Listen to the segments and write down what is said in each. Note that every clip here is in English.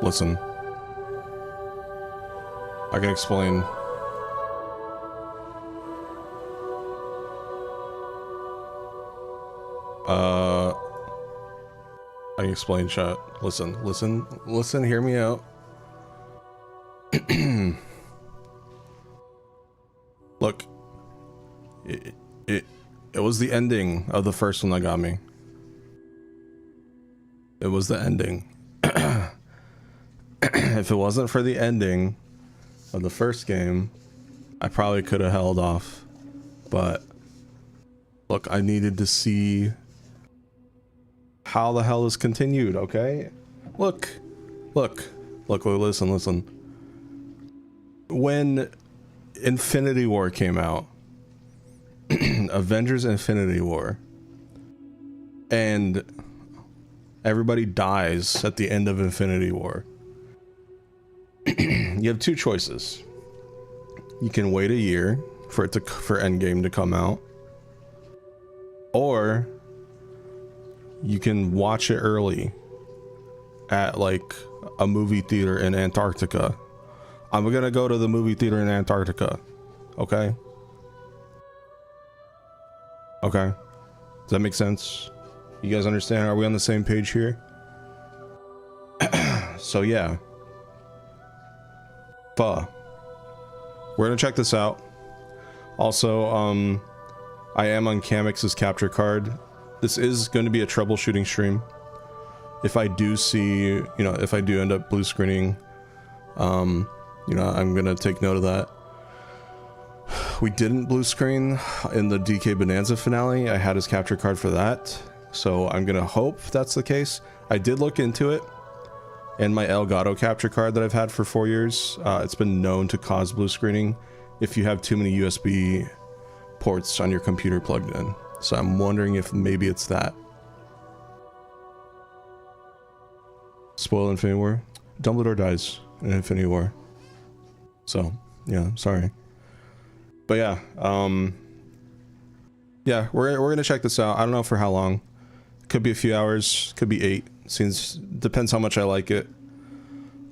listen. I can explain. I can explain, chat. Listen, hear me out. Look, it was the ending of the first one that got me. It was the ending. If it wasn't for the ending of the first game, I probably could have held off. But look, I needed to see how the hell is continued, okay? Look, listen. When Infinity War came out, Avengers Infinity War, and everybody dies at the end of Infinity War, you have two choices. You can wait a year for Endgame to come out, or you can watch it early at like a movie theater in Antarctica. I'm gonna go to the movie theater in Antarctica. Okay? Okay. Does that make sense? You guys understand? Are we on the same page here? So yeah. We're gonna check this out. Also, I am on Kamex's capture card. This is going to be a troubleshooting stream. If I do see, if I do end up blue screening, I'm gonna take note of that. We didn't blue screen in the DK Bonanza finale. I had his capture card for that, so I'm gonna hope that's the case. I did look into it, and my Elgato capture card that I've had for 4 years, it's been known to cause blue screening if you have too many USB ports on your computer plugged in. So I'm wondering if maybe it's that. Spoil Infinity War. Dumbledore dies in Infinity War. So, yeah, sorry. But yeah, yeah, we're gonna check this out. I don't know for how long. Could be a few hours, could be 8. Depends how much I like it.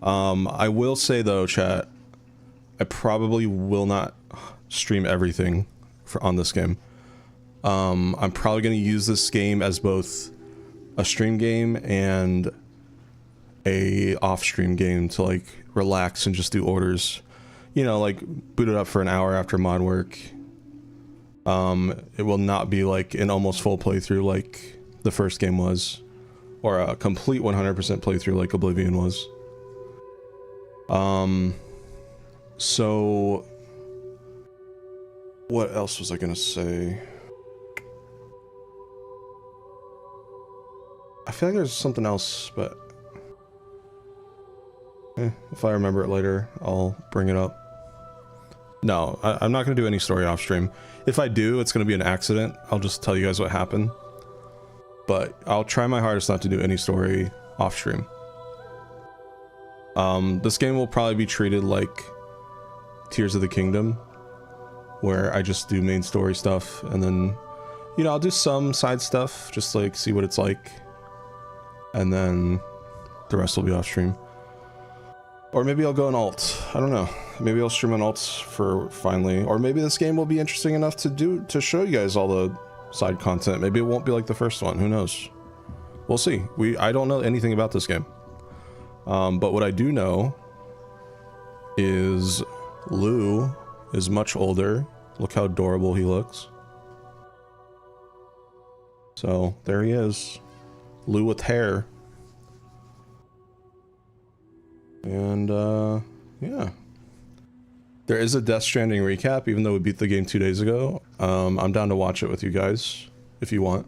I will say though, chat, I probably will not stream everything on this game. I'm probably going to use this game as both a stream game and a off-stream game to like relax and just do orders. Like boot it up for an hour after mod work. It will not be like an almost full playthrough like the first game was, or a complete 100% playthrough like Oblivion was. So what else was I gonna say? I feel like there's something else, but if I remember it later, I'll bring it up. No, I'm not gonna do any story off stream. If I do, it's gonna be an accident. I'll just tell you guys what happened. But I'll try my hardest not to do any story off stream. This game will probably be treated like Tears of the Kingdom, where I just do main story stuff, and then, I'll do some side stuff, just like see what it's like, and then the rest will be off stream. Or maybe I'll go on alt. I don't know. Maybe I'll stream on alts for finally, or maybe this game will be interesting enough to show you guys all the side content. Maybe it won't be like the first one. Who knows? We'll see. I don't know anything about this game. But what I do know is Lou is much older. Look how adorable he looks. So there he is. Lou with hair. And yeah. There is a Death Stranding recap, even though we beat the game 2 days ago. I'm down to watch it with you guys, if you want.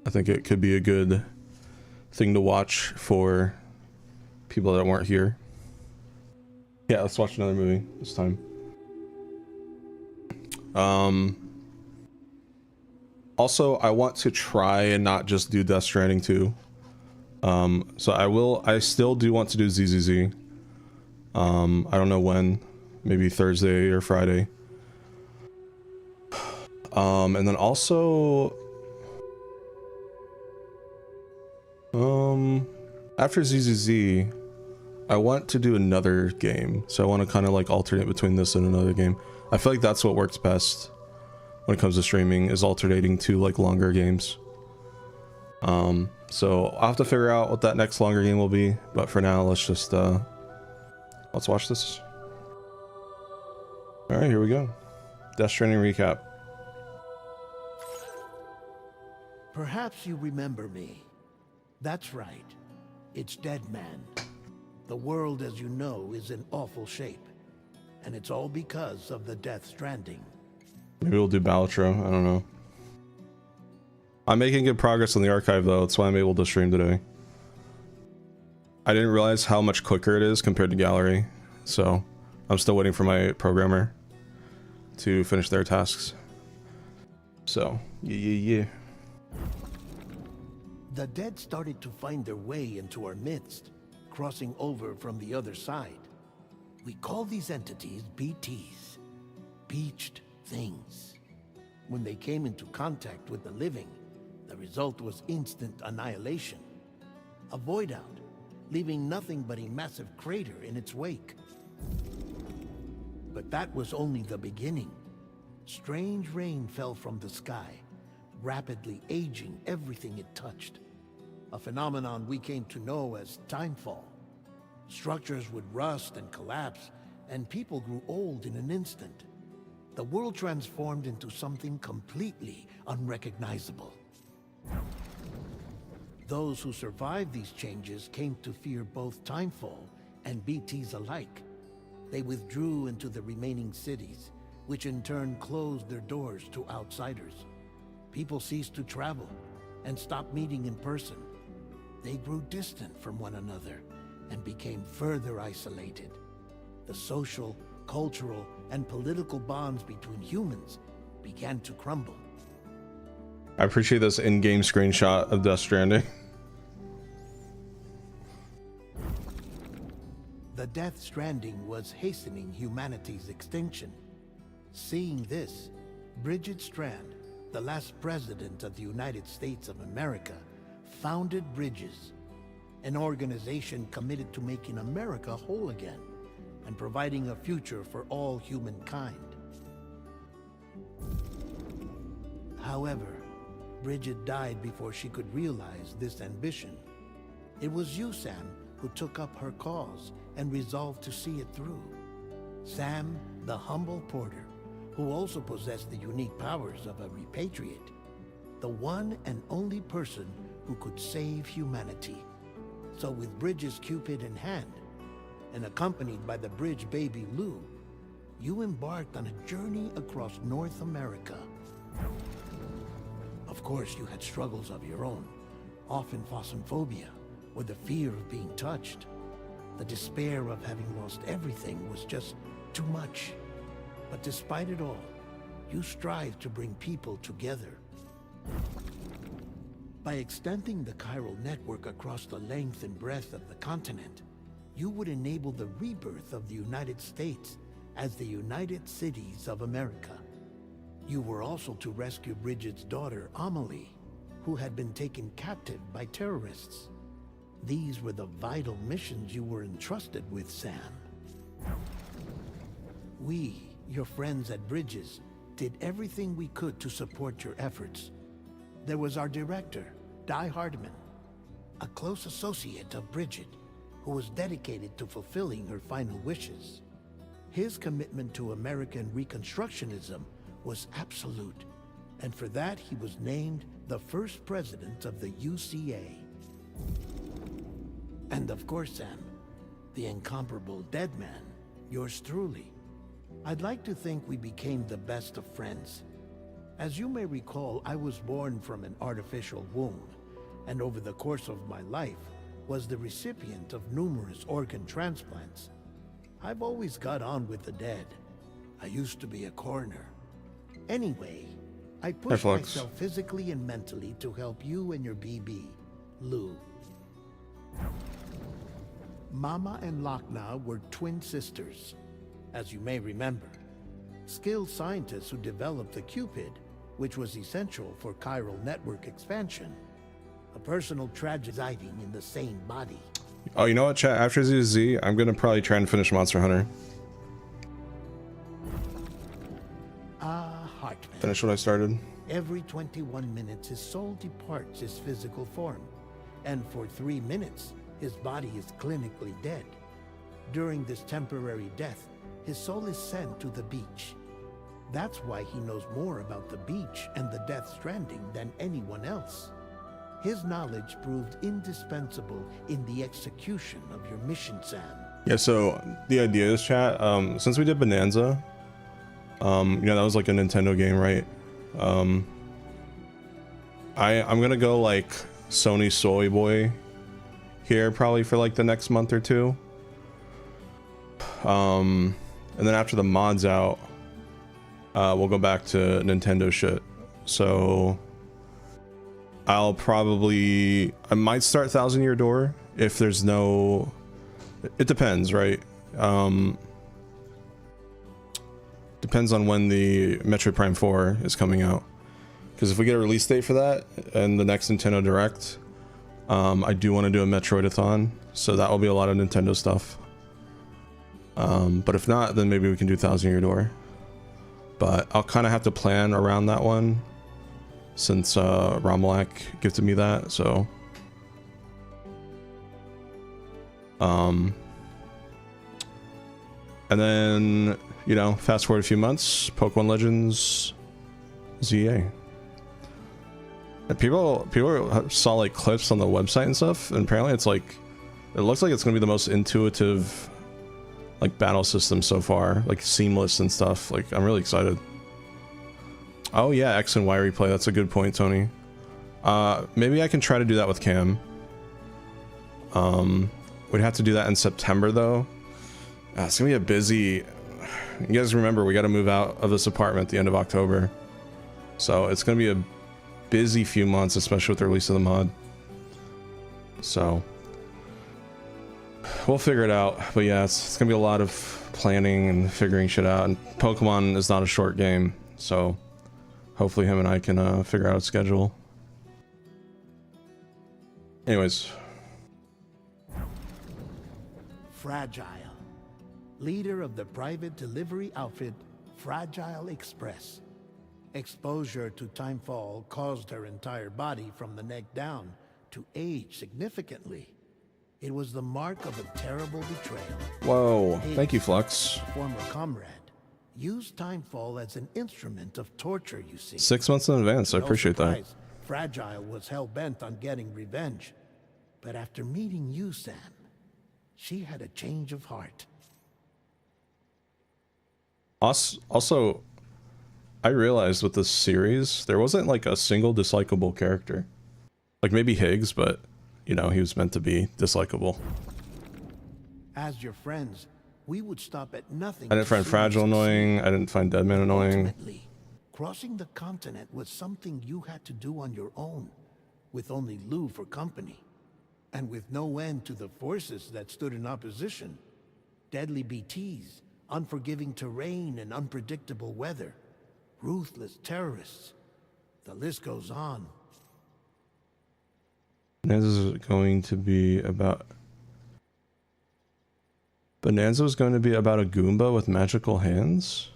I think it could be a good thing to watch for people that weren't here. Yeah, let's watch another movie this time. Also, I want to try and not just do Death Stranding 2. So I still do want to do ZZZ. I don't know when, maybe Thursday or Friday. And then also, After ZZZ, I want to do another game. So I want to kind of like alternate between this and another game. I feel like that's what works best when it comes to streaming, is alternating to like longer games. So I'll have to figure out what that next longer game will be, but for now, let's just, let's watch this. Alright, here we go. Death Stranding recap. Perhaps you remember me. That's right. It's Dead Man. The world, as you know, is in awful shape. And it's all because of the Death Stranding. Maybe we'll do Balatro, I don't know. I'm making good progress on the archive though, that's why I'm able to stream today. I didn't realize how much quicker it is compared to Gallery, so I'm still waiting for my programmer to finish their tasks. So, yeah. The dead started to find their way into our midst, crossing over from the other side. We call these entities BTs, Beached Things. When they came into contact with the living, the result was instant annihilation. A void out, leaving nothing but a massive crater in its wake. But that was only the beginning. Strange rain fell from the sky, rapidly aging everything it touched. A phenomenon we came to know as timefall. Structures would rust and collapse, and people grew old in an instant. The world transformed into something completely unrecognizable. Those who survived these changes came to fear both timefall and BTs alike. They withdrew into the remaining cities, which in turn closed their doors to outsiders. People ceased to travel and stopped meeting in person. They grew distant from one another and became further isolated. The social, cultural, and political bonds between humans began to crumble. I appreciate this in-game screenshot of Death Stranding. The Death Stranding was hastening humanity's extinction. Seeing this, Bridget Strand, the last president of the United States of America, founded Bridges, an organization committed to making America whole again and providing a future for all humankind. However, Bridget died before she could realize this ambition. It was you, Sam, who took up her cause and resolved to see it through. Sam, the humble porter, who also possessed the unique powers of a repatriate. The one and only person who could save humanity. So with Bridges' Cupid in hand, and accompanied by the bridge baby Lou, you embarked on a journey across North America. Of course, you had struggles of your own, often phasmophobia, or the fear of being touched. The despair of having lost everything was just too much. But despite it all, you strived to bring people together. By extending the chiral network across the length and breadth of the continent, you would enable the rebirth of the United States as the United Cities of America. You were also to rescue Bridget's daughter, Amelie, who had been taken captive by terrorists. These were the vital missions you were entrusted with, Sam. We, your friends at Bridges, did everything we could to support your efforts. There was our director, Di Hardman, a close associate of Bridget, who was dedicated to fulfilling her final wishes. His commitment to American Reconstructionism was absolute, and for that he was named the first president of the UCA. And of course, Sam, the incomparable Dead Man, yours truly. I'd like to think we became the best of friends. As you may recall, I was born from an artificial womb, and over the course of my life, was the recipient of numerous organ transplants. I've always got on with the dead. I used to be a coroner. Anyway, I pushed myself physically and mentally to help you and your BB, Lou. Mama and Lochna were twin sisters, as you may remember. Skilled scientists who developed the Cupid, which was essential for chiral network expansion. A personal tragedy residing in the same body. Oh, you know what, chat? After ZZ, I'm gonna probably try and finish Monster Hunter. Hartman. Finish what I started. Every 21 minutes, his soul departs his physical form, and for 3 minutes, his body is clinically dead. During this temporary death, his soul is sent to the beach. That's why he knows more about the beach and the Death Stranding than anyone else. His knowledge proved indispensable in the execution of your mission, Sam. Yeah, so the idea is, chat, since we did Bonanza, that was like a Nintendo game, right? I'm gonna go like Sony Soy Boy here probably for like the next month or two. And then after the mod's out, we'll go back to Nintendo shit. So I might start Thousand Year Door if there's no, it depends, right? Depends on when the Metroid Prime 4 is coming out. Because if we get a release date for that and the next Nintendo Direct, I do want to do a Metroidathon, so that will be a lot of Nintendo stuff. But if not, then maybe we can do Thousand Year Door. But I'll kind of have to plan around that one, since Romulak gifted me that, so. And then, fast forward a few months, Pokemon Legends ZA. And people saw like clips on the website and stuff, and apparently it looks like it's gonna be the most intuitive like battle system so far, like seamless and stuff. Like, I'm really excited. Oh yeah, X and Y replay, that's a good point, Tony. Maybe I can try to do that with Cam. We'd have to do that in September though. It's gonna be a busy, you guys remember we got to move out of this apartment at the end of October, so it's gonna be a busy few months, especially with the release of the mod. So we'll figure it out. But yeah, it's gonna be a lot of planning and figuring shit out, and Pokemon is not a short game, so hopefully him and I can figure out a schedule. Anyways, Fragile, leader of the private delivery outfit Fragile Express. Exposure to timefall caused her entire body from the neck down to age significantly. It was the mark of a terrible betrayal. whoa, Higgs, thank you, Flux. a former comrade, used timefall as an instrument of torture, you see. 6 months in advance, I No appreciate that. surprise, Fragile was hell-bent on getting revenge. But after meeting you, Sam, she had a change of heart. Also, I realized with this series, there wasn't like a single dislikable character. Like maybe Higgs, but he was meant to be dislikable. As your friends, we would stop at nothing. I didn't find Fragile annoying. I didn't find Deadman annoying. Ultimately, crossing the continent was something you had to do on your own, with only Lou for company, and with no end to the forces that stood in opposition. Deadly BTs, unforgiving terrain and unpredictable weather, ruthless terrorists. The list goes on. Bonanza is going to be about a Goomba with magical hands?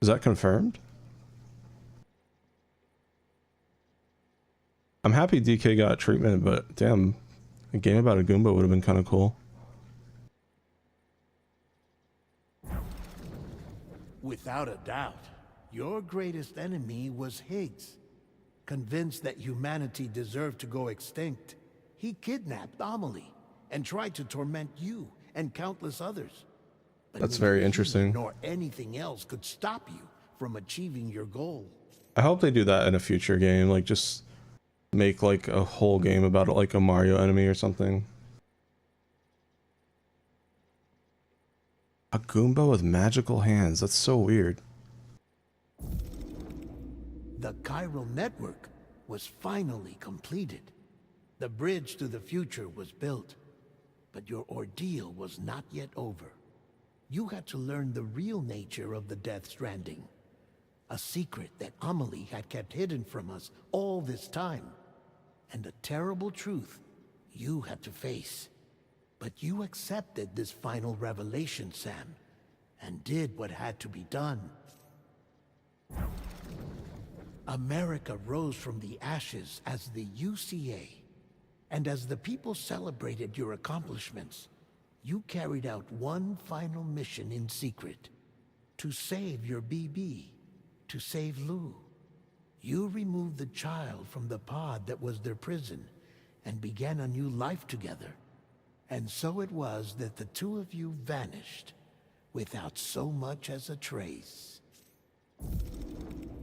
Is that confirmed? I'm happy DK got treatment, but damn, a game about a Goomba would have been kind of cool. Without a doubt, your greatest enemy was Higgs. Convinced that humanity deserved to go extinct, he kidnapped Amelie and tried to torment you and countless others. But That's neither very he interesting. nor anything else could stop you from achieving your goal. I hope they do that in a future game, like just make like a whole game about like a Mario enemy or something. A Goomba with magical hands, that's so weird. The chiral network was finally completed. The bridge to the future was built, but your ordeal was not yet over. You had to learn the real nature of the Death Stranding, a secret that Amelie had kept hidden from us all this time. and a terrible truth you had to face. But you accepted this final revelation, Sam, and did what had to be done. America rose from the ashes as the UCA, and as the people celebrated your accomplishments, you carried out one final mission in secret: to save your BB, to save Lou. You removed the child from the pod that was their prison and began a new life together. And so it was that the two of you vanished without so much as a trace.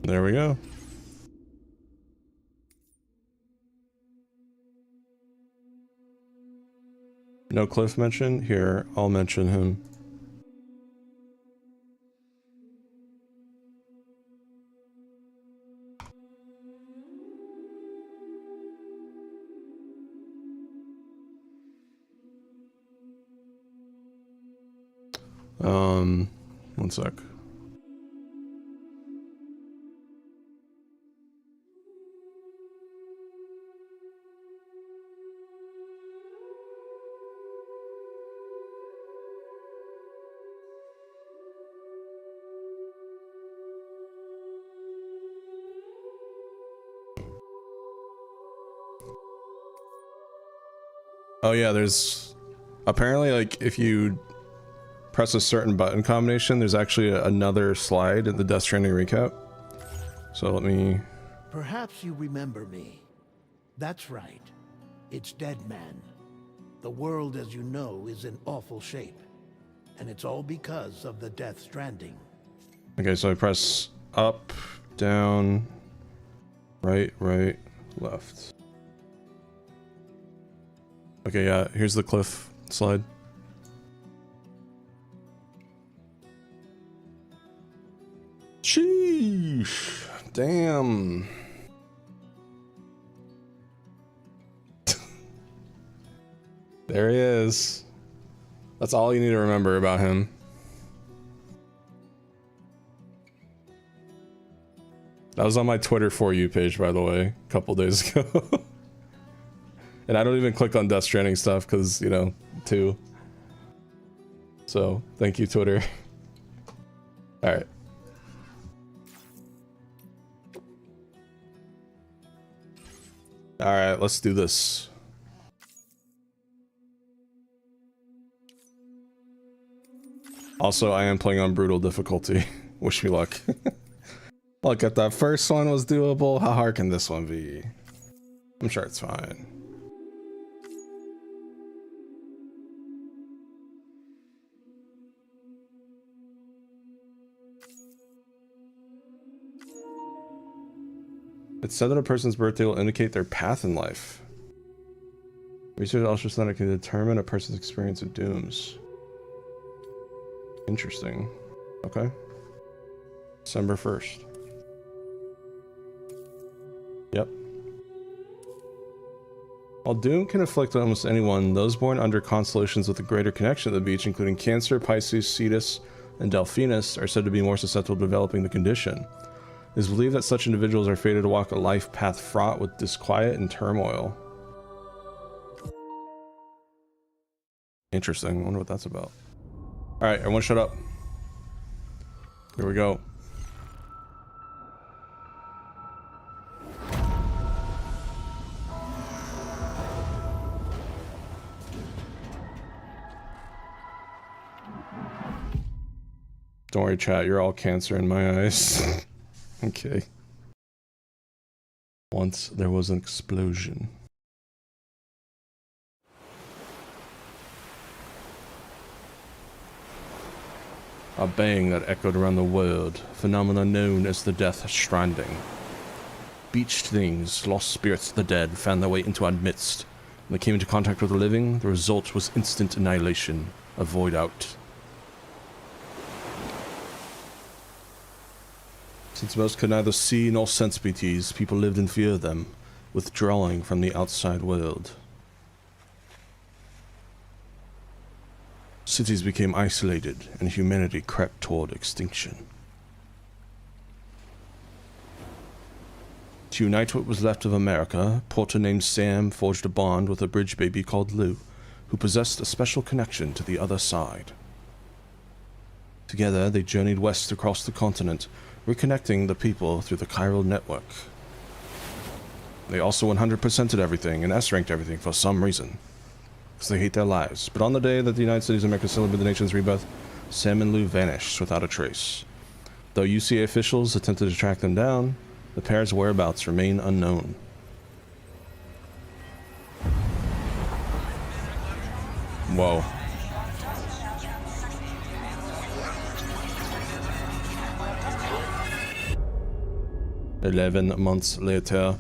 There we go. No Cliff mention? Here, I'll mention him. One sec. Oh yeah, there's apparently, like, if you press a certain button combination, there's actually another slide in the Death Stranding recap. So let me... Perhaps you remember me. That's right. It's Deadman. The world, as you know, is in awful shape. And it's all because of the Death Stranding. Okay, so I press up, down, right, left. Okay, yeah, here's the cliff slide. Sheesh. Damn. There he is. That's all you need to remember about him. That was on my Twitter For You page, by the way, a couple days ago. And I don't even click on Death Stranding stuff because, you know, too. So, thank you, Twitter. Alright. Alright, let's do this. Also, I am playing on brutal difficulty. Wish me luck. Look, if that first one was doable, how hard can this one be? I'm sure it's fine. It's said that a person's birthday will indicate their path in life. Research also said it can determine a person's experience of dooms. Interesting. Okay. December 1st. Yep. While doom can afflict almost anyone, those born under constellations with a greater connection to the beach, including Cancer, Pisces, Cetus, and Delphinus, are said to be more susceptible to developing the condition. It is believed that such individuals are fated to walk a life path fraught with disquiet and turmoil. Interesting. I wonder what that's about. Alright, everyone shut up. Here we go. Don't worry, chat. You're all Cancer in my eyes. Okay. Once there was an explosion. A bang that echoed around the world, a phenomenon known as the Death Stranding. Beached things, lost spirits of the dead, found their way into our midst. When they came into contact with the living, the result was instant annihilation, a void out. Since most could neither see nor sense BTs, people lived in fear of them, withdrawing from the outside world. Cities became isolated, and humanity crept toward extinction. To unite what was left of America, Porter named Sam forged a bond with a bridge baby called Lou, who possessed a special connection to the other side. Together, they journeyed west across the continent, reconnecting the people through the chiral network. They also 100%ed everything and S-ranked everything for some reason, because they hate their lives. But on the day that the United States of America celebrated the nation's rebirth, Sam and Lou vanished without a trace. Though UCA officials attempted to track them down, the pair's whereabouts remain unknown. Whoa. "11 months later.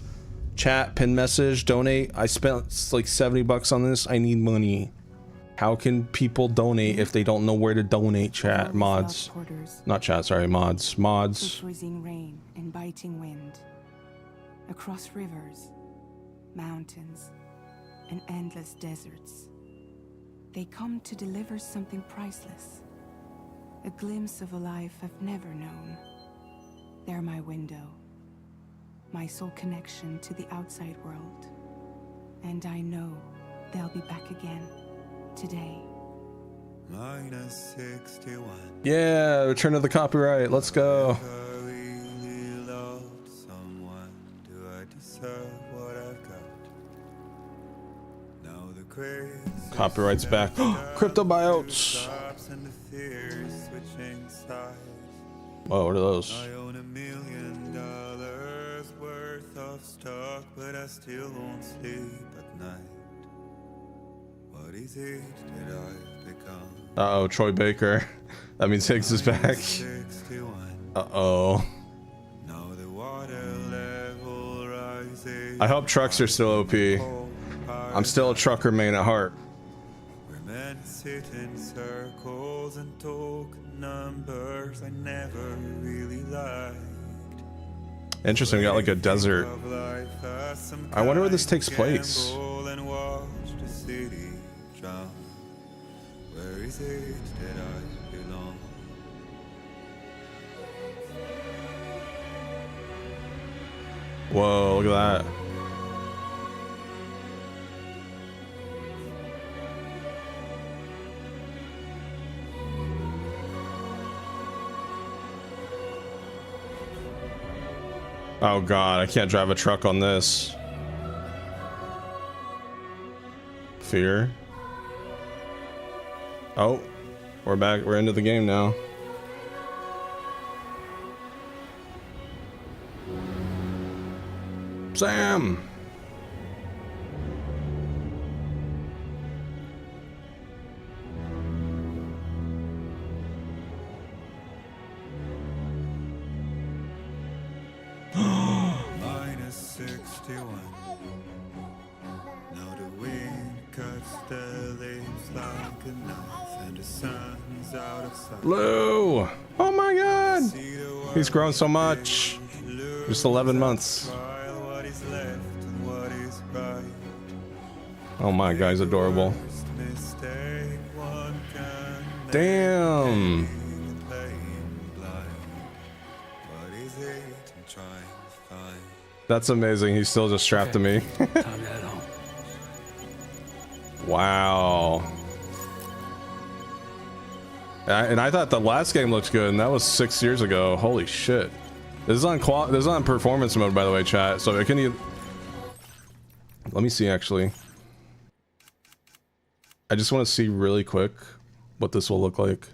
Chat, pin message, donate. I spent like 70 bucks on this. I need money. How can people donate if they don't know where to donate, chat? Mods. Not chat, sorry, mods. Mods. Freezing rain and biting wind. Across rivers, mountains, and endless deserts. They come to deliver something priceless. A glimpse of a life I've never known. They're my window. My sole connection to the outside world. And I know they'll be back again today." -61. Yeah, return of the copyright. Let's go. If I really loved someone, do I deserve what I've got? Now the crazy Copyright's back. Cryptobiotes. and the fears switching sides. Whoa, what are those? I own $1 million worth of stock, but I still won't sleep at night. What is it that I've become? Uh-oh, Troy Baker. That means Higgs is back. 61. Uh-oh. Now the water level rises. I hope trucks are still OP. I'm still a trucker main at heart. Where men sit in circles and talk numbers I never really liked. Interesting, we got like a desert. I wonder where this takes place. And watch the city drown. Where is it that I belong? Whoa, look at that. Oh god, I can't drive a truck on this. Fear. Oh, we're back. We're into the game now. Sam! -61. Now the wind cuts the leaves like a knife, and the sun's out of sight. Lou! Oh my god! He's grown so much. Just 11 months. What is left and what is right. Oh my god, he's adorable. First mistake one can make. Damn! Playing blind. What is it I'm trying to find? That's amazing. He's still just strapped to me. Time to head home. Wow. And I thought the last game looked good, and that was 6 years ago. Holy shit. This is on this is on performance mode, by the way, chat. So can you? Let me see. Actually, I just want to see really quick what this will look like.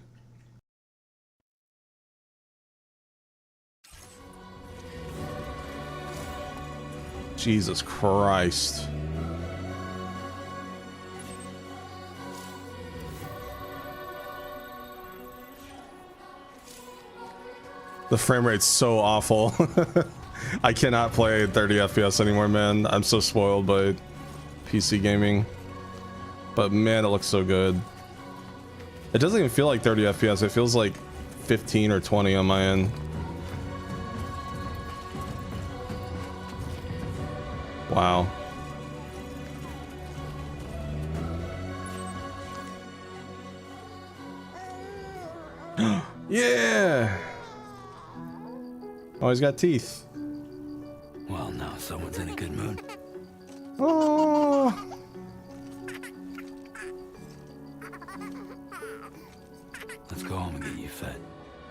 Jesus Christ. The frame rate's so awful. I cannot play 30 FPS anymore, man. I'm so spoiled by PC gaming. But man, it looks so good. It doesn't even feel like 30 FPS. It feels like 15 or 20 on my end. Wow. Yeah. Oh, he's got teeth. Well, now moon. Oh. Let's go home and get you fed.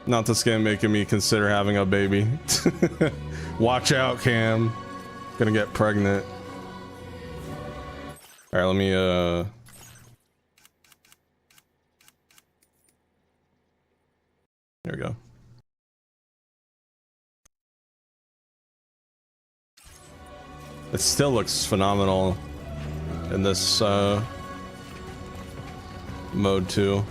Not this game making me consider having a baby. Watch out, Cam. Gonna get pregnant. Alright, let me there we go. It still looks phenomenal in this mode too.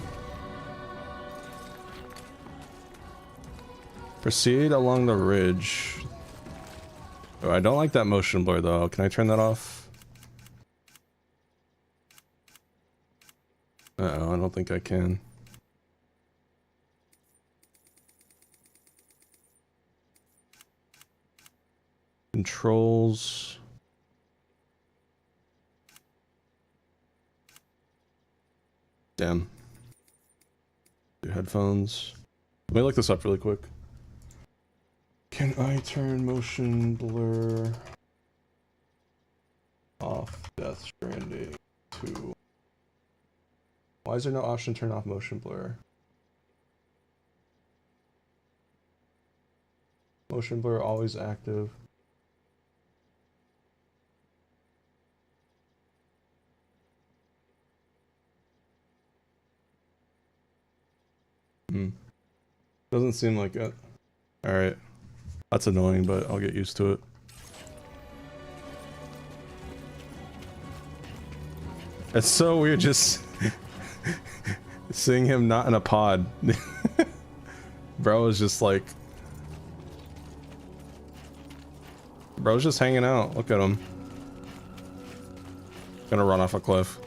Proceed along the ridge. Oh, I don't like that motion blur though. Can I turn that off? Uh-oh, I don't think I can. Controls. Damn. Do headphones. Let me look this up really quick. Can I turn motion blur off Death Stranding 2? Why is there no option to turn off motion blur? Motion blur always active. Doesn't seem like it. Alright. That's annoying, but I'll get used to it. It's so weird just seeing him not in a pod. Bro is just like... Bro's just hanging out. Look at him. Gonna run off a cliff.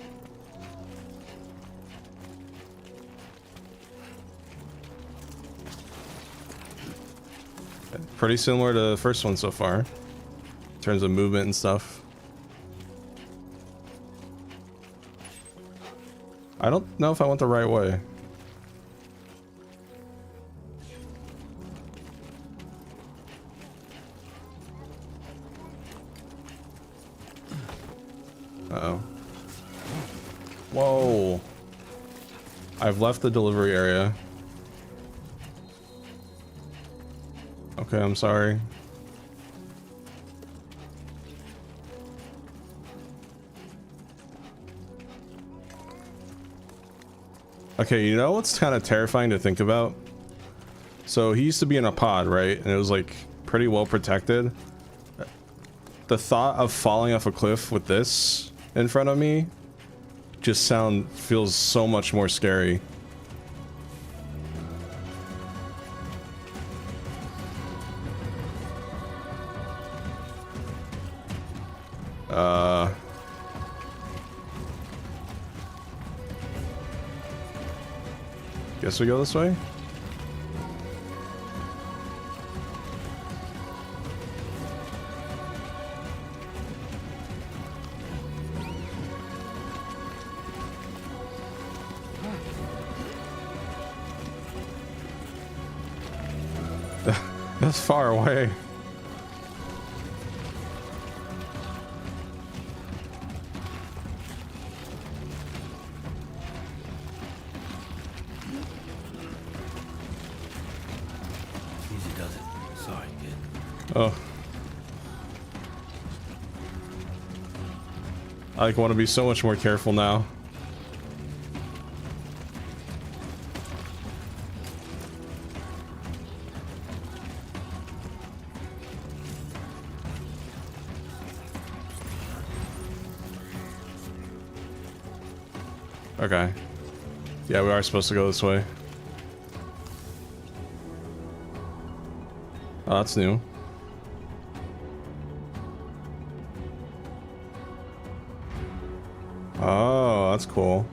Pretty similar to the first one so far, in terms of movement and stuff. I don't know if I went the right way. Uh-oh. Whoa. I've left the delivery area. Okay, I'm sorry. Okay, you know what's kind of terrifying to think about? So he used to be in a pod, right? And it was like pretty well protected. The thought of falling off a cliff with this in front of me just feels so much more scary. Guess we go this way? That's far away. Oh. I like want to be so much more careful now. Okay. Yeah, we are supposed to go this way. Oh, that's new. Oh, that's cool.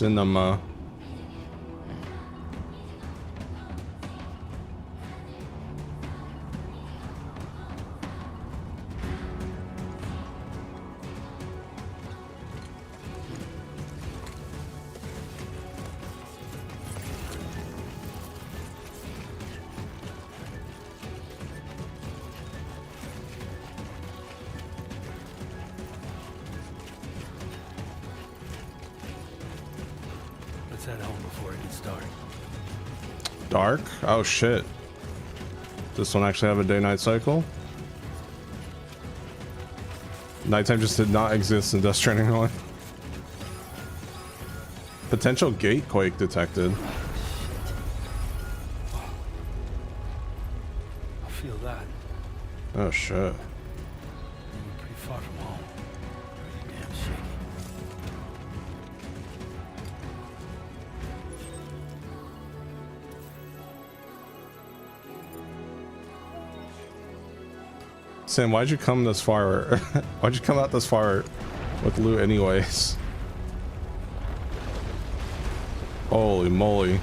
Cinema. Let's head home before it gets dark. Dark? Oh shit. This one actually have a day-night cycle? Nighttime just did not exist in Death Stranding 1. Potential gate quake detected. I feel that. Oh shit. We're pretty far from home. Pretty damn shaky. Sam, why'd you come this far? Why'd you come out this far with loot anyways? Holy moly.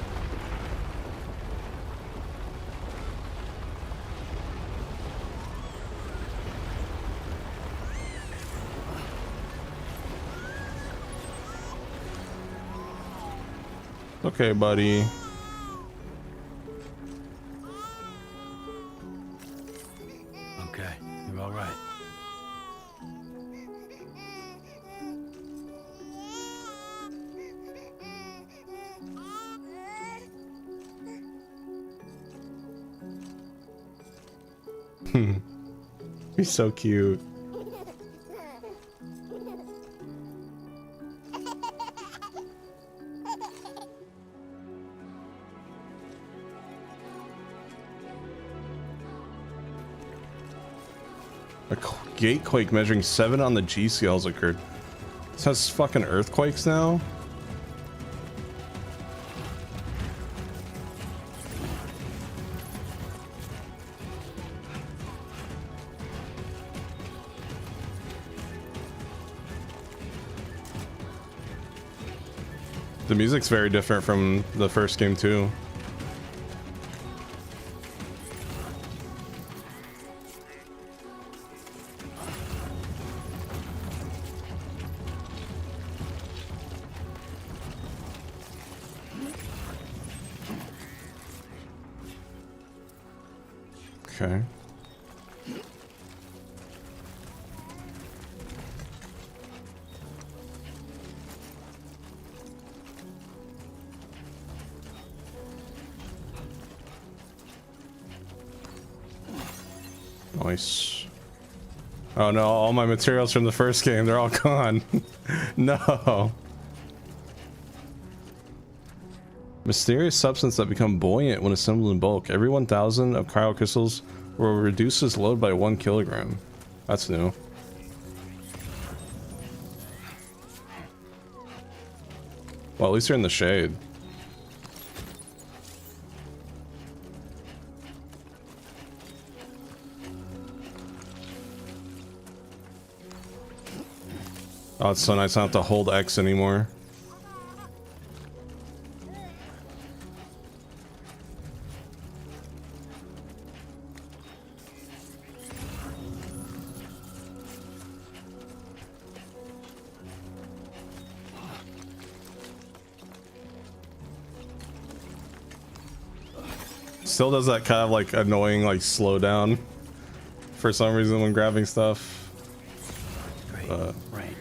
Okay, buddy. Okay, you're all right. He's so cute. A gate quake measuring 7 on the G scales occurred. This has fucking earthquakes now? The music's very different from the first game too. Okay. Nice. Oh no, all my materials from the first game, they're all gone. No. Mysterious substance that become buoyant when assembled in bulk. Every 1,000 of cryocrystals will reduce its load by 1 kilogram. That's new. Well, at least you're in the shade. Oh, it's so nice not to hold X anymore. Still does that kind of like annoying like slow down for some reason when grabbing stuff. Great. Rain.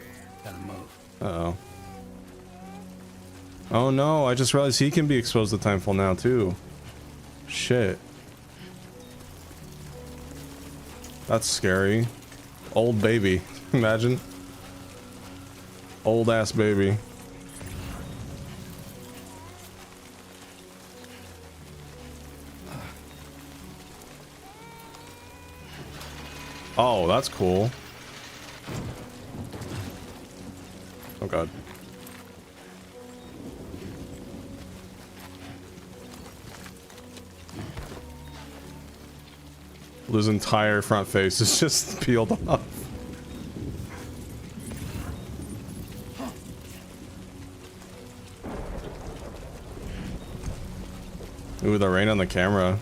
Gotta move. Uh-oh. Oh no, I just realized he can be exposed to timefall now too. Shit. That's scary. Old baby. Imagine. Old ass baby. Oh, that's cool. Oh god. His entire front face is just peeled off. Ooh, the rain on the camera.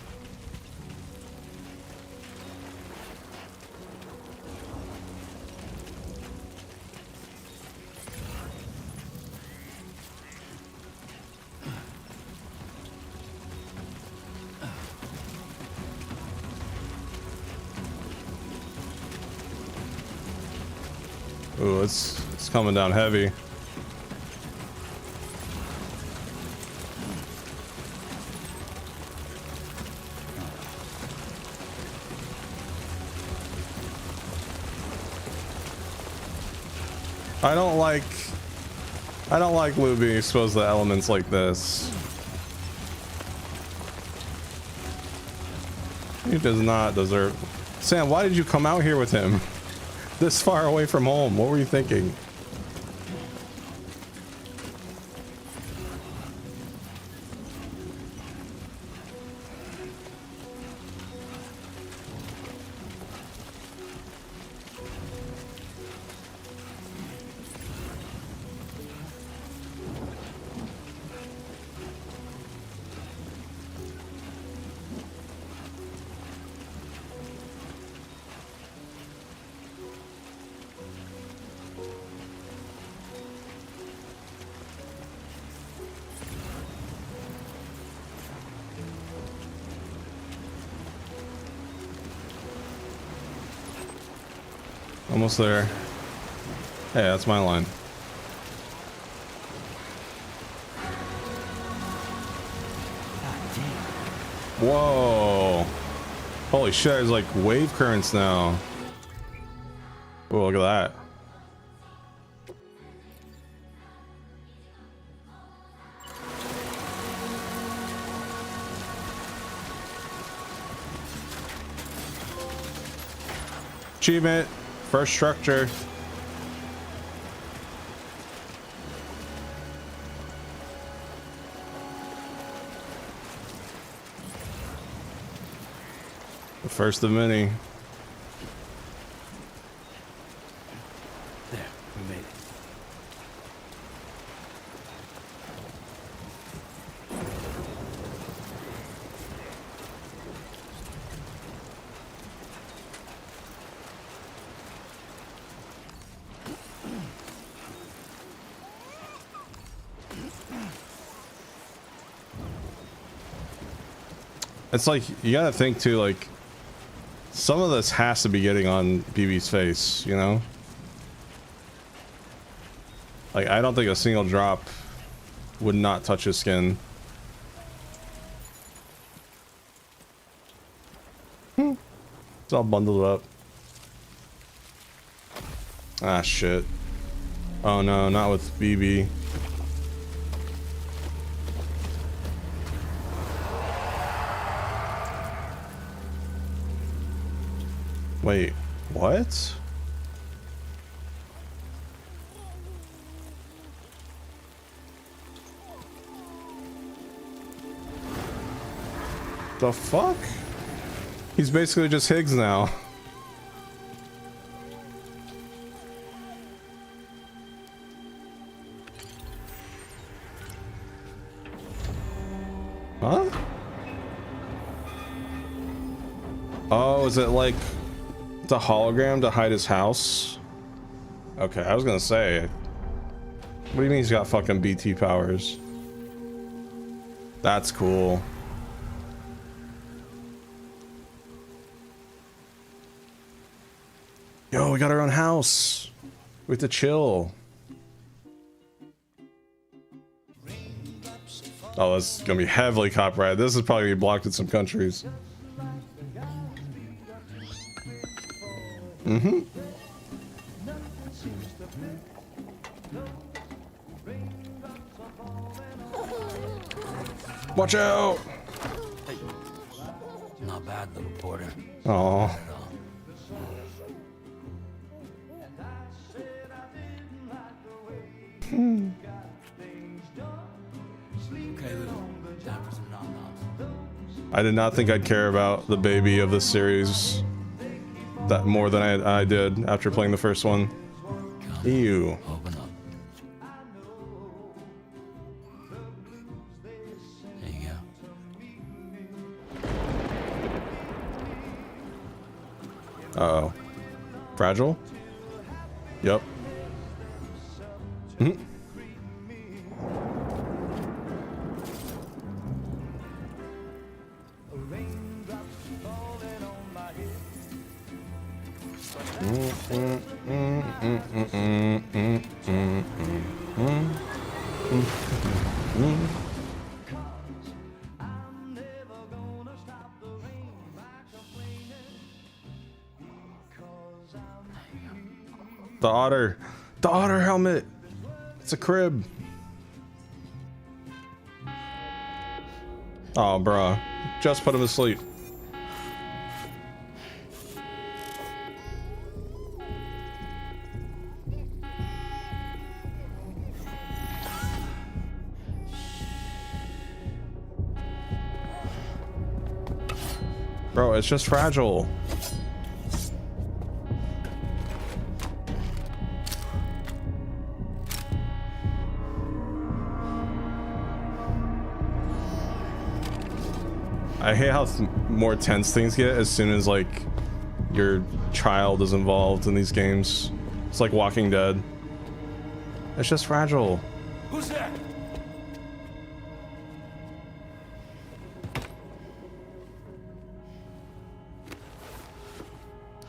Ooh, it's coming down heavy. I don't like Lou being exposed to elements like this. He does not deserve. Sam, why did you come out here with him? This far away from home. What were you thinking? Almost there. Hey, that's my line. Whoa. Holy shit, there's like wave currents now. Oh, look at that. Achievement. First structure. The first of many. There, we made it. It's like, you gotta think too, like, some of this has to be getting on BB's face, you know? Like, I don't think a single drop would not touch his skin. It's all bundled up. Ah, shit. Oh no, not with BB. Wait, what? The fuck? He's basically just Higgs now. Huh? Oh, is it like it's a hologram to hide his house? Okay, I was gonna say. What do you mean he's got fucking BT powers? That's cool. Yo, we got our own house. We have to chill. Oh, this is gonna be heavily copyrighted. This is probably gonna be blocked in some countries. Mm-hmm. Watch out! Hey. Not bad, little porter. Oh. Okay, little. Time for some nom-noms. I did not think I'd care about the baby of this series that more than I did after playing the first one. Come, Ew. open up. There you go. Uh-oh. Fragile? Yep. Mhm. The otter. The otter helmet. It's a crib. Oh, bruh. Just put him to sleep. Bro, it's just fragile. I hate how more tense things get as soon as like your child is involved in these games. It's like Walking Dead. It's just fragile. Who's that?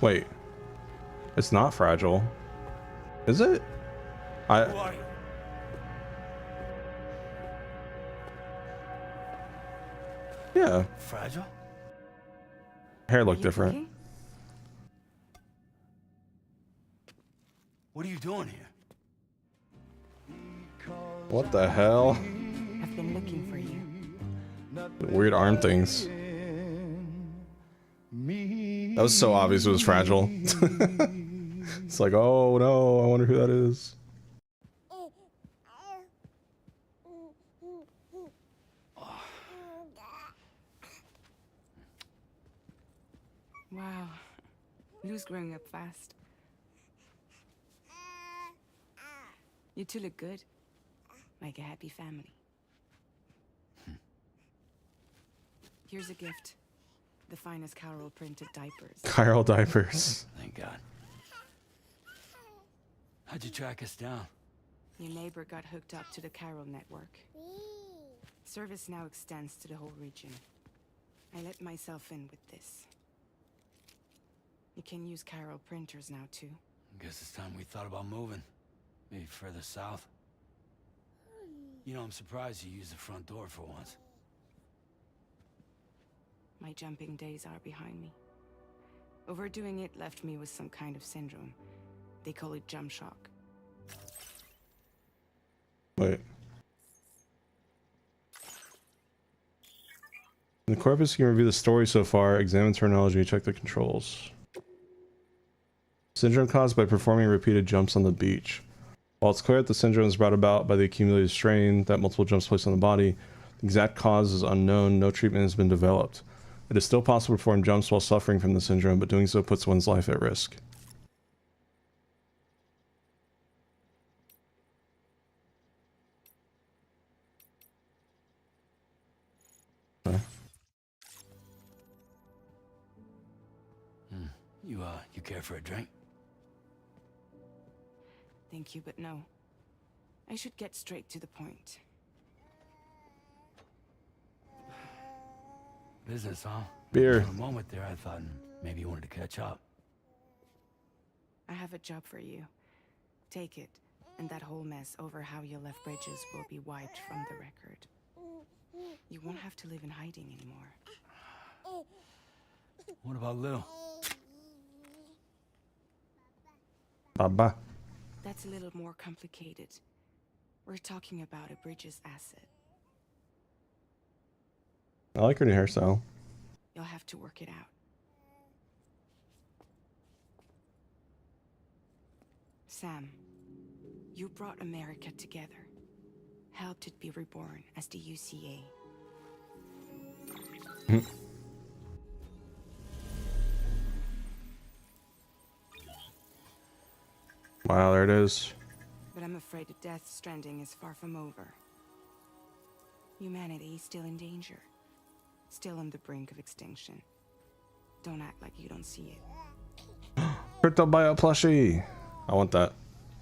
Wait. It's not fragile. Is it? Who are you? Yeah. Fragile? Hair Are look you different. cooking? What are you doing here? What the hell? I've been looking for you. Weird arm things. That was so obvious it was fragile. It's like, oh no, I wonder who that is. Wow. Lou's growing up fast. You two look good. Like a happy family. Here's a gift. The finest Carol printed diapers. Chiral diapers. Thank God. How'd you track us down? Your neighbor got hooked up to the Carol network. Service now extends to the whole region. I let myself in with this. You can use Carol printers now too. Guess it's time we thought about moving. Maybe further south. You know, I'm surprised you used the front door for once. My jumping days are behind me. Overdoing it left me with some kind of syndrome. They call it jump shock. Wait. In the corpus, you can review the story so far, examine terminology, check the controls. Syndrome caused by performing repeated jumps on the beach. While it's clear that the syndrome is brought about by the accumulated strain that multiple jumps place on the body, the exact cause is unknown, no treatment has been developed. It is still possible to perform jumps while suffering from the syndrome, but doing so puts one's life at risk. Okay. You care for a drink? Thank you, but no. I should get straight to the point. Business, huh? Beer. For a moment there, I thought maybe you wanted to catch up. I have a job for you. Take it, and that whole mess over how you left bridges will be wiped from the record. You won't have to live in hiding anymore. What about Lou? Baba. That's a little more complicated. We're talking about a Bridges asset. I like her new hairstyle. You'll have to work it out. Sam, you brought America together. Helped it be reborn as the UCA. Wow, there it is. But I'm afraid the death Stranding is far from over. Humanity is still in danger. Still on the brink of extinction. Don't act like you don't see it. Crypto bio plushie. I want that.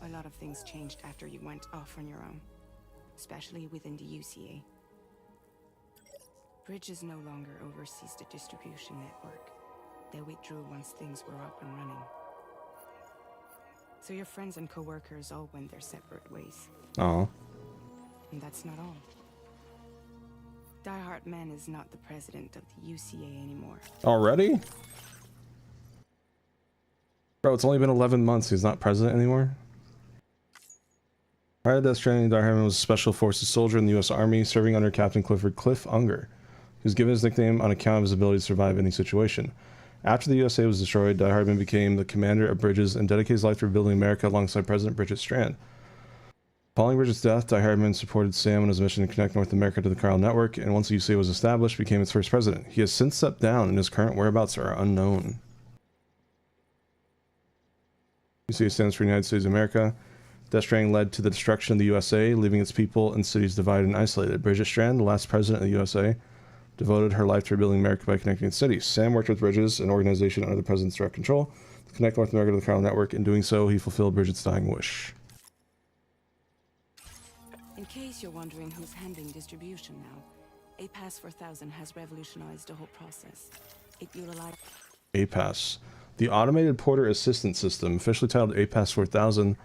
A lot of things changed after you went off on your own, especially within the UCA. Bridges no longer oversees the distribution network. They withdrew once things were up and running. So your friends and co-workers all went their separate ways. Oh. And that's not all. Die Hard Man is not the president of the UCA anymore. Already? Bro, it's only been 11 months. He's not president anymore? Prior to Death Stranding, Die Hard Man was a Special Forces soldier in the U.S. Army, serving under Captain Clifford Cliff Unger. He was given his nickname on account of his ability to survive any situation. After the USA was destroyed, Die Hard Man became the commander of Bridges and dedicated his life to rebuilding America alongside President Bridget Strand. Following Bridget's death, Die Hard Man supported Sam on his mission to connect North America to the Chiral Network, and once the UCA was established, became its first president. He has since stepped down, and his current whereabouts are unknown. UCA stands for United States of America. Death Stranding led to the destruction of the USA, leaving its people and cities divided and isolated. Bridget Strand, the last president of the USA, devoted her life to rebuilding America by connecting its cities. Sam worked with Bridges, an organization under the president's direct control, to connect North America to the Chiral Network. In doing so, he fulfilled Bridget's dying wish. In case you're wondering who's handling distribution now, APAS 4000 has revolutionized the whole process. It utilizes APAS. The Automated Porter Assistance System, officially titled APAS 4000,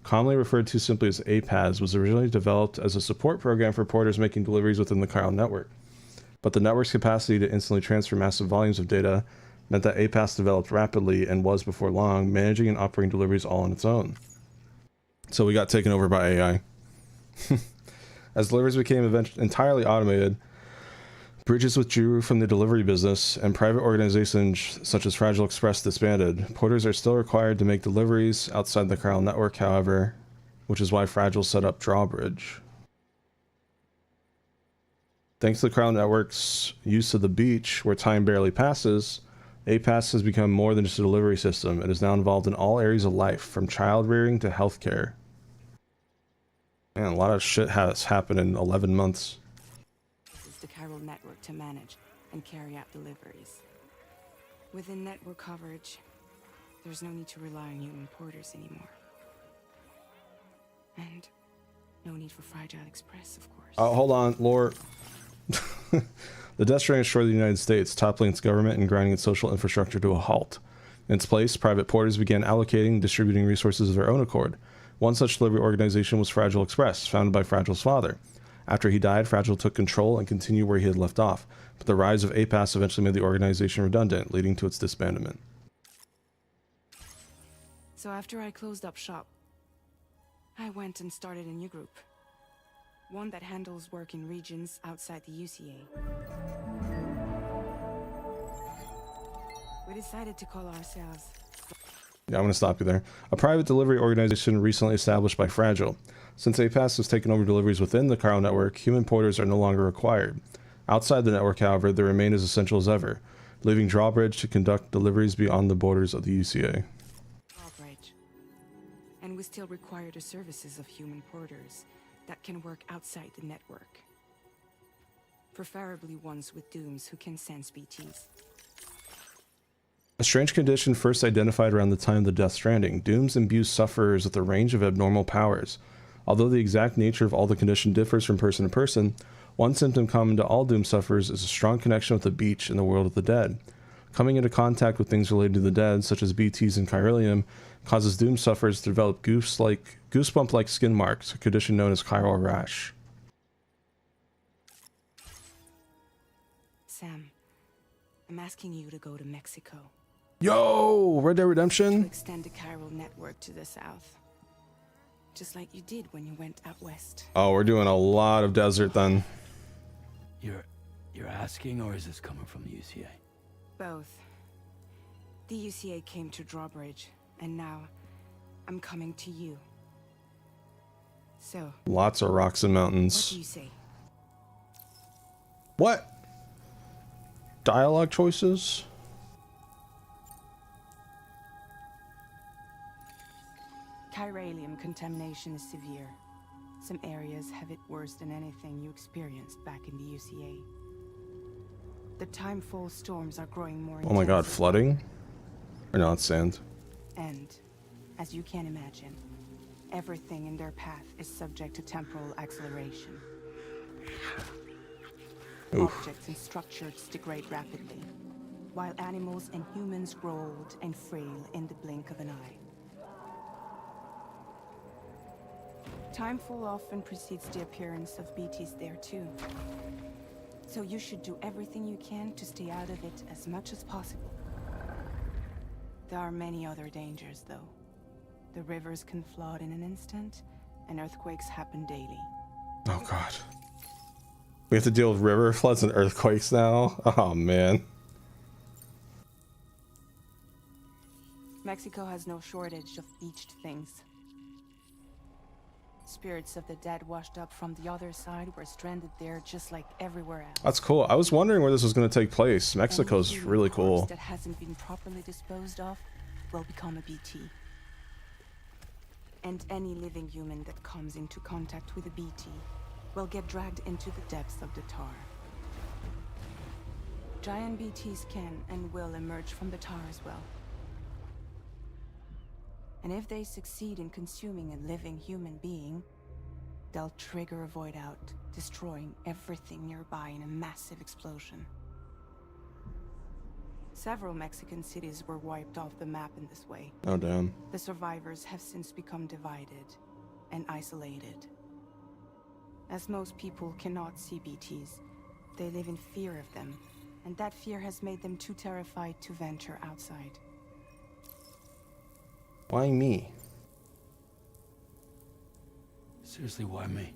commonly referred to simply as APAS, was originally developed as a support program for porters making deliveries within the Chiral Network. But the network's capacity to instantly transfer massive volumes of data meant that APAS developed rapidly and was, before long, managing and operating deliveries all on its own. So we got taken over by AI. As deliveries became entirely automated, Bridges withdrew from the delivery business, and private organizations such as Fragile Express disbanded. Porters are still required to make deliveries outside the Chiral Network, however, which is why Fragile set up Drawbridge. Thanks to the Chiral Network's use of the beach, where time barely passes, APAS has become more than just a delivery system. It is now involved in all areas of life, from child rearing to healthcare. Man, a lot of shit has happened in 11 months. This is the Chiral Network to manage and carry out deliveries. Within network coverage, there's no need to rely on human porters anymore. And no need for Fragile Express, of course. Oh, hold on, lore. The Death Stranding destroyed the United States, toppling its government and grinding its social infrastructure to a halt. In its place, private porters began allocating and distributing resources of their own accord. One such delivery organization was Fragile Express, founded by Fragile's father. After he died, Fragile took control and continued where he had left off, but the rise of APAS eventually made the organization redundant, leading to its disbandment. So after I closed up shop, I went and started a new group. One that handles work in regions outside the UCA. We decided to call ourselves... Yeah, I'm going to stop you there. A private delivery organization recently established by Fragile. Since APAS has taken over deliveries within the Chiral Network, human porters are no longer required. Outside the network, however, they remain as essential as ever, leaving Drawbridge to conduct deliveries beyond the borders of the UCA. Drawbridge. And we still require the services of human porters that can work outside the network. Preferably ones with dooms who can sense BTs. A strange condition first identified around the time of the Death Stranding. Dooms imbue sufferers with a range of abnormal powers. Although the exact nature of all the condition differs from person to person, one symptom common to all doom sufferers is a strong connection with the beach and the world of the dead. Coming into contact with things related to the dead, such as BTs and chiralium, causes doom sufferers to develop goosebump-like skin marks, a condition known as chiral rash. Sam, I'm asking you to go to Mexico. Yo! Red Dead To Redemption? extend the Chiral Network to the south. Just like you did when you went out west. Oh, we're doing a lot of desert then. You're asking, or is this coming from the UCA? Both. The UCA came to Drawbridge, and now I'm coming to you. So, Lots of rocks and what mountains. do you say? What? Dialogue choices? Chiralium contamination is severe. Some areas have it worse than anything you experienced back in the UCA. The timefall storms are growing more Oh my god, intense. flooding? Or no, it's sand. And, as you can imagine, everything in their path is subject to temporal acceleration. Objects and structures degrade rapidly, while animals and humans grow old and frail in the blink of an eye. Timefall often precedes the appearance of BTs there too. So you should do everything you can to stay out of it as much as possible. There are many other dangers though. The rivers can flood in an instant, and earthquakes happen daily. Oh god. We have to deal with river floods and earthquakes now? Oh man. Mexico has no shortage of beached things. Spirits of the dead washed up from the other side were stranded there just like everywhere else. That's cool. I was wondering where this was going to take place. Mexico's Any really human cool. corpse that hasn't been properly disposed of will become a BT. And any living human that comes into contact with a BT will get dragged into the depths of the tar. Giant BTs can and will emerge from the tar as well. And if they succeed in consuming a living human being, they'll trigger a void out, destroying everything nearby in a massive explosion. Several Mexican cities were wiped off the map in this way. Oh damn. The survivors have since become divided and isolated. As most people cannot see BTs, they live in fear of them, and that fear has made them too terrified to venture outside. Why me? Seriously, why me?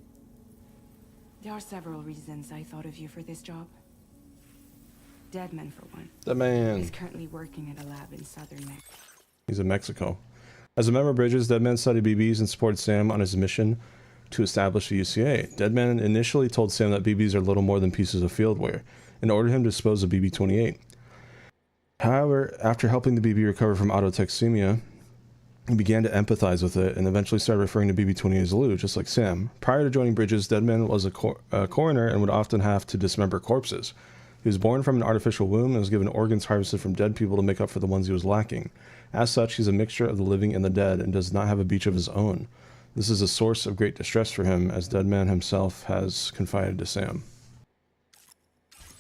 There are several reasons I thought of you for this job. Deadman, for one. The man. He's currently working at a lab in southern Mexico. He's in Mexico. As a member of Bridges, Deadman studied BBs and supported Sam on his mission to establish the UCA. Deadman initially told Sam that BBs are little more than pieces of fieldware and ordered him to dispose of BB-28. However, after helping the BB recover from autotoxemia, he began to empathize with it and eventually started referring to BB-28 as Lou, just like Sam. Prior to joining Bridges, Deadman was a coroner and would often have to dismember corpses. He was born from an artificial womb and was given organs harvested from dead people to make up for the ones he was lacking. As such, he's a mixture of the living and the dead and does not have a beach of his own. This is a source of great distress for him, as Deadman himself has confided to Sam.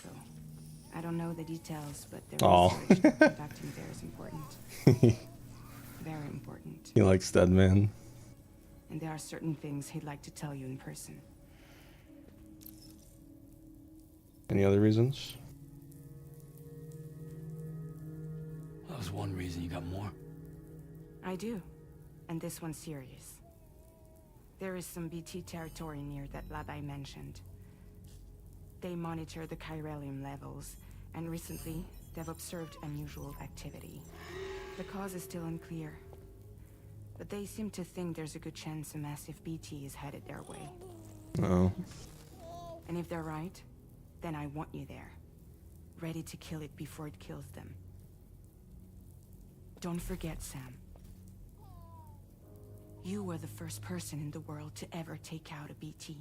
So, I don't know the details, but the Aw. research they're conducting there is important. Very important. He likes Deadman. And there are certain things he'd like to tell you in person. Any other reasons? That was one reason. You got more? I do. And this one's serious. There is some BT territory near that lab I mentioned. They monitor the chiralium levels, and recently, they've observed unusual activity. The cause is still unclear, but they seem to think there's a good chance a massive BT is headed their way. Oh. And if they're right, then I want you there, ready to kill it before it kills them. Don't forget, Sam. You were the first person in the world to ever take out a BT.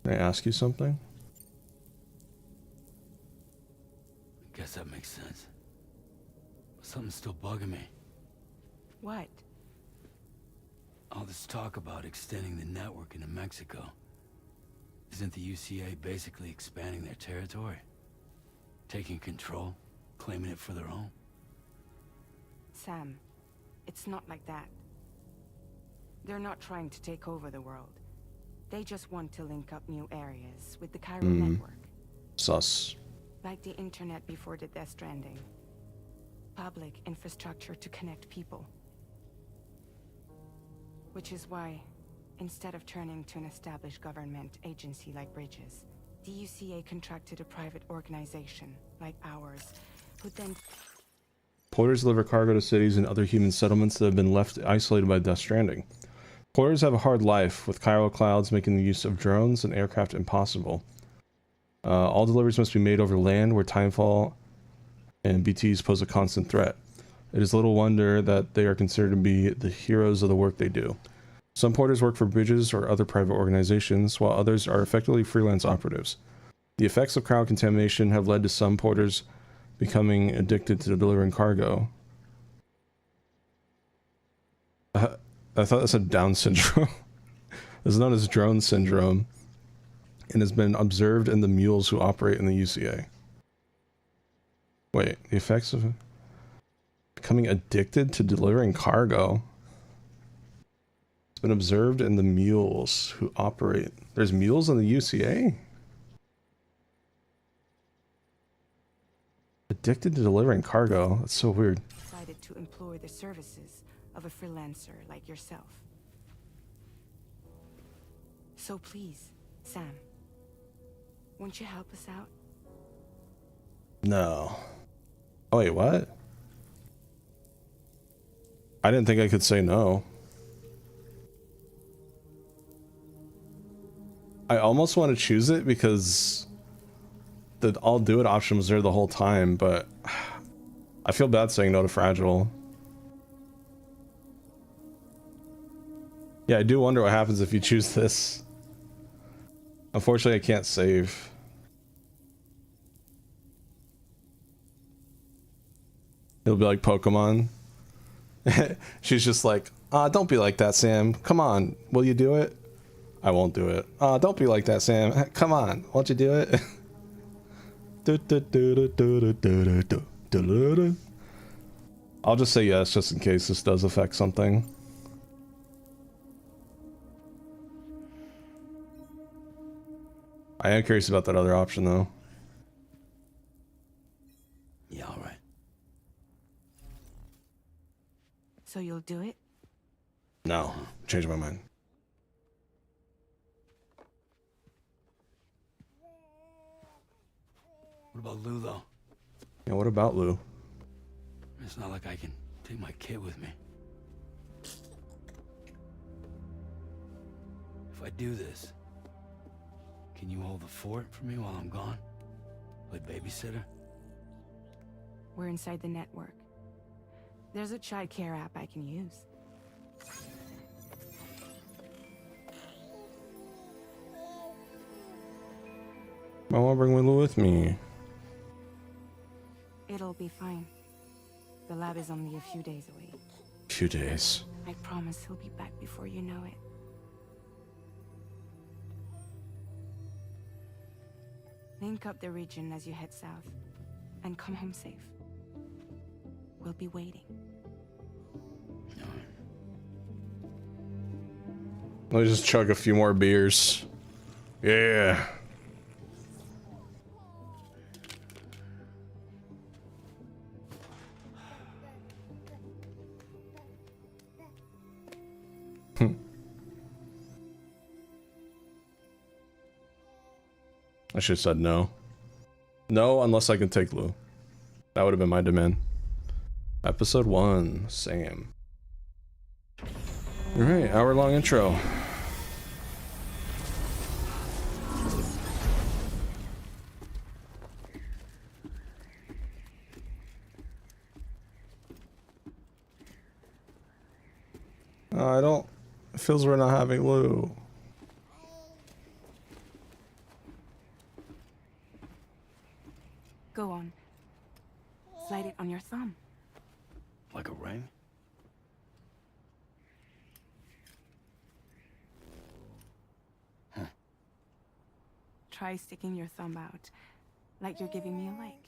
Can I ask you something? Guess that makes sense. But something's still bugging me. What? All this talk about extending the network into Mexico. Isn't the UCA basically expanding their territory? Taking control? Claiming it for their own? Sam, it's not like that. They're not trying to take over the world. They just want to link up new areas with the Cairo network. Sus. Like the internet before the Death Stranding. Public infrastructure to connect people. Which is why, instead of turning to an established government agency like Bridges, the UCA contracted a private organization, like ours, who then... Porters deliver cargo to cities and other human settlements that have been left isolated by Death Stranding. Porters have a hard life, with chiral clouds making the use of drones and aircraft impossible. All deliveries must be made over land, where timefall and BTs pose a constant threat. It is little wonder that they are considered to be the heroes of the work they do. Some porters work for Bridges or other private organizations, while others are effectively freelance operatives. The effects of cryocontamination have led to some porters Becoming addicted to delivering cargo. I thought that said Down syndrome. It's known as drone syndrome and has been observed in the mules who operate in the UCA. Wait, the effects of becoming addicted to delivering cargo. It's been observed in the mules who operate. There's mules in the UCA? Addicted to delivering cargo. That's so weird. Decided to employ the services of a freelancer like yourself. So please, Sam, won't you help us out? No. Oh wait, what? I didn't think I could say no. I almost want to choose it because the I'll do it option was there the whole time, but I feel bad saying no to Fragile. Yeah, I do wonder what happens if you choose this. Unfortunately, I can't save. It'll be like Pokemon. She's just like, don't be like that, Sam. Come on, will you do it? I won't do it. Don't be like that, Sam. Come on, won't you do it? I'll just say yes, just in case this does affect something. I am curious about that other option, though. Yeah, all right. So you'll do it? No, changed my mind. What about Lou, though? Yeah, what about Lou? It's not like I can take my kid with me. If I do this, can you hold the fort for me while I'm gone? Play babysitter? We're inside the network. There's a child care app I can use. I want to bring Lou with me. It'll be fine. The lab is only a few days away. Few days. I promise he'll be back before you know it. Link up the region as you head south, and come home safe. We'll be waiting. Let me just chug a few more beers. Yeah. I should have said no. No, unless I can take Lou. That would have been my demand. Episode 1, Sam. Alright, hour-long intro. I don't... It feels we're not having Lou. Go on. Slide it on your thumb. Like a ring? Try sticking your thumb out, like you're giving me a like.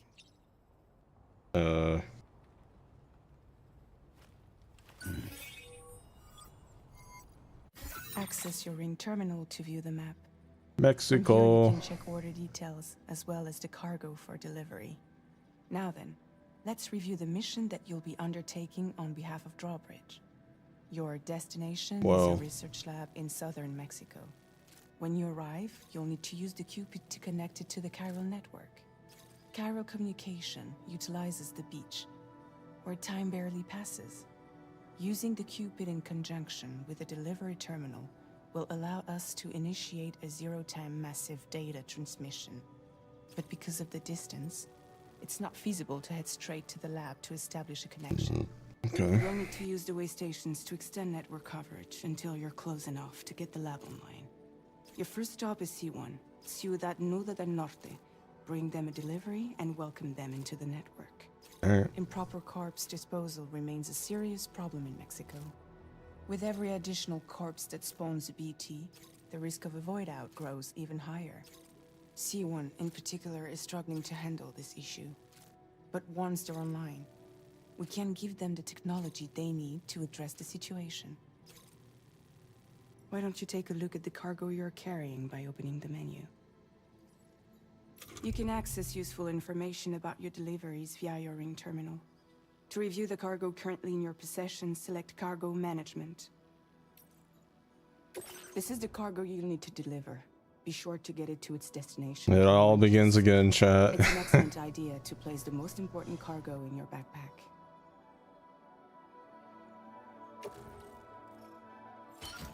Access your ring terminal to view the map. Mexico. From here you can check order details, as well as the cargo for delivery. Now then, let's review the mission that you'll be undertaking on behalf of Drawbridge. Your destination is a research lab in southern Mexico. When you arrive, you'll need to use the Cupid to connect it to the chiral network. Chiral communication utilizes the beach, where time barely passes. Using the Cupid in conjunction with the delivery terminal will allow us to initiate a zero-time massive data transmission. But because of the distance, it's not feasible to head straight to the lab to establish a connection. Okay. You'll need to use the way stations to extend network coverage until you're close enough to get the lab online. Your first stop is C1, Ciudad Nuda del Norte, bring them a delivery, and welcome them into the network. Alright. Improper corpse disposal remains a serious problem in Mexico. With every additional corpse that spawns a BT, the risk of a void out grows even higher. C1 in particular is struggling to handle this issue. But once they're online, we can give them the technology they need to address the situation. Why don't you take a look at the cargo you're carrying by opening the menu? You can access useful information about your deliveries via your ring terminal. To review the cargo currently in your possession, select Cargo Management. This is the cargo you'll need to deliver. Be sure to get it to its destination. It all begins again, chat. It's an excellent idea to place the most important cargo in your backpack.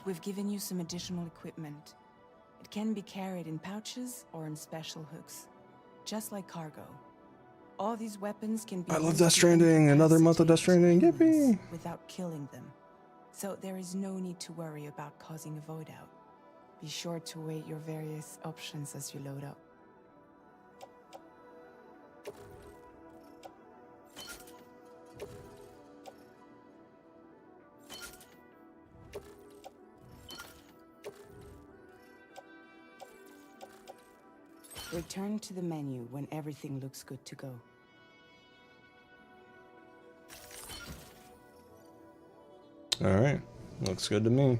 We've given you some additional equipment. It can be carried in pouches or in special hooks, just like cargo. All these weapons can be I love used Death to Stranding. Another month of Death incapacitate Stranding. humans Yippee! without killing them. So there is no need to worry about causing a void out. Be sure to weigh your various options as you load up. Return to the menu when everything looks good to go. Alright. Looks good to me.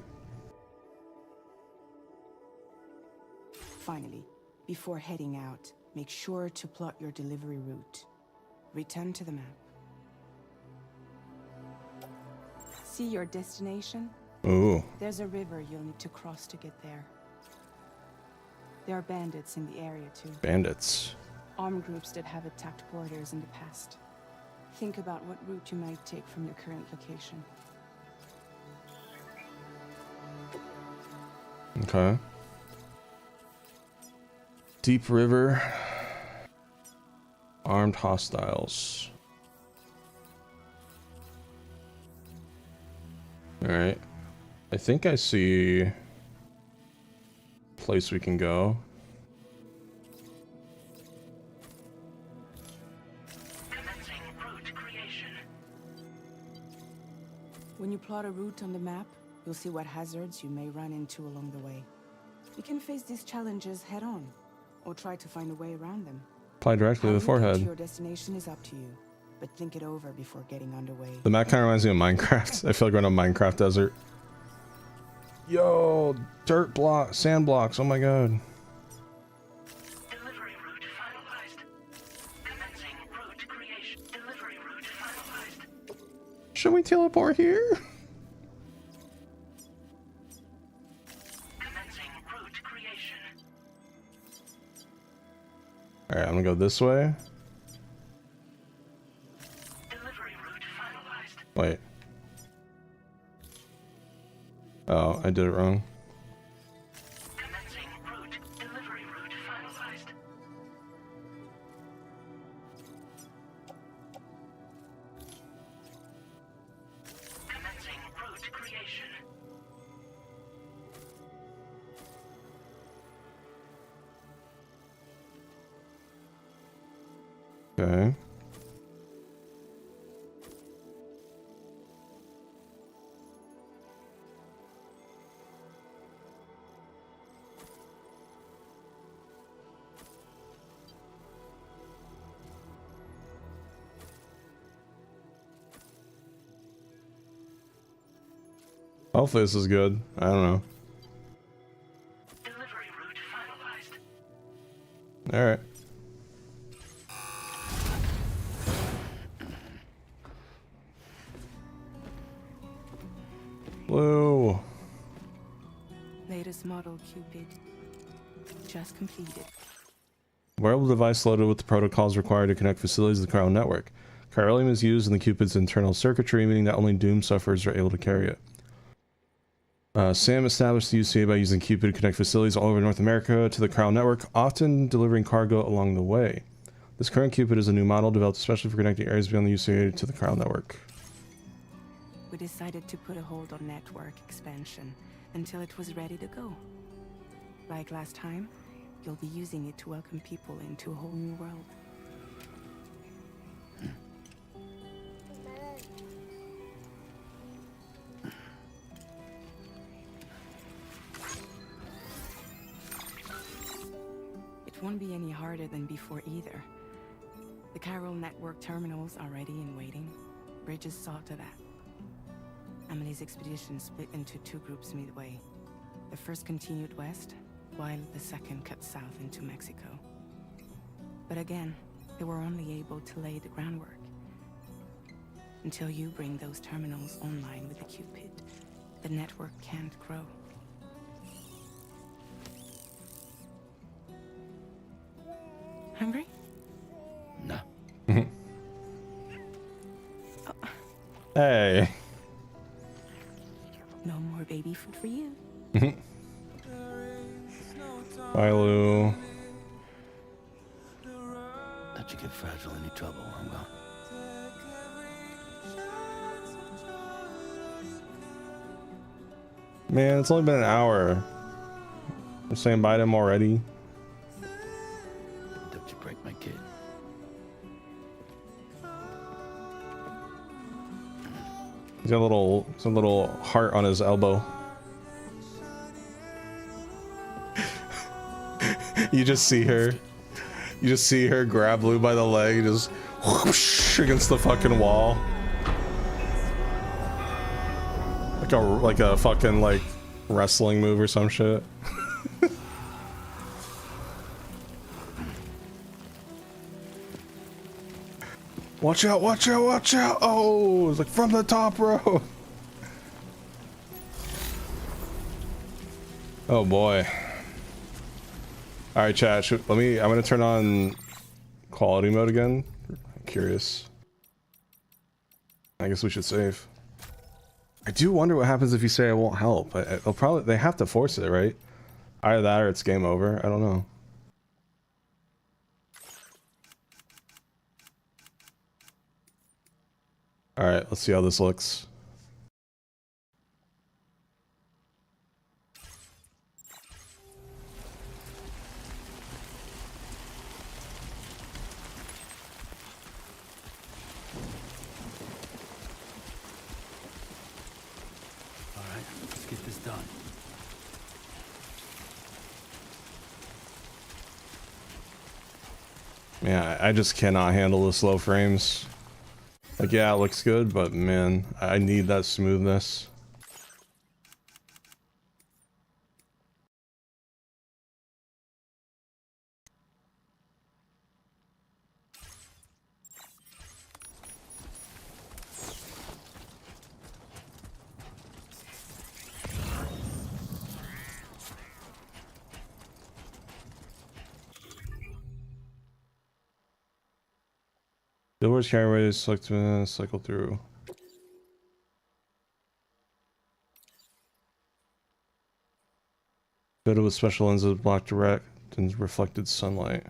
Finally, before heading out, make sure to plot your delivery route. Return to the map. See your destination? Ooh. There's a river you'll need to cross to get there. There are bandits in the area too. Bandits. Armed groups that have attacked borders in the past. Think about what route you might take from your current location. Okay. Deep River. Armed hostiles. Alright. I think I see a place we can go. When you plot a route on the map, you'll see what hazards you may run into along the way. You can face these challenges head on, or try to find a way around them. Apply directly to the How you get to forehead. your destination is up to you, but think it over before getting underway. The map kind of reminds me of Minecraft. I feel like we're in a Minecraft desert. Yo, dirt block, sand blocks. Oh my god. Delivery route finalized. Commencing route creation. Delivery route finalized. Should we teleport here? Commencing route creation. Alright, I'm gonna go this way. Delivery route finalized. Wait. Oh, I did it wrong. Commencing route. Delivery route finalized. Commencing route creation. Okay. Hopefully this is good. I don't know. Delivery route finalized. Alright. Blue. Latest model Cupid. Just completed. Wearable device loaded with the protocols required to connect facilities to the Cryo network. Chiralium is used in the Cupid's internal circuitry, meaning that only doomed sufferers are able to carry it. Sam established the UCA by using Cupid to connect facilities all over North America to the Cryo network, often delivering cargo along the way. This current Cupid is a new model developed especially for connecting areas beyond the UCA to the Cryo network. We decided to put a hold on network expansion until it was ready to go. Like last time, you'll be using it to welcome people into a whole new world. It won't be any harder than before either. The Chiral Network terminals are ready and waiting. Bridges saw to that. Emily's expedition split into two groups midway. The first continued west, while the second cut south into Mexico. But again, they were only able to lay the groundwork. Until you bring those terminals online with the Cupid, the network can't grow. Hungry? No. Hey. No more baby food for you. Bye, Lou. Let you get fragile any trouble, I'm gone. Man, it's only been an hour. I'm saying bye to him already. Don't you break my kid. He's got some little heart on his elbow. You just see her grab Lou by the leg, just whoosh against the fucking wall. Like a fucking like wrestling move or some shit. Watch out, watch out, watch out! Oh, it's like from the top row. Oh boy. Alright, chat, I'm gonna turn on quality mode again. I'm curious. I guess we should save. I do wonder what happens if you say I won't help. They have to force it, right? Either that or it's game over. I don't know. Alright, let's see how this looks. Alright, let's get this done. Yeah, I just cannot handle the slow frames. Like, yeah, it looks good, but man, I need that smoothness. Billboards carryways select cycle through. Fitted with special lenses block direct and reflected sunlight.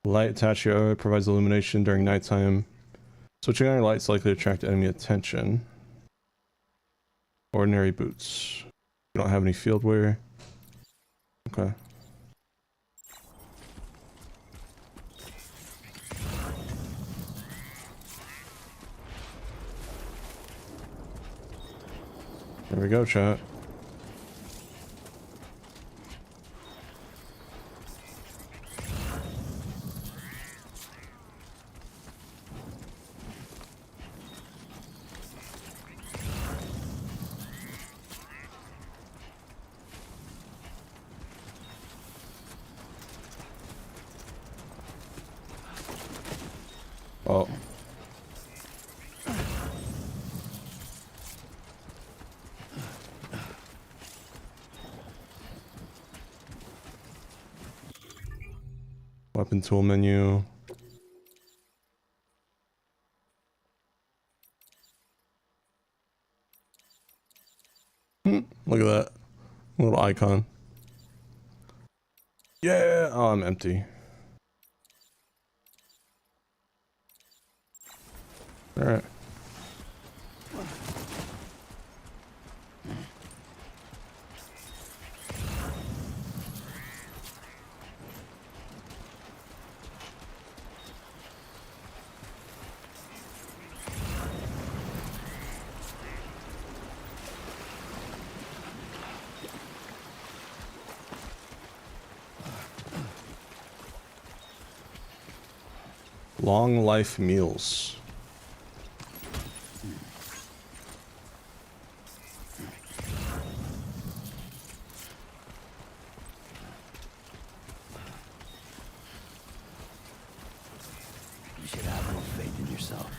Light attached to your eye provides illumination during nighttime. Switching on your light is likely to attract enemy attention. Ordinary boots. You don't have any field wear. Okay. There we go, chat. Oh. Weapon tool menu. Hmm. icon. Yeah! Oh, I'm empty. Alright. Long life meals. You should have more faith in yourself.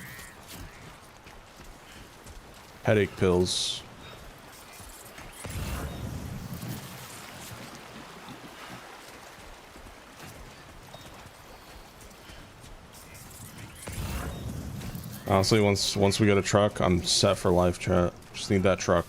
Headache pills. Honestly, once we get a truck, I'm set for life, chat. Just need that truck.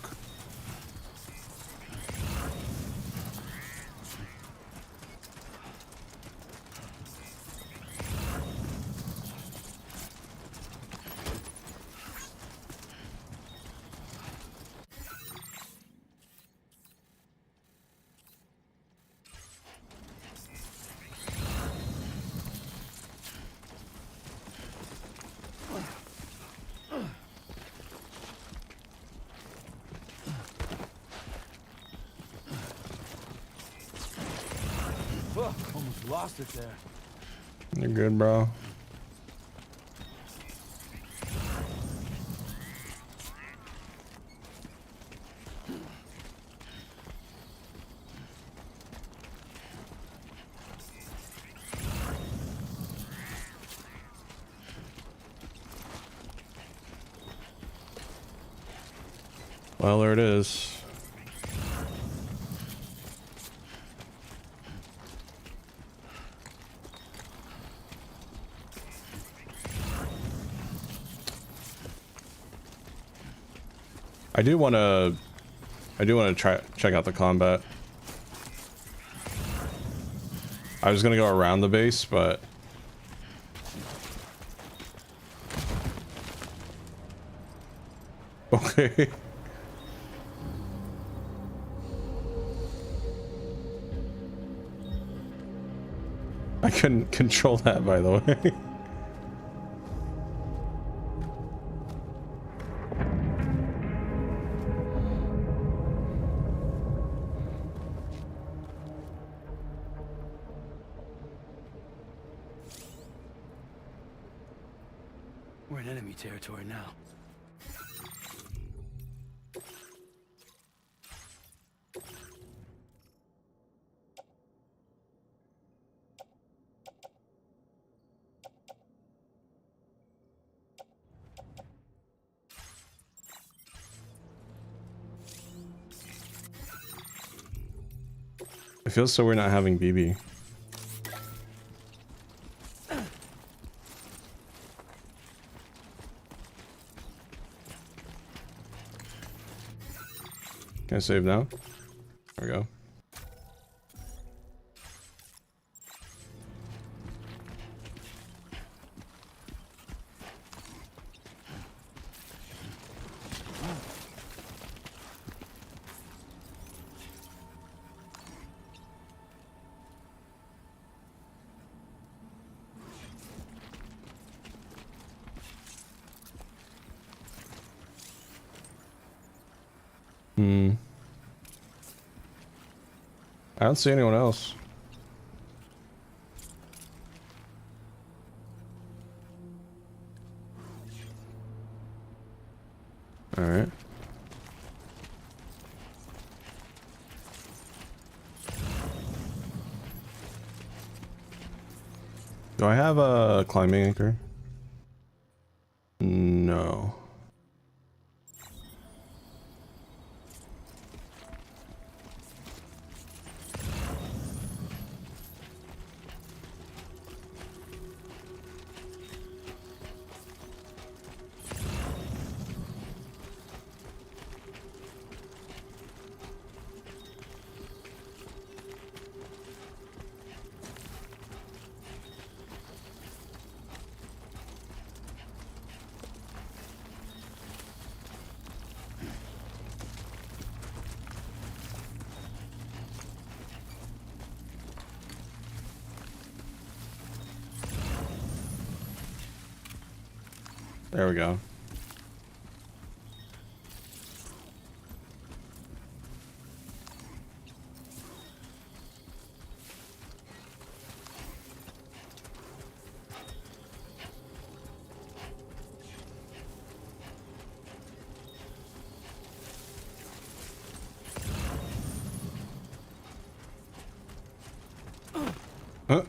Almost lost it there. You're good, bro. Well, there it is. I do want to check out the combat. I was gonna go around the base, but okay. I couldn't control that, by the way. We're in enemy territory now. It feels so weird not having BB. Can I save now? There we go. I don't see anyone else. All right. Do I have a climbing anchor? No. There we go. Huh?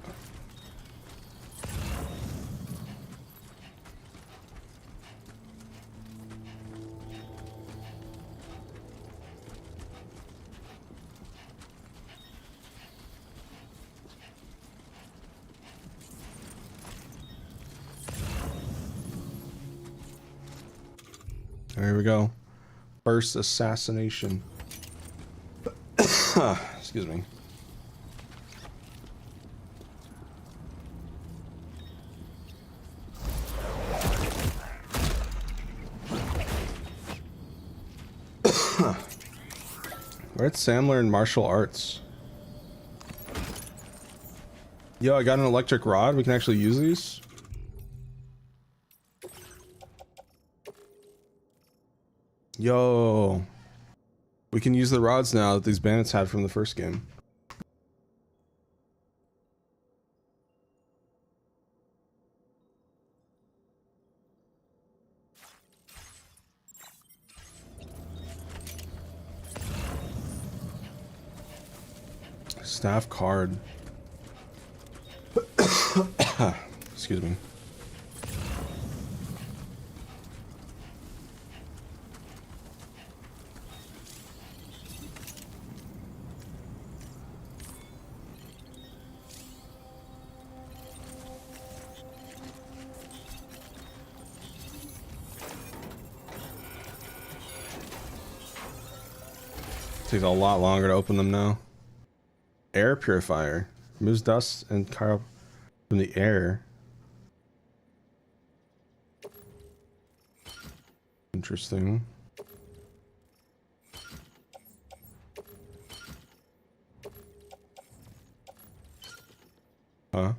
There we go. First assassination. Excuse me. Where'd Sam learn martial arts? Yo, I got an electric rod. We can actually use these. Yo. We can use the rods now that these bandits had from the first game. Staff card. Excuse me. Takes a lot longer to open them now. Air purifier. Removes dust and carbon from the air. Interesting. Huh?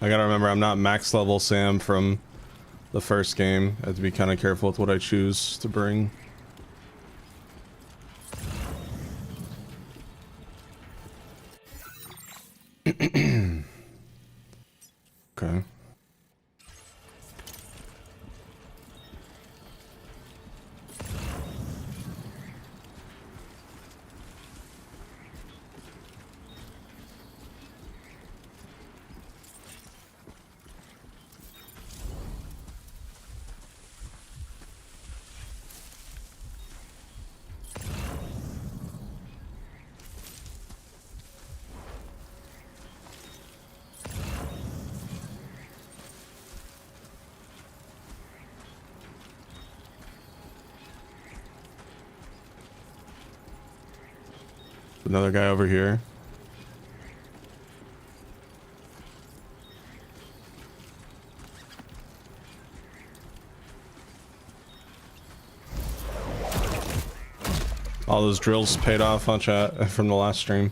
I gotta remember, I'm not max level Sam from the first game. I have to be kind of careful with what I choose to bring. Okay. Another guy over here. All those drills paid off, huh, chat, from the last stream.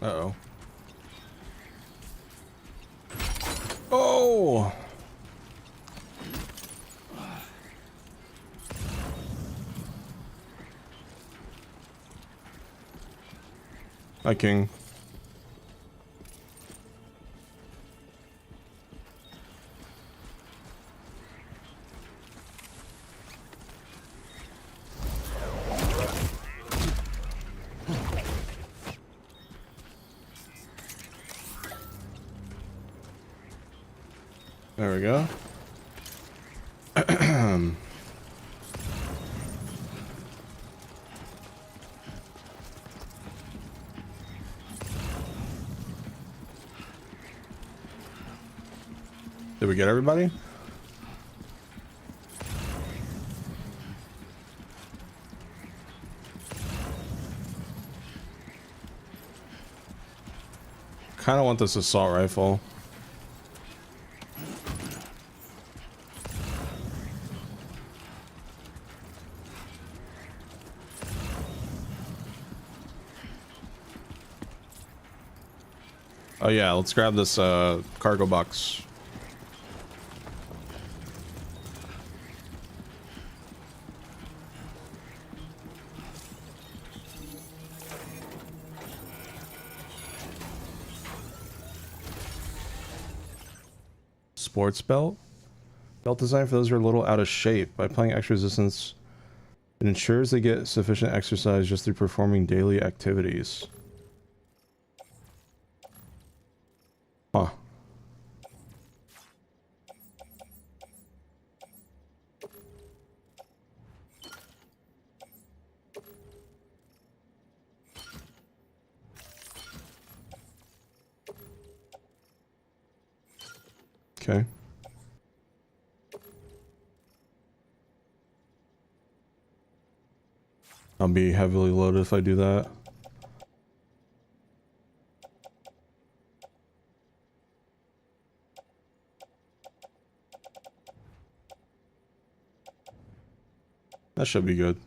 Uh-oh. Oh! Hi, King. There we go. Did we get everybody? Kind of want this assault rifle. Oh yeah, let's grab this cargo box. Sports belt? Belt designed for those who are a little out of shape. By applying extra resistance, it ensures they get sufficient exercise just through performing daily activities. Huh. Okay. I'll be heavily loaded if I do that. That should be good.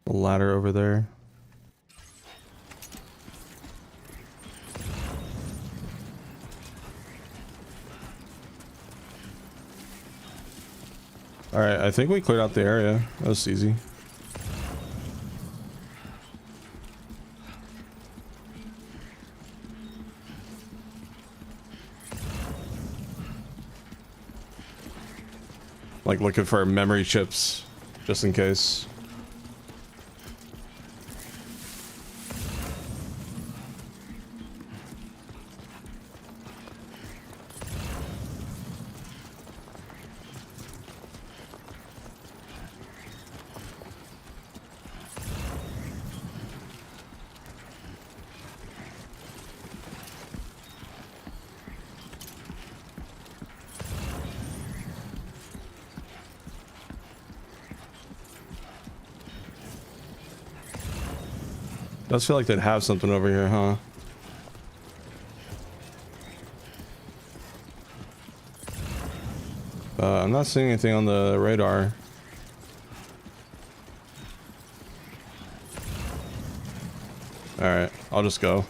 The ladder over there. Alright, I think we cleared out the area. That was easy. Like looking for memory chips, just in case. Does feel like they'd have something over here, huh? I'm not seeing anything on the radar. Alright, I'll just go.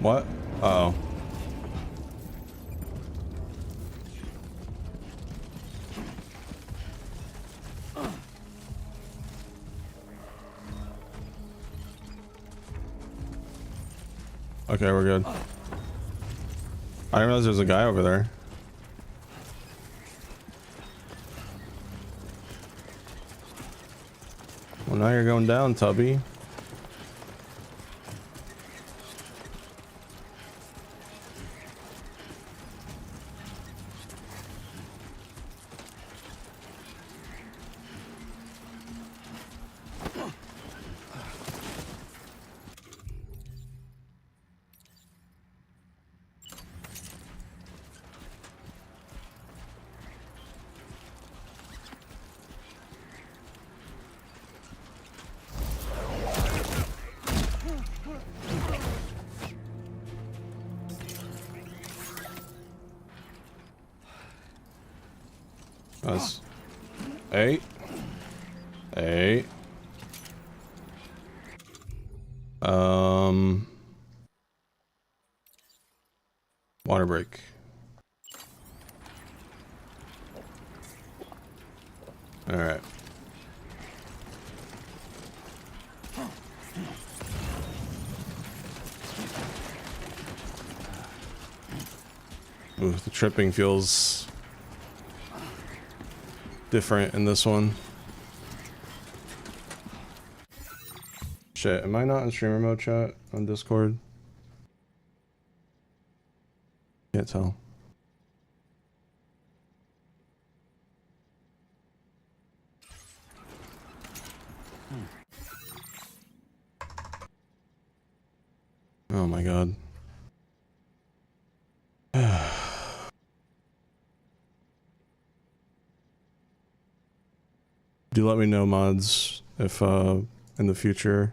What? Uh-oh. Okay, we're good. I didn't realize there's a guy over there. Well, now you're going down, Tubby. Nice. Hey. Hey. Water break. Alright. Ooh, the tripping feels different in this one. Shit, am I not in streamer mode chat on Discord? Can't tell. Oh my god. Do let me know, mods, if in the future,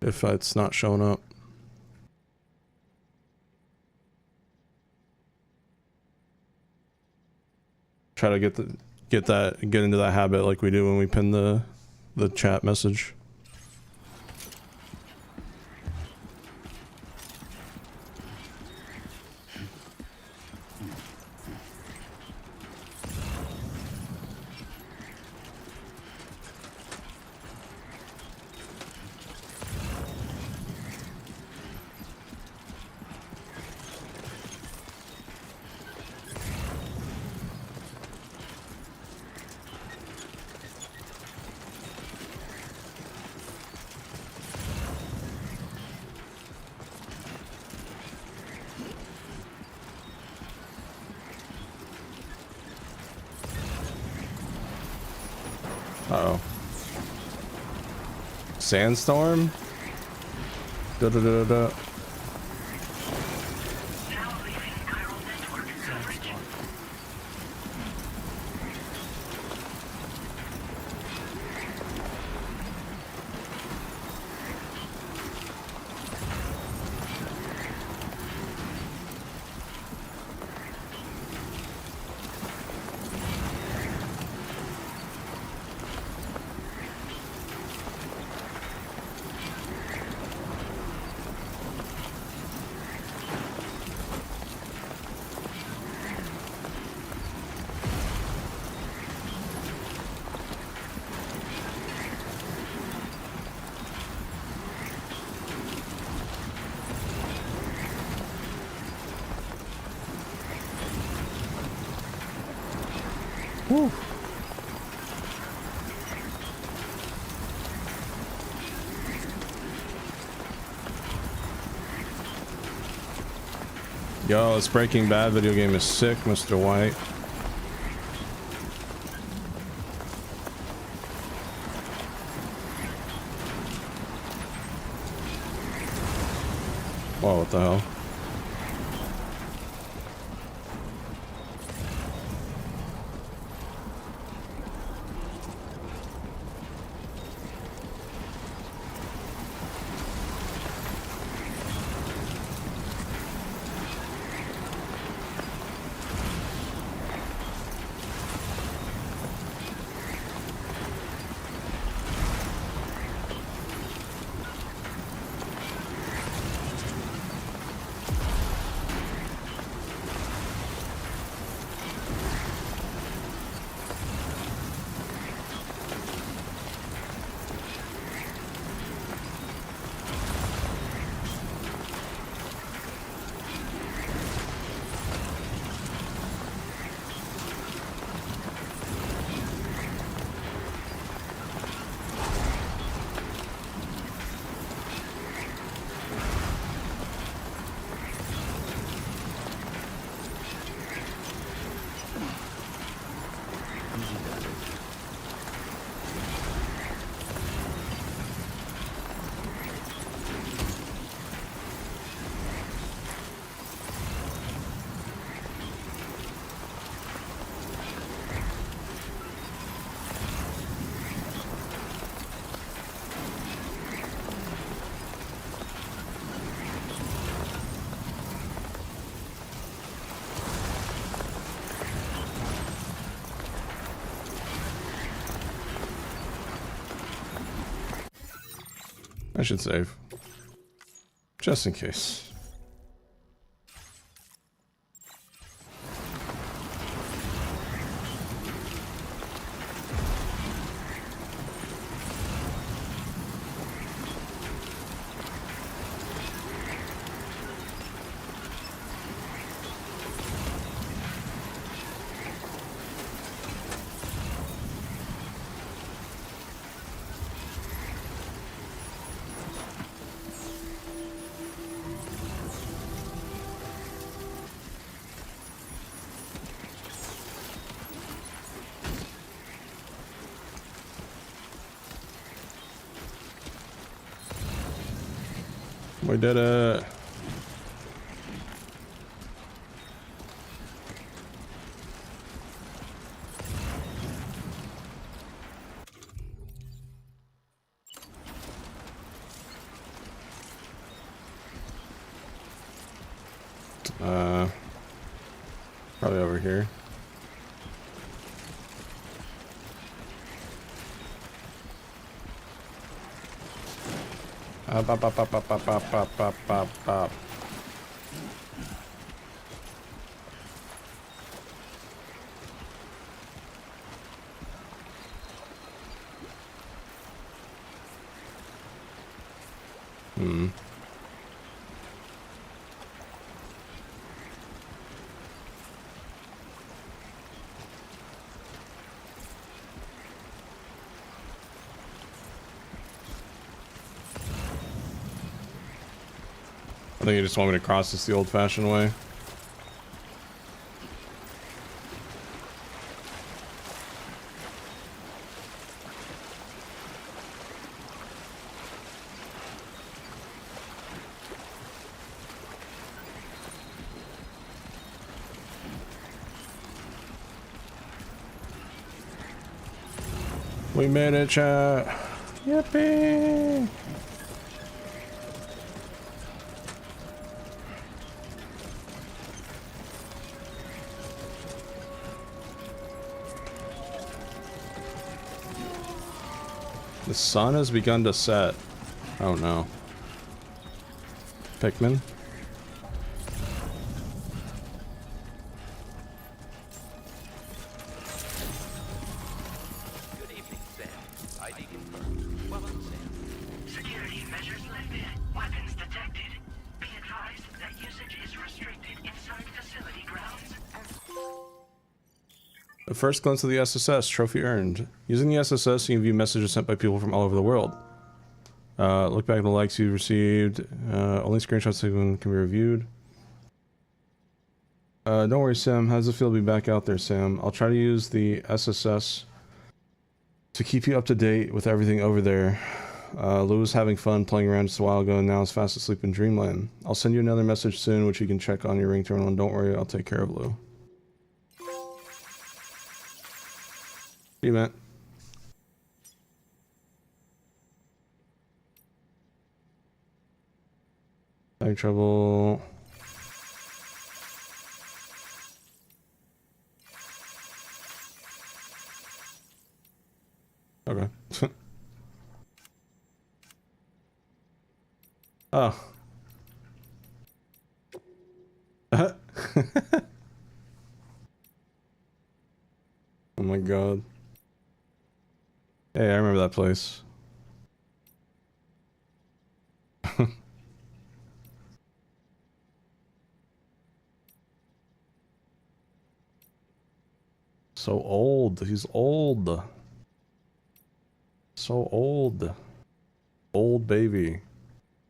if it's not showing up. Try to get into that habit like we do when we pin the chat message. Uh-oh. Sandstorm? Da-da-da-da-da. Woo. Yo, this Breaking Bad video game is sick, Mr. White. Whoa, what the hell? I should save. Just in case. We did it. Probably over here. Bop, bop, bop, bop, bop, bop, bop, bop, bop, bop. I think you just want me to cross this the old-fashioned way. We made it, chat. Yippee! The sun has begun to set. Oh no. Pikmin? Good evening, Sam. ID confirmed. Welcome, Sam. Security measures lifted. Weapons detected. Be advised that usage is restricted inside facility grounds. A first glimpse of the SSS, trophy earned. Using the SSS, you can view messages sent by people from all over the world. Look back at the likes you received. Only screenshots can be reviewed. Don't worry, Sam. How does it feel to be back out there, Sam? I'll try to use the SSS to keep you up to date with everything over there. Lou was having fun playing around just a while ago and now is fast asleep in dreamland. I'll send you another message soon, which you can check on your ringtone, and don't worry, I'll take care of Lou. See you, man. Having trouble. Okay. Oh. Oh my god. Hey, I remember that place. So old. He's old. So old. Old baby.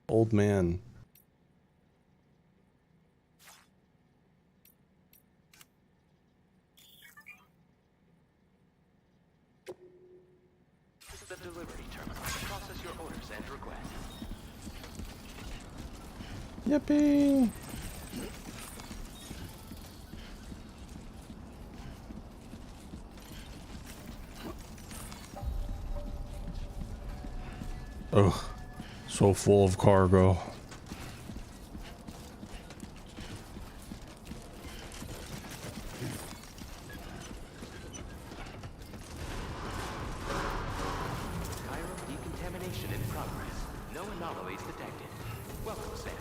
Old man. This is the delivery terminal. Process your orders and requests. Yippee! Oh, so full of cargo. Chiral decontamination in progress. No anomalies detected. Welcome, Sam.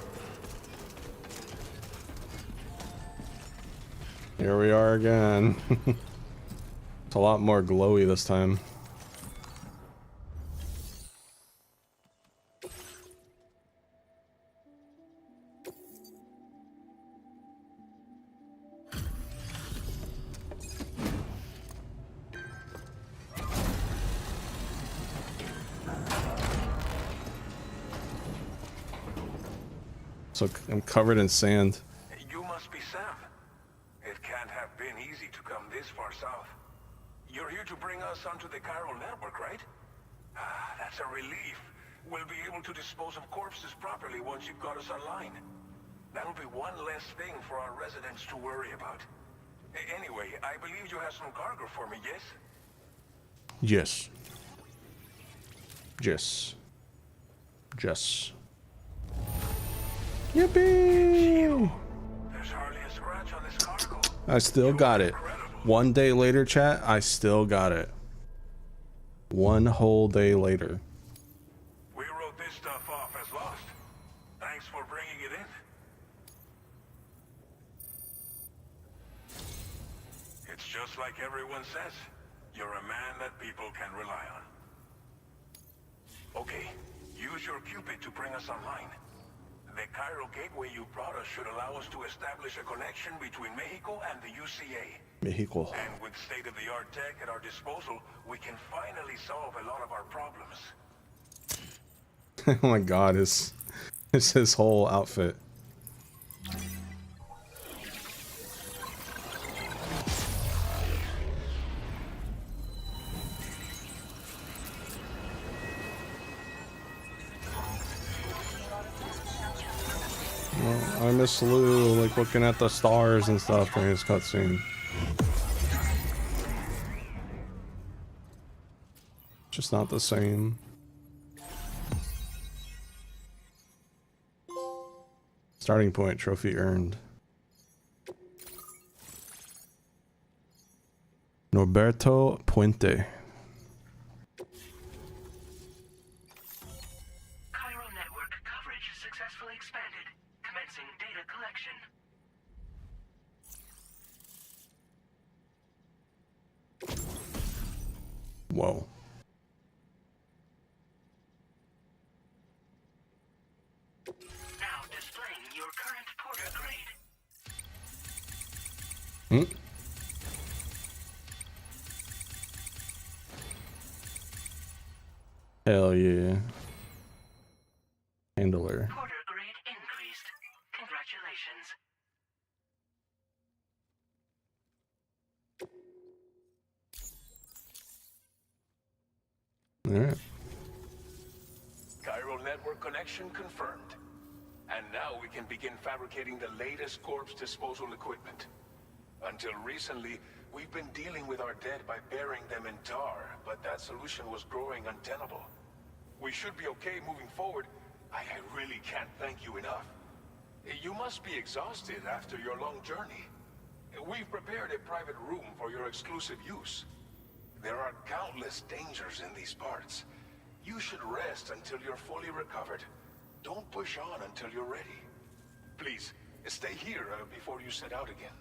Here we are again. It's a lot more glowy this time. So I'm covered in sand. You must be Sam. It can't have been easy to come this far south. You're here to bring us onto the chiral network, right? Ah, that's a relief. We'll be able to dispose of corpses properly once you've got us online. That'll be one less thing for our residents to worry about. Anyway, I believe you have some cargo for me, yes? Yes. Yes. Yes. Yippee! There's hardly a scratch on this cargo. I still got it. Incredible. One day later, chat, I still got it. One whole day later. We wrote this stuff off as lost. Thanks for bringing it in. It's just like everyone says. You're a man that people can rely on. Okay, use your Cupid to bring us online. The chiral gateway you brought us should allow us to establish a connection between Mexico and the UCA. Mexico. And with state-of-the-art tech at our disposal, we can finally solve a lot of our problems. Oh my god, it's his whole outfit. Well, I miss Lou, like looking at the stars and stuff during his cutscene. Just not the same. Starting point, trophy earned. Norberto Puente. Chiral network coverage successfully expanded. Commencing data collection. Whoa. Now displaying your current porter grade. Hmm? Hell yeah. Handler. Porter grade increased. Congratulations. Alright. Chiral network connection confirmed. And now we can begin fabricating the latest corpse disposal equipment. Until recently, we've been dealing with our dead by burying them in tar, but that solution was growing untenable. We should be okay moving forward. I really can't thank you enough. You must be exhausted after your long journey. We've prepared a private room for your exclusive use. There are countless dangers in these parts. You should rest until you're fully recovered. Don't push on until you're ready. Please, stay here before you set out again.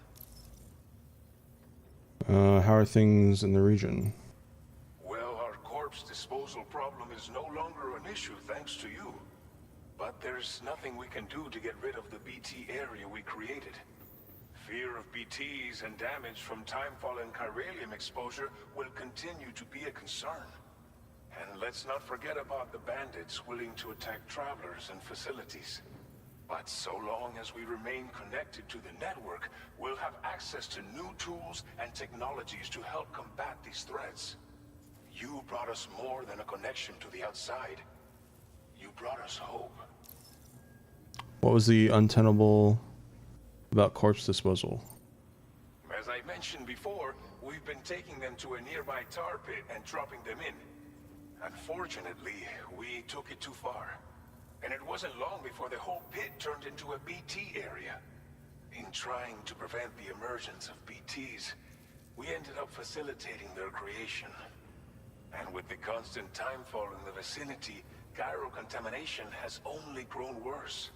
How are things in the region? Well, our corpse disposal problem is no longer an issue thanks to you. But there's nothing we can do to get rid of the BT area we created. Fear of BTs and damage from timefall and chiralium exposure will continue to be a concern. And let's not forget about the bandits willing to attack travelers and facilities. But so long as we remain connected to the network, we'll have access to new tools and technologies to help combat these threats. You brought us more than a connection to the outside. You brought us hope. What was the untenable about corpse disposal? As I mentioned before, we've been taking them to a nearby tar pit and dropping them in. Unfortunately, we took it too far. And it wasn't long before the whole pit turned into a BT area. In trying to prevent the emergence of BTs, we ended up facilitating their creation. And with the constant timefall in the vicinity, Chiral contamination has only grown worse.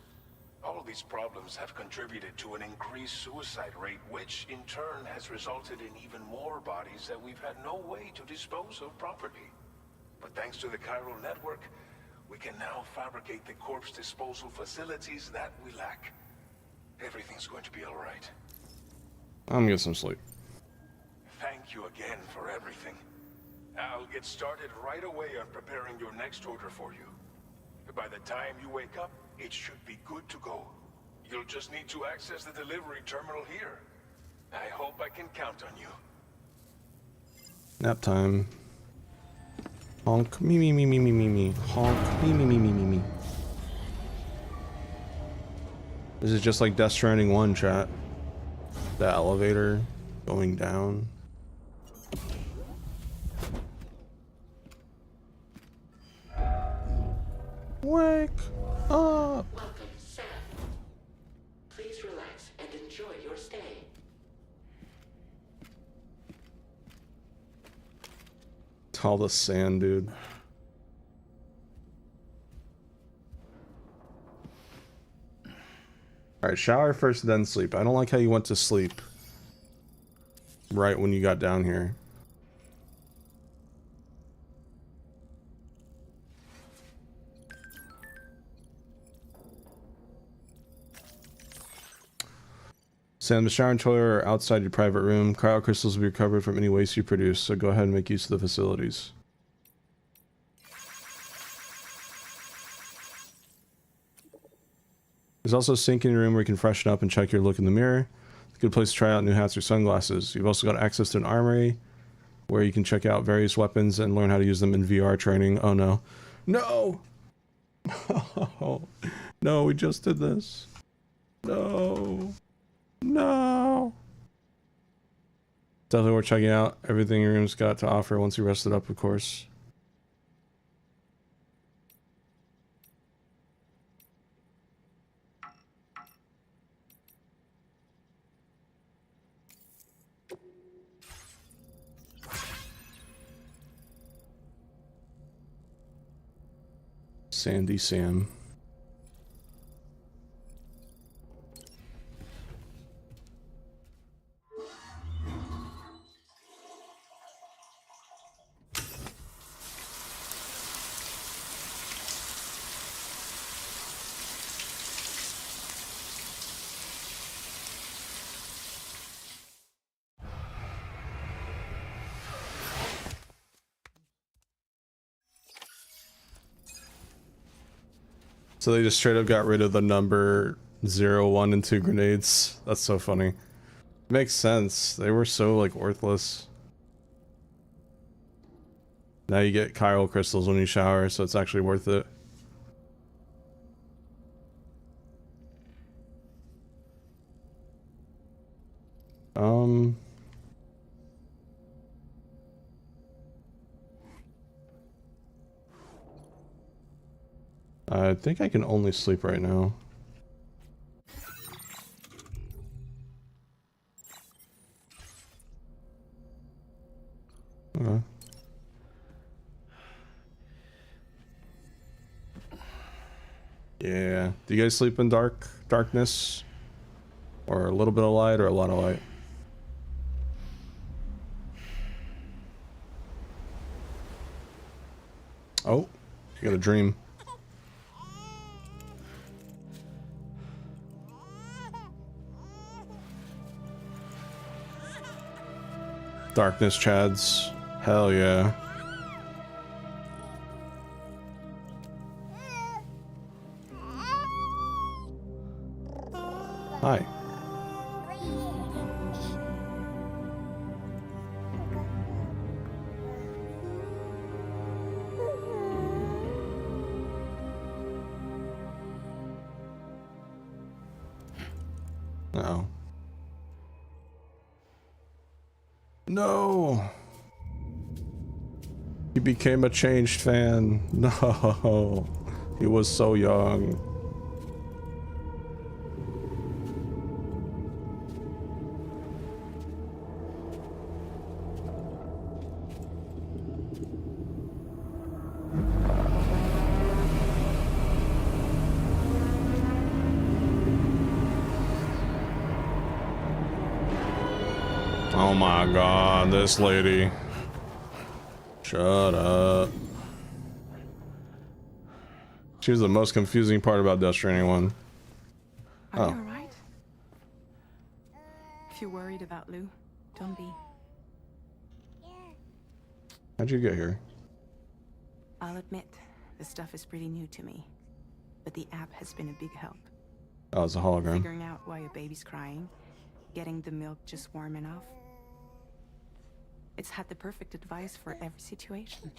All these problems have contributed to an increased suicide rate, which in turn has resulted in even more bodies that we've had no way to dispose of properly. But thanks to the chiral network, we can now fabricate the corpse disposal facilities that we lack. Everything's going to be all right. I'm gonna get some sleep. Thank you again for everything. I'll get started right away on preparing your next order for you. By the time you wake up, it should be good to go. You'll just need to access the delivery terminal here. I hope I can count on you. Nap time. Honk. Me, me, me, me, me, me, me. Honk. Me, me, me, me, me, me. This is just like Death Stranding 1, chat. The elevator going down. Wake up! Welcome, Sam. Please relax and enjoy your stay. All the sand, dude. Alright, shower first, then sleep. I don't like how you went to sleep right when you got down here. Sam, the shower and toilet are outside your private room. Cryo crystals will be recovered from any waste you produce, so go ahead and make use of the facilities. There's also a sink in your room where you can freshen up and check your look in the mirror. It's a good place to try out new hats or sunglasses. You've also got access to an armory where you can check out various weapons and learn how to use them in VR training. Oh no. No! No, we just did this. No. No. Definitely worth checking out everything your room's got to offer once you rest it up, of course. Sandy Sam. So they just straight up got rid of the number 0, 1, and 2 grenades. That's so funny. Makes sense. They were so like worthless. Now you get chiral crystals when you shower, so it's actually worth it. I think I can only sleep right now. Okay. Yeah. Do you guys sleep in darkness? Or a little bit of light or a lot of light? Oh, you got a dream. Darkness Chads. Hell yeah. Hi. Uh-oh. No. He became a changed fan. No. He was so young. Oh my god, this lady. Shut up. She was the most confusing part about Death Stranding 1. Are you alright? If you're worried about Lou, don't be. How'd you get here? I'll admit, the stuff is pretty new to me. But the app has been a big help. Oh, it's a hologram. Figuring out why a baby's crying, getting the milk just warm enough. It's had the perfect advice for every situation.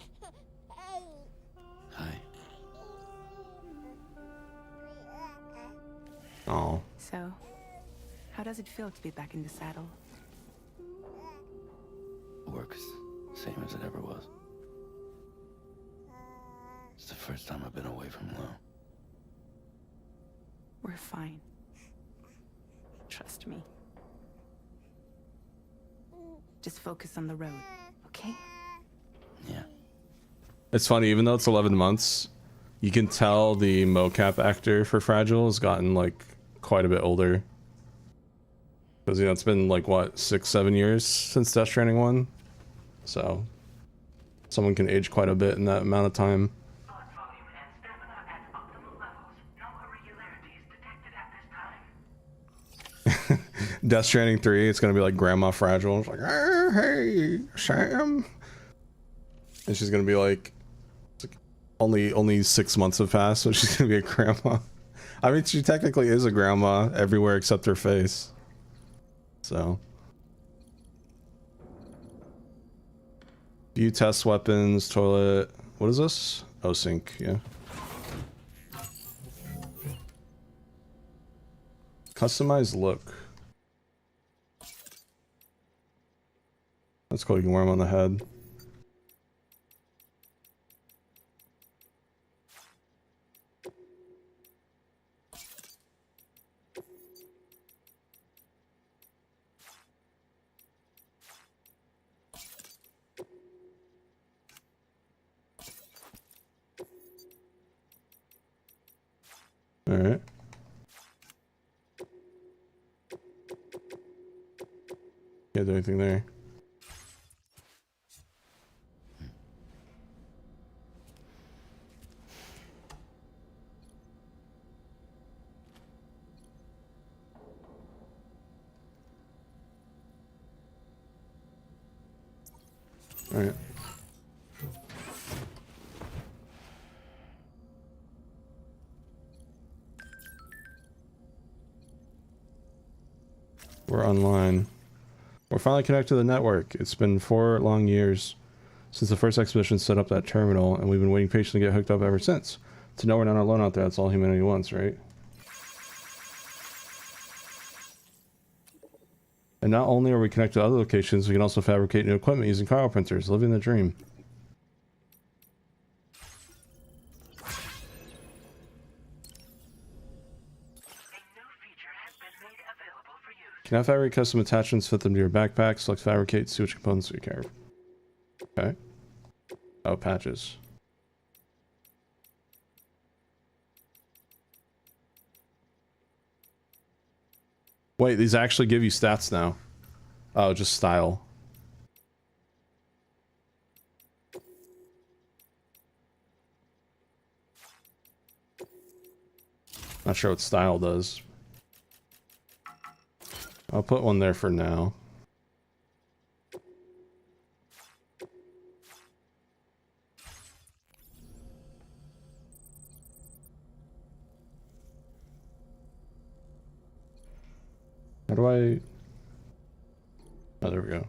Hi. Oh. So, how does it feel to be back in the saddle? Works same as it ever was. It's the first time I've been away from Lou. We're fine. Trust me. Just focus on the road, okay? Yeah. It's funny, even though it's 11 months, you can tell the mocap actor for Fragile has gotten, like, quite a bit older. Because, you know, it's been, like, what, 6-7 years since Death Stranding 1? So, someone can age quite a bit in that amount of time. Blood volume and stamina at optimal levels. No irregularities detected at this time. Death Stranding 3, it's gonna be like Grandma Fragile. It's like, hey, Sam. And she's gonna be like, it's like only 6 months have passed, so she's gonna be a grandma. I mean, she technically is a grandma everywhere except her face. So. View test weapons, toilet. What is this? Oh, sink, yeah. Customized look. That's cool, you can wear them on the head. Alright. Can't do anything there. Alright. We're online. We're finally connected to the network. It's been 4 long years since the first expedition set up that terminal, and we've been waiting patiently to get hooked up ever since. To know we're not alone out there, that's all humanity wants, right? And not only are we connected to other locations, we can also fabricate new equipment using cryo printers, living the dream. Can I fabricate custom attachments, fit them to your backpack, select fabricate, see which components we care. Okay. Oh, patches. Wait, these actually give you stats now. Oh, just style. Not sure what style does. I'll put one there for now. How do I... Oh, there we go.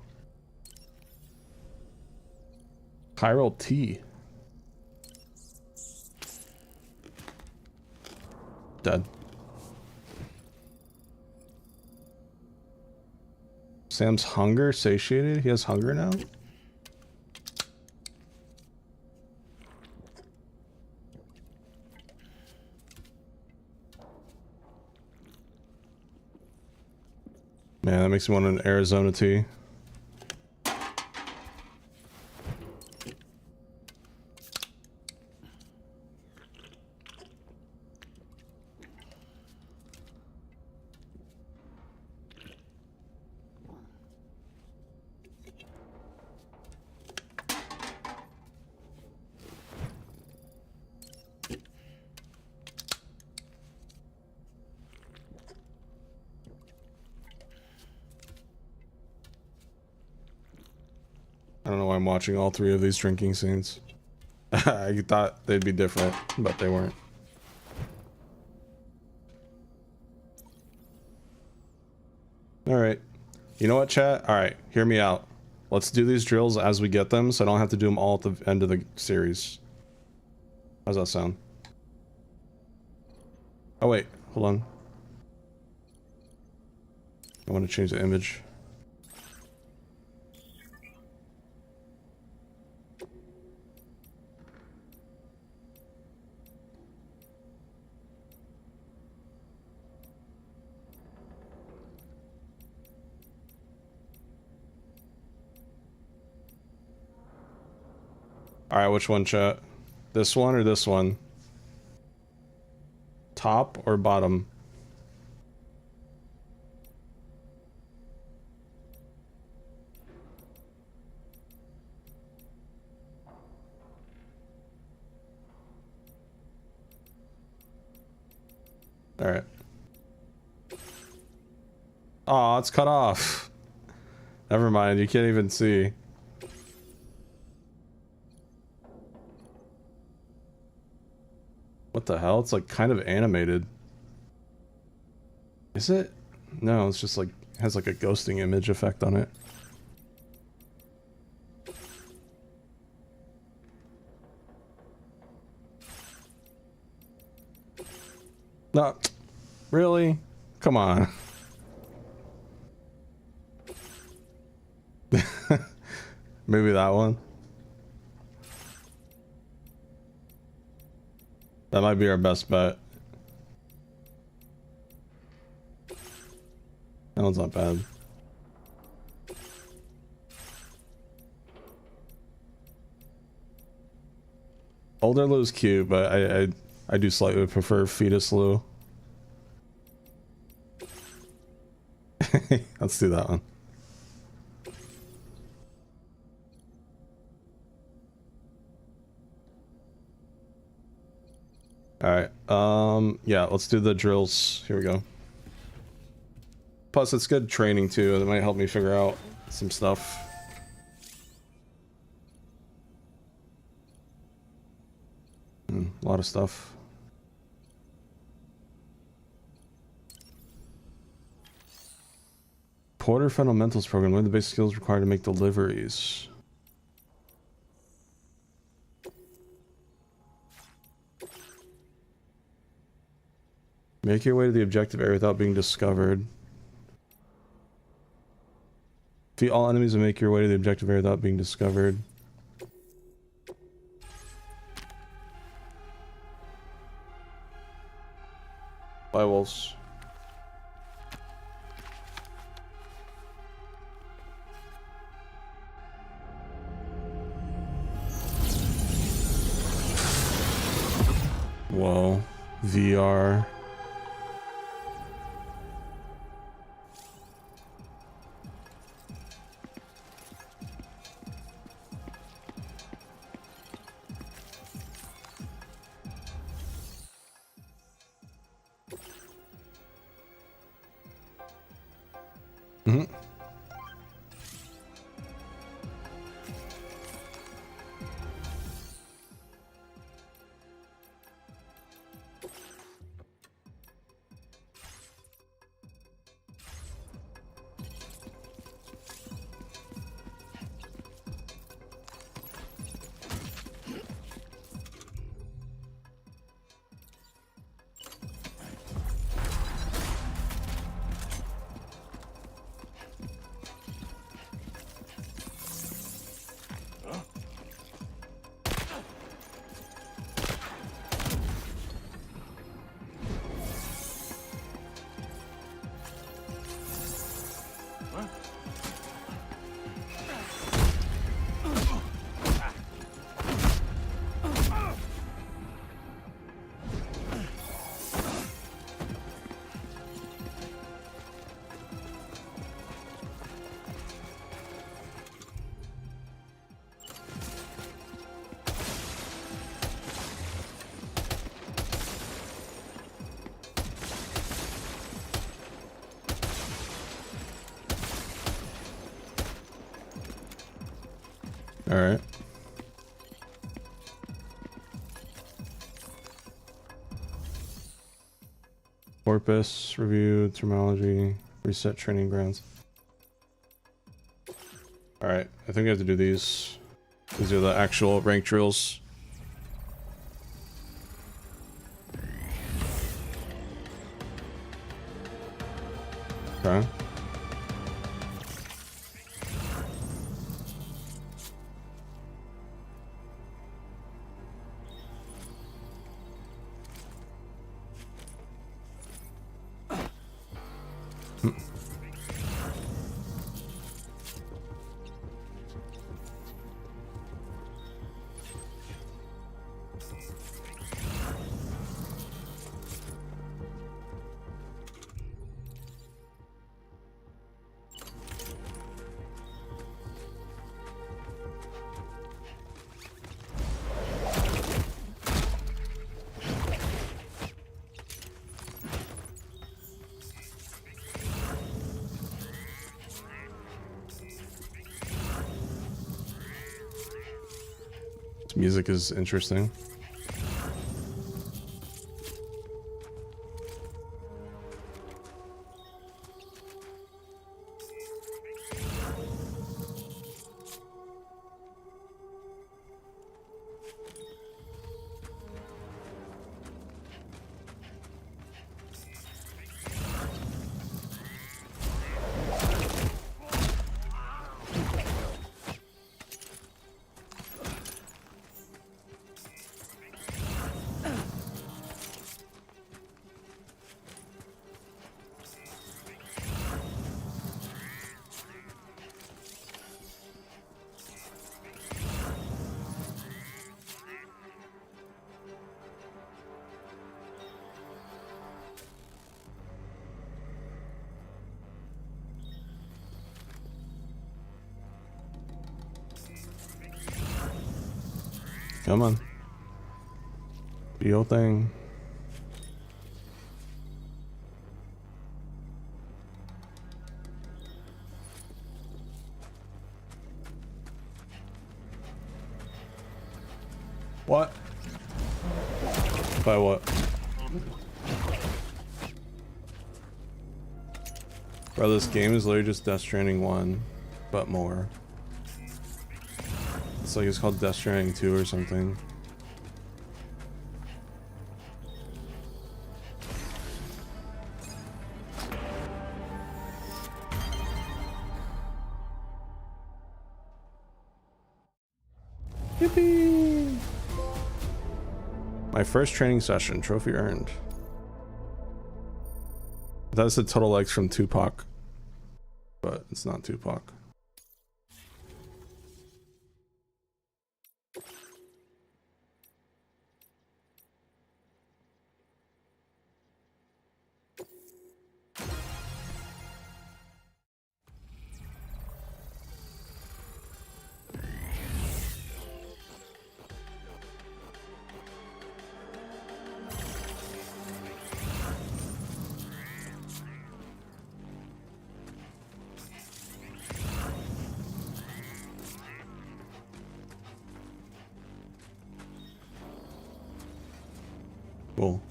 Chiral T. Dead. Sam's hunger satiated? He has hunger now? Man, that makes me want an Arizona tea. I'm watching all 3 of these drinking scenes. I thought they'd be different, but they weren't. Alright. You know what, chat? Alright, hear me out. Let's do these drills as we get them, so I don't have to do them all at the end of the series. How's that sound? Oh wait, hold on. I want to change the image. Alright, which one, chat? This one or this one? Top or bottom? Alright. Aw, it's cut off. Never mind, you can't even see. What the hell? It's like kind of animated. Is it? No, it's just like has like a ghosting image effect on it. No, really? Come on. Maybe that one. That might be our best bet. That one's not bad. Older Lou's cute, but I do slightly prefer fetus Lou. Let's do that one. Alright, yeah, let's do the drills. Here we go. Plus, it's good training too. It might help me figure out some stuff. A lot of stuff. Porter Fundamentals Program. Learn the basic skills required to make deliveries. Make your way to the objective area without being discovered. Defeat all enemies and make your way to the objective area without being discovered. Bye, wolves. Whoa. VR. All right. Corpus review, terminology, reset training grounds. All right, I think I have to do these. These are the actual rank drills. Okay. This music is interesting. Come on. Do your thing. What? By what? Bro, this game is literally just Death Stranding 1, but more. It's like it's called Death Stranding 2 or something. Yippee! My first training session, trophy earned. That's the total likes from Tupac, but it's not Tupac. Cool.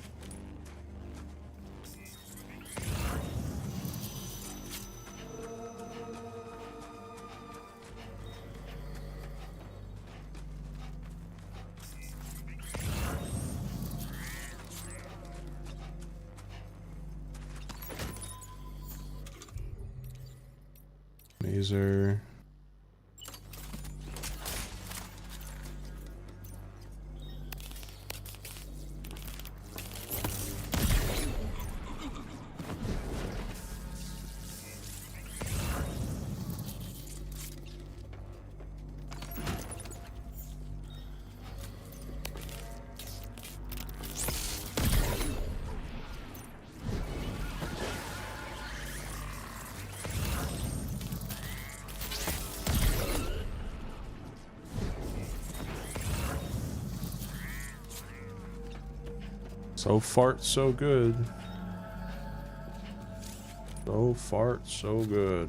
Mazer. So fart, so good. So fart, so good.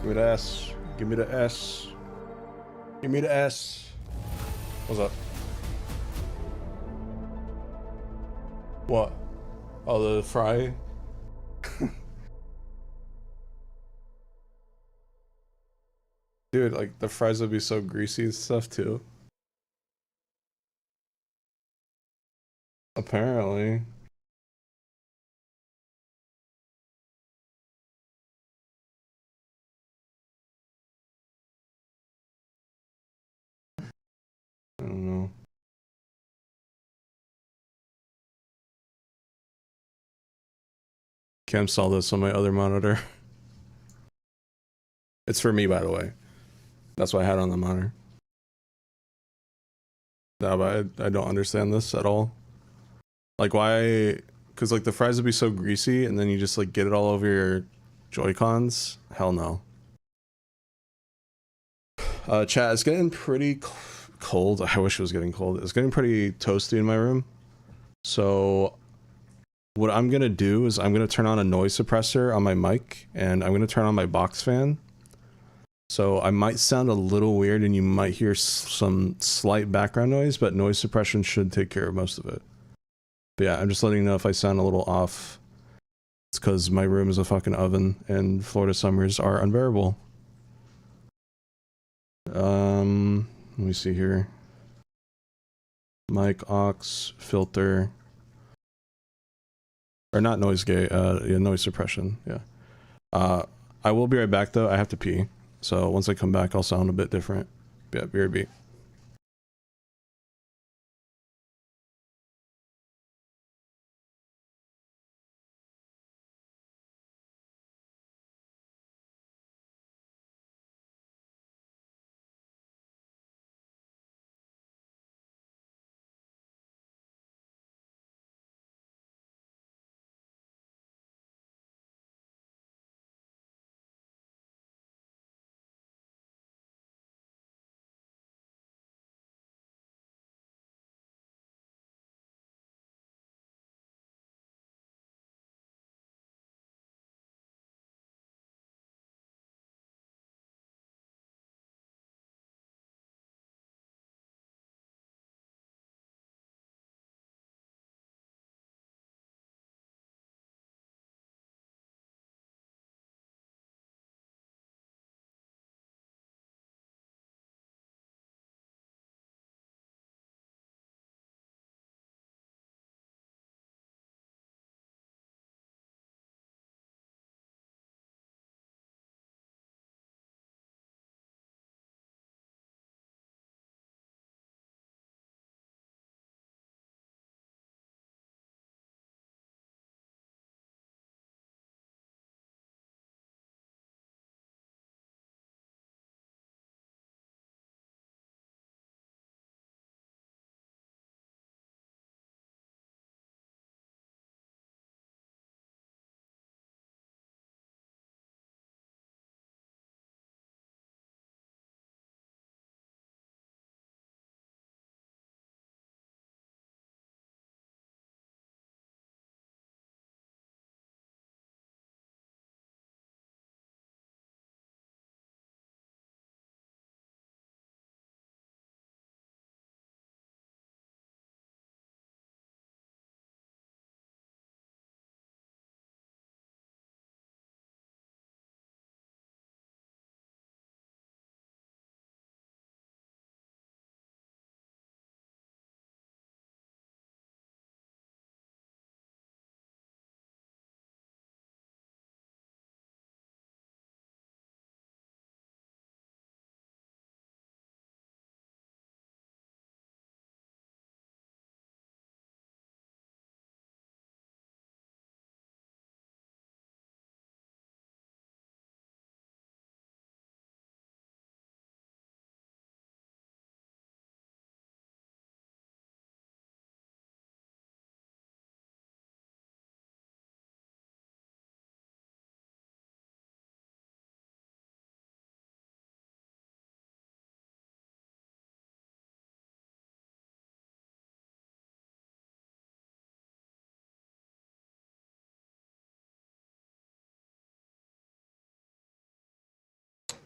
Give me the S. Give me the S. Give me the S. What's up? What? Oh, the fry? Dude, like, the fries would be so greasy and stuff, too. Apparently. I don't know. Can't install this on my other monitor. It's for me, by the way. That's why I had it on the monitor. No, but I don't understand this at all. Like, why? Because, like, the fries would be so greasy, and then you just, like, get it all over your Joy-Cons? Hell no. Chat, it's getting pretty cold. I wish it was getting cold. It's getting pretty toasty in my room. So, what I'm gonna do is I'm gonna turn on a noise suppressor on my mic, and I'm gonna turn on my box fan. So I might sound a little weird and you might hear some slight background noise, but noise suppression should take care of most of it. But yeah, I'm just letting you know if I sound a little off. It's because my room is a fucking oven and Florida summers are unbearable. Let me see here. Mic, aux, filter. Or not noise gate, yeah, noise suppression, yeah. I will be right back though, I have to pee. So once I come back, I'll sound a bit different. Yeah, BRB.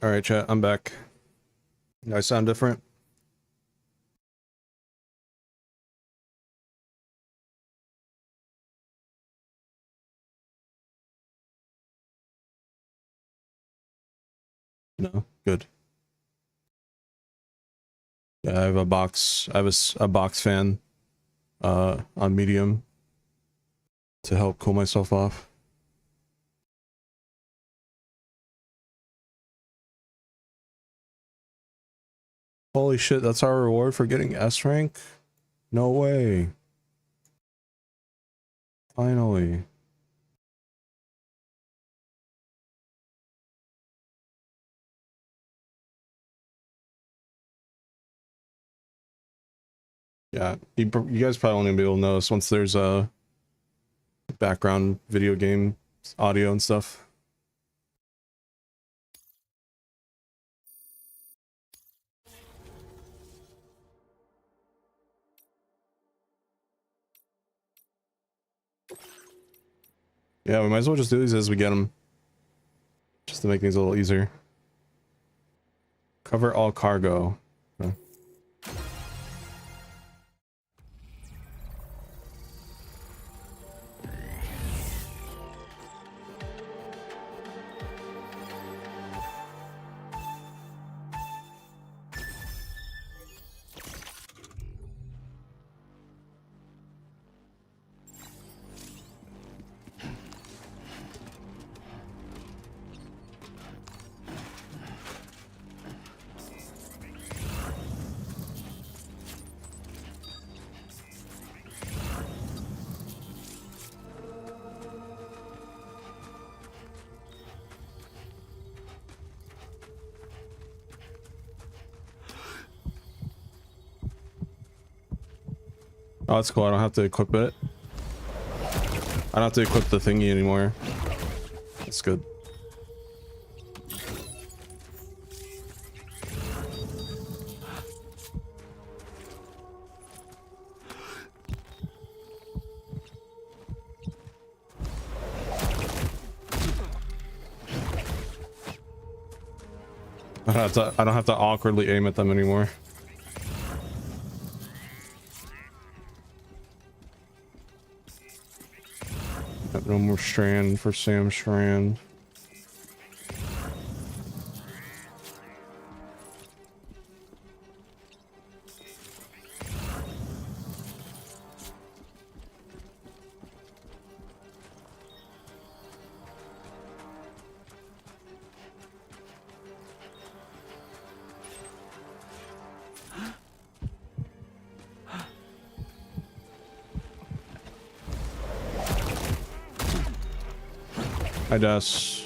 Alright, chat, I'm back. Do I sound different? No? Good. Yeah, I have a box. I have a box fan on medium to help cool myself off. Holy shit, that's our reward for getting S rank? No way. Finally. Yeah, you guys probably won't even be able to notice once there's a background video game audio and stuff. Yeah, we might as well just do these as we get them. Just to make things a little easier. Cover all cargo. Okay. Oh, that's cool. I don't have to equip it. I don't have to equip the thingy anymore. That's good. I don't have to awkwardly aim at them anymore. No more Strand for Sam Strand. I guess.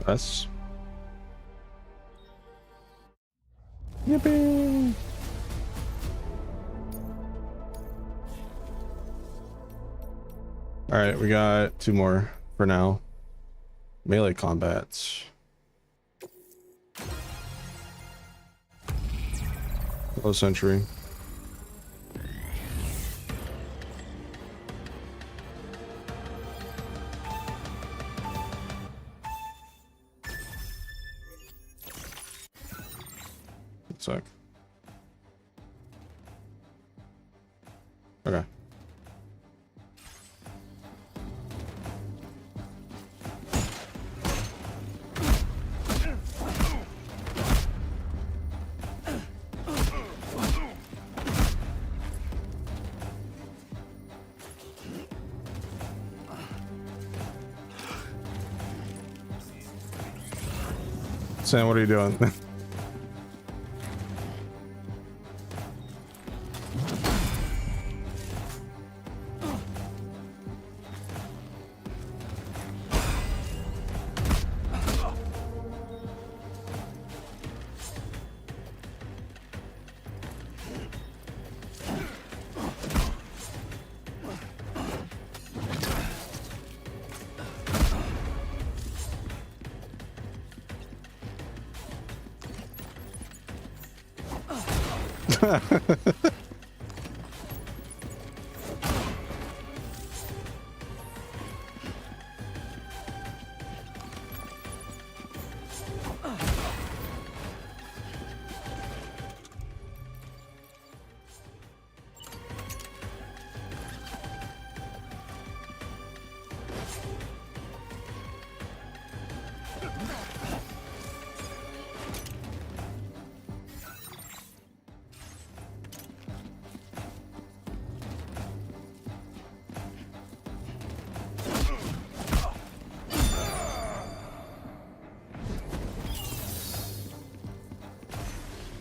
Yes. Yippee! All right, we got 2 more for now. Melee combats. Low sentry. Sec. Okay. Sam, what are you doing?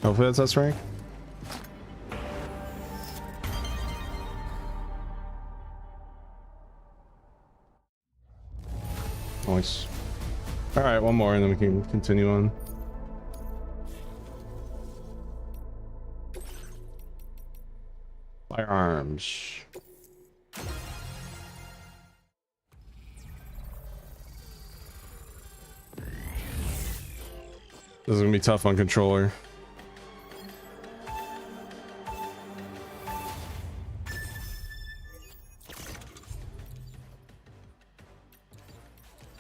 Hopefully that's us, rank. Nice. Alright, one more and then we can continue on. Firearms. This is gonna be tough on controller.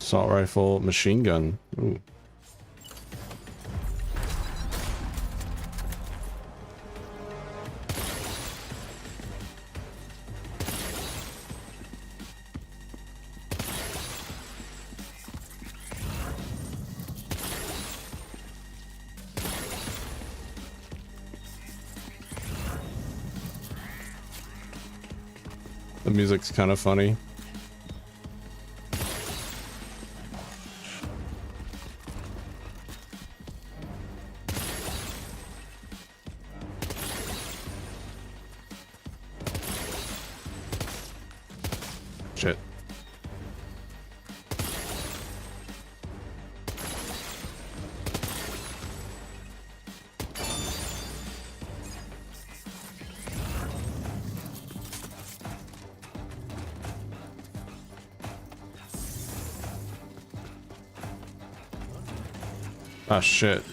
Assault rifle, machine gun. Ooh. The music's kind of funny. Shit. Ah, shit.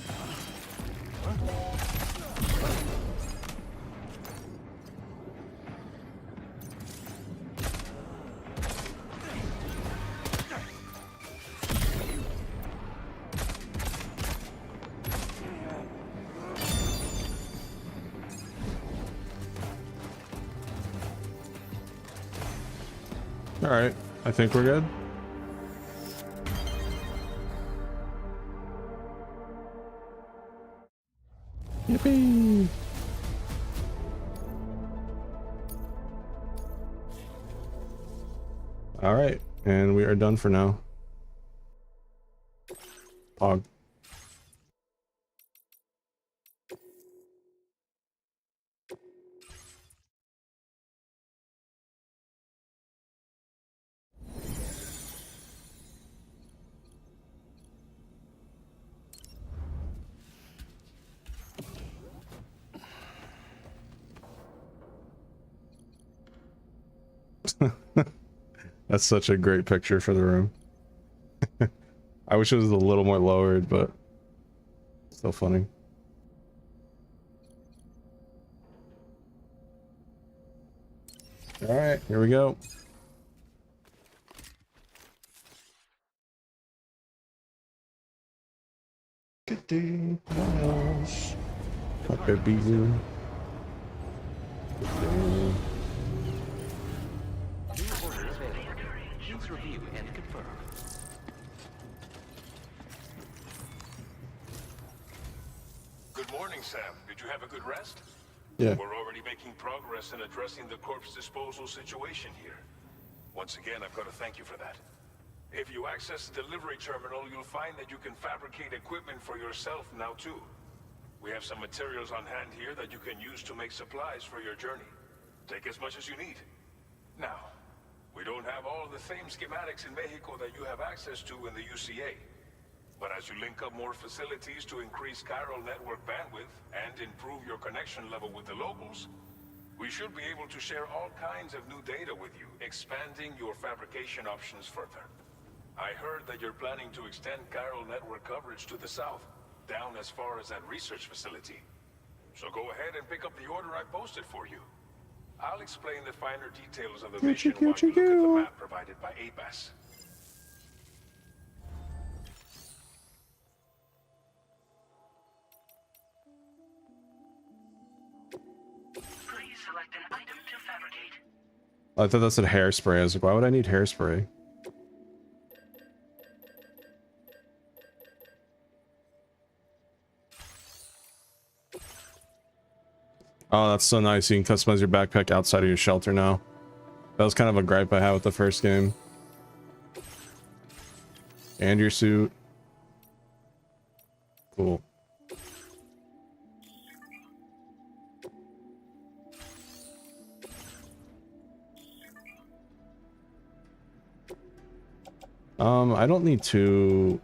All right, I think we're good. Yippee! All right, and we are done for now. Pog. That's such a great picture for the room. I wish it was a little more lowered, but still funny. All right, here we go. Good day, Miles. Okay, Beaver. Please review and confirm. Good morning, Sam. Did you have a good rest? Yeah. We're already making progress in addressing the corpse disposal situation here. Once again, I've got to thank you for that. If you access the delivery terminal, you'll find that you can fabricate equipment for yourself now too. We have some materials on hand here that you can use to make supplies for your journey. Take as much as you need. Now, we don't have all the same schematics in Mexico that you have access to in the UCA. But as you link up more facilities to increase chiral network bandwidth and improve your connection level with the locals, we should be able to share all kinds of new data with you, expanding your fabrication options further. I heard that you're planning to extend chiral network coverage to the south, down as far as that research facility. So go ahead and pick up the order I posted for you. I'll explain the finer details of the mission while you look at the map provided by ABAS. Please select an item to fabricate. I thought that said hairspray. I was like, why would I need hairspray? Oh, that's so nice. You can customize your backpack outside of your shelter now. That was kind of a gripe I had with the first game. And your suit. Cool. I don't need two.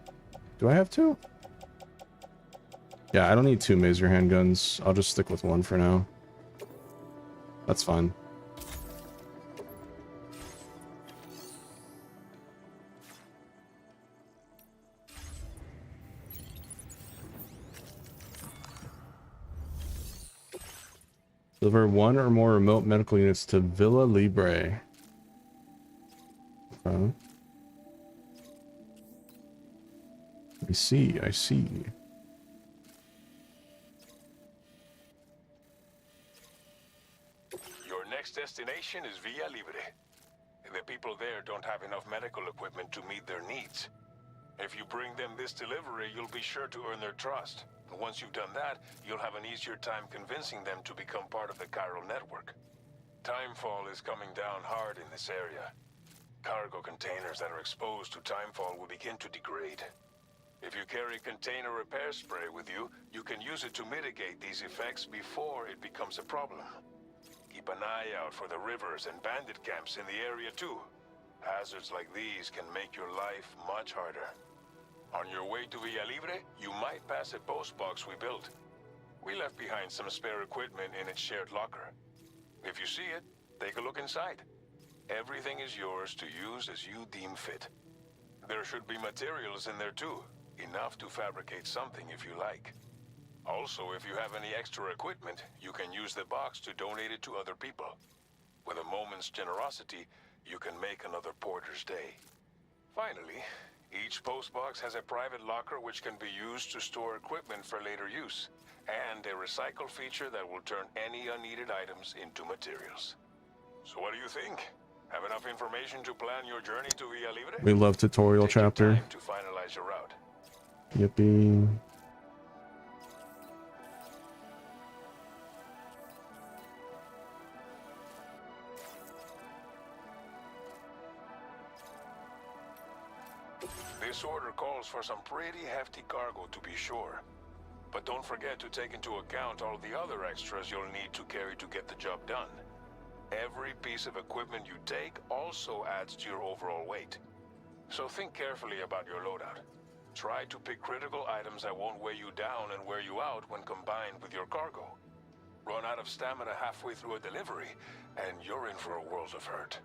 Do I have two? Yeah, I don't need two Maser handguns. I'll just stick with one for now. That's fine. Deliver one or more remote medical units to Villa Libre. Okay. I see. Your next destination is Villa Libre. The people there don't have enough medical equipment to meet their needs. If you bring them this delivery, you'll be sure to earn their trust. And once you've done that, you'll have an easier time convincing them to become part of the chiral network. Timefall is coming down hard in this area. Cargo containers that are exposed to timefall will begin to degrade. If you carry container repair spray with you, you can use it to mitigate these effects before it becomes a problem. Keep an eye out for the rivers and bandit camps in the area too. Hazards like these can make your life much harder. On your way to Villa Libre, you might pass a post box we built. We left behind some spare equipment in its shared locker. If you see it, take a look inside. Everything is yours to use as you deem fit. There should be materials in there too. Enough to fabricate something if you like. Also, if you have any extra equipment, you can use the box to donate it to other people. With a moment's generosity, you can make another porter's day. Finally, each postbox has a private locker which can be used to store equipment for later use, and a recycle feature that will turn any unneeded items into materials. So what do you think? Have enough information to plan your journey to Villa Libre? We love tutorial Take your chapter. time to finalize your route. Yippee. This order calls for some pretty hefty cargo to be sure. But don't forget to take into account all the other extras you'll need to carry to get the job done. Every piece of equipment you take also adds to your overall weight. So think carefully about your loadout. Try to pick critical items that won't weigh you down and wear you out when combined with your cargo. Run out of stamina halfway through a delivery, and you're in for a world of hurt.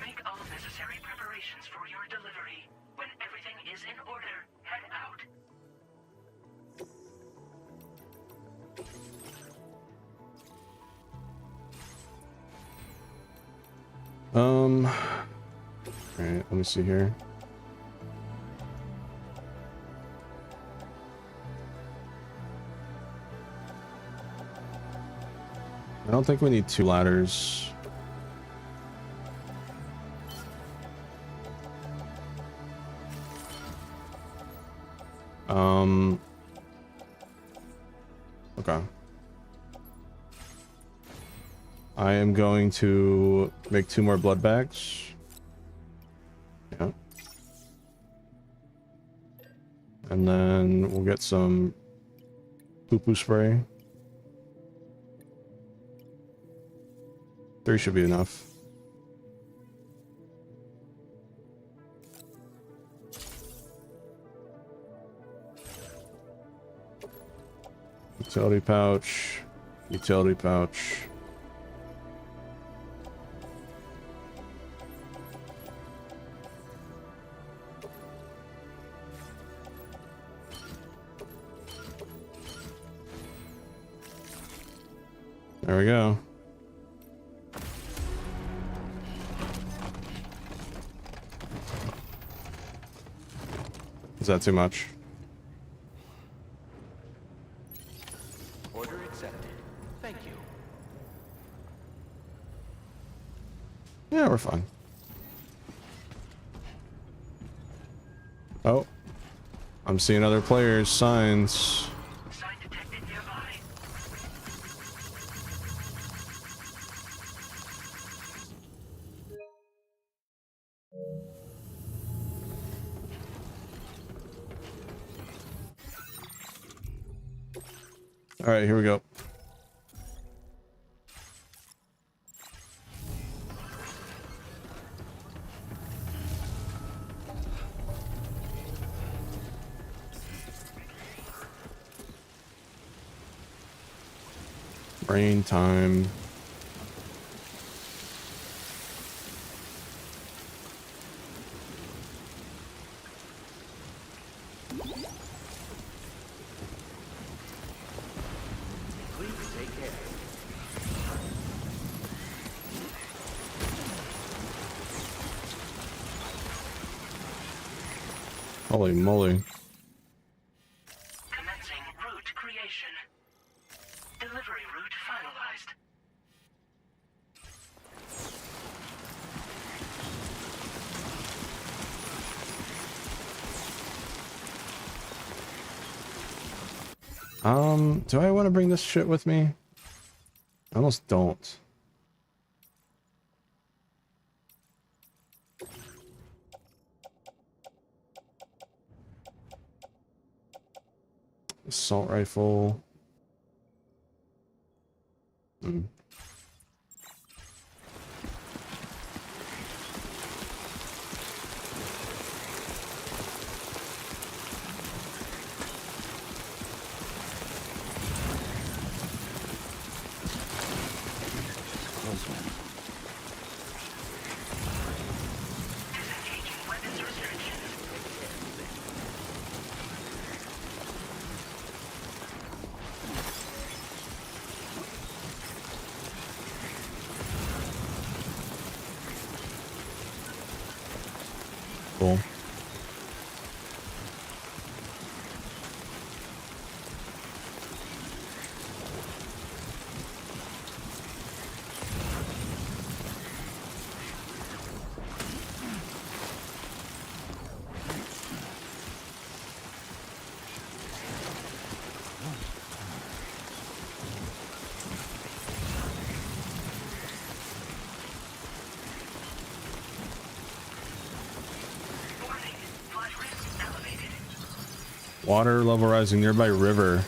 Make all necessary preparations for your delivery. When everything is in order, head out. Alright, let me see here. I don't think we need two ladders. Okay. I am going to make 2 more blood bags. Yeah. And then we'll get some poo-poo spray. 3 should be enough. Utility pouch. Utility pouch. There we go. Is that too much? Order accepted. Thank you. Yeah, we're fine. Oh. I'm seeing other players' signs. Sign detected nearby. All right, here we go. Rain time. Please take care. Holy moly. Commencing route creation. Delivery route finalized. Do I want to bring this shit with me? I almost don't. Assault rifle. Hmm. Close one. Disengaging weapons restrictions. Cool. Warning. Flood risk elevated. Water level rising nearby river.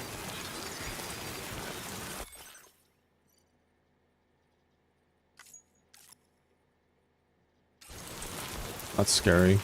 That's scary.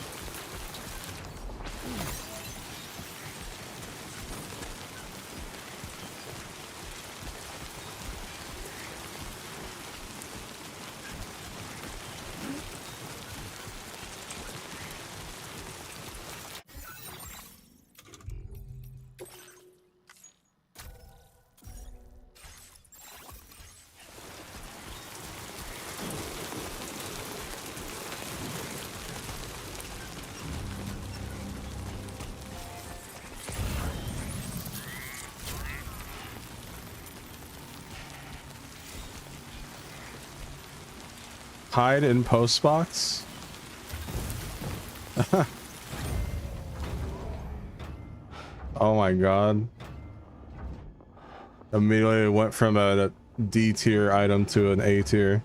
Hide in post box. Oh my god. Immediately went from a D tier item to an A tier.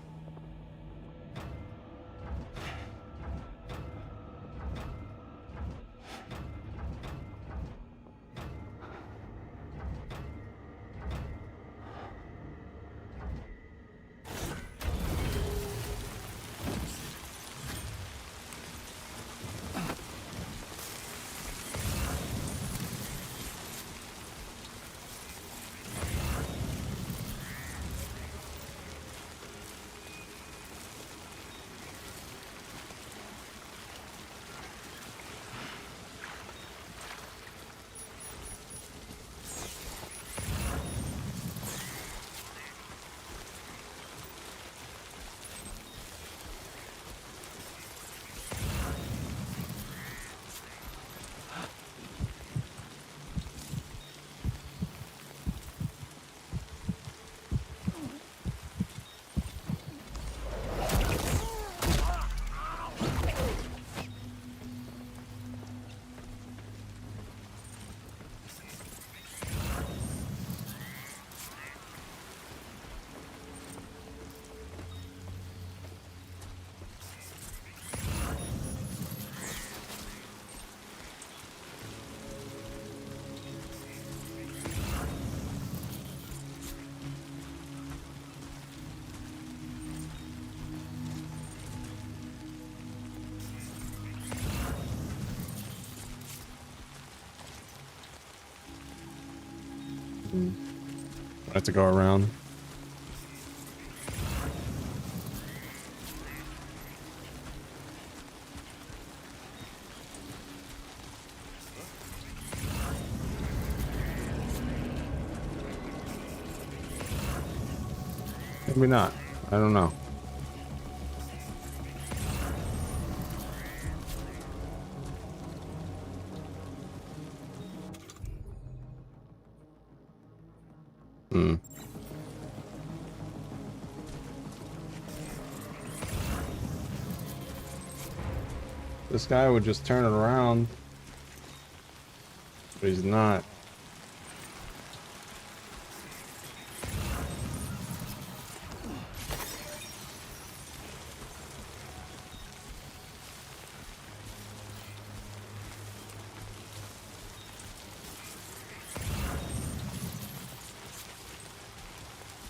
I have to go around. Maybe not. I don't know. This guy would just turn it around, but he's not.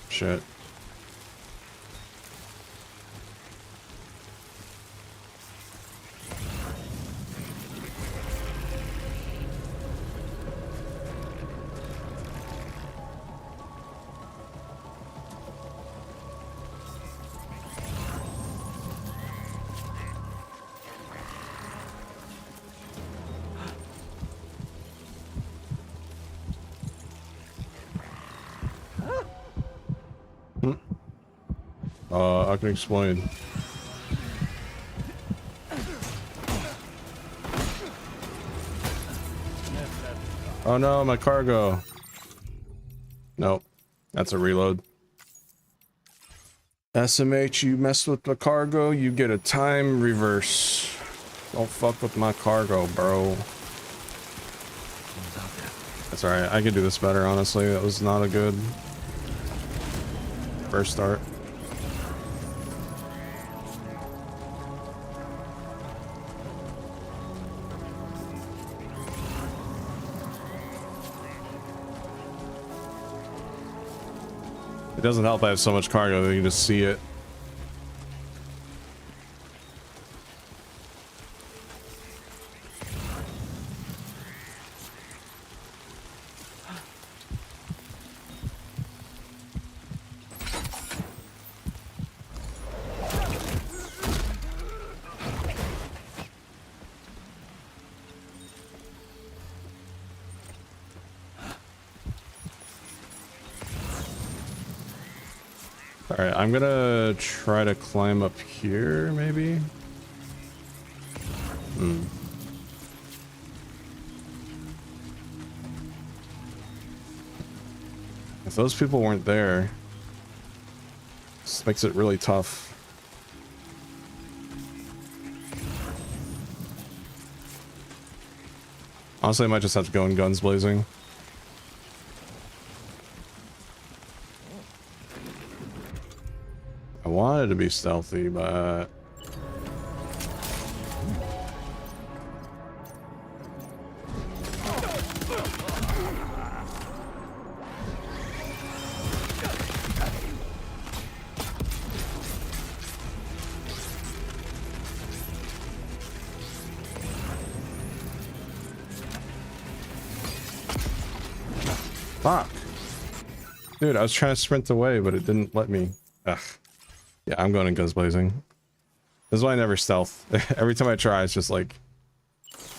Shit. I can explain. Oh no, my cargo. Nope. That's a reload. SMH, you mess with the cargo, you get a time reverse. Don't fuck with my cargo, bro. That's alright. I could do this better, honestly. That was not a good first start. It doesn't help I have so much cargo that you can just see it. Alright, I'm gonna try to climb up here, maybe? If those people weren't there, this makes it really tough. Honestly, I might just have to go in guns blazing. wanted to be stealthy, but... Fuck. Dude, I was trying to sprint away, but it didn't let me. Ugh. Yeah, I'm going in guns blazing. This is why I never stealth. Every time I try, it's just like...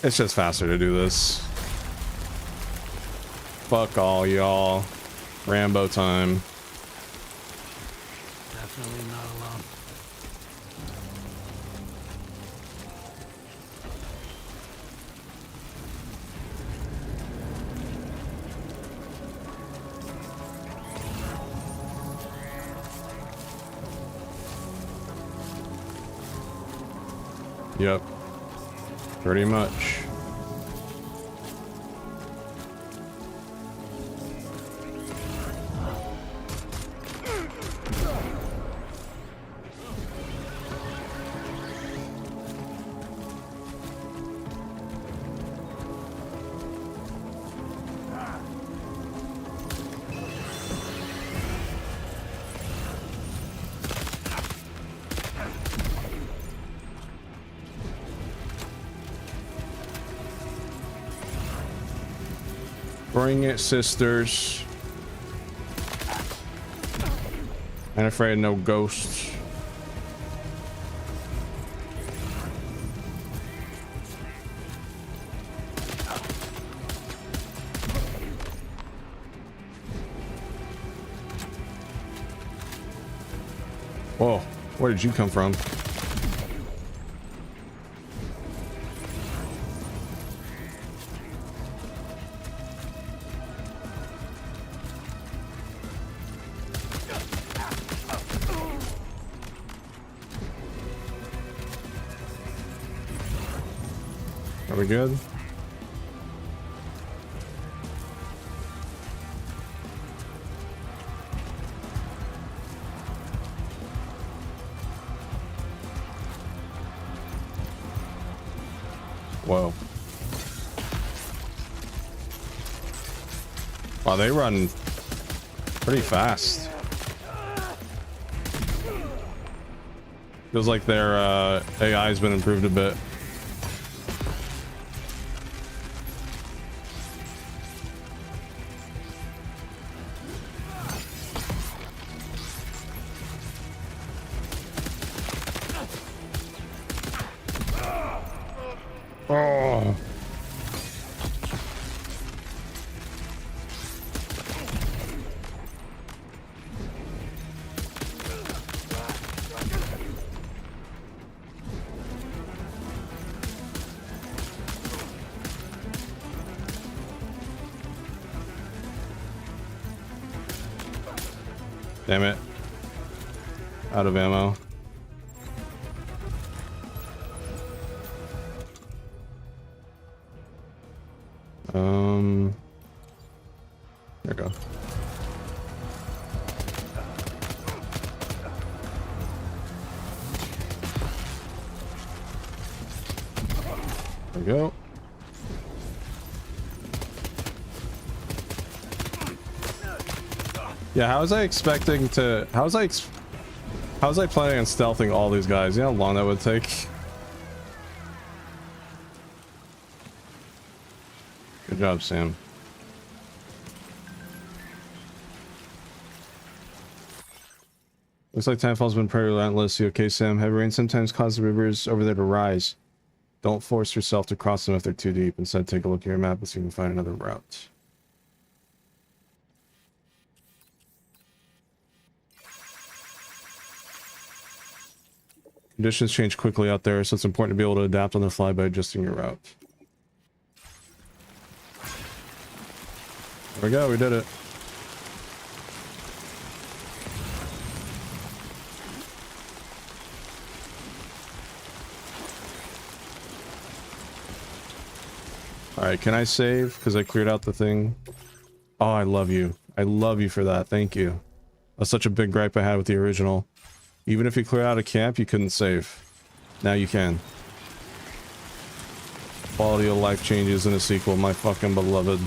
It's just faster to do this. Fuck all y'all. Rambo time. Definitely not alone. Yep. Pretty much. Bring it, sisters. Ain't afraid of no ghosts. Whoa, where did you come from? Are we good? Whoa. Wow, they run pretty fast. Feels like their AI has been improved a bit. Oh. Damn it. Out of ammo. There we go. There we go. Yeah, how was I expecting to... How was I planning on stealthing all these guys? You know how long that would take? Good job, Sam. Looks like Timefall's been pretty relentless. You okay, Sam? Heavy rain sometimes causes the rivers over there to rise. Don't force yourself to cross them if they're too deep. Instead, take a look at your map and see if you can find another route. Conditions change quickly out there, so it's important to be able to adapt on the fly by adjusting your route. There we go, we did it. Alright, can I save? Because I cleared out the thing. Oh, I love you. I love you for that. Thank you. That's such a big gripe I had with the original. Even if you clear out a camp, you couldn't save. Now you can. Quality of life changes in a sequel, my fucking beloved.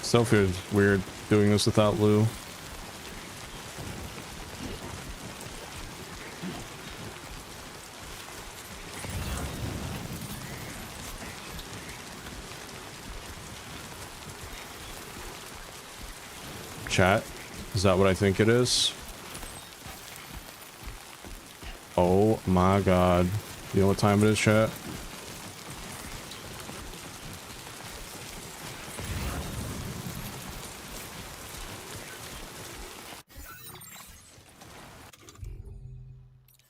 Still feels weird doing this without Lou. Chat, is that what I think it is? Oh my god. You know what time it is, chat?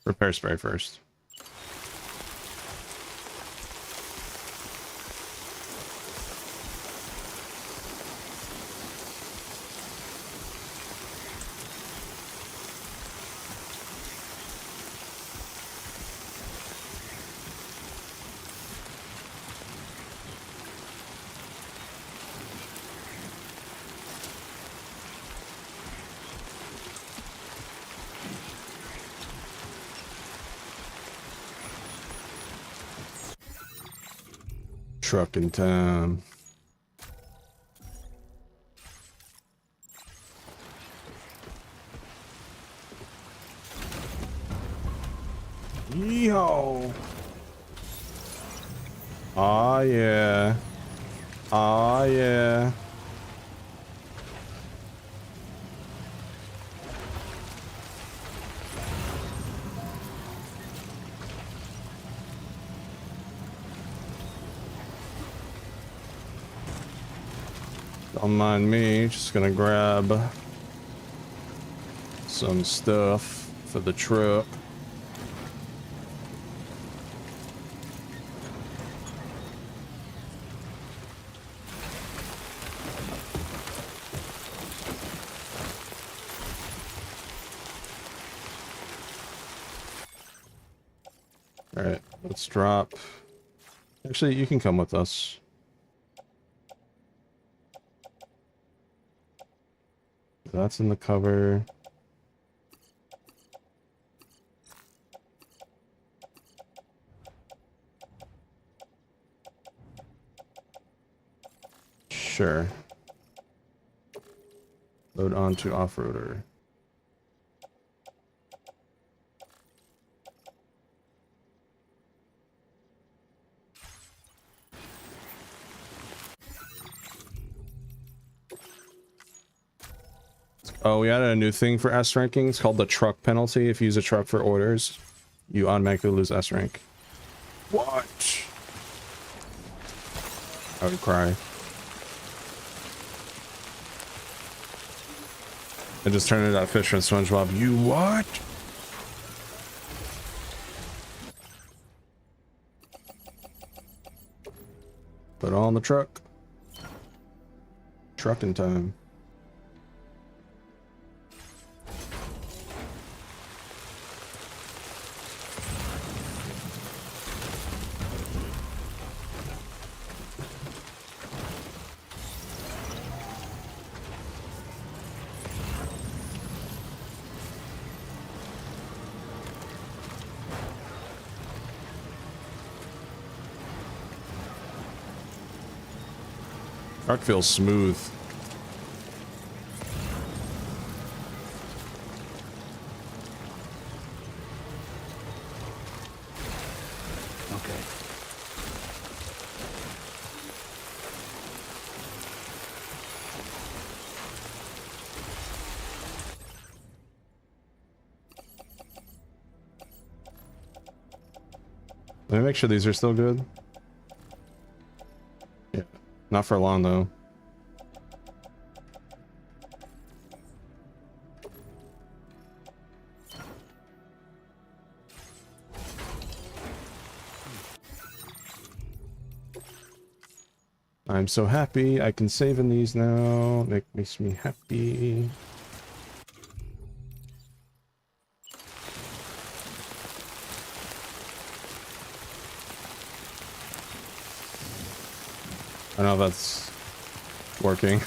Repair spray first. Trucking time. Yo. Ah yeah. Ah yeah. Don't mind me, just gonna grab some stuff for the truck. Alright, let's drop. Actually, you can come with us. That's in the cover. Sure. Load onto off-roader. Oh, we added a new thing for S ranking. It's called the truck penalty. If you use a truck for orders, you automatically lose S rank. What? I would cry. I just turned into that fish from SpongeBob. You what? Put on the truck. Trucking time. Truck feels smooth. Okay. Let me make sure these are still good. Yeah, not for long though. I'm so happy. I can save in these now. Makes me happy. I don't know if that's working.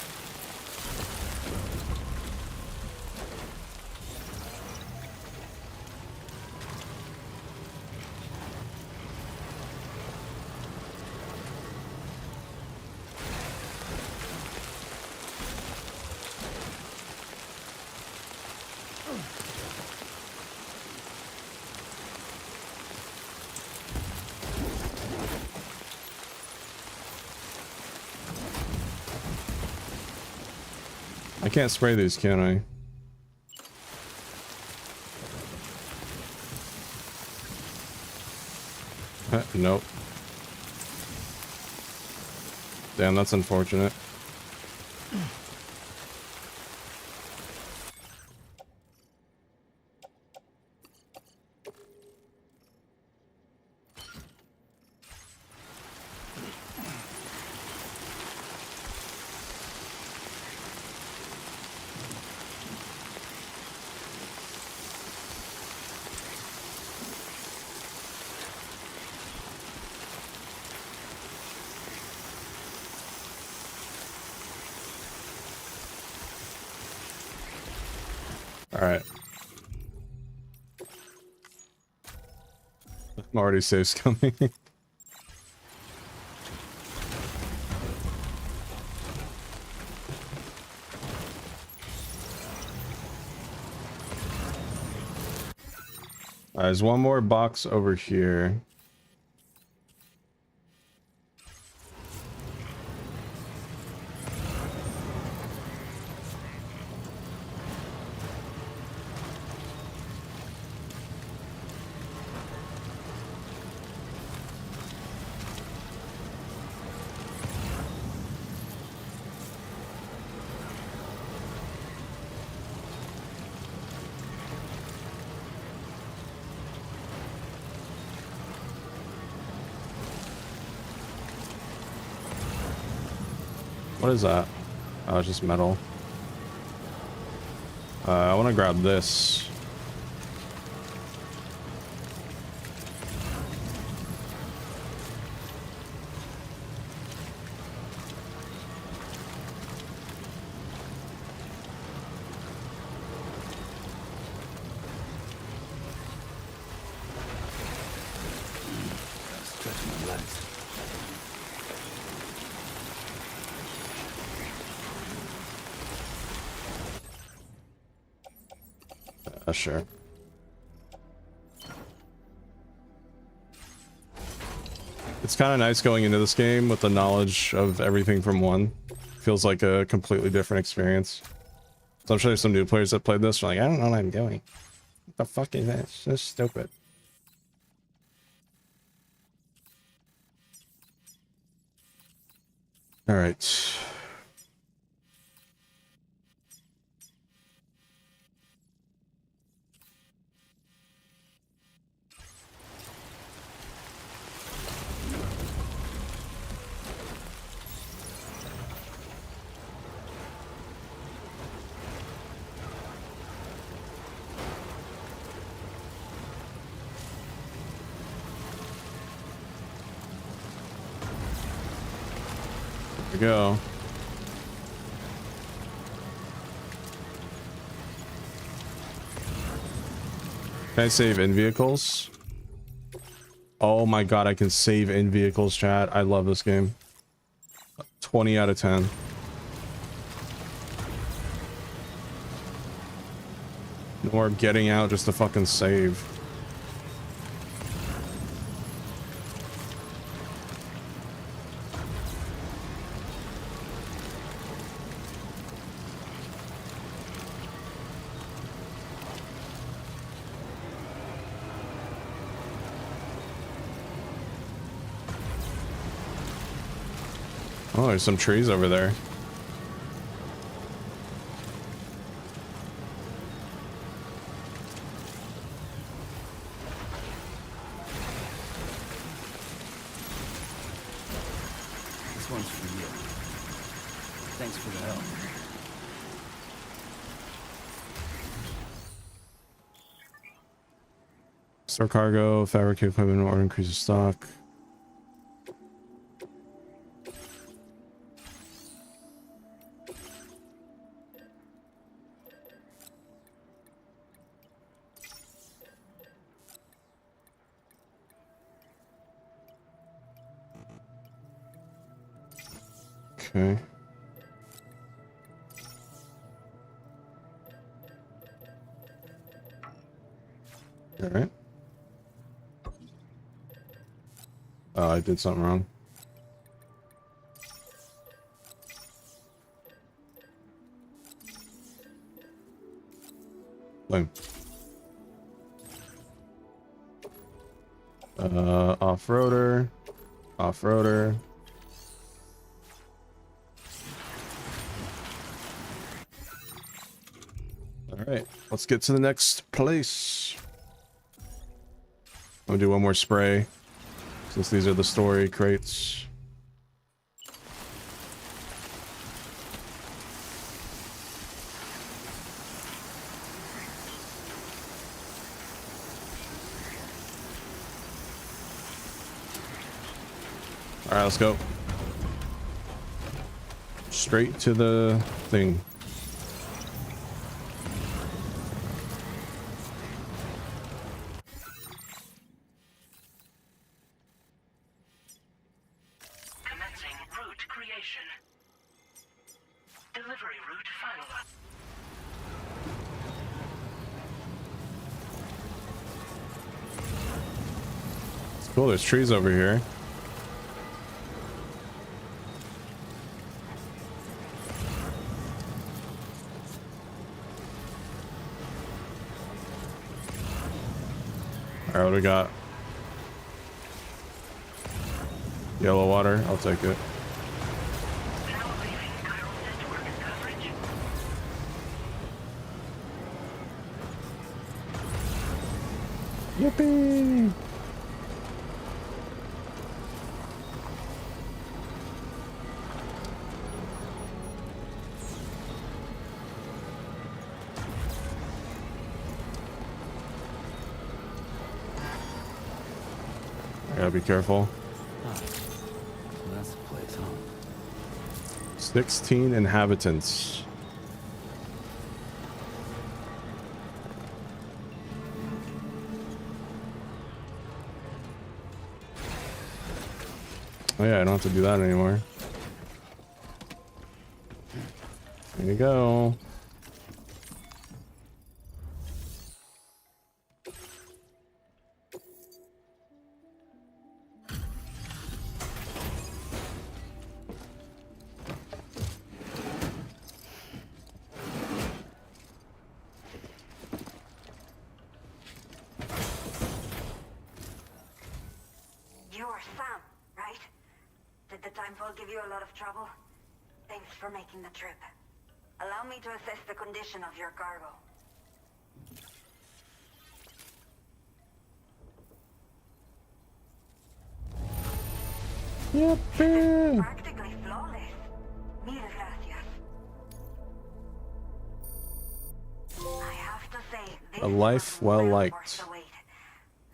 I can't spray these, can I? Nope. Damn, that's unfortunate. Alright. I'm already safe coming. There's one more box over here. What is that? Oh, it's just metal. I want to grab this. Stretching my legs. Sure. It's kind of nice going into this game with the knowledge of everything from one. Feels like a completely different experience. So I'm sure there's some new players that played this are like, I don't know what I'm doing. What the fuck is that? It's so stupid. All right. We go. Can I save in vehicles? Oh my god, I can save in vehicles, chat. I love this game. 20 out of 10. No more getting out just to fucking save. Oh, there's some trees over there. This one's for you. Thanks for the help. Store cargo, fabricate equipment, or increase stock. Okay. All right. Oh, I did something wrong. Boom. Off-roader. Off-roader. All right, let's get to the next place. I'm gonna do one more spray, since these are the story crates. All right, let's go. Straight to the thing. Commencing route creation. Delivery route finalized. It's cool, there's trees over here. All right, what do we got? Yellow water, I'll take it. Now leaving chiral network coverage. Yippee! I gotta be careful. So that's the place, huh? 16 inhabitants. Oh yeah, I don't have to do that anymore. There you go. You're Sam, right? Did the timefall give you a lot of trouble? Thanks for making the trip. Allow me to assess the condition of your cargo. Yippee! Practically flawless. Mil gracias. I have to say, this A life was well worth liked. the wait.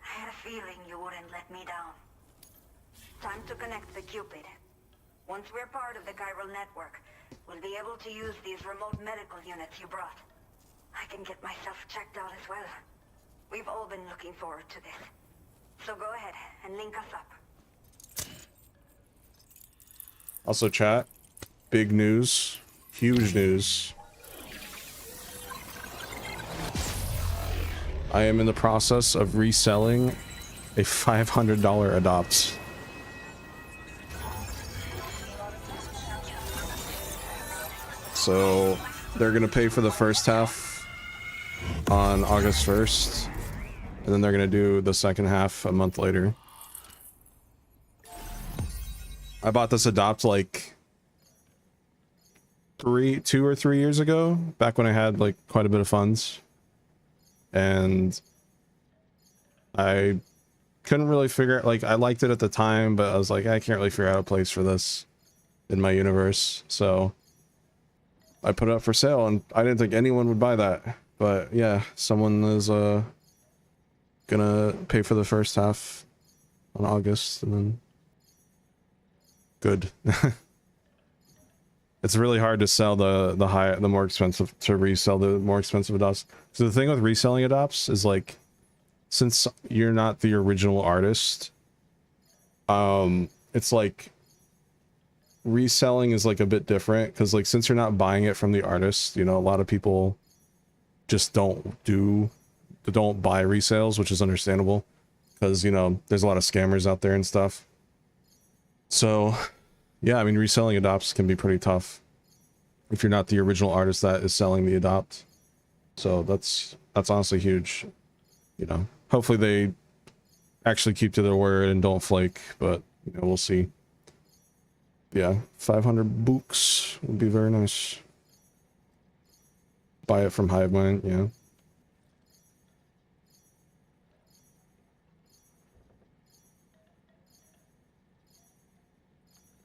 I had a feeling you wouldn't let me down. Time to connect the Cupid. Once we're part of the chiral network, we'll be able to use these remote medical units you brought. I can get myself checked out as well. We've all been looking forward to this. So go ahead and link us up. Also, chat, big news, huge news. I am in the process of reselling a $500 adopt. So they're gonna pay for the first half on August 1st, and then they're gonna do the second half a month later. I bought this adopt like 2 or 3 years ago, back when I had like quite a bit of funds, and I couldn't really figure out, like, I liked it at the time, but I was like, I can't really figure out a place for this in my universe. So I put it up for sale, and I didn't think anyone would buy that. But yeah, someone is gonna pay for the first half on August, and then good. It's really hard to sell the more expensive, to resell the more expensive adopts. So the thing with reselling adopts is, like, since you're not the original artist, it's like reselling is like a bit different, because, like, since you're not buying it from the artist, you know, a lot of people just don't buy resales, which is understandable, because, you know, there's a lot of scammers out there and stuff. So yeah, I mean, reselling adopts can be pretty tough if you're not the original artist that is selling the adopt. So that's honestly huge. You know, hopefully they actually keep to their word and don't flake, but, you know, we'll see. Yeah, 500 books would be very nice. Buy it from Hivemind, yeah.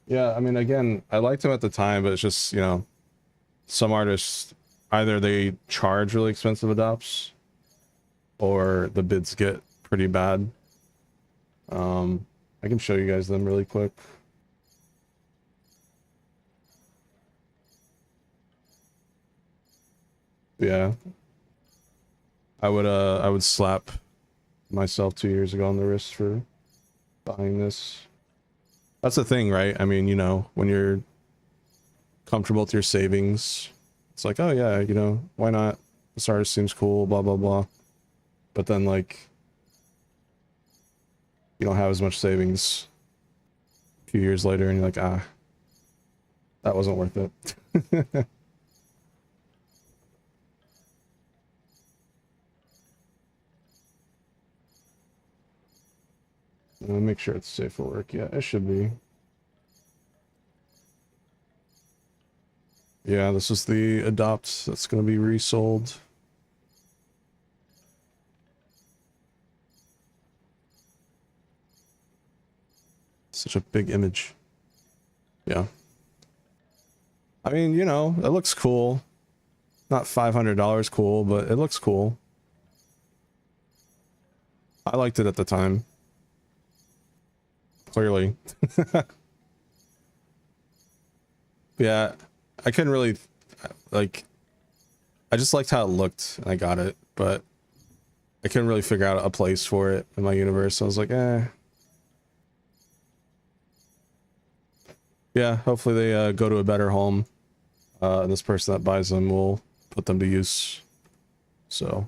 Yeah, I mean, again, I liked him at the time, but it's just, you know, some artists, either they charge really expensive adopts, or the bids get pretty bad. I can show you guys them really quick. Yeah. I would slap myself 2 years ago on the wrist for buying this. That's the thing, right? I mean, you know, when you're comfortable with your savings, it's like, oh yeah, you know, why not? This artist seems cool, blah, blah, blah. But then, like, you don't have as much savings a few years later, and you're like, ah, that wasn't worth it. Make sure it's safe for work. Yeah, it should be. Yeah, this is the adopt that's going to be resold. Such a big image. Yeah. I mean, you know, it looks cool. Not $500 cool, but it looks cool. I liked it at the time. Clearly. Yeah, I couldn't really, like, I just liked how it looked, and I got it, but I couldn't really figure out a place for it in my universe, so I was like, eh. Yeah, hopefully they go to a better home, and this person that buys them will put them to use. So,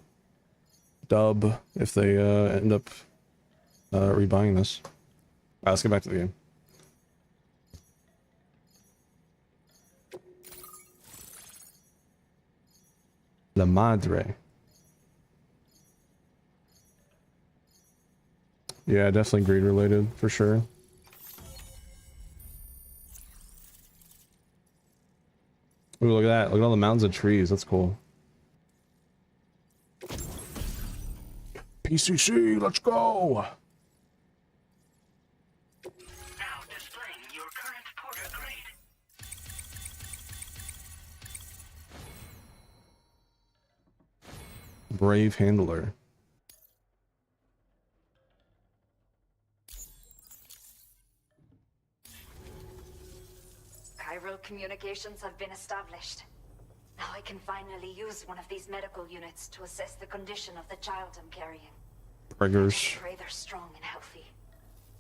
dub if they end up rebuying this. Alright, let's get back to the game. La Madre. Yeah, definitely greed related, for sure. Ooh, look at that. Look at all the mountains of trees. That's cool. PCC, let's go! Brave handler. Chiral communications have been established. Now I can finally use one of these medical units to assess the condition of the child I'm carrying. Triggers. I pray they're strong and healthy.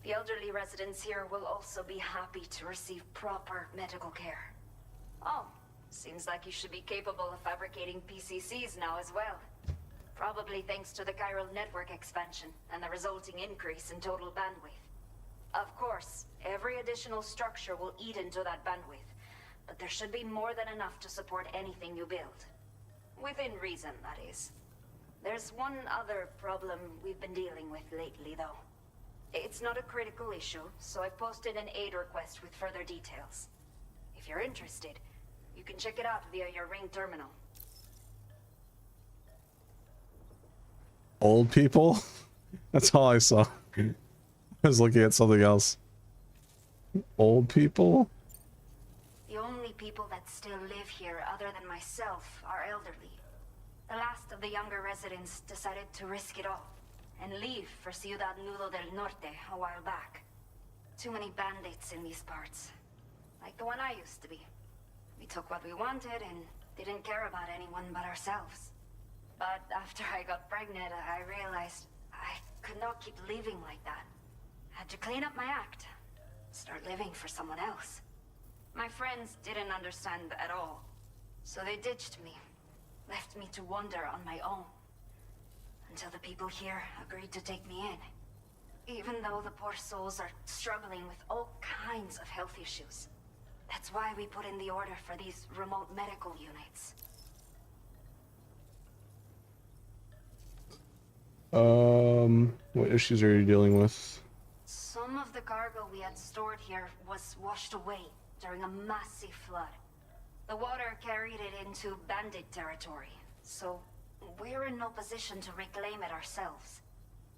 The elderly residents here will also be happy to receive proper medical care. Oh, seems like you should be capable of fabricating PCCs now as well. Probably thanks to the chiral network expansion and the resulting increase in total bandwidth. Of course, every additional structure will eat into that bandwidth, but there should be more than enough to support anything you build. Within reason, that is. There's one other problem we've been dealing with lately, though. It's not a critical issue, so I've posted an aid request with further details. If you're interested, you can check it out via your Ring terminal. Old people? That's all I saw. I was looking at something else. Old people? The only only people that still live here other than myself are elderly. The last of the younger residents decided to risk it all and leave for Ciudad Nudo del Norte a while back. Too many bandits in these parts. Like the one I used to be. We took what we wanted and didn't care about anyone but ourselves. But after I got pregnant, I realized I could not keep living like that. Had to clean up my act. Start living for someone else. My friends didn't understand at all. So they ditched me. Left me to wander on my own. Until the people here agreed to take me in. Even though the poor souls are struggling with all kinds of health issues. That's why we put in the order for these remote medical units. What issues are you dealing with? Some of the cargo we had stored here was washed away during a massive flood. The water carried it into bandit territory, so we're in no position to reclaim it ourselves.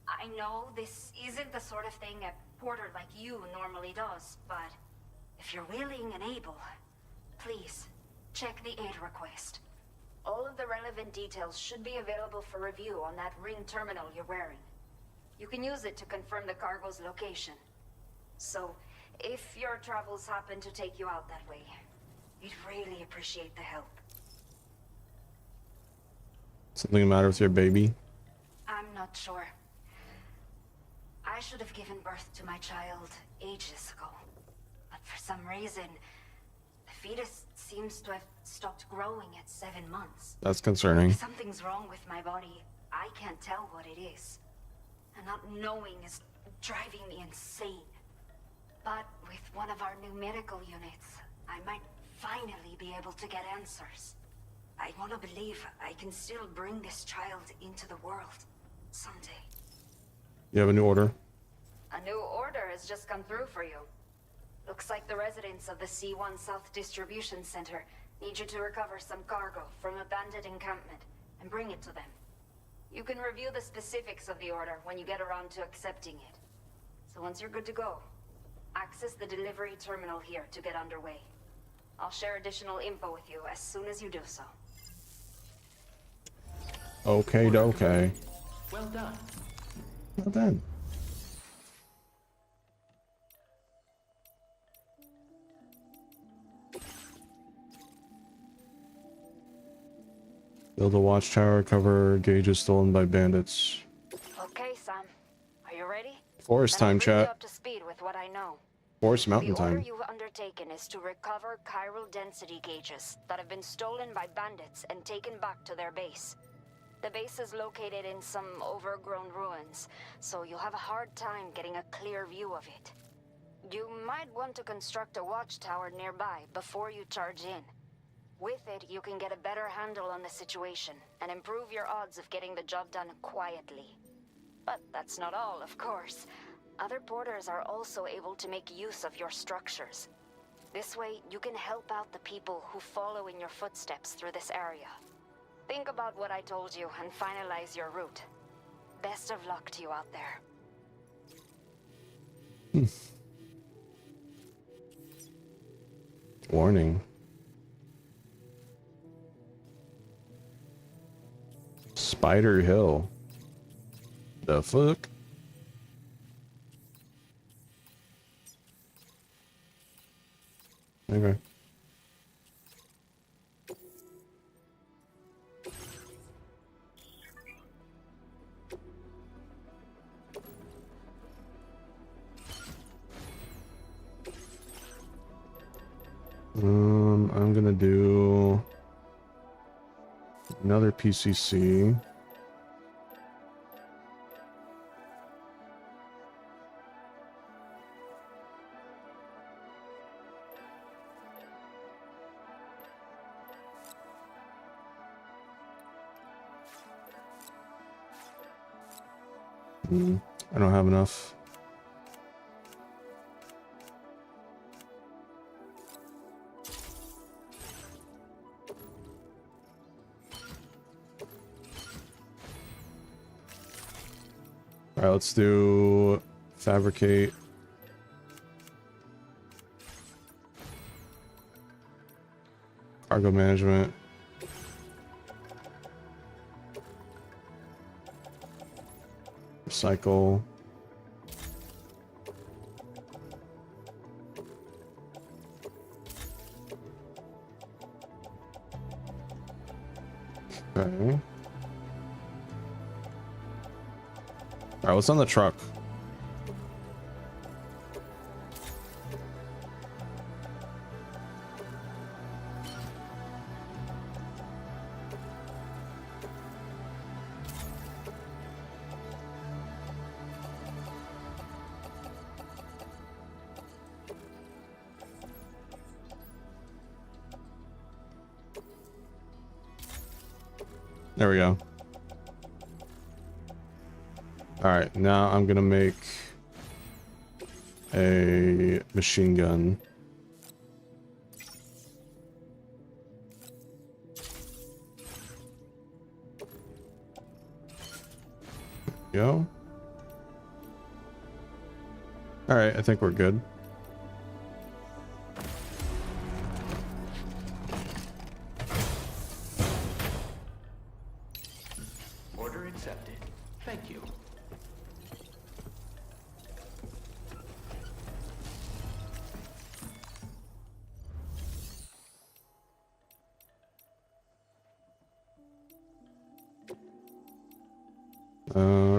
I know this isn't the sort of thing a porter like you normally does, but if you're willing and able, please check the aid request. All of the relevant details should be available for review on that ring terminal you're wearing. You can use it to confirm the cargo's location. So, if your travels happen to take you out that way, we'd really appreciate the help. Something the matter with your baby? I'm not sure. I should have given birth to my child ages ago. But for some reason, the fetus seems to have stopped growing at 7 months. That's concerning. If something's wrong with my body, I can't tell what it is. And not knowing is driving me insane. But with one of our new medical units, I might finally be able to get answers. I want to believe I can still bring this child into the world someday. You have a new order? A new order has just come through for you. Looks like the residents of the C1 South Distribution Center need you to recover some cargo from a bandit encampment and bring it to them. You can review the specifics of the order when you get around to accepting it. So once you're good to go, access the delivery terminal here to get underway. I'll share additional info with you as soon as you do so. Okay, okay. Well done. Well done. Build a watchtower, cover gauges stolen by bandits. Okay, Sam. Are you ready? Forest Then I'll time, bring you chat. up to speed with what I know. Forest mountain The order time. you've undertaken is to recover chiral density gauges that have been stolen by bandits and taken back to their base. The base is located in some overgrown ruins, so you'll have a hard time getting a clear view of it. You might want to construct a watchtower nearby before you charge in. With it, you can get a better handle on the situation and improve your odds of getting the job done quietly. But that's not all, of course. Other porters are also able to make use of your structures. This way, you can help out the people who follow in your footsteps through this area. Think about what I told you and finalize your route. Best of luck to you out there. Warning. Spider Hill. The fuck? Okay. I'm gonna do another PCC. I don't have enough. All right, let's do fabricate. Cargo management. Recycle. Okay. Alright, what's on the truck? There we go. All right, now I'm gonna make a machine gun. Go. All right, I think we're good. Order accepted. Thank you.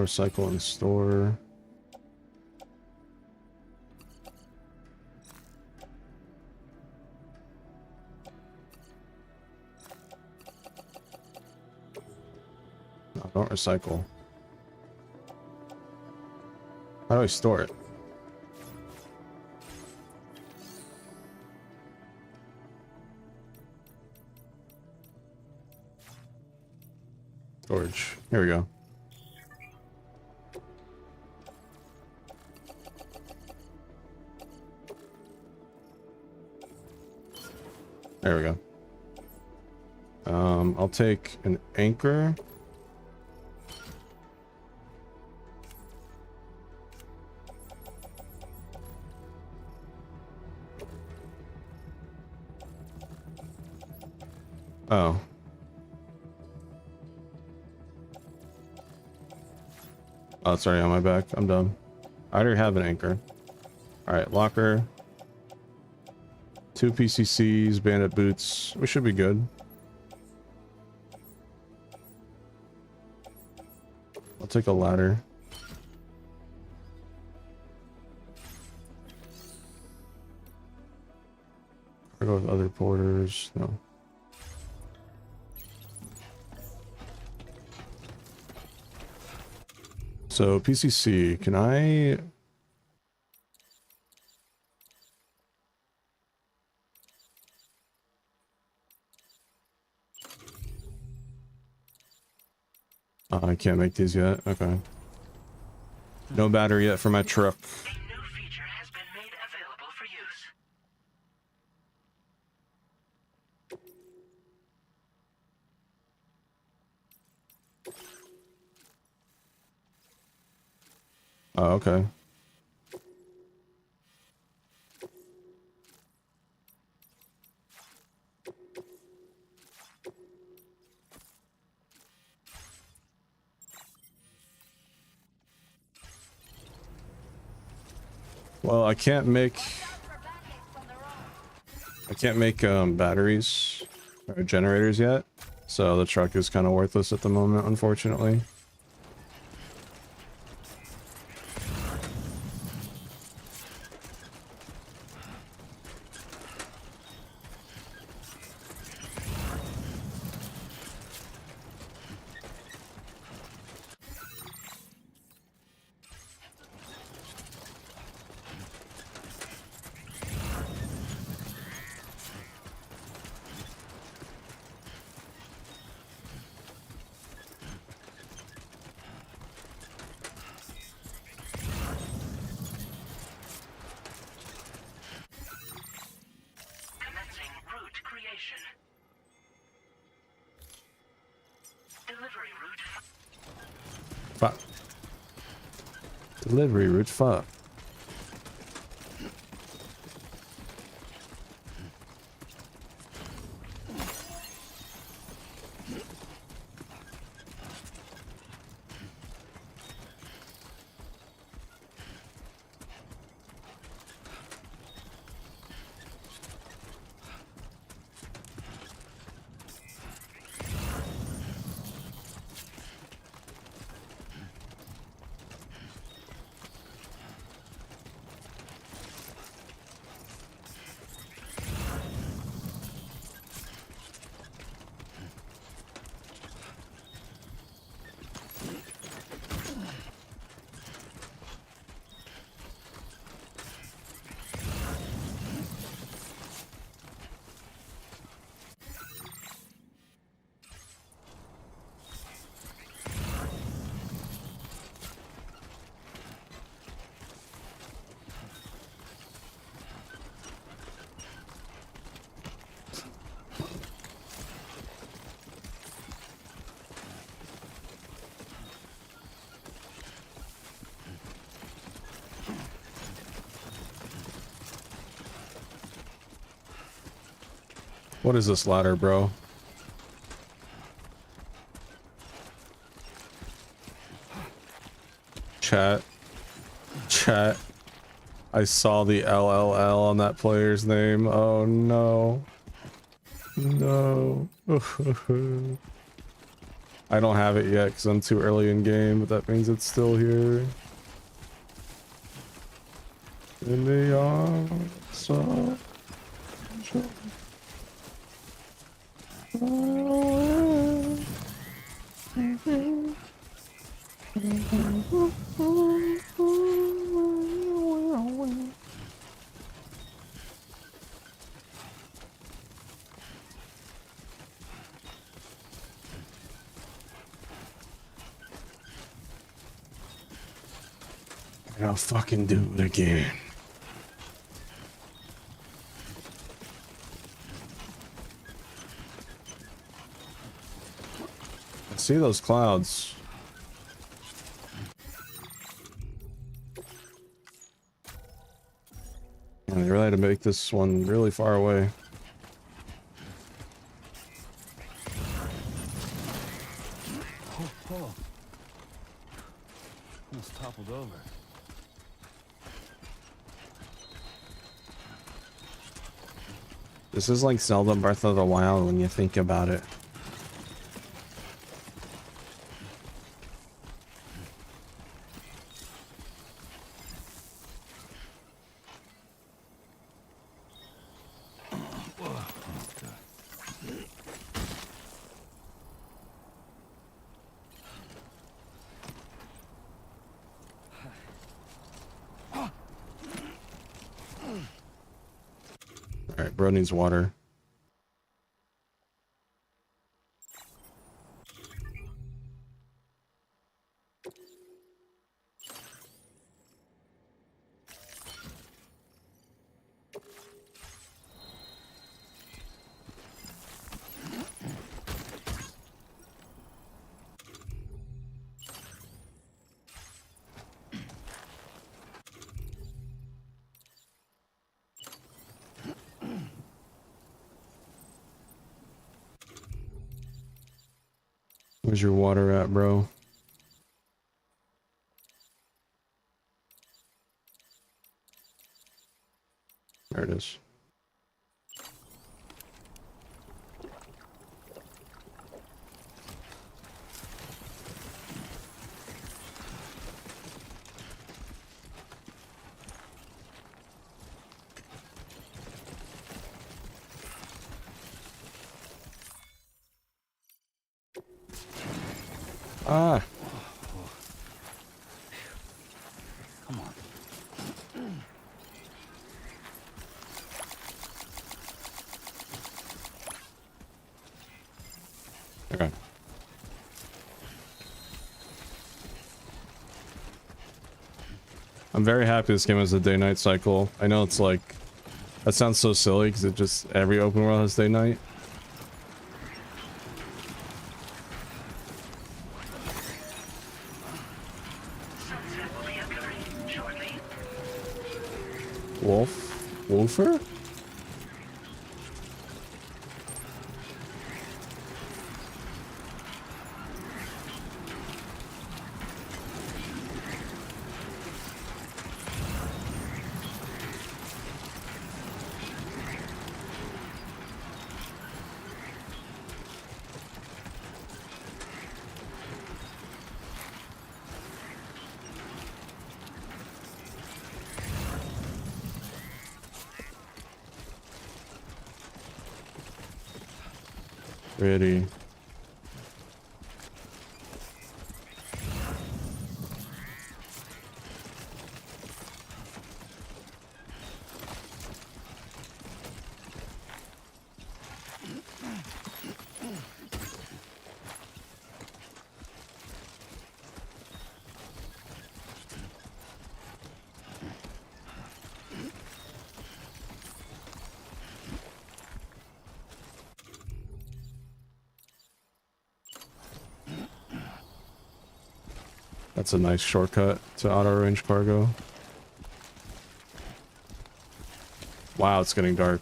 Recycle and store. No, don't recycle. How do I store it? Storage. Here we go. There we go. I'll take an anchor. Oh. Oh, it's already on my back. I'm done. I already have an anchor. Alright, locker. 2 PCCs, bandit boots. We should be good. I'll take a ladder. I'll go with other porters. No. So PCC, can I... Oh, I can't make these yet. Okay. No battery yet for my truck. A new feature has been made available for use. Oh, okay. Well, I can't make batteries or generators yet, so the truck is kind of worthless at the moment, unfortunately. Commencing route creation. Delivery route. Fuck. Delivery route, fuck. What is this ladder, bro? Chat. Chat. I saw the LLL on that player's name. Oh no. No. I don't have it yet because I'm too early in game, but that means it's still here. In the arms of joy. I'll fucking do it again. I see those clouds. And they really had to make this one really far away. Oh. Almost toppled over. This is like Zelda Breath of the Wild when you think about it. Alright, bro needs water. Where's your water at, bro? There it is. Ah. Come on. Okay. I'm very happy this game has a day-night cycle. I know it's like, that sounds so silly because it just, every open world has day-night. Wolfer? Ready. That's a nice shortcut to auto range cargo. Wow, it's getting dark.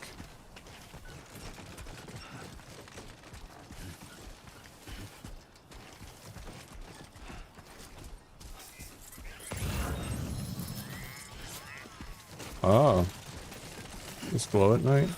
Oh. Just glow at night?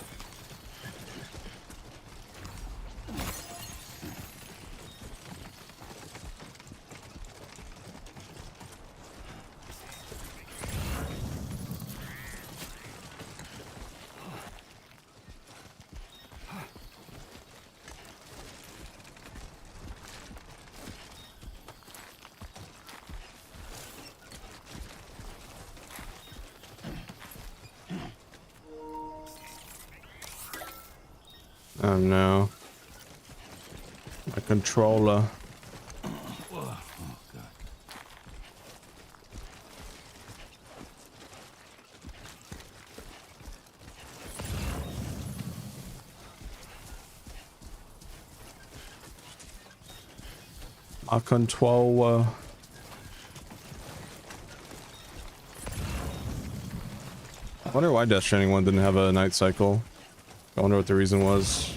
Oh no. My controller. Oh, God. My controller. I wonder why Death Stranding 1 didn't have a night cycle. I wonder what the reason was.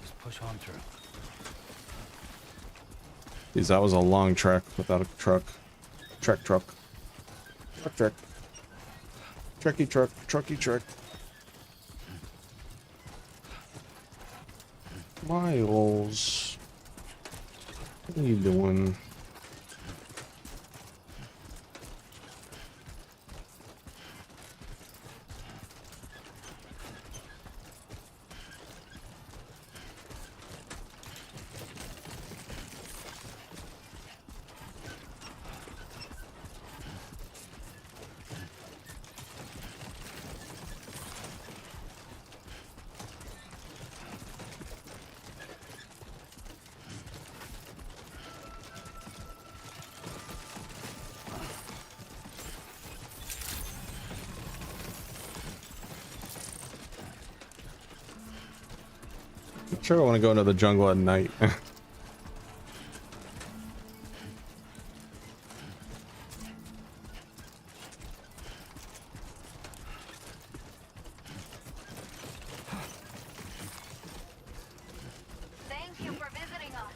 Just push on through. Geez, that was a long trek without a truck. Truck. Trekky truck. Miles. What are you doing? I'm sure I want to go into the jungle at night. Thank you for visiting us.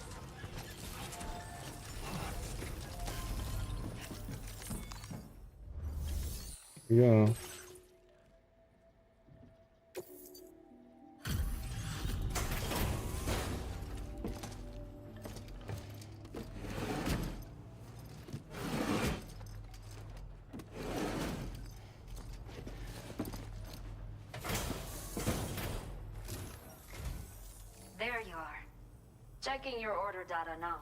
Yeah. There you are. Checking your order data now.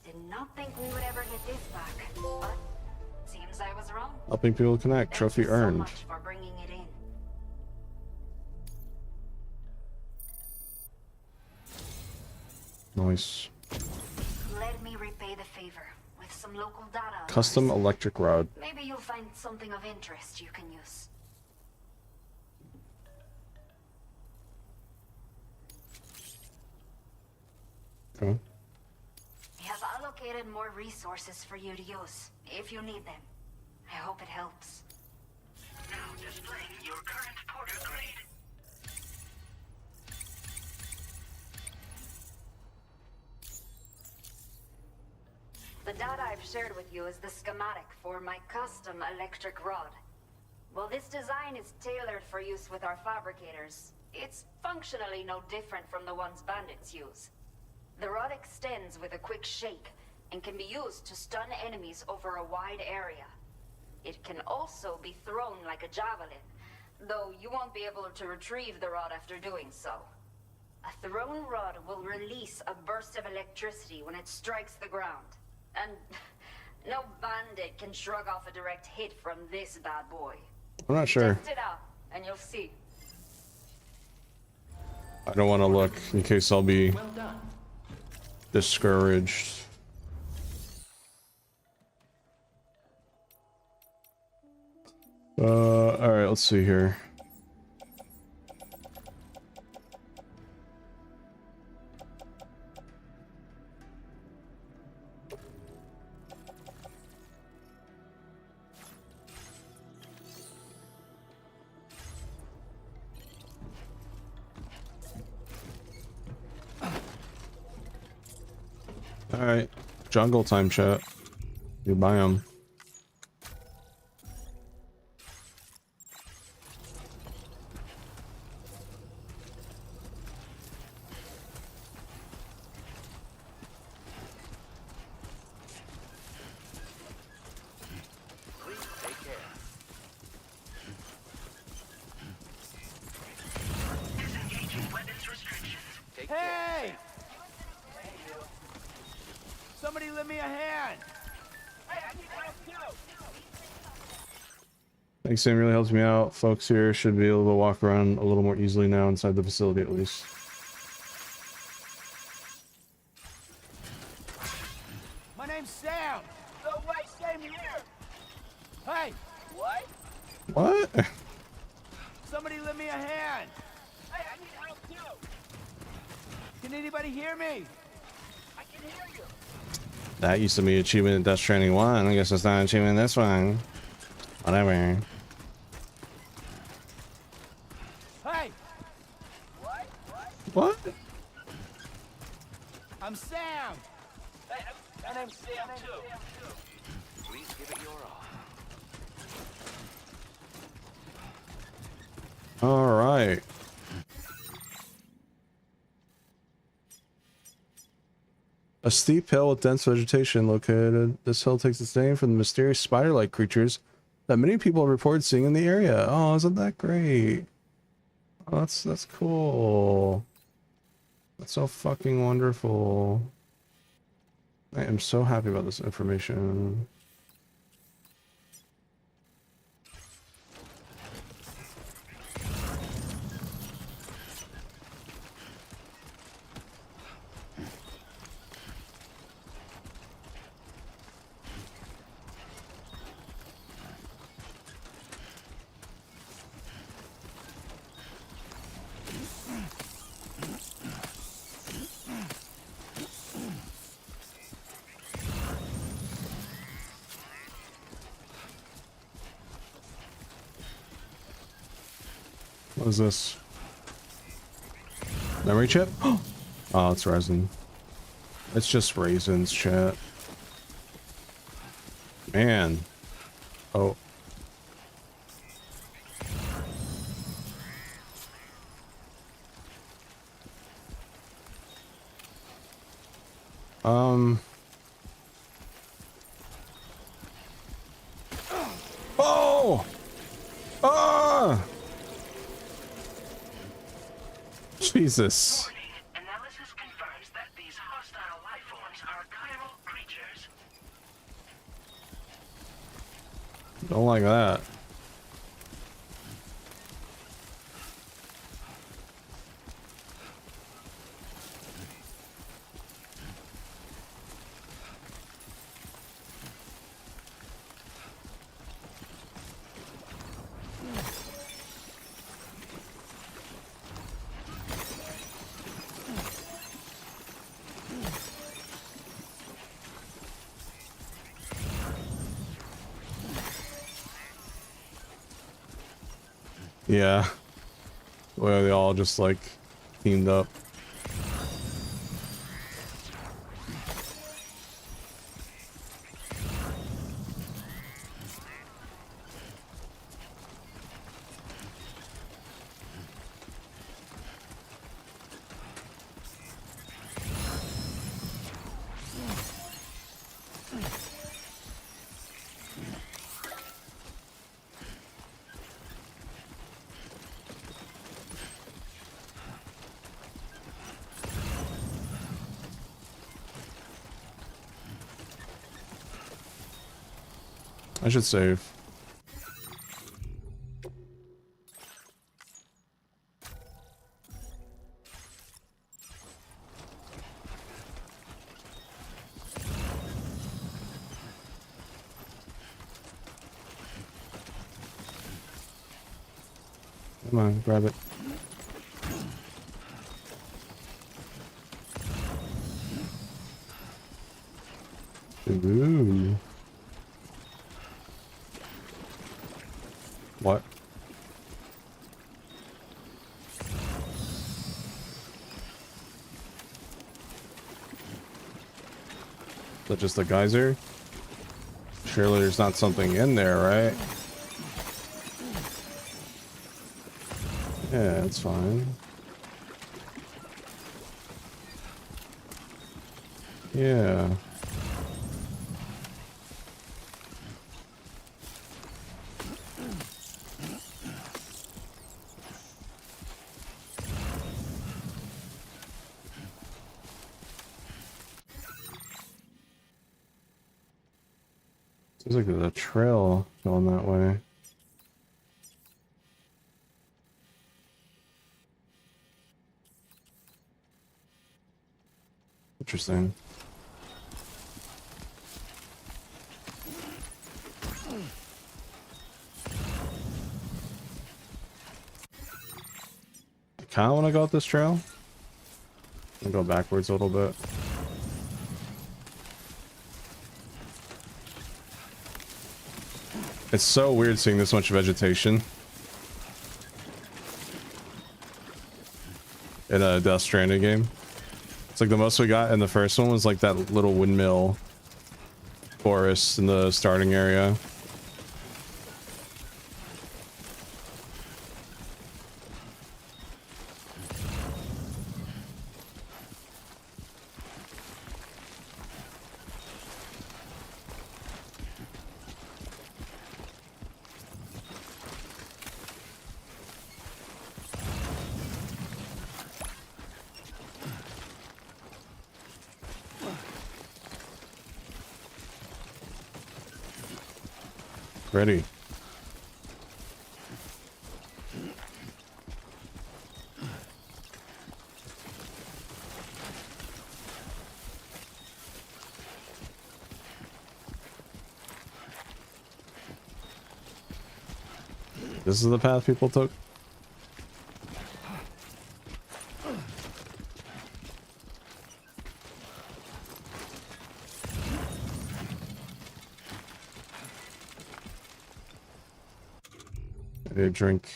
Did not think we would ever get this back, but seems I was wrong. Helping people connect. Trophy Thank you so earned. much for bringing it in. Nice. Let me repay the favor with some local data. Custom electric rod. Maybe you'll find something of interest you can use. Okay. We have allocated more resources for you to use, if you need them. I hope it helps. Now displaying your current porter grade. The data I've shared with you is the schematic for my custom electric rod. While this design is tailored for use with our fabricators, it's functionally no different from the ones bandits use. The rod extends with a quick shake and can be used to stun enemies over a wide area. It can also be thrown like a javelin, though you won't be able to retrieve the rod after doing so. A thrown rod will release a burst of electricity when it strikes the ground. And no bandit can shrug off a direct hit from this bad boy. I'm not sure. Test it out, and you'll see. I don't want to look in case I'll be Well done. discouraged. Alright, let's see here. Alright. Jungle time, chat. You buy them. Please take care. Disengaging weapons restrictions. Take care. Somebody lend me a hand! Thanks, Sam. Really helps me out. Folks here should be able to walk around a little more easily now inside the facility, at least. My name's Sam! No way, same here! Hey! What? What? Somebody lend me a hand! Hey, I need help too! Can anybody hear me? I can hear you! That used to be achievement in Death Stranding 1. I guess it's not an achievement in this one. Whatever. Hey! What? I'm Sam! Hey, my name's Sam too. Please give it your all. Alright. A steep hill with dense vegetation located. This hill takes its name from the mysterious spider-like creatures that many people have reported seeing in the area. Oh, isn't that great? Oh, that's cool. That's so fucking wonderful. I am so happy about this information. What is this? Memory chip? Oh, it's resin. It's just raisins, chat. Man. Oh. Oh! Ah! Jesus. Warning. Analysis confirms that these hostile life forms are chiral creatures. Don't like that. Yeah. Where they all just like teamed up. I should save. Come on, grab it. Ooh. What? that just a geyser? Surely there's not something in there, right? Yeah, it's fine. Yeah. Seems like there's a trail going that way. Interesting. I kind of want to go up this trail. I'll go backwards a little bit. It's so weird seeing this much vegetation in a Death Stranding game. It's like the most we got in the first one was like that little windmill forest in the starting area. Ready. This is the path people took. A drink.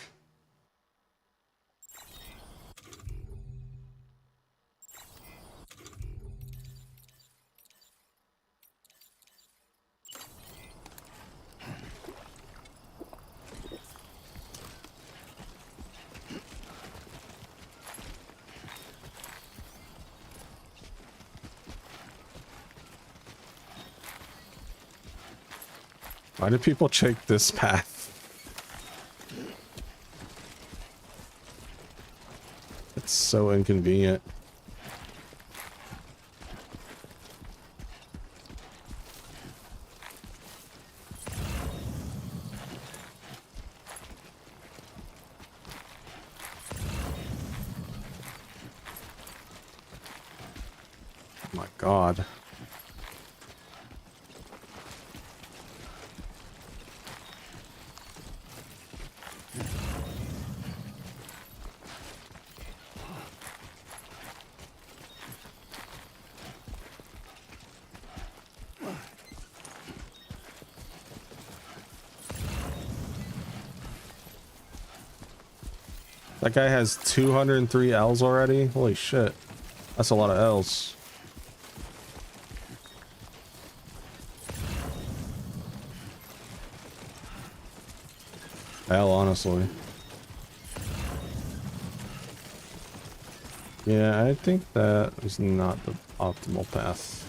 Why do people take this path? It's so inconvenient. Oh my God. That guy has 203 L's already? Holy shit. That's a lot of L's. Hell, honestly. Yeah, I think that is not the optimal path.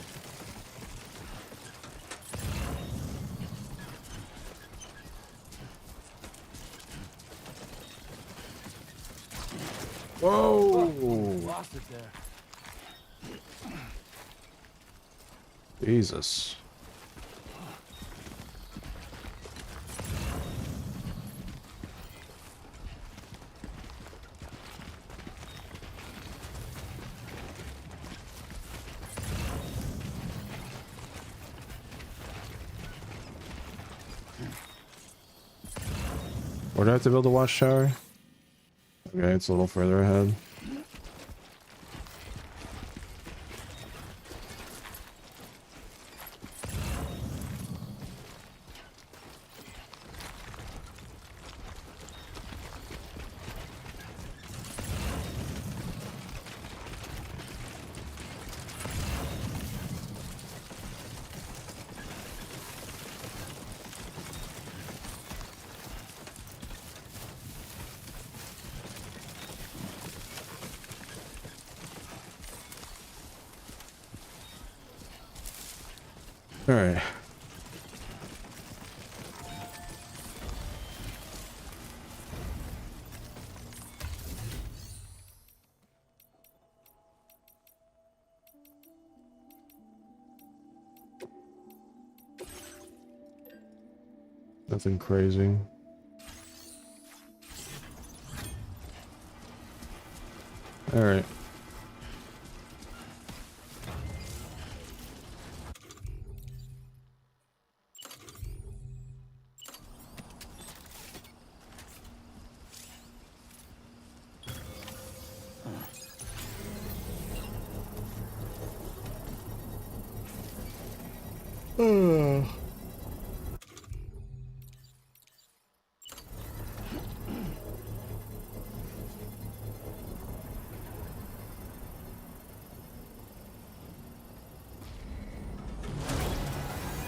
Whoa! Lost it there. Jesus. Where do I have to build a watchtower? Okay, it's a little further ahead. All right. Nothing crazy. All right.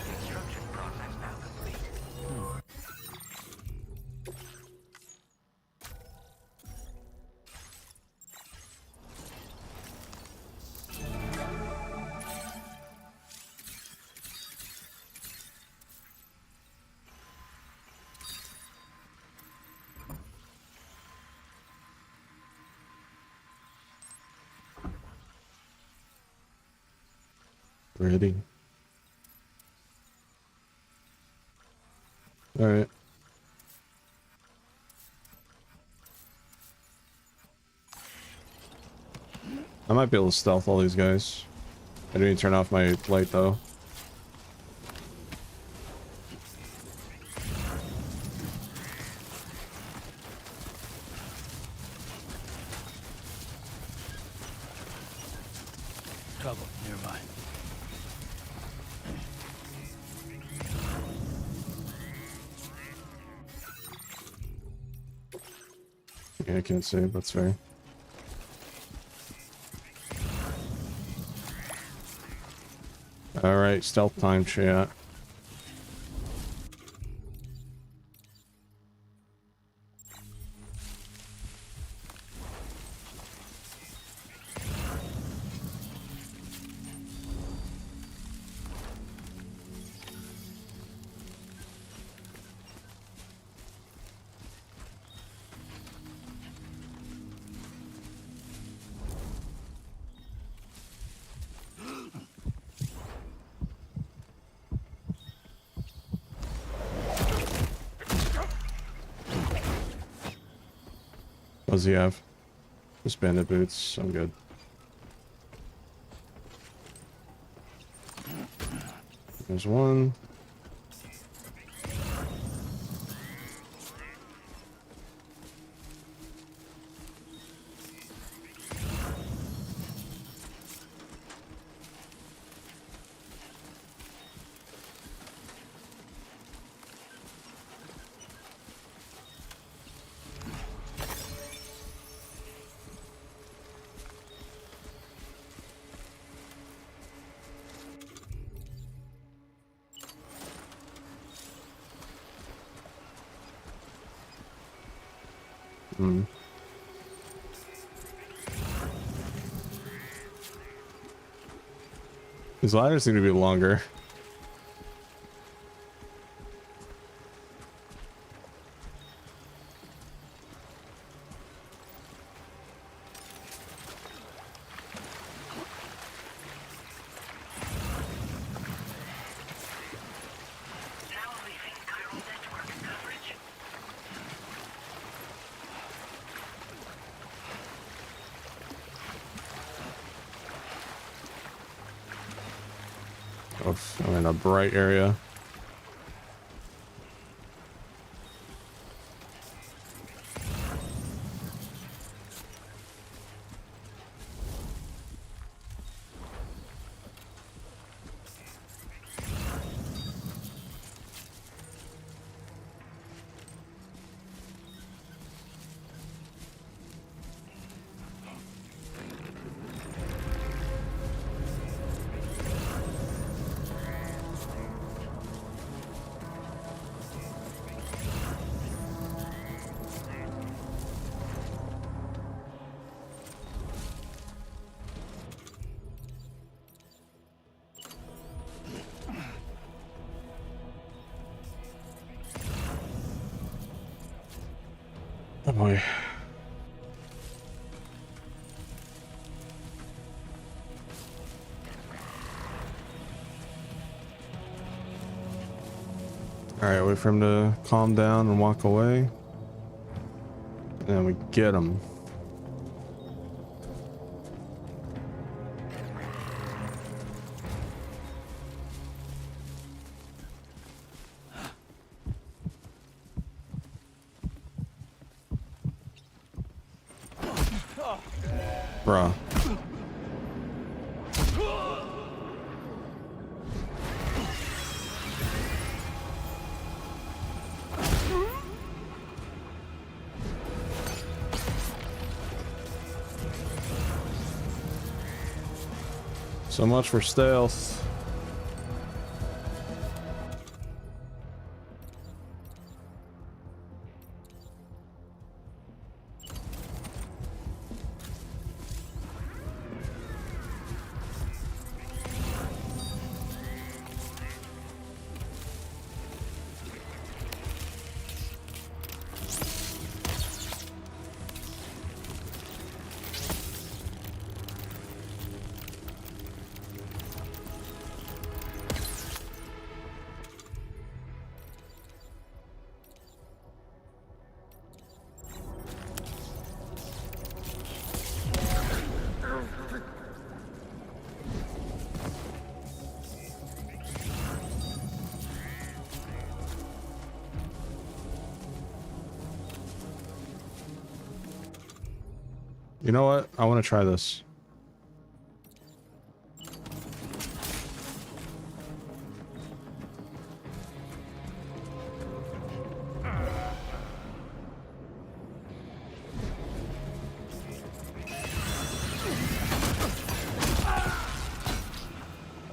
Construction process now complete. Ready. All right. I might be able to stealth all these guys. I didn't even turn off my light though. Trouble nearby. Yeah, I can't see, but that's fair. Alright, stealth time, chat. What does he have? Just bandit boots. I'm good. There's one. Hmm. These ladders seem to be longer. Now leaving chiral network coverage. Oh, I'm in a bright area. boy. Alright, wait for him to calm down and walk away. And then we get him. Bruh. So much for stealth. You know what? I want to try this.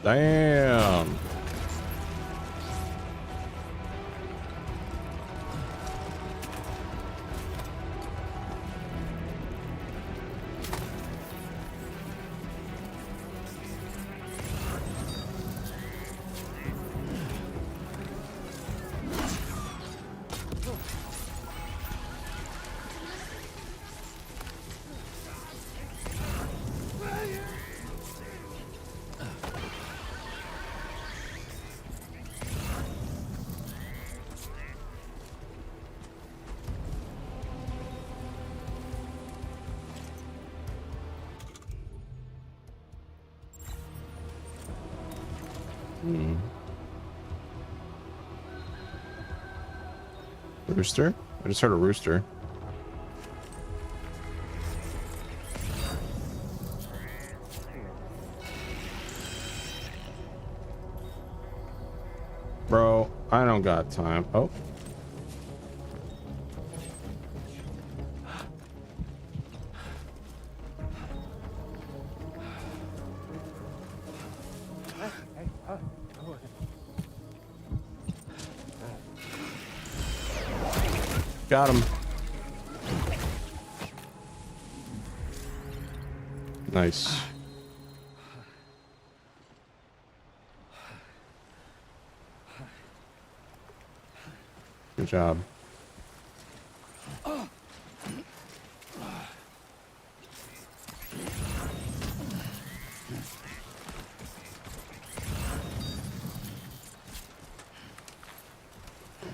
Damn. Rooster? I just heard a rooster. Bro, I don't got time. Oh. Got him. Nice. Good job.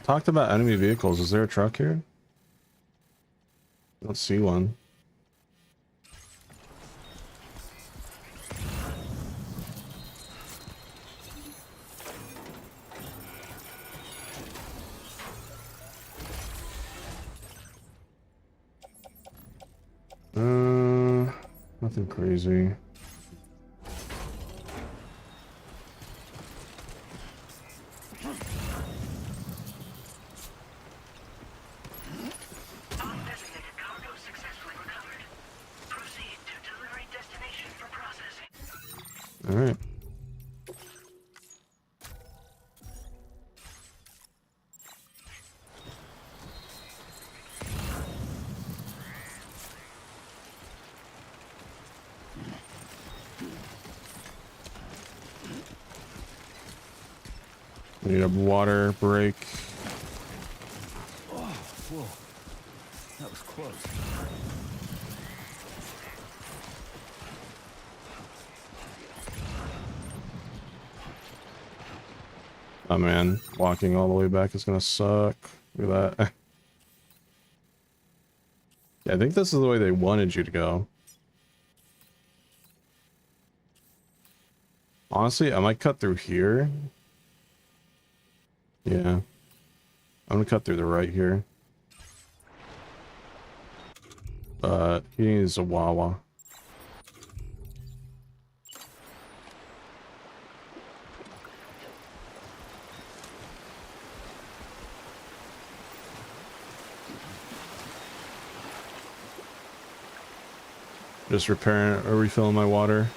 Talked about enemy vehicles. Is there a truck here? I don't see one. Nothing crazy. All right. Need a water break. Oh, whoa. That was close. Oh man, walking all the way back is gonna suck. Look at that. Yeah, I think this is the way they wanted you to go. Honestly, I might cut through here. Yeah. I'm gonna cut through the right here. But he needs a Wawa. Just repairing or refilling my water.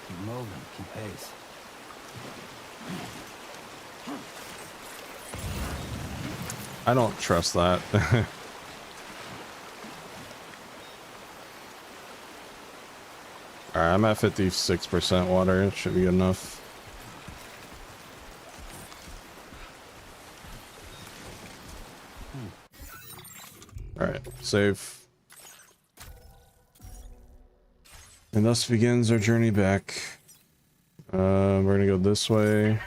Keep moving, keep pace. I don't trust that. Alright, I'm at 56% water. It should be good enough. Alright, save. And thus begins our journey back. We're gonna go this way.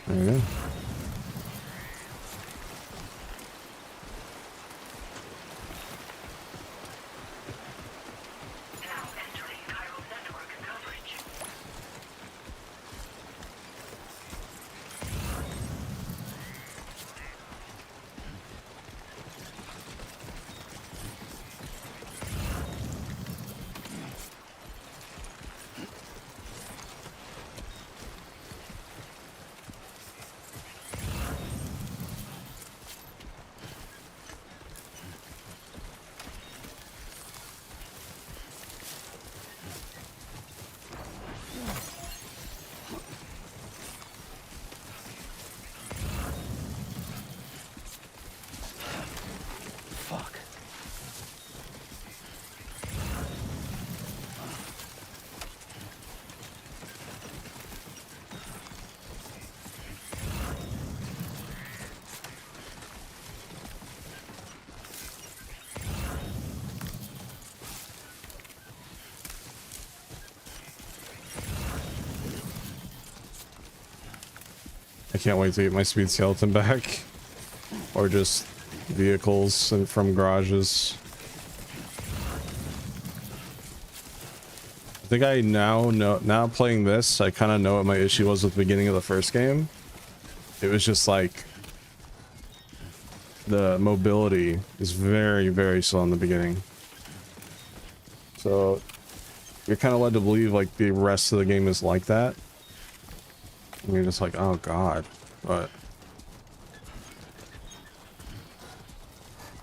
There we go. I can't wait to get my speed skeleton back. Or just vehicles from garages. I think I now playing this, I kind of know what my issue was with the beginning of the first game. It was just like the mobility is very, very slow in the beginning. So you're kind of led to believe like the rest of the game is like that. And you're just like, oh god. But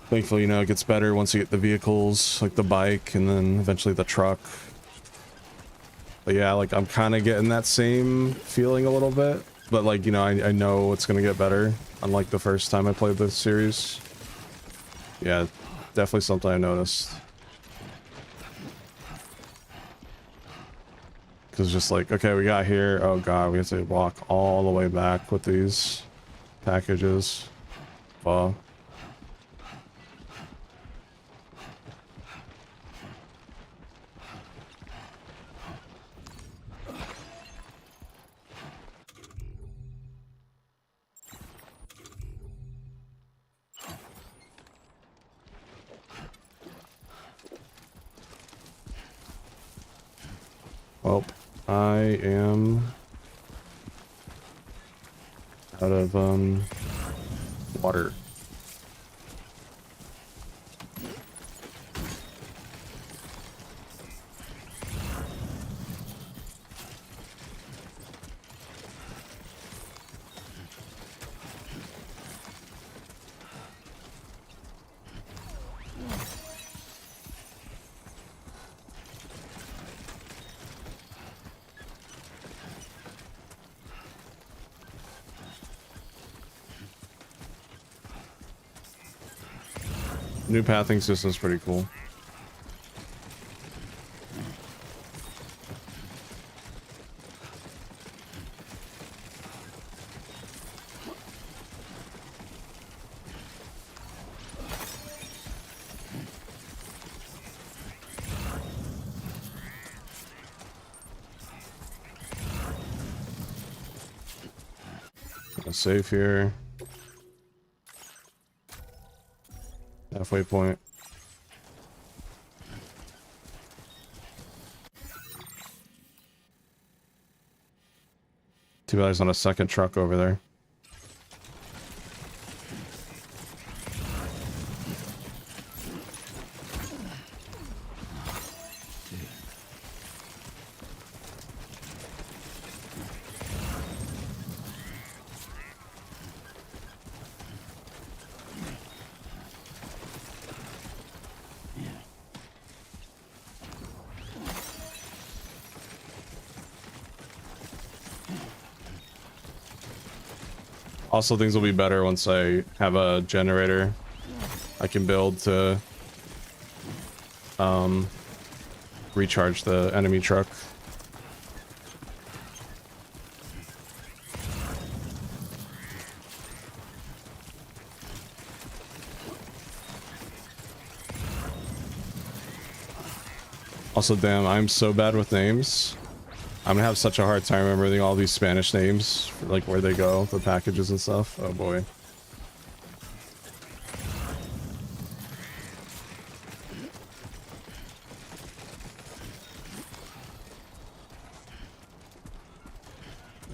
thankfully, you know, it gets better once you get the vehicles, like the bike and then eventually the truck. But yeah, like I'm kind of getting that same feeling a little bit. But like, you know, I know it's going to get better. Unlike the first time I played this series. Yeah, definitely something I noticed. Because just like, okay, we got here. Oh god, we have to walk all the way back with these packages. Wow. Well, I am out of water. New pathing system's pretty cool. Save here. Halfway point. Too bad there's not a second truck over there. Also, things will be better once I have a generator I can build to recharge the enemy truck. Also, damn, I'm so bad with names. I'm gonna have such a hard time remembering all these Spanish names, like where they go, the packages and stuff. Oh boy.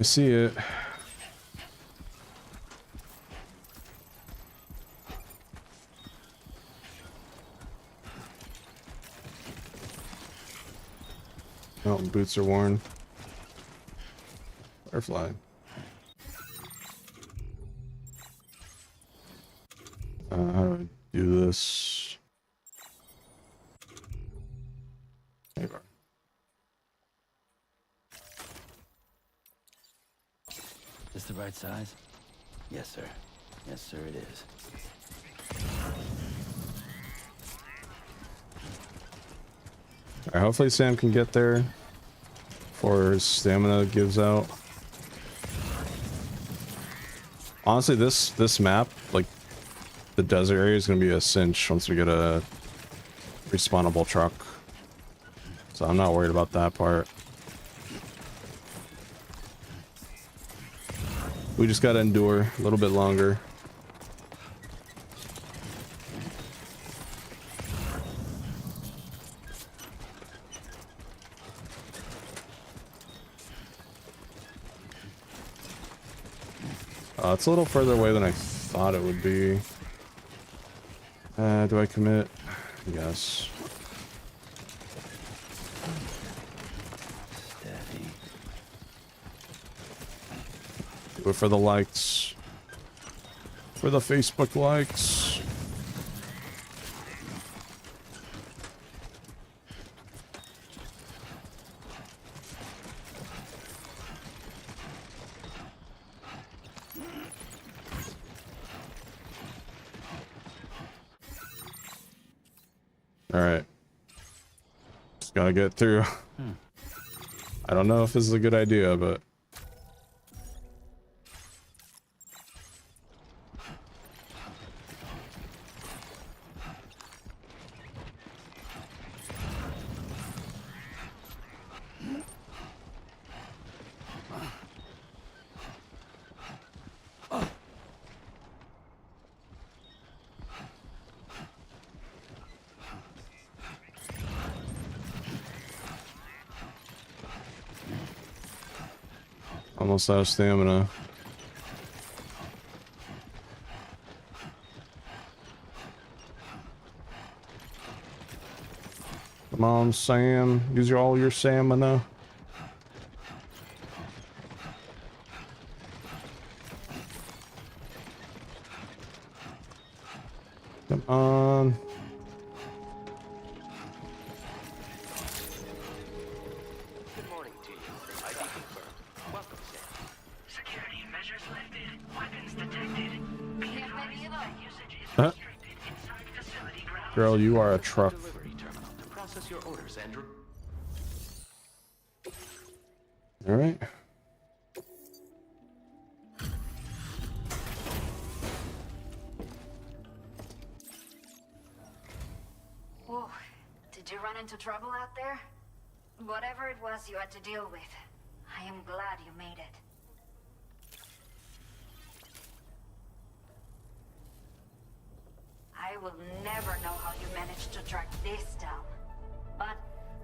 I see it. Oh, boots are worn. Butterfly. How do I do this? There you are. Is this the right size? Yes, sir. Yes, sir, it is. Alright, hopefully Sam can get there before his stamina gives out. Honestly, this map, like the desert area, is gonna be a cinch once we get a respawnable truck. So I'm not worried about that part. We just gotta endure a little bit longer. It's a little further away than I thought it would be. Do I commit? Yes. Steady. Do it for the likes. For the Facebook likes. Alright. Just gotta get through. I don't know if this is a good idea, but... Almost out of stamina. Come on, Sam. Use all your stamina. Come on. Good morning to you. ID confirmed. Welcome, Sam. Security measures lifted. Weapons detected. Be advised that usage is Huh? restricted inside facility Girl, you are a truck. Delivery terminal to process your orders and All right. Whoa, did you run into trouble out there? Whatever it was you had to deal with, I am glad you made it. I will never know how you managed to track this down, but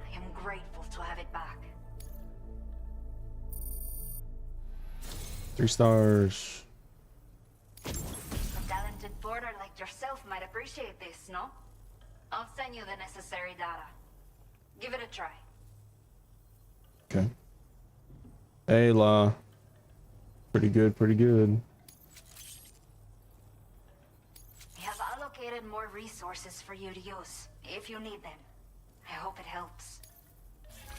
I am grateful to have it back. 3 stars. A talented porter like yourself might appreciate this, no? I'll send you the necessary data. Give it a try. Okay. Hey, La. Pretty good, pretty good. We have allocated more resources for you to use, if you need them. I hope it helps.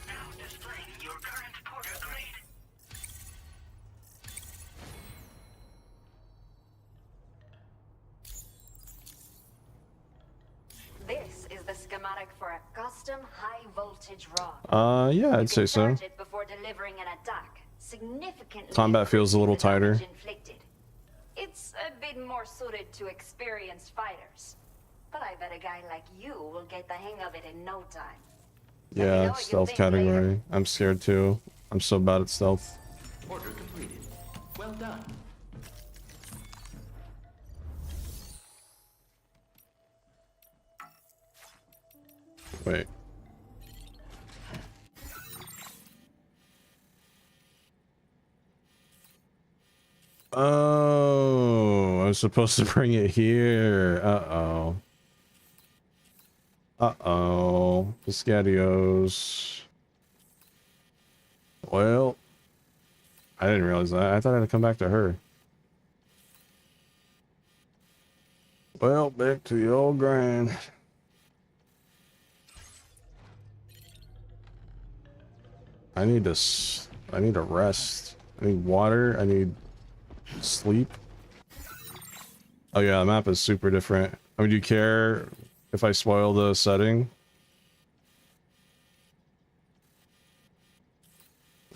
Now displaying your current porter grade. This is the schematic for a custom high-voltage rod. Yeah, I'd say so. Charge it before delivering an attack. Significantly Combat feels a little tighter. inflicted. It's a bit more suited to experienced fighters. But I bet a guy like you will get the hang of it in no time. Yeah, stealth category. I'm scared too. I'm so bad at stealth. order completed. Well done. Wait. Oh, I was supposed to bring it here. Uh-oh. Uh-oh. Piscatios. Well, I didn't realize that. I thought I had to come back to her. Well, back to the old grind. I need to rest. I need water. I need sleep. Oh yeah, the map is super different. I mean, do you care if I spoil the setting?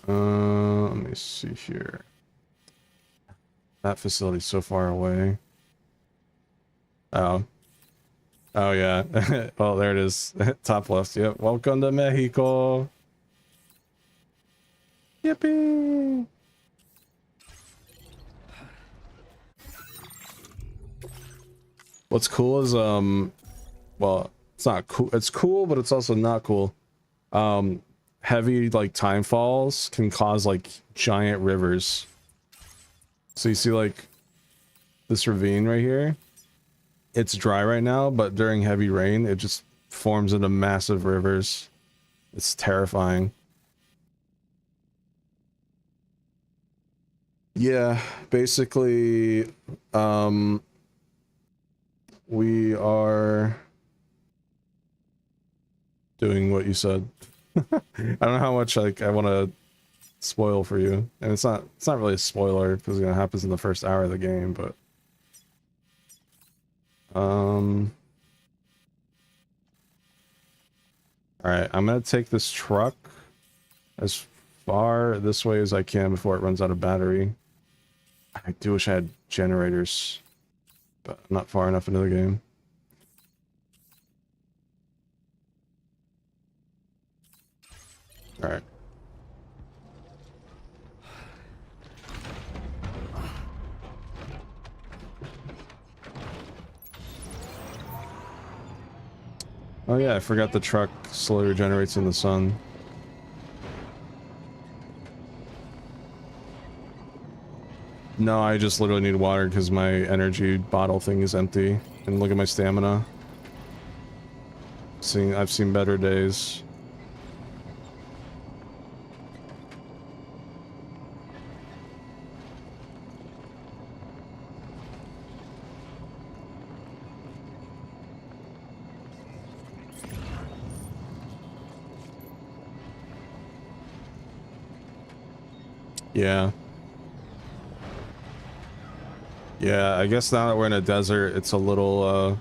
Let me see here. That facility's so far away. Oh. Oh yeah. Well, there it is. Top left. Yep. Welcome to Mexico. Yippee! What's cool is well, it's not cool. It's cool, but it's also not cool. Heavy like time falls can cause like giant rivers. So you see like this ravine right here. It's dry right now, but during heavy rain, it just forms into massive rivers. It's terrifying. Yeah, basically, we are doing what you said. I don't know how much like I want to spoil for you, and it's not really a spoiler because it happens in the first hour of the game, but all right, I'm gonna take this truck as far this way as I can before it runs out of battery. I do wish I had generators, but I'm not far enough into the game. All right. Oh yeah, I forgot the truck slowly regenerates in the sun. No, I just literally need water because my energy bottle thing is empty. And look at my stamina. I've seen better days. Yeah. Yeah, I guess now that we're in a desert, it's a little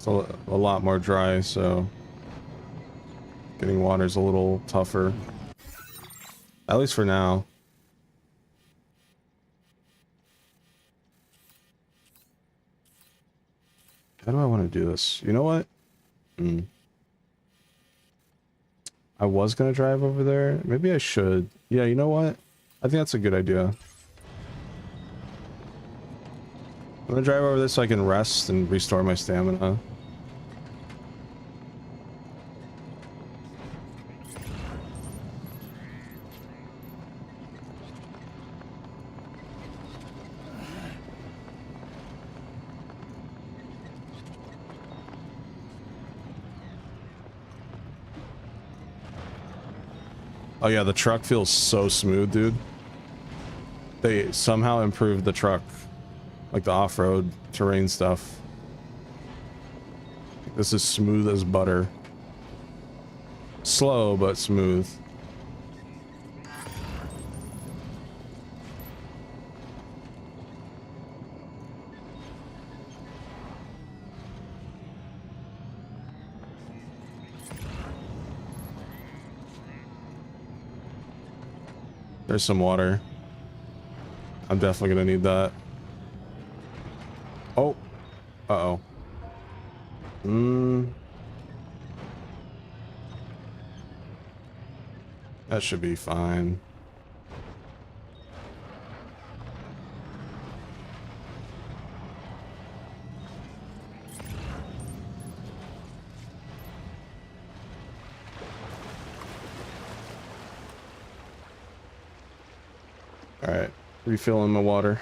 It's a lot more dry, so getting water's a little tougher. At least for now. How do I want to do this? You know what? I was gonna drive over there. Maybe I should. Yeah, you know what? I think that's a good idea. I'm gonna drive over there so I can rest and restore my stamina. Oh yeah, the truck feels so smooth, dude. They somehow improved the truck. Like the off-road terrain stuff. This is smooth as butter. Slow, but smooth. There's some water. I'm definitely gonna need that. Oh. Uh-oh. That should be fine. All right, refilling my water.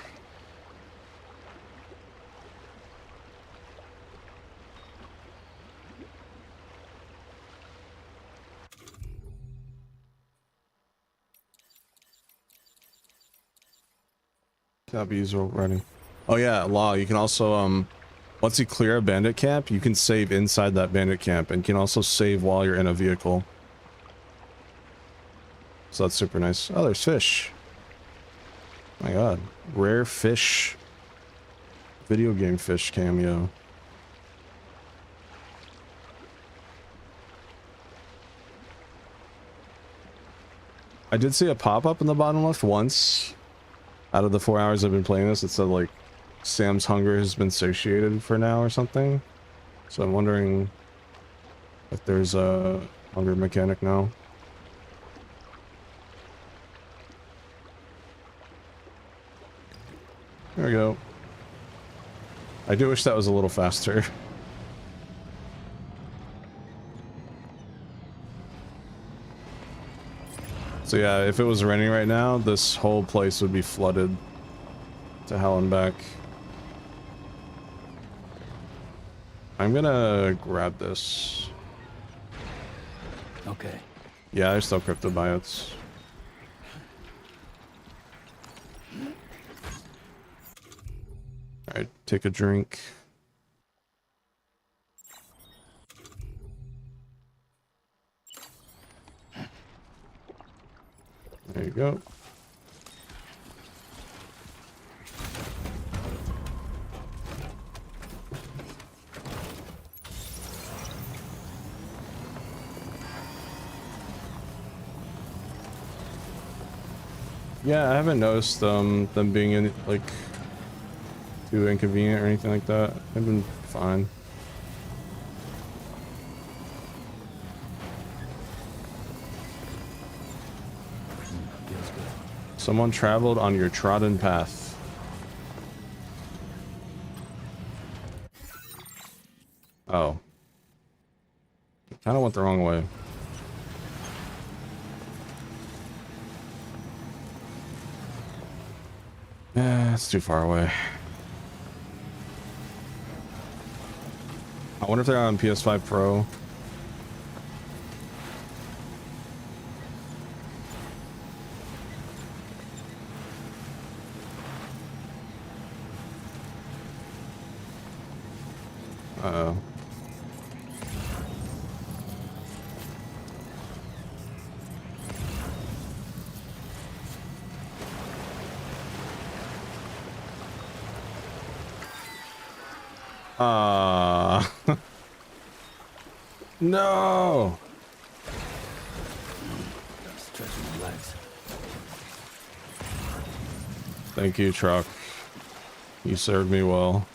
Bees are running. Oh yeah, Law, you can also once you clear a bandit camp, you can save inside that bandit camp and can also save while you're in a vehicle. So that's super nice. Oh, there's fish. My god. Rare fish. Video game fish cameo. I did see a pop-up in the bottom left once. Out of the 4 hours I've been playing this, it said like Sam's hunger has been satiated for now or something. So I'm wondering if there's a hunger mechanic now. There we go. I do wish that was a little faster. So yeah, if it was raining right now, this whole place would be flooded to hell and back. I'm gonna grab this. Okay. Yeah, there's still cryptobiotes. Alright, take a drink. There you go. Yeah, I haven't noticed them being in like too inconvenient or anything like that. They've been fine. Someone traveled on your trodden path. Oh. Kind of went the wrong way. Yeah, it's too far away. I wonder if they're on PS5 Pro. Uh-oh. No! Stretch my legs. Thank you, truck. You served me well.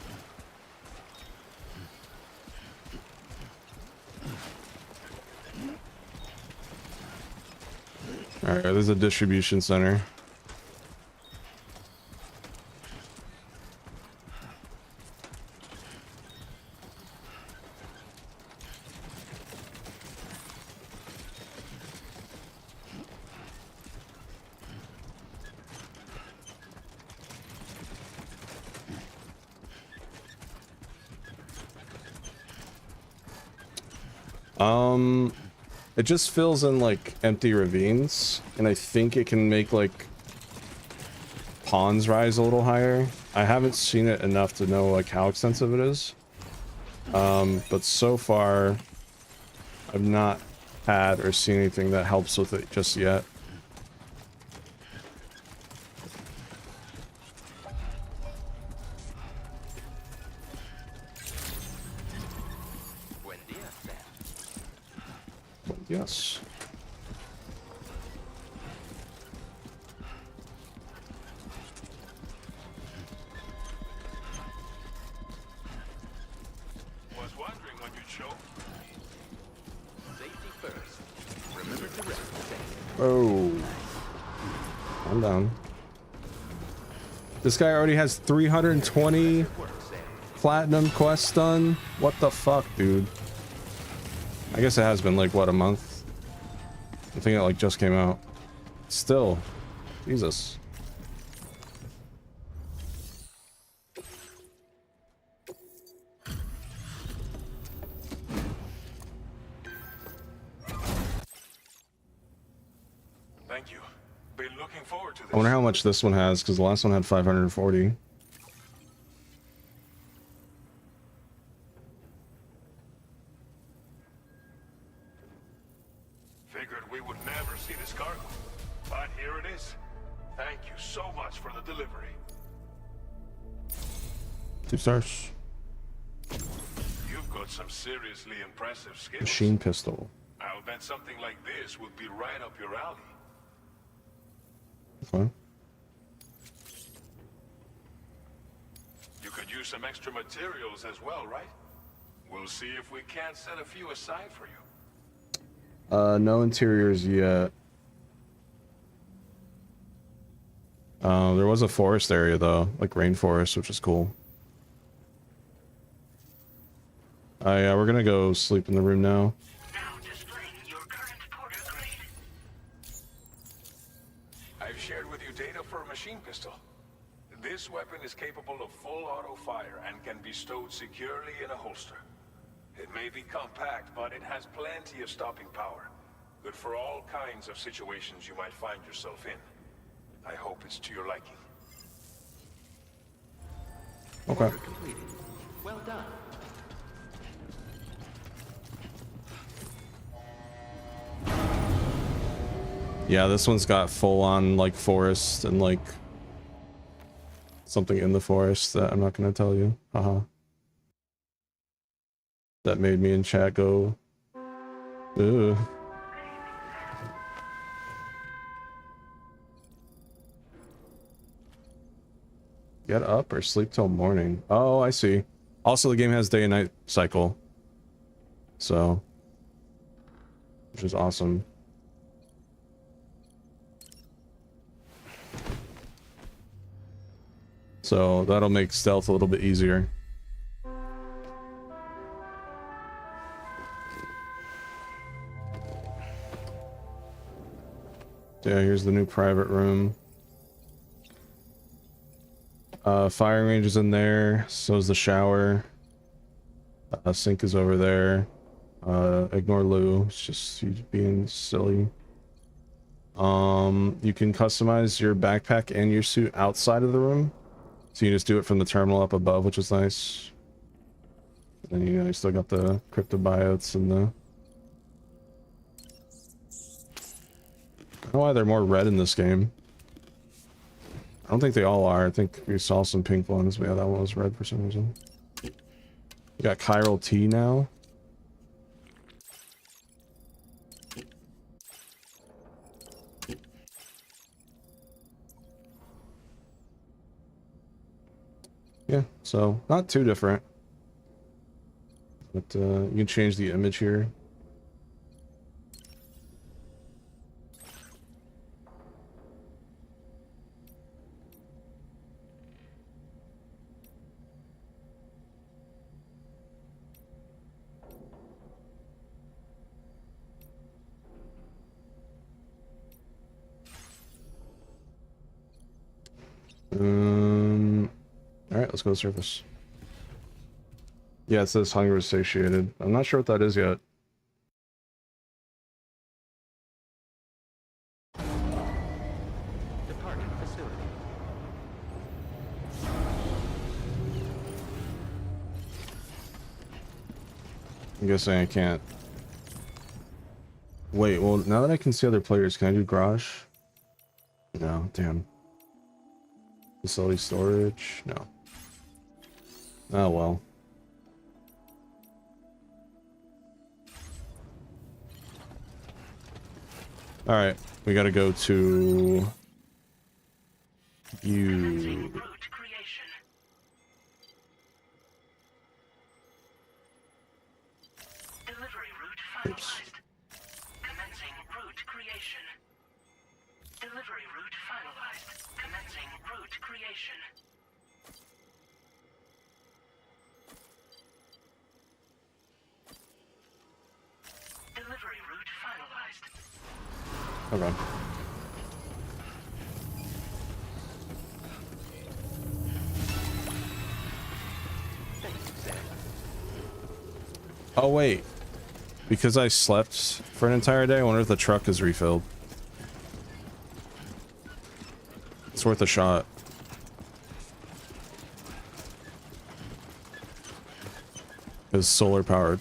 Alright, there's a distribution center. It just fills in like empty ravines, and I think it can make like ponds rise a little higher. I haven't seen it enough to know like how extensive it is. But so far I've not had or seen anything that helps with it just yet. Yes. Was wondering when you'd show. Safety first. Remember to rest. Oh. I'm down. This guy already has 320 platinum quests done. What the fuck, dude? I guess it has been like what, a month? I think it like just came out. Still, Jesus. Thank you. Been looking forward to this. I wonder how much this one has, because the last one had 540. Figured we would never see this cargo, but here it is. Thank you so much for the delivery. 2 stars. You've got some seriously impressive skills. Machine pistol. I'll bet something like this would be right up your alley. Okay. You could use some extra materials as well, right? We'll see if we can't set a few aside for you. No interiors yet. There was a forest area though, like rainforest, which is cool. Yeah, we're gonna go sleep in the room now. Now displaying your current porter grade. I've shared with you data for a machine pistol. This weapon is capable of full auto fire and can be stowed securely in a holster. It may be compact, but it has plenty of stopping power. Good for all kinds of situations you might find yourself in. I hope it's to your liking. Okay. Order completed. Well done. Yeah, this one's got full on like forest and like something in the forest that I'm not gonna tell you. Haha. That made me in chat go, ugh. Get up or sleep till morning. Oh, I see. Also, the game has day and night cycle. So, which is awesome. So that'll make stealth a little bit easier. Yeah, here's the new private room. Firing range is in there, so is the shower. Sink is over there. Ignore Lou, it's just he's being silly. You can customize your backpack and your suit outside of the room. So you just do it from the terminal up above, which is nice. And then you still got the cryptobiotes and the... I don't know why they're more red in this game. I don't think they all are. I think we saw some pink ones, but yeah, that one was red for some reason. We got chiral tea now. Yeah, so not too different. But you can change the image here. All right, let's go to surface. Yeah, it says hunger was satiated. I'm not sure what that is yet. Departing facility. I'm guessing I can't. Wait, well, now that I can see other players, can I do garage? No, damn. Facility storage? No. Oh, well. Alright, we gotta go to... you... Oops. Commencing route creation. Delivery route finalized. Commencing route creation. Delivery route finalized. Okay. Oh, wait. Because I slept for an entire day, I wonder if the truck is refilled. It's worth a shot. It's solar powered.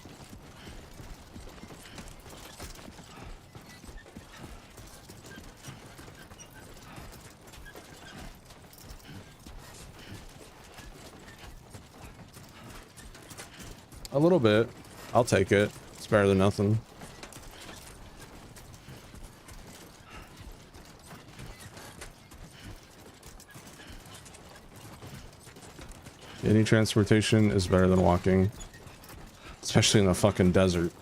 A little bit. I'll take it. It's better than nothing. Any transportation is better than walking. Especially in the fucking desert.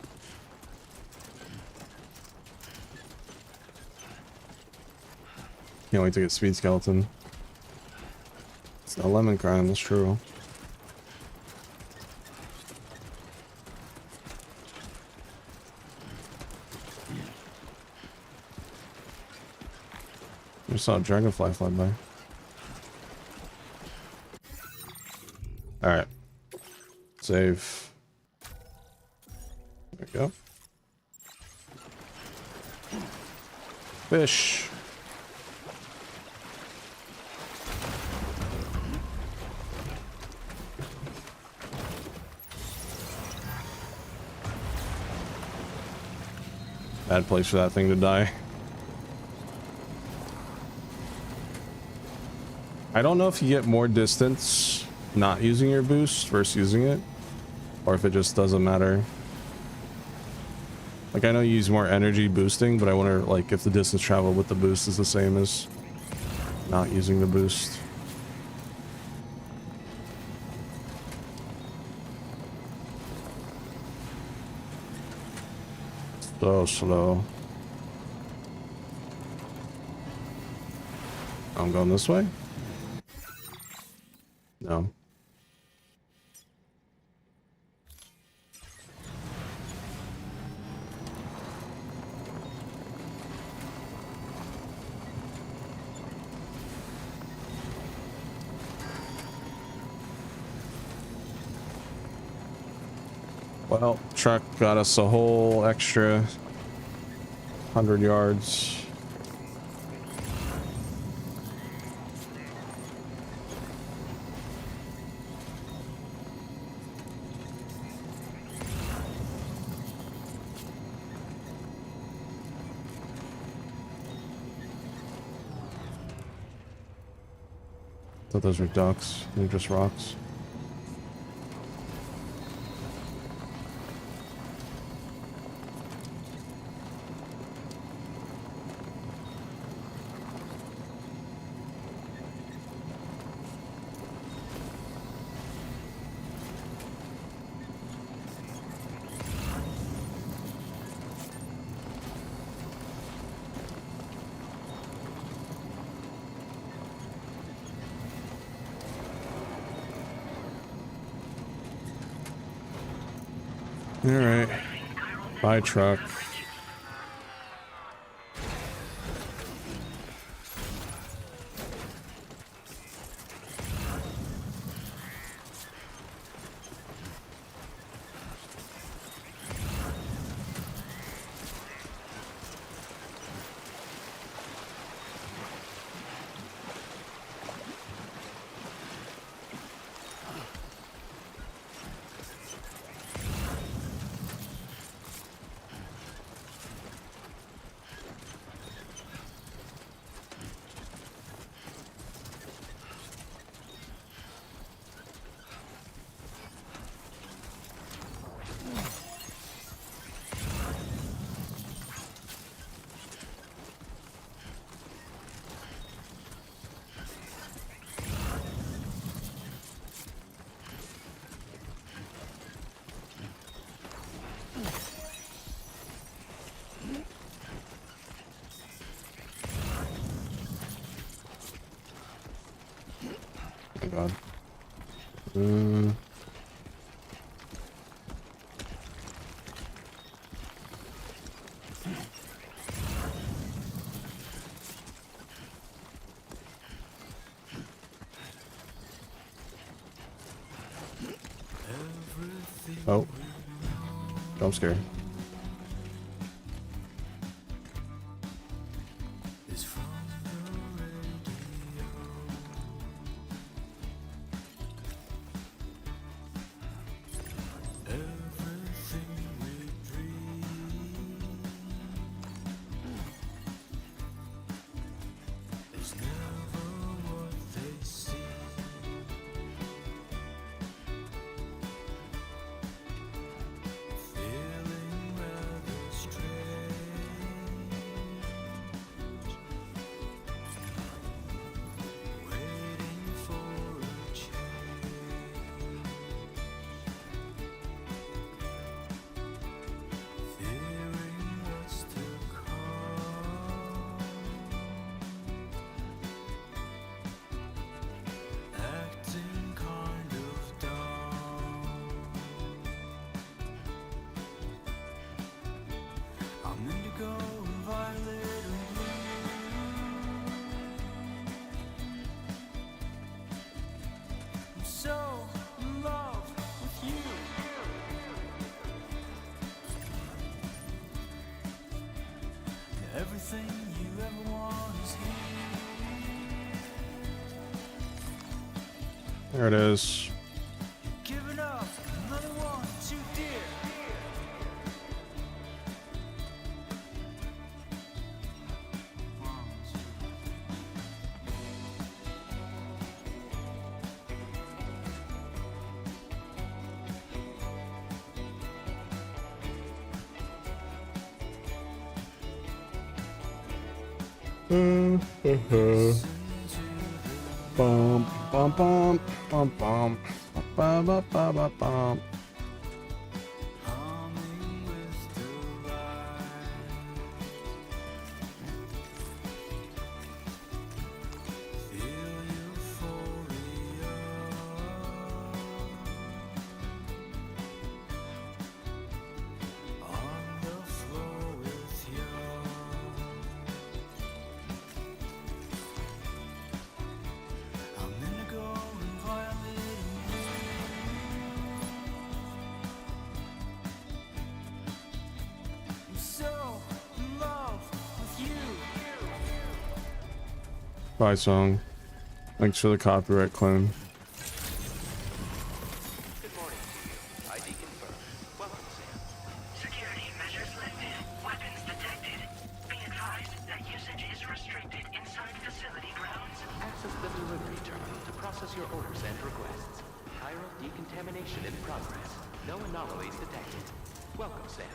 Can't wait to get Speed Skeleton. It's no lemon crime, that's true. I saw a dragonfly fly by. Alright. Save. There we go. Fish. Bad place for that thing to die. I don't know if you get more distance not using your boost versus using it, or if it just doesn't matter. Like, I know you use more energy boosting, but I wonder, like, if the distance traveled with the boost is the same as not using the boost. So slow. I'm going this way? No. Well, truck got us a whole extra 100 yards. Thought those were ducks. They're just rocks. Alright. Bye, truck. Oh god. Oh. Jump scare. Everything you ever want is here. There it is. Giving up, another one too dear. Bum bum bum bum bum bum bum bum bum. Bye, song. Thanks for the copyright claim. Good morning to you. ID confirmed. Welcome, Sam. Security measures lifted. Weapons detected. Be advised that usage is restricted inside facility grounds. Access the delivery terminal to process your orders and requests. Chiral decontamination in progress. No anomalies detected. Welcome, Sam.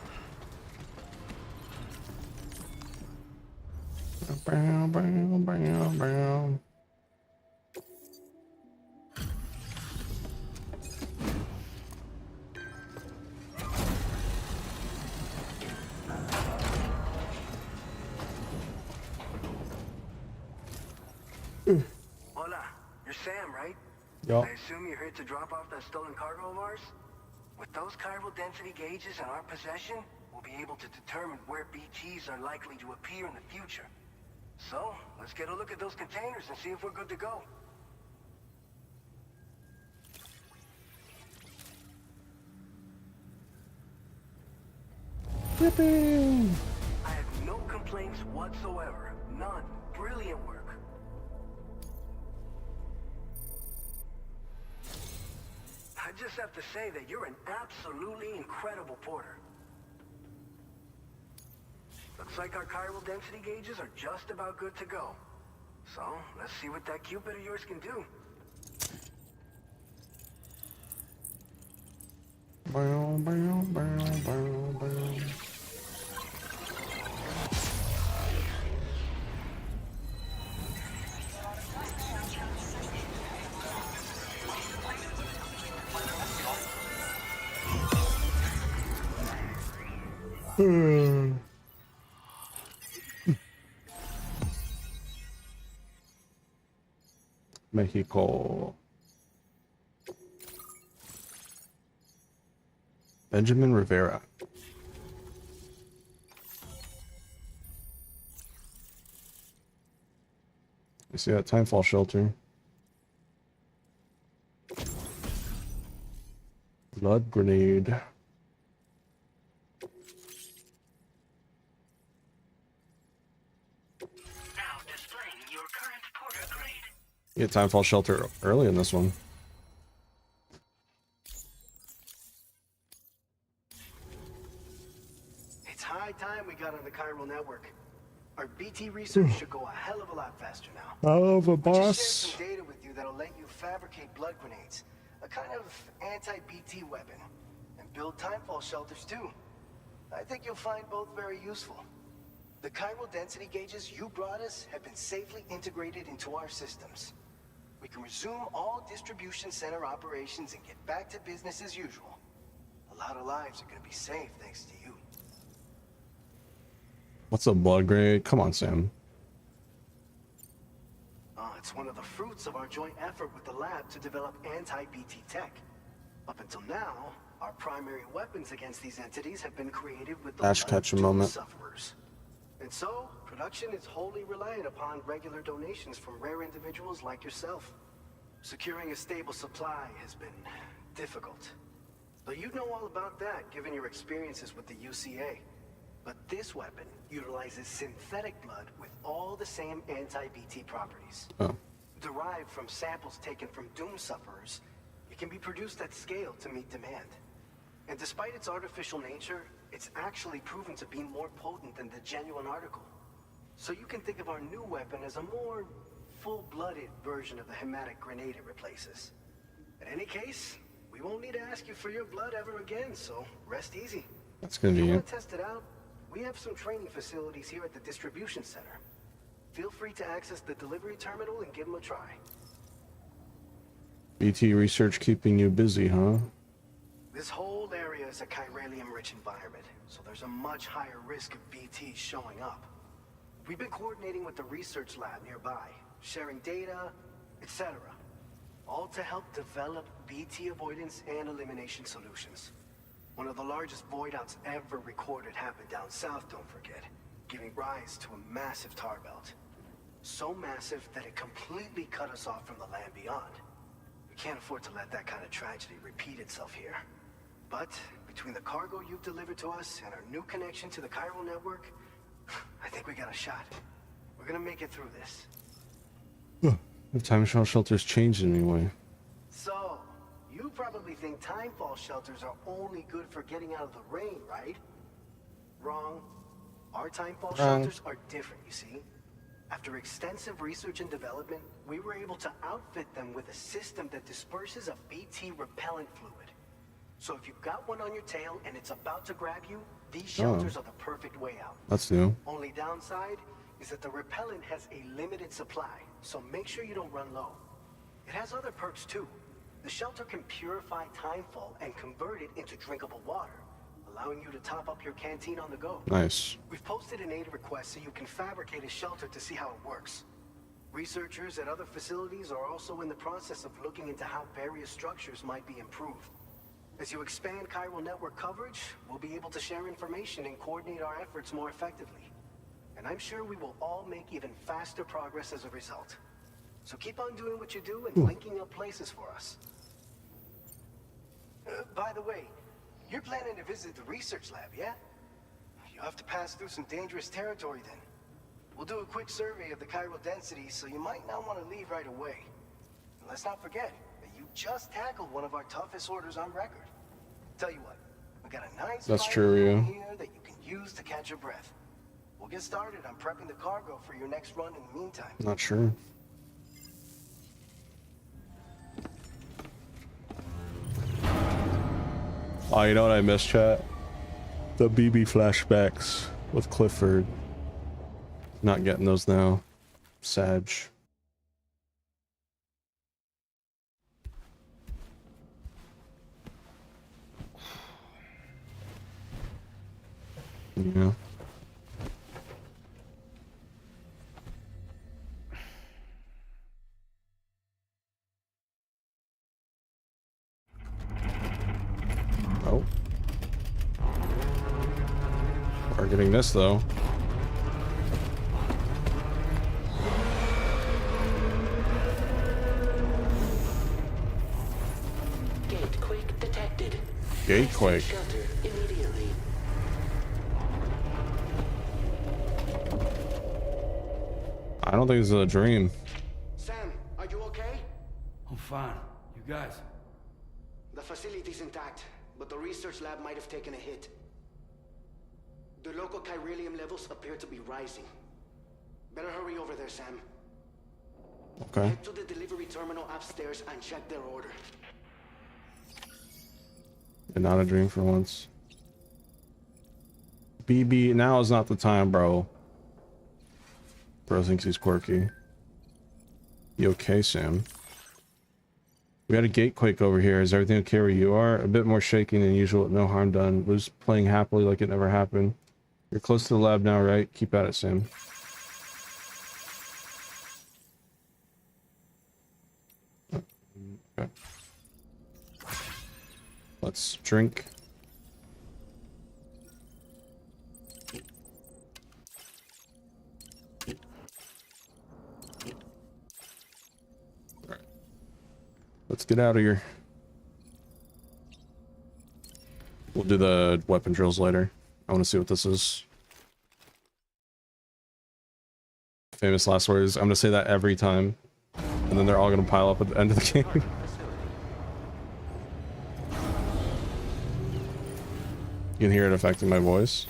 Bow, bow, bow, bow. Hola, you're Sam, right? Yup. I assume you're here to drop off that stolen cargo of ours? With those chiral density gauges in our possession, we'll be able to determine where BTs are likely to appear in the future. So, let's get a look at those containers and see if we're good to go. Yippee! I have no complaints whatsoever. None. Brilliant work. I just have to say that you're an absolutely incredible porter. Looks like our chiral density gauges are just about good to go. So, let's see what that Cupid of yours can do. Bow, bow, bow, bow, bow. Mexico. Benjamin Rivera. You see that timefall shelter? Blood grenade. Now displaying your current porter grade. You get timefall shelter early in this one. It's high time we got on the chiral network. Our BT research should go a hell of a lot faster now. Oh, the I just boss. shared some data with you that'll let you fabricate blood grenades, a kind of anti-BT weapon, and build timefall shelters too. I think you'll find both very useful. The chiral density gauges you brought us have been safely integrated into our systems. We can resume all distribution center operations and get back to business as usual. A lot of lives are going to be saved thanks to you. What's a blood grenade? Come on, Sam. It's one of the fruits of our joint effort with the lab to develop anti-BT tech. Up until now, our primary weapons against these entities have been created with the Ash catch a moment. sufferers. And so, production is wholly reliant upon regular donations from rare individuals like yourself. Securing a stable supply has been difficult. But you'd know all about that given your experiences with the UCA. But this weapon utilizes synthetic blood with all the same anti-BT properties. Oh. Derived from samples taken from doom sufferers, it can be produced at scale to meet demand. And despite its artificial nature, it's actually proven to be more potent than the genuine article. So you can think of our new weapon as a more full-blooded version of the hematic grenade it replaces. In any case, we won't need to ask you for your blood ever again, so rest easy. That's If you convenient. want to test it out, we have some training facilities here at the distribution center. Feel free to access the delivery terminal and give them a try. BT research keeping you busy, huh? This whole area is a chiralium-rich environment, so there's a much higher risk of BTs showing up. We've been coordinating with the research lab nearby, sharing data, etc. All to help develop BT avoidance and elimination solutions. One of the largest void outs ever recorded happened down south, don't forget, giving rise to a massive tar belt. So massive that it completely cut us off from the land beyond. We can't afford to let that kind of tragedy repeat itself here. But between the cargo you've delivered to us and our new connection to the chiral network, I think we got a shot. We're gonna make it through this. If timefall shelters changed in any way. So, you probably think timefall shelters are only good for getting out of the rain, right? Wrong. Our timefall shelters are different, you see. After extensive research and development, we were able to outfit them with a system that disperses a BT repellent fluid. So if you've got one on your tail and it's about to grab you, these shelters are the perfect way out. That's new. Only downside is that the repellent has a limited supply, so make sure you don't run low. It has other perks too. The shelter can purify timefall and convert it into drinkable water, allowing you to top up your canteen on the go. Nice. We've posted an aid request so you can fabricate a shelter to see how it works. Researchers at other facilities are also in the process of looking into how various structures might be improved. As you expand chiral network coverage, we'll be able to share information and coordinate our efforts more effectively. And I'm sure we will all make even faster progress as a result. So keep on doing what you do and linking up places for us. By the way, you're planning to visit the research lab, yeah? You have to pass through some dangerous territory then. We'll do a quick survey of the chiral density, so you might not want to leave right away. And let's not forget that you just tackled one of our toughest orders on record. Tell you what, we got a nice That's fire true, room yeah. here that you can use to catch your breath. We'll get started on prepping the cargo for your next run in the meantime. Not sure. Oh, you know what I missed, chat? The BB flashbacks with Clifford. Not getting those now. Sag. Yeah. Oh. We're getting this though. Gatequake detected. Gatequake. Shelter immediately. I don't think this is a dream. Sam, are you okay? I'm fine. You guys? The facility's intact, but the research lab might have taken a hit. The local chiralium levels appear to be rising. Better hurry over there, Sam. Okay. Head to the delivery terminal upstairs and check their order. And not a dream for once. BB, now is not the time, bro. Bro thinks he's quirky. You okay, Sam? We got a gatequake over here. Is everything okay where you are? A bit more shaking than usual, no harm done. Lou's playing happily like it never happened. You're close to the lab now, right? Keep at it, Sam. Okay. Let's drink. Alright. Let's get out of here. We'll do the weapon drills later. I want to see what this is. Famous last words. I'm going to say that every time. And then they're all going to pile up at the end of the game. You can hear it affecting my voice.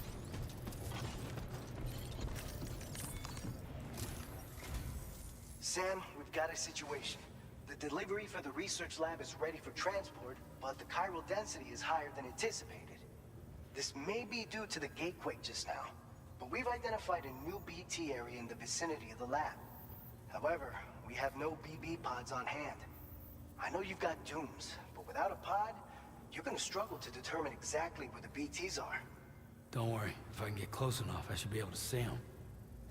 Sam, we've got a situation. The delivery for the research lab is ready for transport, but the chiral density is higher than anticipated. This may be due to the gatequake just now, but we've identified a new BT area in the vicinity of the lab. However, we have no BB pods on hand. I know you've got dooms, but without a pod, you're gonna struggle to determine exactly where the BTs are. Don't worry. If I can get close enough, I should be able to see them.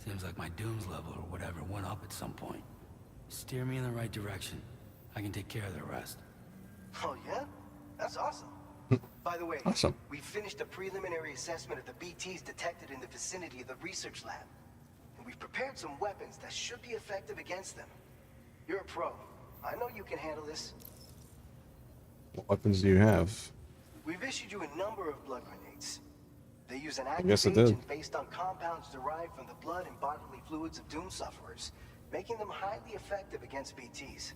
Seems like my dooms level or whatever went up at some point. Steer me in the right direction. I can take care of the rest. Oh yeah? That's awesome. By the way, awesome. We finished a preliminary assessment of the BTs detected in the vicinity of the research lab. And we've prepared some weapons that should be effective against them. You're a pro. I know you can handle this. What weapons do you have? We've issued you a number of blood grenades. They use an guess active it did. agent based on compounds derived from the blood and bodily fluids of doom sufferers, making them highly effective against BTs.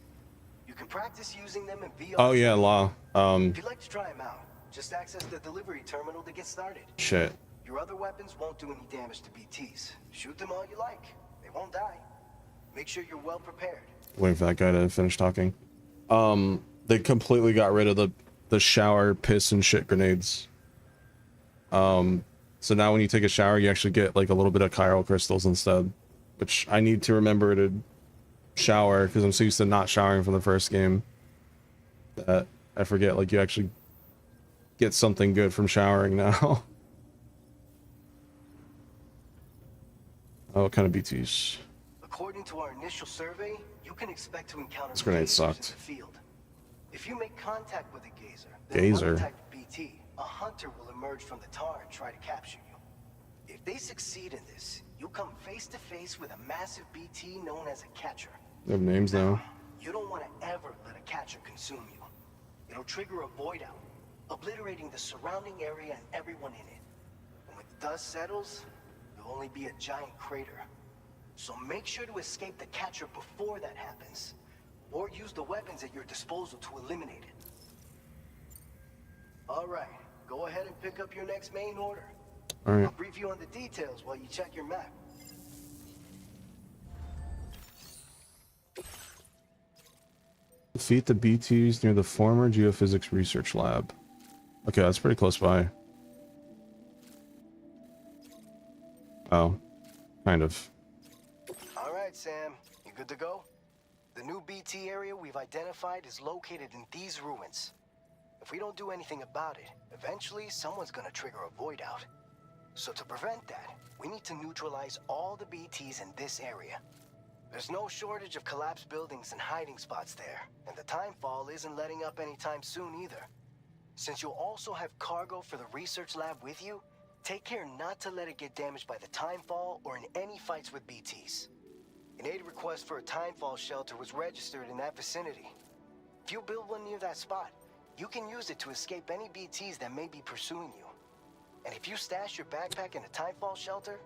You can practice using them in VR. Oh yeah, Law. If you'd like to try them out, just access the delivery terminal to get started. Shit. Your other weapons won't do any damage to BTs. Shoot them all you like. They won't die. Make sure you're well prepared. Waiting for that guy to finish talking. They completely got rid of the shower piss and shit grenades. So now when you take a shower, you actually get like a little bit of chiral crystals instead, which I need to remember to shower because I'm so used to not showering from the first game that I forget like you actually get something good from showering now. Oh, what kind of BTs? According to our initial survey, you can expect to encounter This grenade invaders sucked. in the field. If you make contact with a gazer, Gazer. another type of BT, a hunter will emerge from the tar and try to capture you. If they succeed in this, you'll come face to face with a massive BT known as a catcher. They have names now. You don't want to ever let a catcher consume you. It'll trigger a void out, obliterating the surrounding area and everyone in it. And when the dust settles, you'll only be a giant crater. So make sure to escape the catcher before that happens, or use the weapons at your disposal to eliminate it. All right, go ahead and pick up your next main order. All right. I'll brief you on the details while you check your map. Defeat the BTs near the former geophysics research lab. Okay, that's pretty close by. Oh, kind of. All right, Sam, you good to go? The new BT area we've identified is located in these ruins. If we don't do anything about it, eventually someone's gonna trigger a void out. So to prevent that, we need to neutralize all the BTs in this area. There's no shortage of collapsed buildings and hiding spots there, and the timefall isn't letting up anytime soon either. Since you'll also have cargo for the research lab with you, take care not to let it get damaged by the timefall or in any fights with BTs. An aid request for a timefall shelter was registered in that vicinity. If you build one near that spot, you can use it to escape any BTs that may be pursuing you. And if you stash your backpack in a timefall shelter,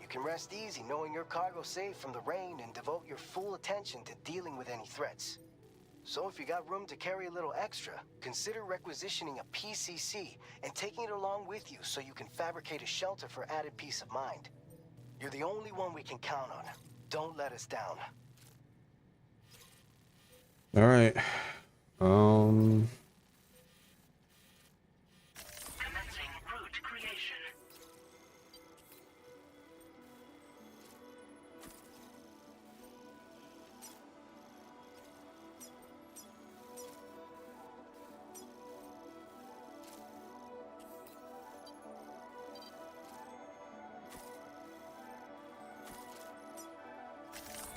you can rest easy knowing your cargo's safe from the rain and devote your full attention to dealing with any threats. So if you got room to carry a little extra, consider requisitioning a PCC and taking it along with you so you can fabricate a shelter for added peace of mind. You're the only one we can count on. Don't let us down. All right. Commencing route creation.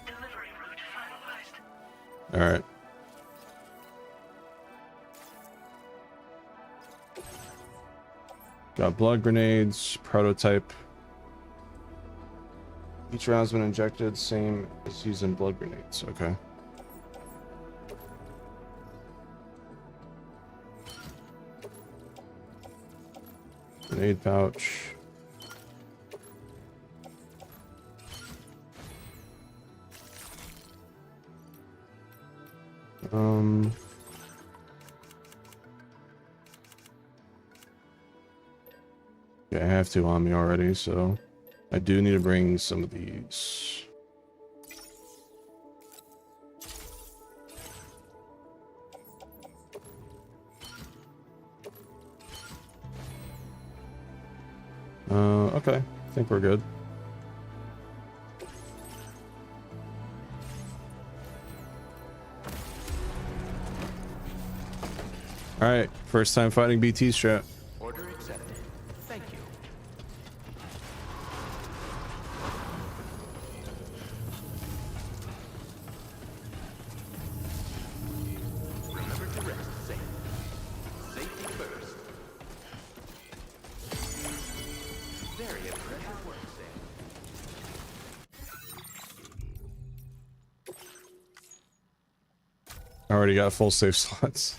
Delivery route finalized. All right. Got blood grenades, prototype. Each round's been injected, same as using blood grenades. Okay. Grenade pouch. Yeah, I have two on me already, so I do need to bring some of these. Okay, I think we're good. All right, first time fighting BT strat. Order accepted. Thank you. Remember to rest safe. Safety first. Very impressive work, Sam. I already got full save slots.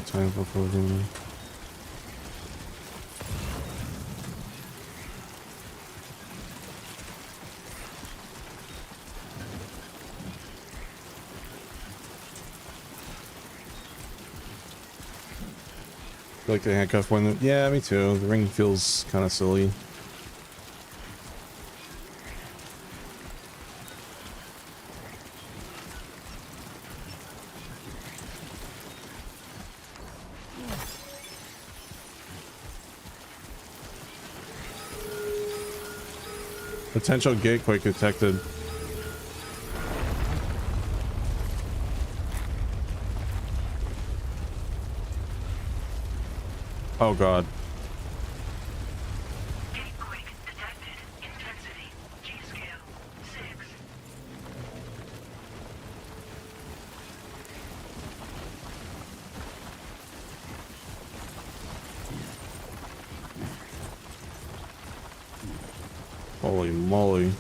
Time for closing. Like the handcuff one. Yeah, me too. The ring feels kind of silly. Potential gatequake detected. Oh god. Gatequake detected. Intensity. G-scale. 6. Holy moly.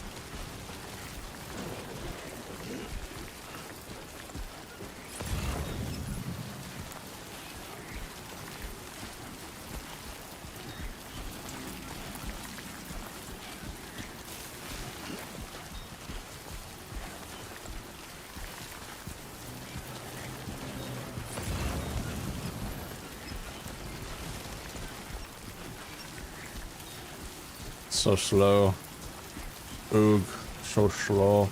So slow. Oog, so slow.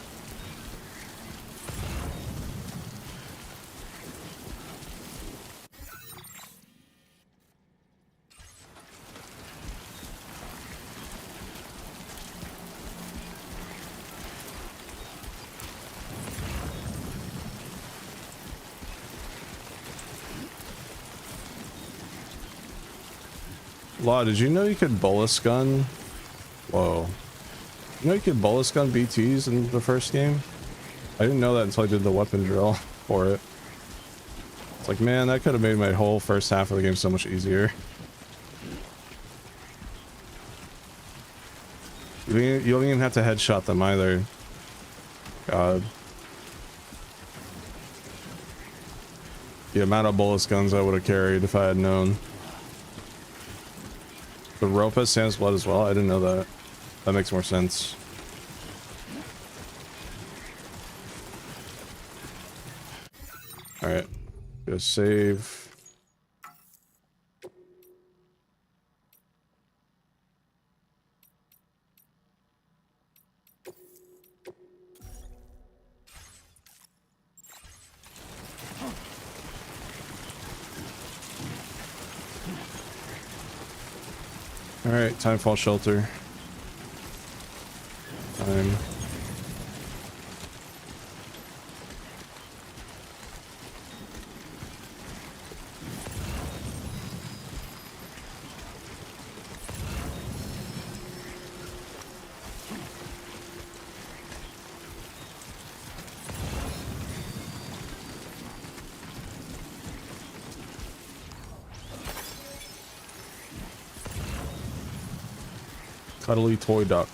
Law, did you know you could bolus gun? Whoa. You know you could bolus gun BTs in the first game? I didn't know that until I did the weapon drill for it. It's like, man, that could have made my whole first half of the game so much easier. You don't even have to headshot them either. God. The amount of bolus guns I would have carried if I had known. The rope has Sam's blood as well? I didn't know that. That makes more sense. Alright. Go save. Alright, timefall shelter. Time. Cuddly toy duck.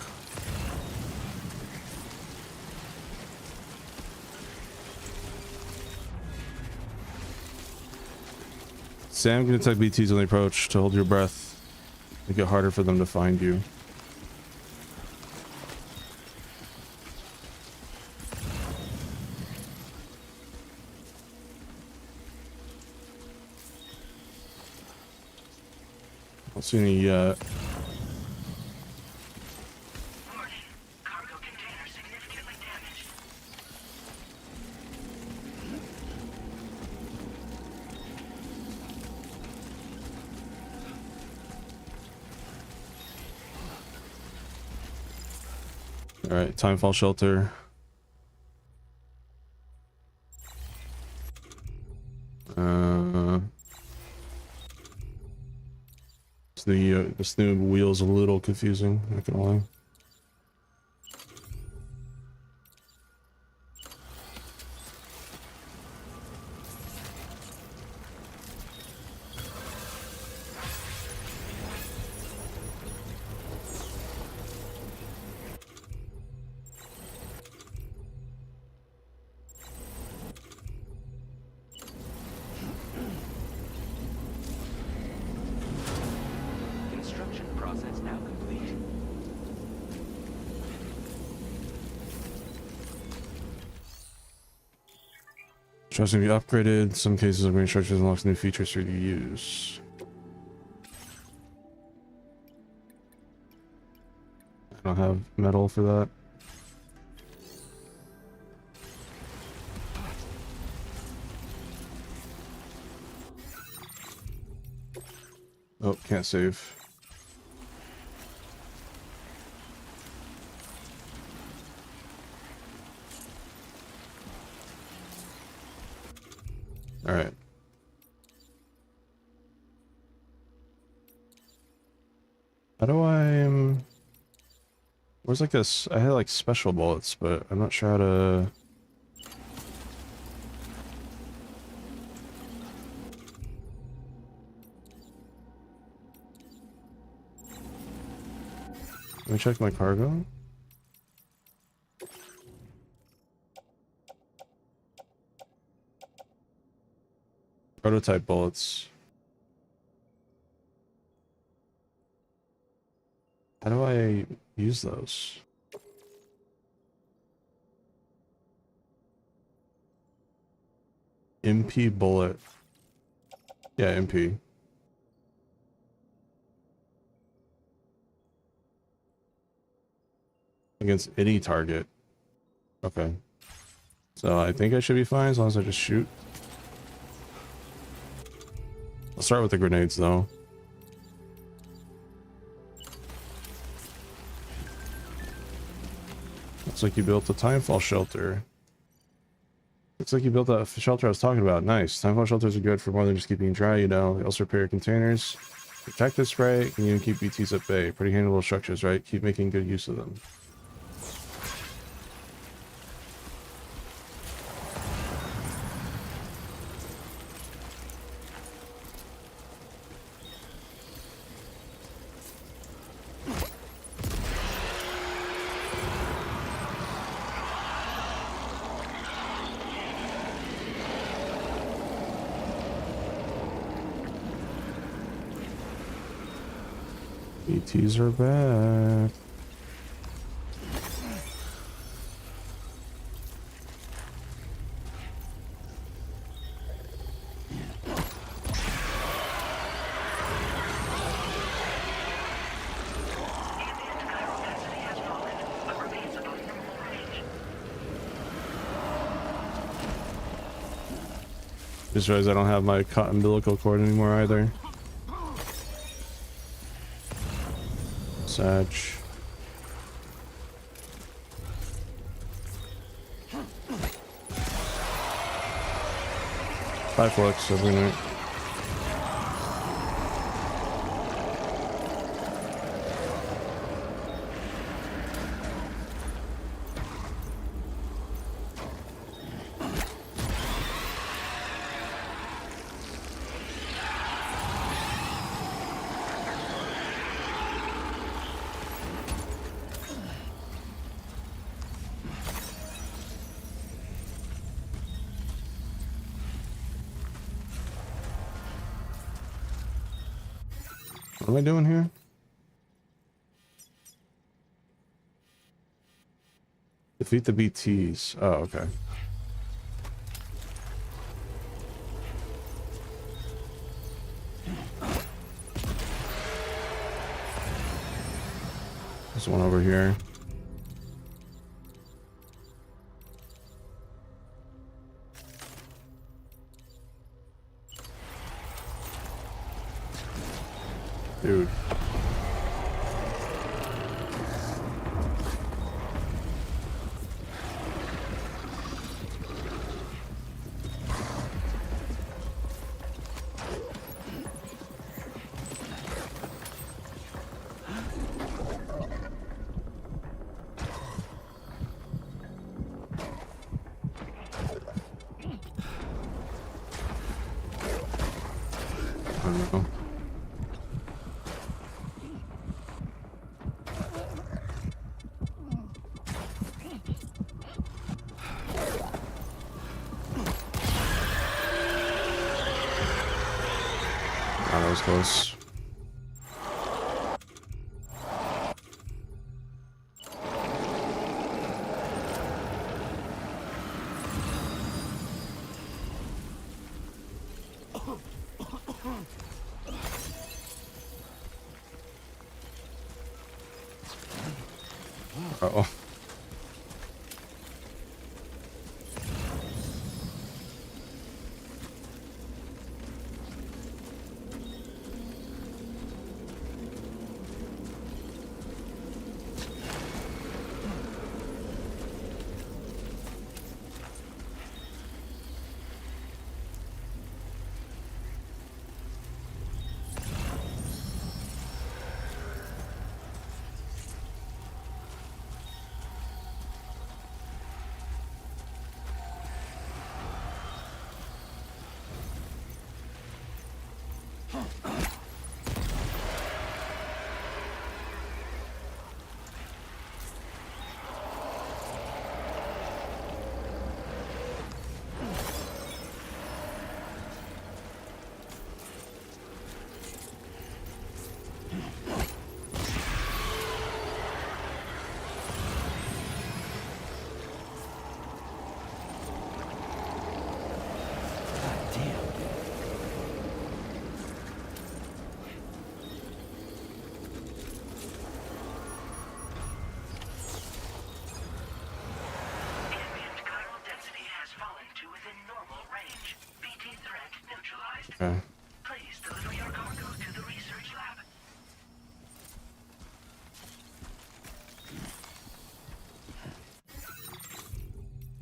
Sam can detect BTs on the approach to hold your breath. Make it harder for them to find you. I don't see any yet. Alright, timefall shelter. This new wheel's a little confusing, not gonna lie. Construction process now complete. Trust can be upgraded. In some cases, upgrading structures unlocks new features for you to use. I don't have metal for that. Oh, can't save. Alright. How do I... Where's like this? I had like special bullets, but I'm not sure how to... Let me check my cargo. Prototype bullets. How do I use those? MP bullet. Yeah, MP. Against any target. Okay. So I think I should be fine as long as I just shoot. I'll start with the grenades though. Looks like you built a timefall shelter. Looks like you built that shelter I was talking about. Nice. Timefall shelters are good for more than just keeping you dry, you know. They also repair containers. Protect this spray, and even keep BTs at bay. Pretty handy little structures, right? Keep making good use of them. BTs are back. Just realized I don't have my umbilical cord anymore either. Sag. 5 flux every night. What am I doing here? Defeat the BTs. Oh, okay. There's one over here. Dude. I don't know. That was close. Uh-oh. Okay. Please deliver your cargo to the research lab.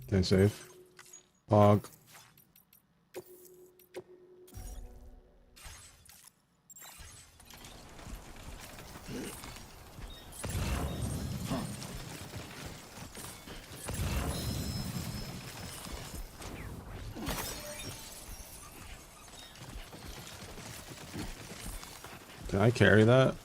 Stay safe. Fog. Can I carry that?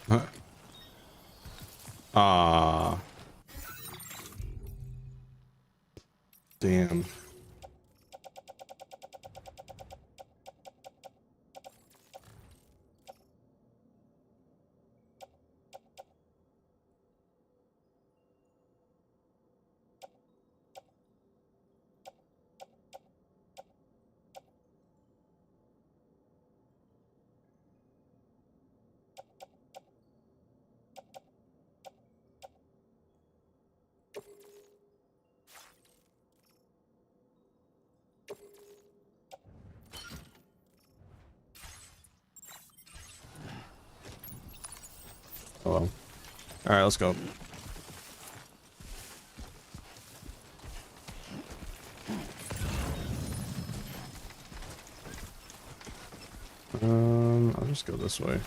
Huh. Ah. Damn. Oh well. Alright, let's go. I'll just go this way.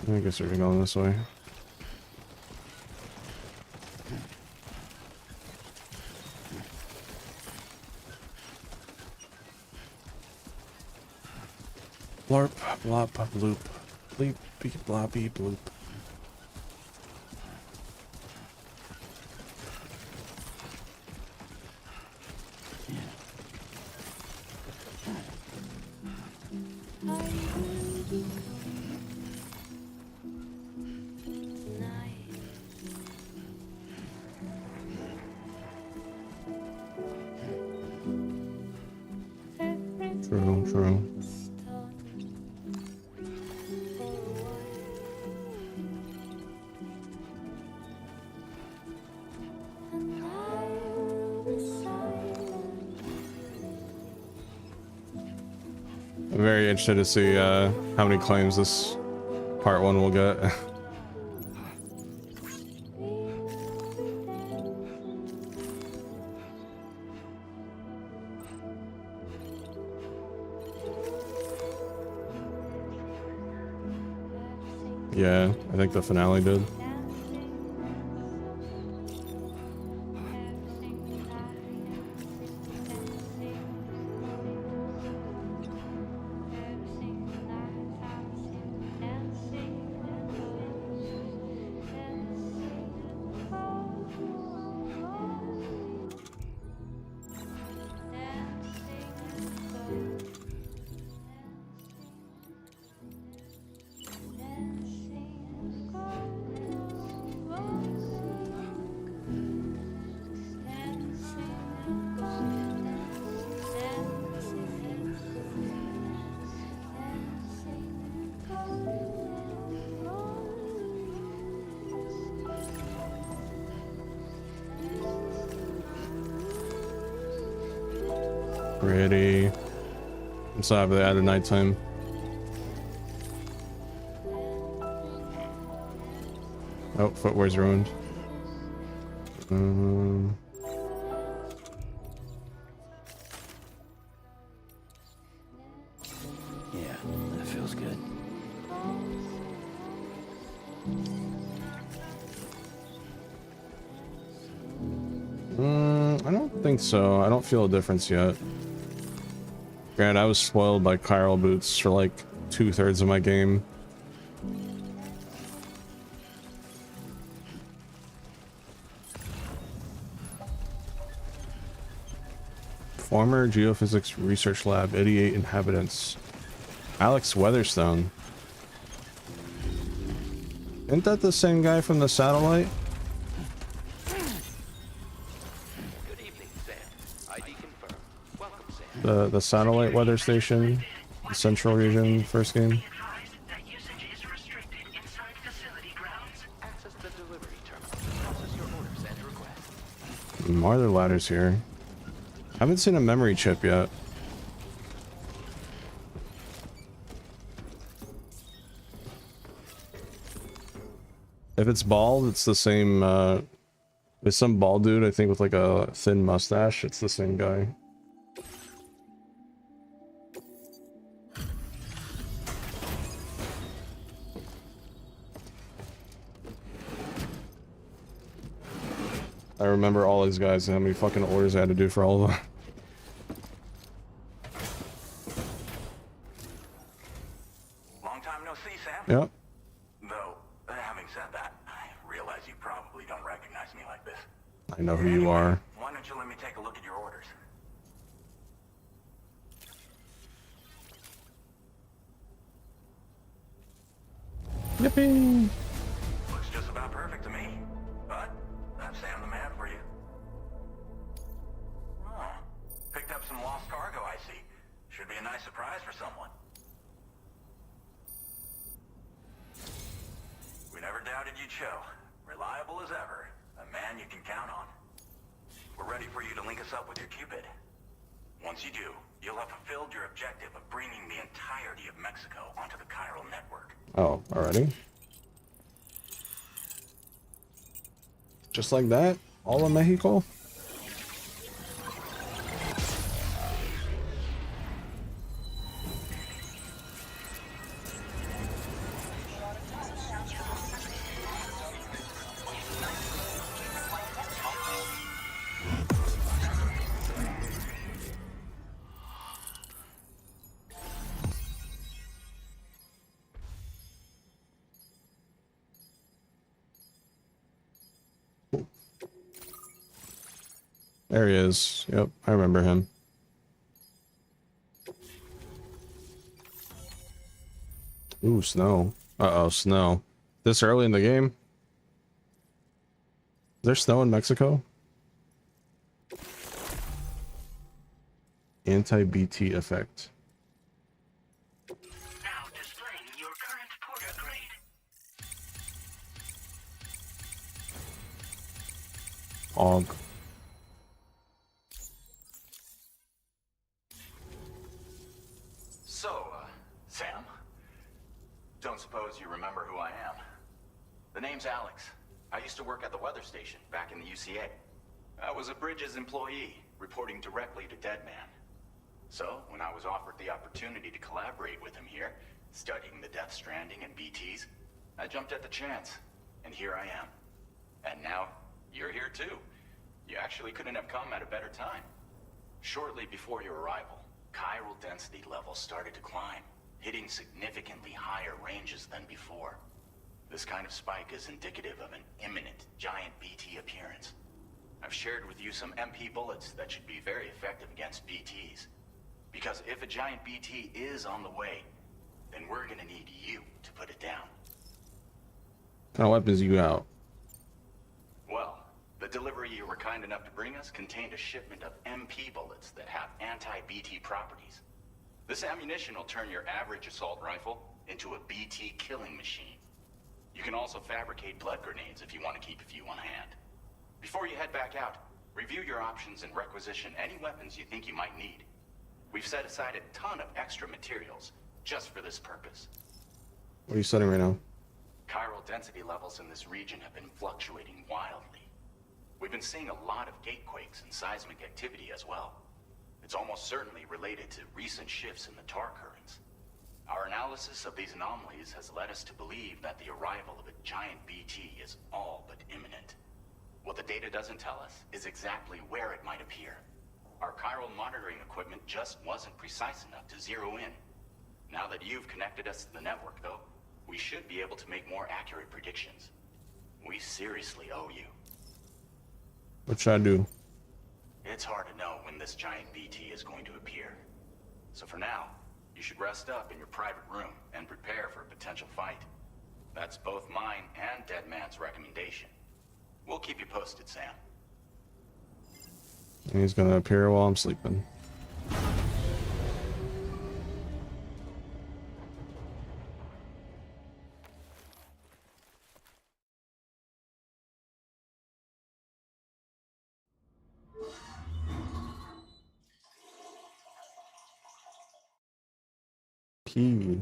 I guess we're going this way. Blarp, blop, bloop, bleep, beep, bloppy, bloop. True, true. I'm very interested to see how many claims this part 1 will get. Yeah, I think the finale did. Pretty. I'm so happy they added nighttime. Oh, footwear's ruined. Yeah, that feels good. I don't think so. I don't feel a difference yet. Granted, I was spoiled by chiral boots for like 2/3 of my game. Former Geophysics Research Lab, 88 inhabitants. Alex Weatherstone. Isn't that the same guy from the satellite? Good evening, Sam. ID confirmed. Welcome, Sam. The satellite weather station, the central region, first game. Access the delivery terminal. Process your orders and requests. Are there ladders here? Haven't seen a memory chip yet. If it's bald, it's the same, there's some bald dude, I think, with like a thin mustache. It's the same guy. I remember all these guys and how many fucking orders I had to do for all of them. Long time no see, Sam. Yep. Though, having said that, I realize you probably don't recognize me like this. I know who you are. Why don't you let me take a look at your orders? Yippee! Looks just about perfect to me. But that's Sam the man for you. Oh, picked up some lost cargo, I see. Should be a nice surprise for someone. We never doubted you'd show. Reliable as ever. A man you can count on. We're ready for you to link us up with your Cupid. Once you do, you'll have fulfilled your objective of bringing the entirety of Mexico onto the chiral network. Oh, already? Just like that? All of Mexico? There he is. Yep, I remember him. Ooh, snow. Uh-oh, snow. This early in the game? Is there snow in Mexico? Anti-BT effect. Now displaying your current porter grade. Og. So, Sam, don't suppose you remember who I am? The name's Alex. I used to work at the weather station back in the UCA. I was a Bridges employee, reporting directly to Deadman. So, when I was offered the opportunity to collaborate with him here, studying the Death Stranding and BTs, I jumped at the chance, and here I am. And now, you're here too. You actually couldn't have come at a better time. Shortly before your arrival, chiral density levels started to climb, hitting significantly higher ranges than before. This kind of spike is indicative of an imminent giant BT appearance. I've shared with you some MP bullets that should be very effective against BTs. Because if a giant BT is on the way, then we're gonna need you to put it down. What kind of weapons you out? Well, the delivery you were kind enough to bring us contained a shipment of MP bullets that have anti-BT properties. This ammunition will turn your average assault rifle into a BT killing machine. You can also fabricate blood grenades if you want to keep a few on hand. Before you head back out, review your options and requisition any weapons you think you might need. We've set aside a ton of extra materials just for this purpose. What are you studying right now? Chiral density levels in this region have been fluctuating wildly. We've been seeing a lot of gatequakes and seismic activity as well. It's almost certainly related to recent shifts in the tar currents. Our analysis of these anomalies has led us to believe that the arrival of a giant BT is all but imminent. What the data doesn't tell us is exactly where it might appear. Our chiral monitoring equipment just wasn't precise enough to zero in. Now that you've connected us to the network, though, we should be able to make more accurate predictions. We seriously owe you. What should I do? It's hard to know when this giant BT is going to appear. So for now, you should rest up in your private room and prepare for a potential fight. That's both mine and Deadman's recommendation. We'll keep you posted, Sam. He's gonna appear while I'm sleeping. Key.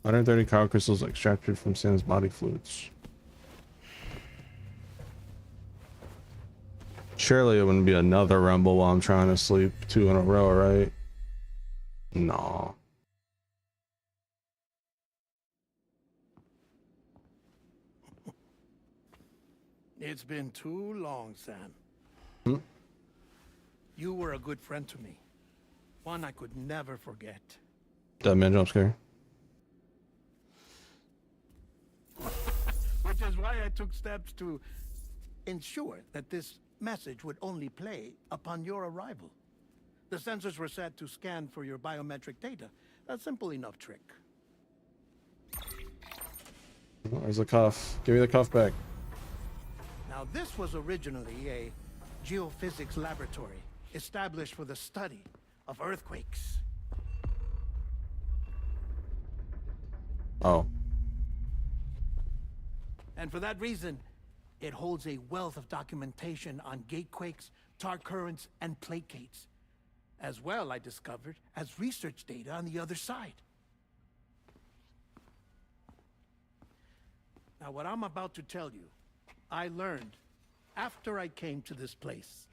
$130 chiral crystals extracted from Sam's body fluids. Surely it wouldn't be another rumble while I'm trying to sleep 2 in a row, right? Nah. It's been too long, Sam. Hmm? You were a good friend to me. One I could never forget. Deadman jump scare. Which is why I took steps to ensure that this message would only play upon your arrival. The sensors were set to scan for your biometric data. A simple enough trick. Oh, there's the cuff. Give me the cuff back. Now, this was originally a geophysics laboratory established for the study of earthquakes. Oh. And for that reason, it holds a wealth of documentation on gatequakes, tar currents, and placates. As well, I discovered, as research data on the other side. Now, what I'm about to tell you, I learned after I came to this place.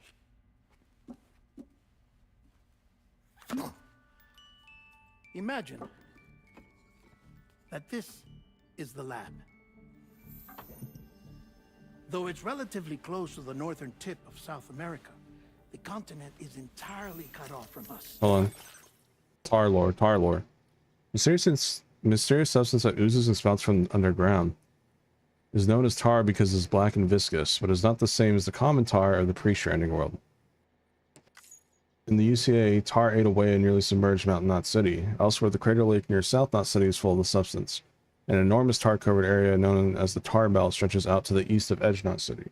Imagine that this is the lab. Though it's relatively close to the northern tip of South America, the continent is entirely cut off from us. Hold on. Tar lore. Mysterious substance that oozes and spouts from underground. It is known as tar because it is black and viscous, but is not the same as the common tar of the pre-Stranding world. In the UCA, tar ate away and nearly submerged Mountain Knot City. Elsewhere, the crater lake near South Knot City is full of the substance. An enormous tar-covered area known as the Tar Belt stretches out to the east of Edge Knot City.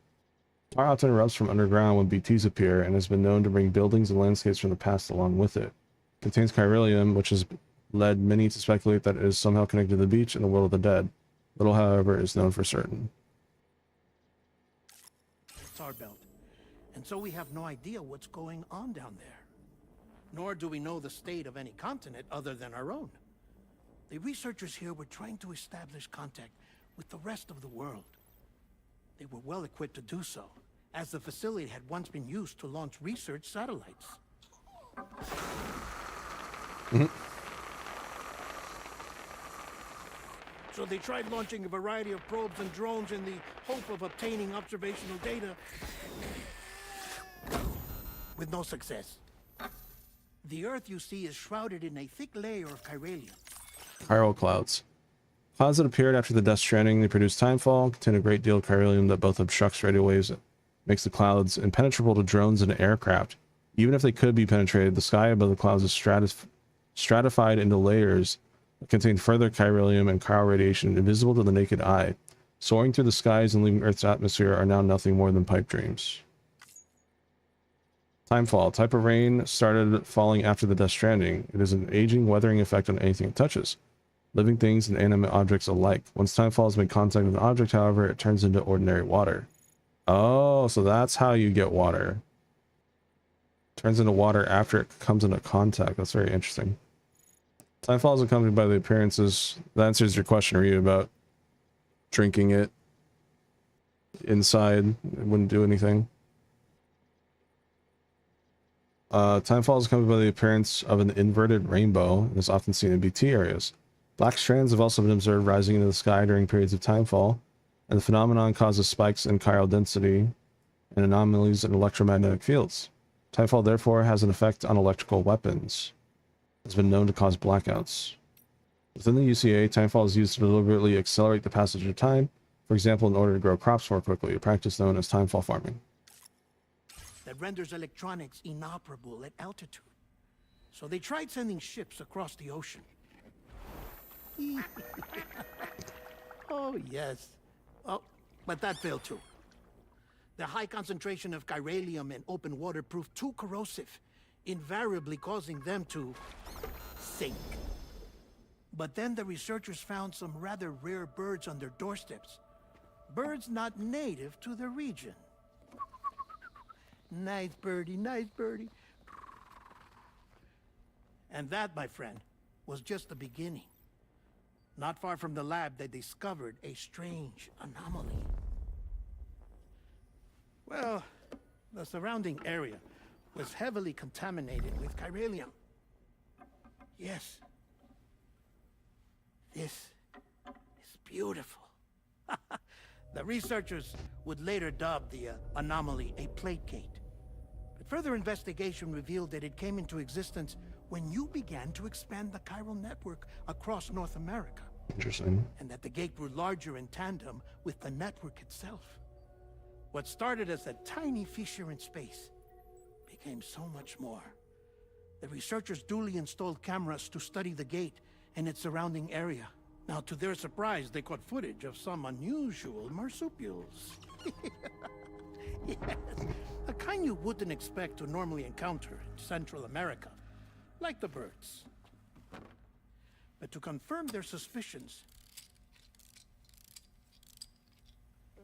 Tar often erupts from underground when BTs appear and has been known to bring buildings and landscapes from the past along with it. It contains chiralium, which has led many to speculate that it is somehow connected to the beach and the world of the dead. Little, however, is known for certain. Tar Belt. And so we have no idea what's going on down there. Nor do we know the state of any continent other than our own. The researchers here were trying to establish contact with the rest of the world. They were well equipped to do so, as the facility had once been used to launch research satellites. So they tried launching a variety of probes and drones in the hope of obtaining observational data, with no success. The Earth, you see, is shrouded in a thick layer of chiralium. Chiral clouds. Clouds that appeared after the Death Stranding, they produce timefall, contain a great deal of chiralium that both obstructs radio waves and makes the clouds impenetrable to drones and aircraft. Even if they could be penetrated, the sky above the clouds is stratified into layers that contain further chiralium and chiral radiation invisible to the naked eye. Soaring through the skies and leaving Earth's atmosphere are now nothing more than pipe dreams. Timefall. Type of rain started falling after the Death Stranding. It is an aging, weathering effect on anything it touches. Living things and animate objects alike. Once timefall has made contact with an object, however, it turns into ordinary water. Oh, so that's how you get water. Turns into water after it comes into contact. That's very interesting. Timefall is accompanied by the appearances. That answers your question, Ryu, about drinking it. inside, it wouldn't do anything. Timefall is accompanied by the appearance of an inverted rainbow and is often seen in BT areas. Black strands have also been observed rising into the sky during periods of timefall, and the phenomenon causes spikes in chiral density and anomalies in electromagnetic fields. Timefall therefore has an effect on electrical weapons. It has been known to cause blackouts. Within the UCA, timefall is used to deliberately accelerate the passage of time, for example, in order to grow crops more quickly, a practice known as timefall farming. That renders electronics inoperable at altitude. So they tried sending ships across the ocean. Oh, yes. Oh, but that failed too. The high concentration of chiralium in open water proved too corrosive, invariably causing them to sink. But then the researchers found some rather rare birds on their doorsteps. Birds not native to the region. Nice birdie, nice birdie. And that, my friend, was just the beginning. Not far from the lab, they discovered a strange anomaly. Well, the surrounding area was heavily contaminated with chiralium. Yes. This is beautiful. The researchers would later dub the anomaly a plate gate. But further investigation revealed that it came into existence when you began to expand the chiral network across North America. Interesting. And that the gate grew larger in tandem with the network itself. What started as a tiny fissure in space became so much more. The researchers duly installed cameras to study the gate and its surrounding area. Now, to their surprise, they caught footage of some unusual marsupials. Yes, a kind you wouldn't expect to normally encounter in Central America, like the birds. But to confirm their suspicions,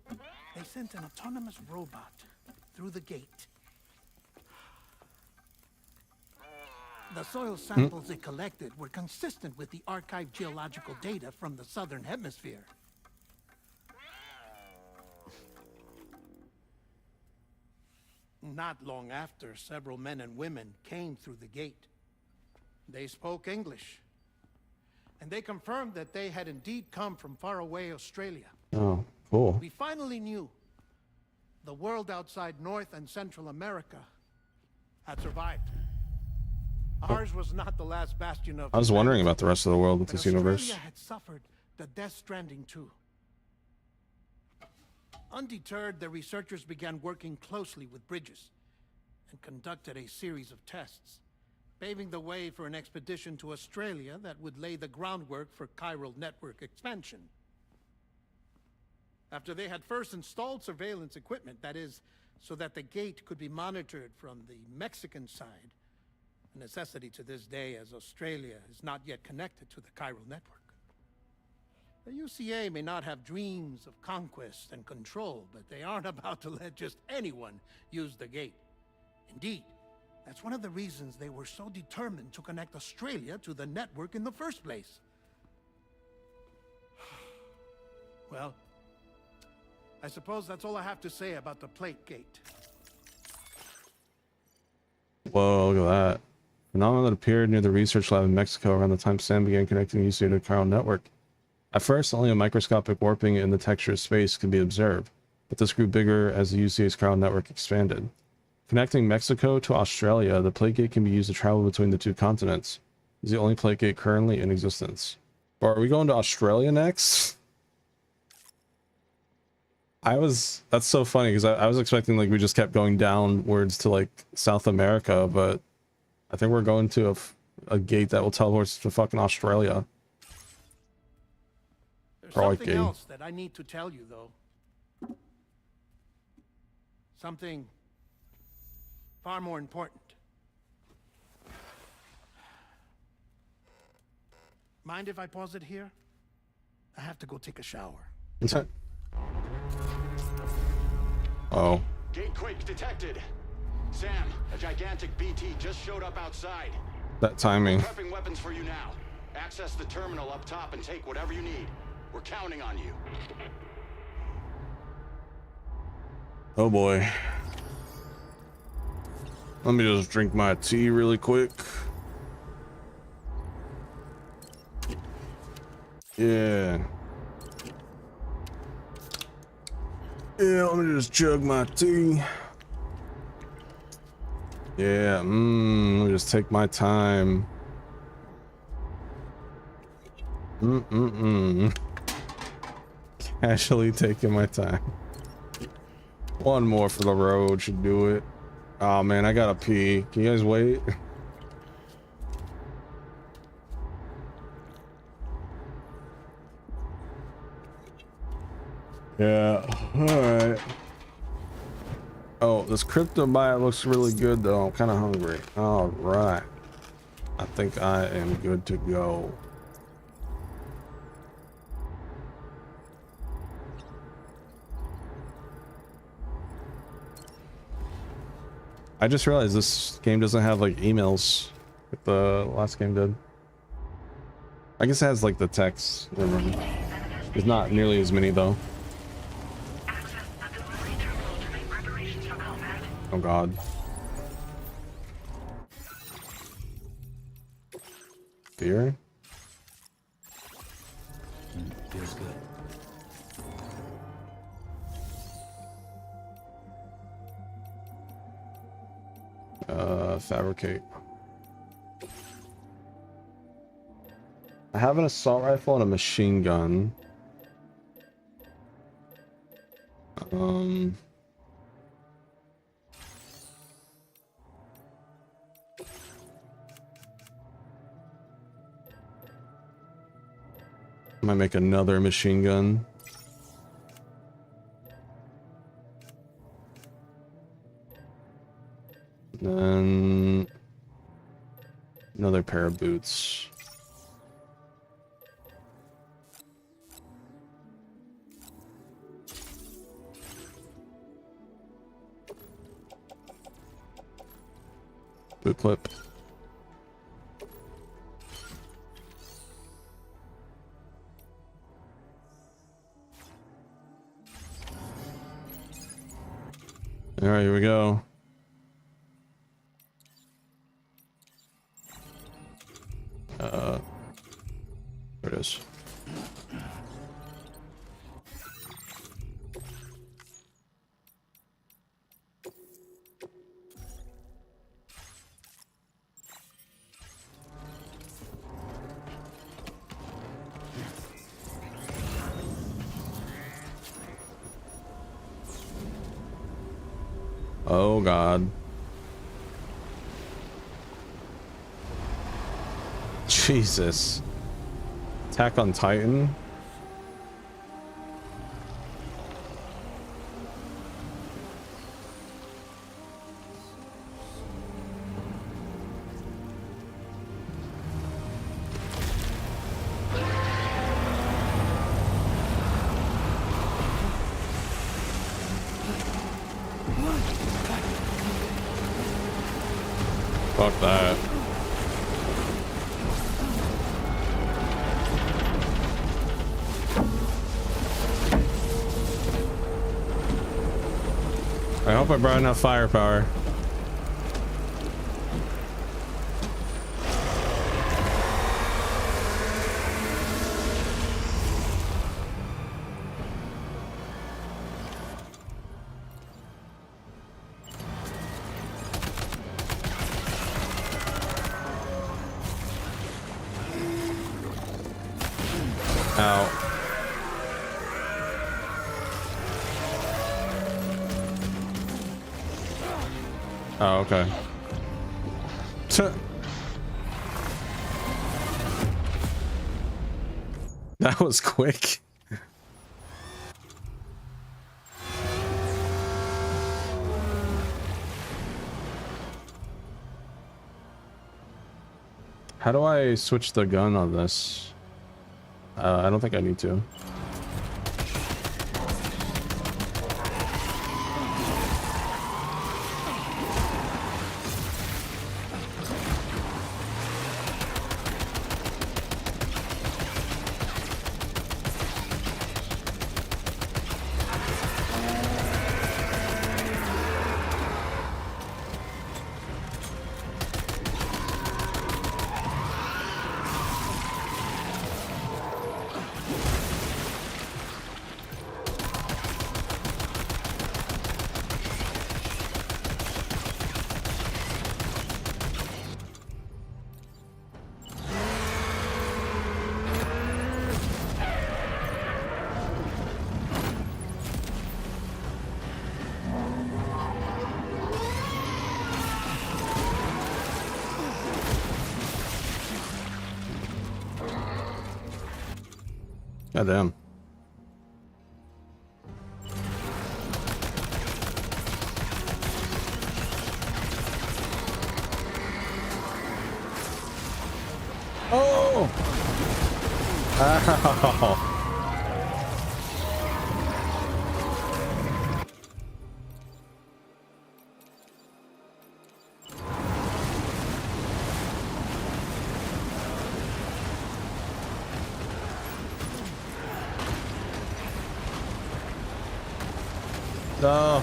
they sent an autonomous robot through the gate. The soil samples it collected were consistent with the archived geological data from the southern hemisphere. Not long after, several men and women came through the gate. They spoke English, and they confirmed that they had indeed come from faraway Australia. Oh, cool. We finally knew the world outside North and Central America had survived. Ours was not the last bastion of... I was wondering about the rest of the world with this universe. Australia had suffered the death stranding too. Undeterred, the researchers began working closely with Bridges and conducted a series of tests, paving the way for an expedition to Australia that would lay the groundwork for chiral network expansion. After they had first installed surveillance equipment, that is, so that the gate could be monitored from the Mexican side, a necessity to this day as Australia is not yet connected to the chiral network. The UCA may not have dreams of conquest and control, but they aren't about to let just anyone use the gate. Indeed, that's one of the reasons they were so determined to connect Australia to the network in the first place. Well, I suppose that's all I have to say about the plate gate. Whoa, look at that. Phenomenon that appeared near the research lab in Mexico around the time Sam began connecting UCA to the chiral network. At first, only a microscopic warping in the texture of space could be observed, but this grew bigger as the UCA's chiral network expanded. Connecting Mexico to Australia, the plate gate can be used to travel between the two continents. It's the only plate gate currently in existence. Or are we going to Australia next? That's so funny, because I was expecting like we just kept going downwards to like South America, but I think we're going to a gate that will teleport us to fucking Australia. There's something else that I need to tell you, though. Something far more important. Mind if I pause it here? I have to go take a shower. Oh. Gate quake detected. Sam, a gigantic BT just showed up outside. That timing. We're prepping weapons for you now. Access the terminal up top and take whatever you need. We're counting on you. Oh boy. Let me just drink my tea really quick. Yeah. Yeah, let me just chug my tea. Yeah, let me just take my time. Casually taking my time. One more for the road should do it. Oh man, I gotta pee. Can you guys wait? Yeah, alright. Oh, this crypto buy looks really good though. I'm kind of hungry. Alright. I think I am good to go. I just realized this game doesn't have like emails like the last game did. I guess it has like the text. There's not nearly as many though. Oh god. Beer? Feels good. Fabricate. I have an assault rifle and a machine gun. Might make another machine gun. Then another pair of boots. Boot clip. All right, here we go. There it is. Oh god. Jesus. Attack on Titan? Fuck that. I hope I brought enough firepower. Ow. Oh, okay. That was quick. How do I switch the gun on this? I don't think I need to. God damn. Oh! Ow! No.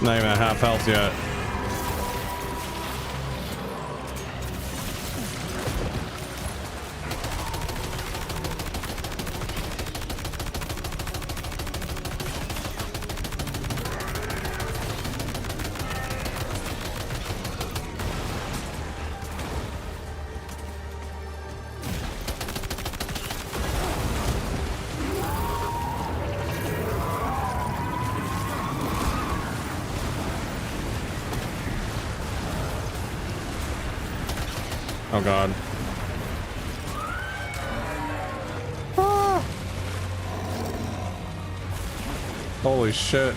Not even at half health yet. Oh god. Ah! Holy shit.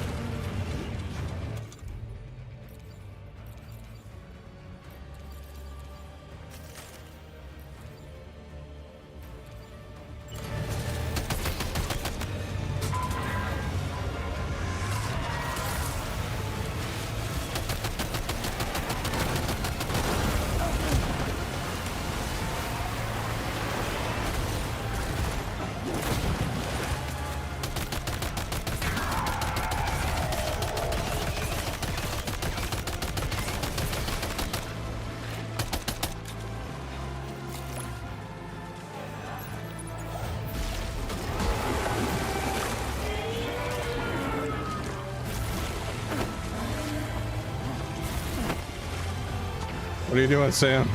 What are you doing, Sam?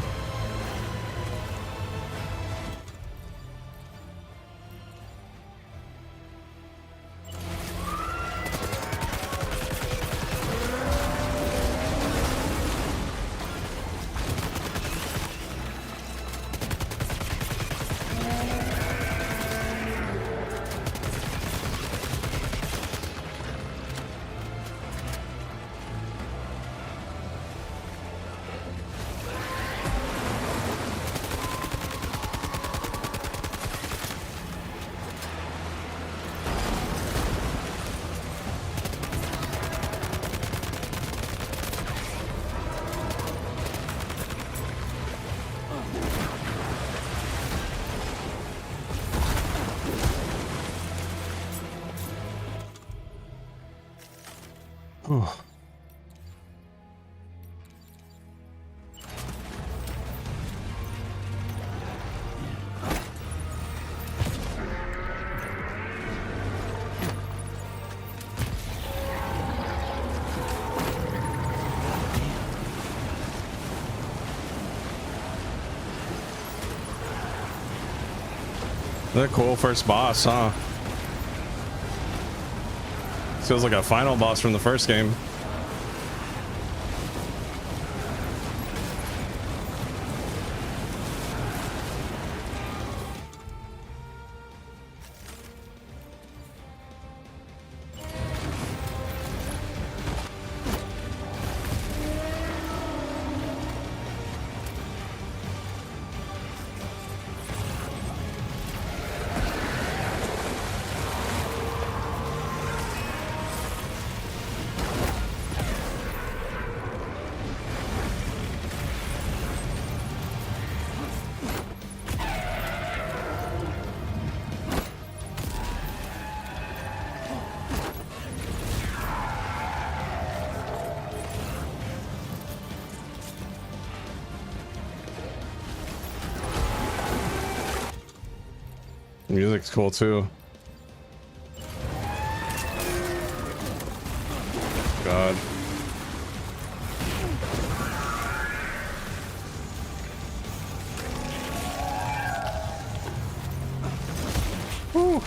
Oh. They're cool first boss, huh? Feels like a final boss from the first game. Music's cool too. God. Woo.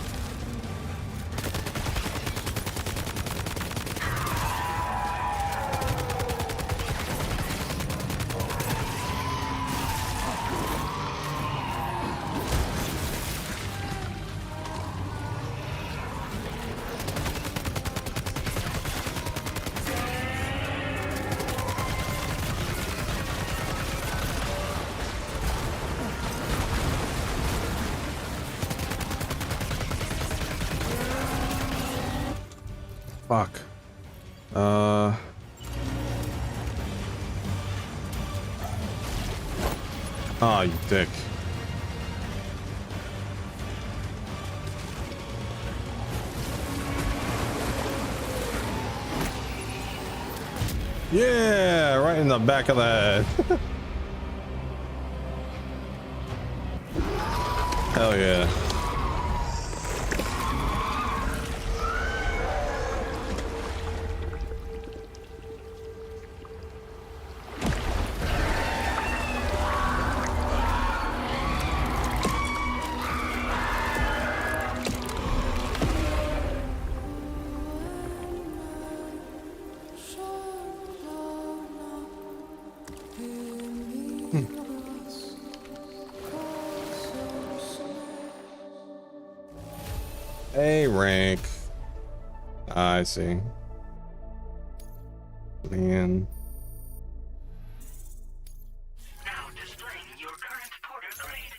Fuck. Ah, you dick. Yeah, right in the back of the head. Hell yeah. A rank. I see. Man. Now displaying your current porter grade.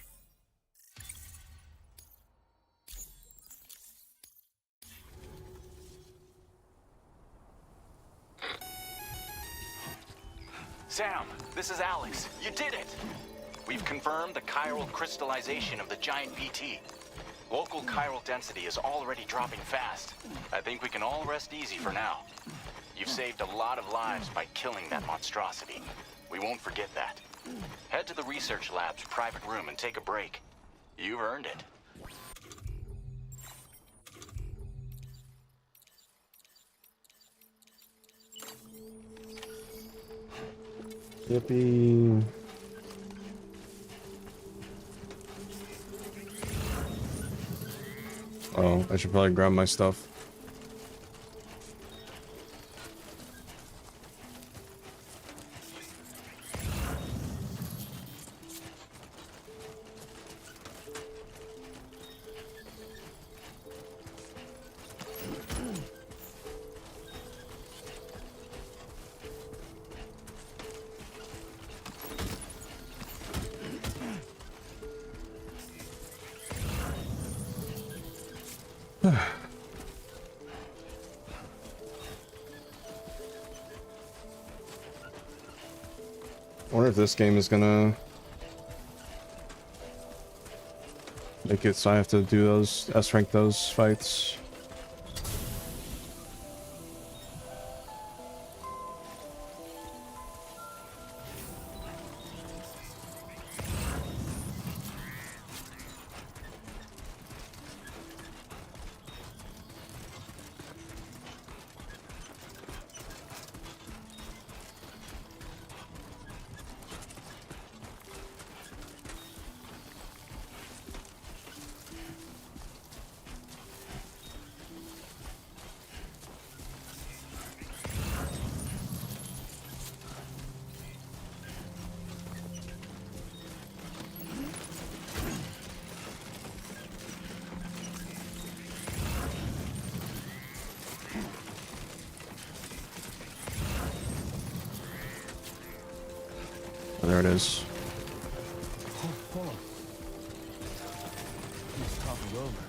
Sam, this is Alex. You did it! We've confirmed the chiral crystallization of the giant BT. Local chiral density is already dropping fast. I think we can all rest easy for now. You've saved a lot of lives by killing that monstrosity. We won't forget that. Head to the research lab's private room and take a break. You've earned it. Yippee. Oh, I should probably grab my stuff. I wonder if this game is gonna make it so I have to do those S-rank those fights. There it is. Hold on. Let's topple over.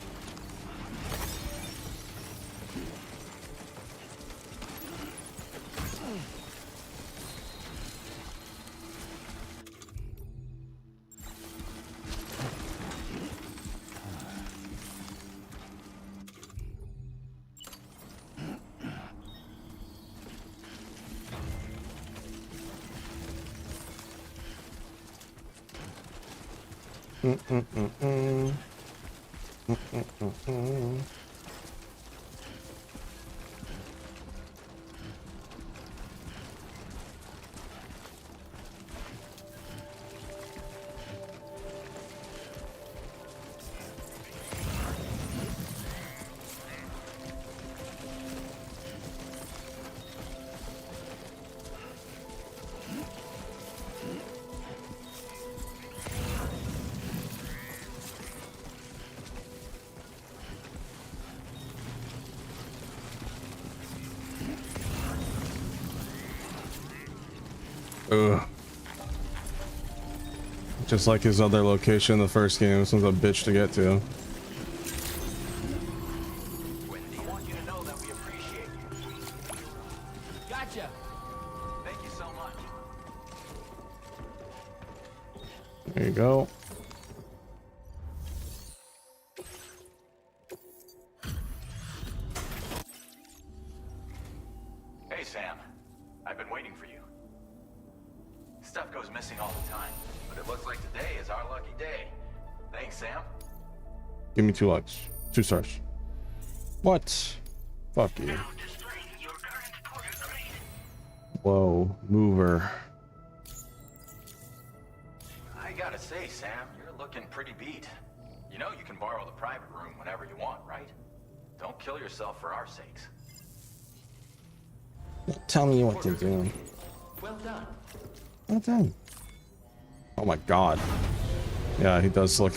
Ugh. Just like his other location in the first game, this one's a bitch to get to. I want you to know that we appreciate you. Gotcha. Thank you so much. There you go. Hey, Sam. I've been waiting for you. Stuff goes missing all the time, but it looks like today is our lucky day. Thanks, Sam. Give me 2 likes. 2 stars. What? Fuck you. Whoa, mover. I gotta say, Sam, you're looking pretty beat. You know you can borrow the private room whenever you want, right? Don't kill yourself for our sakes. Tell me what to do. Well done. Well done. Oh my god. Yeah, he does look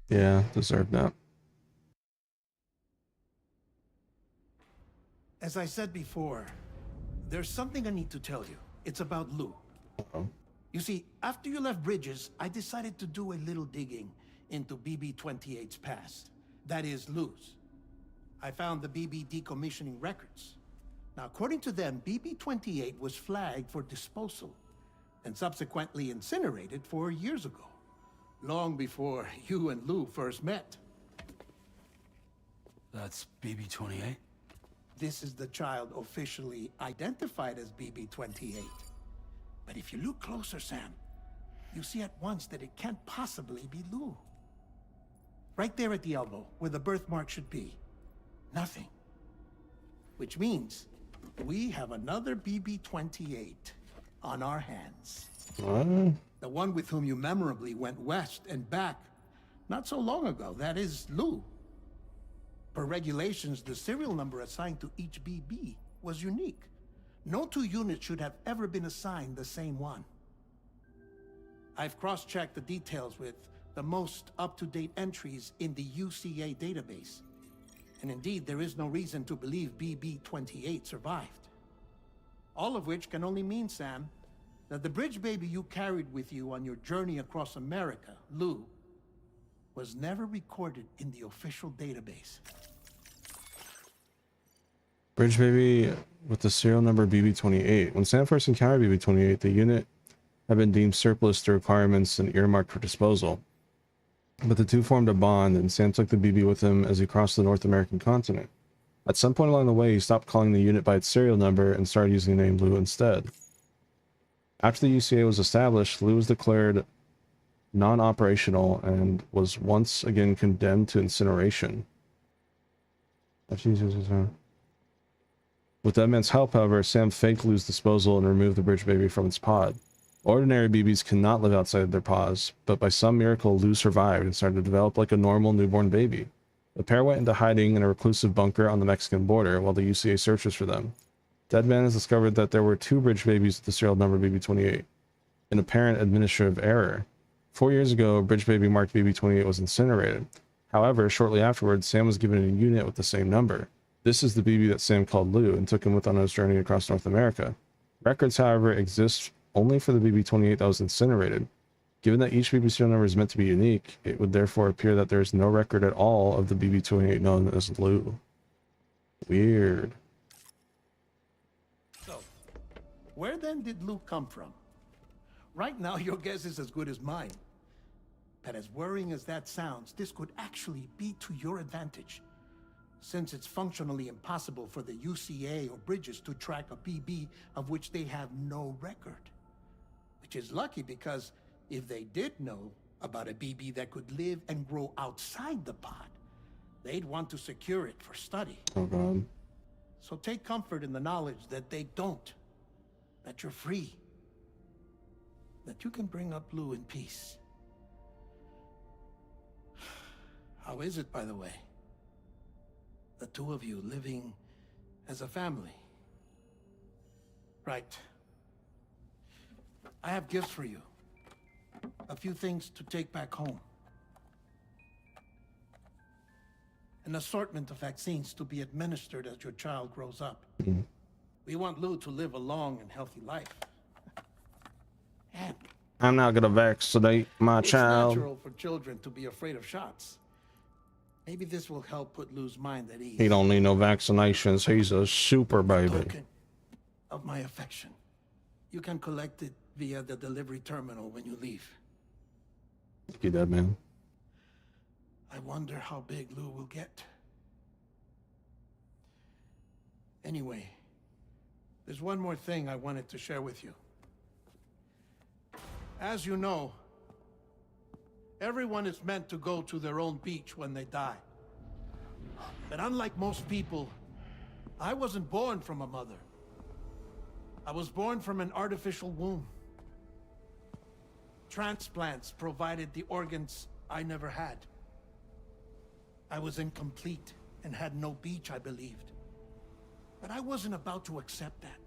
yeah, deserved that. As I said before, there's something I need to tell you. It's about Lou. Uh-oh. You see, after you left Bridges, I decided to do a little digging into BB-28's past. That is, Lou's. I found the BB decommissioning records. Now, according to them, BB-28 was flagged for disposal and subsequently incinerated 4 years ago, long before you and Lou first met. That's BB-28? This is the child officially identified as BB-28. But if you look closer, Sam, you see at once that it can't possibly be Lou. Right there at the elbow, where the birthmark should be. Nothing. Which means we have another BB-28 on our hands. What? The one with whom you memorably went west and back not so long ago. That is Lou. Per regulations, the serial number assigned to each BB was unique. No 2 units should have ever been assigned the same one. I've cross-checked the details with the most up-to-date entries in the UCA database. And indeed, there is no reason to believe BB-28 survived. All of which can only mean, Sam, that the bridge baby you carried with you on your journey across America, Lou, was never recorded in the official database. Bridge baby with the serial number BB-28. When Sam first encountered BB-28, the unit had been deemed surplus to requirements and earmarked for disposal. But the two formed a bond, and Sam took the BB with him as he crossed the North American continent. At some point along the way, he stopped calling the unit by its serial number and started using the name Lou instead. After the UCA was established, Lou was declared non-operational and was once again condemned to incineration. With that man's help, however, Sam faked Lou's disposal and removed the bridge baby from its pod. Ordinary BBs cannot live outside their pods, but by some miracle, Lou survived and started to develop like a normal newborn baby. The pair went into hiding in a reclusive bunker on the Mexican border while the UCA searches for them. Deadman has discovered that there were 2 bridge babies with the serial number BB-28, an apparent administrative error. 4 years ago, a bridge baby marked BB-28 was incinerated. However, shortly afterwards, Sam was given a unit with the same number. This is the BB that Sam called Lou and took him with on his journey across North America. Records, however, exist only for the BB-28 that was incinerated. Given that each BB serial number is meant to be unique, it would therefore appear that there is no record at all of the BB-28 known as Lou. Weird. So, where then did Luke come from? Right now, your guess is as good as mine. But as worrying as that sounds, this could actually be to your advantage, since it's functionally impossible for the UCA or Bridges to track a BB of which they have no record. Which is lucky, because if they did know about a BB that could live and grow outside the pod, they'd want to secure it for study. Oh God. So take comfort in the knowledge that they don't, that you're free, that you can bring up Lou in peace. How is it, by the way? The two of you living as a family. Right. I have gifts for you. A few things to take back home. An assortment of vaccines to be administered as your child grows up. We want Lou to live a long and healthy life. And I'm not gonna vaccinate my child. it's natural for children to be afraid of shots. Maybe this will help put Lou's mind at ease. He don't need no vaccinations. He's a super baby. Token of my affection. You can collect it via the delivery terminal when you leave. You dead, man. I wonder how big Lou will get. Anyway, there's one more thing I wanted to share with you. As you know, everyone is meant to go to their own beach when they die. But unlike most people, I wasn't born from a mother. I was born from an artificial womb. Transplants provided the organs I never had. I was incomplete and had no beach, I believed. But I wasn't about to accept that.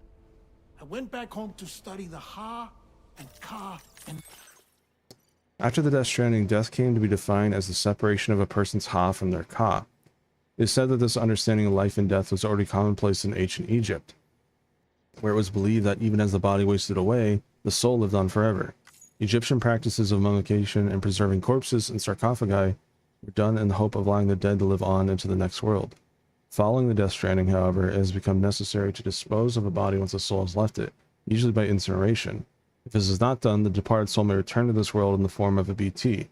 I went back home to study the Ha and Ka and... After the Death Stranding, death came to be defined as the separation of a person's Ha from their Ka. It is said that this understanding of life and death was already commonplace in ancient Egypt, where it was believed that even as the body wasted away, the soul lived on forever. Egyptian practices of mummification and preserving corpses in sarcophagi were done in the hope of allowing the dead to live on into the next world. Following the Death Stranding, however, it has become necessary to dispose of a body once the soul has left it, usually by incineration. If this is not done, the departed soul may return to this world in the form of a BT. It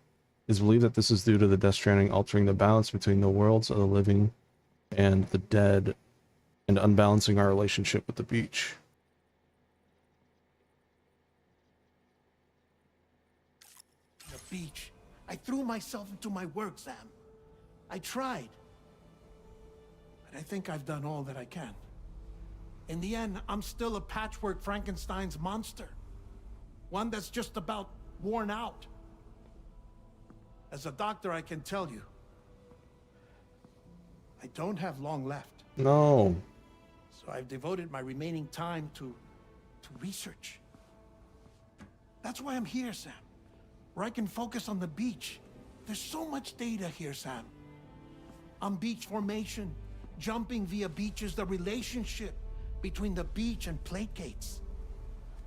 is believed that this is due to the Death Stranding altering the balance between the worlds of the living and the dead, and unbalancing our relationship with the beach. The beach. I threw myself into my work, Sam. I tried. But I think I've done all that I can. In the end, I'm still a patchwork Frankenstein's monster. One that's just about worn out. As a doctor, I can tell you, I don't have long left. No. So I've devoted my remaining time to research. That's why I'm here, Sam. Where I can focus on the beach. There's so much data here, Sam. On beach formation, jumping via beaches, the relationship between the beach and plate gates.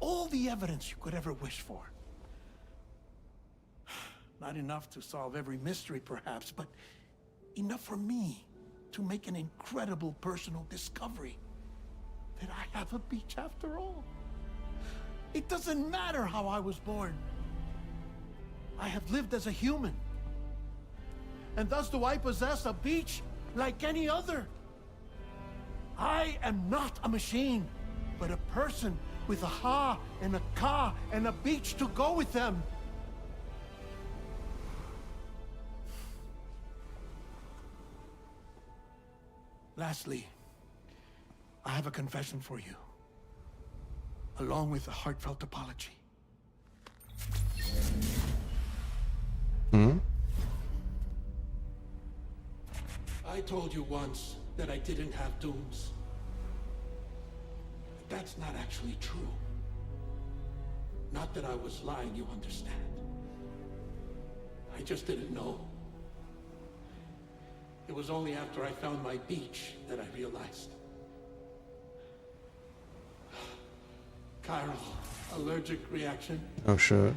All the evidence you could ever wish for. Not enough to solve every mystery, perhaps, but enough for me to make an incredible personal discovery. That I have a beach after all. It doesn't matter how I was born. I have lived as a human. And thus do I possess a beach like any other. I am not a machine, but a person with a Ha and a Ka and a beach to go with them. Lastly, I have a confession for you, along with a heartfelt apology. I told you once that I didn't have dooms. But that's not actually true. Not that I was lying, you understand. I just didn't know. It was only after I found my beach that I realized. Chiral allergic reaction. Oh shit.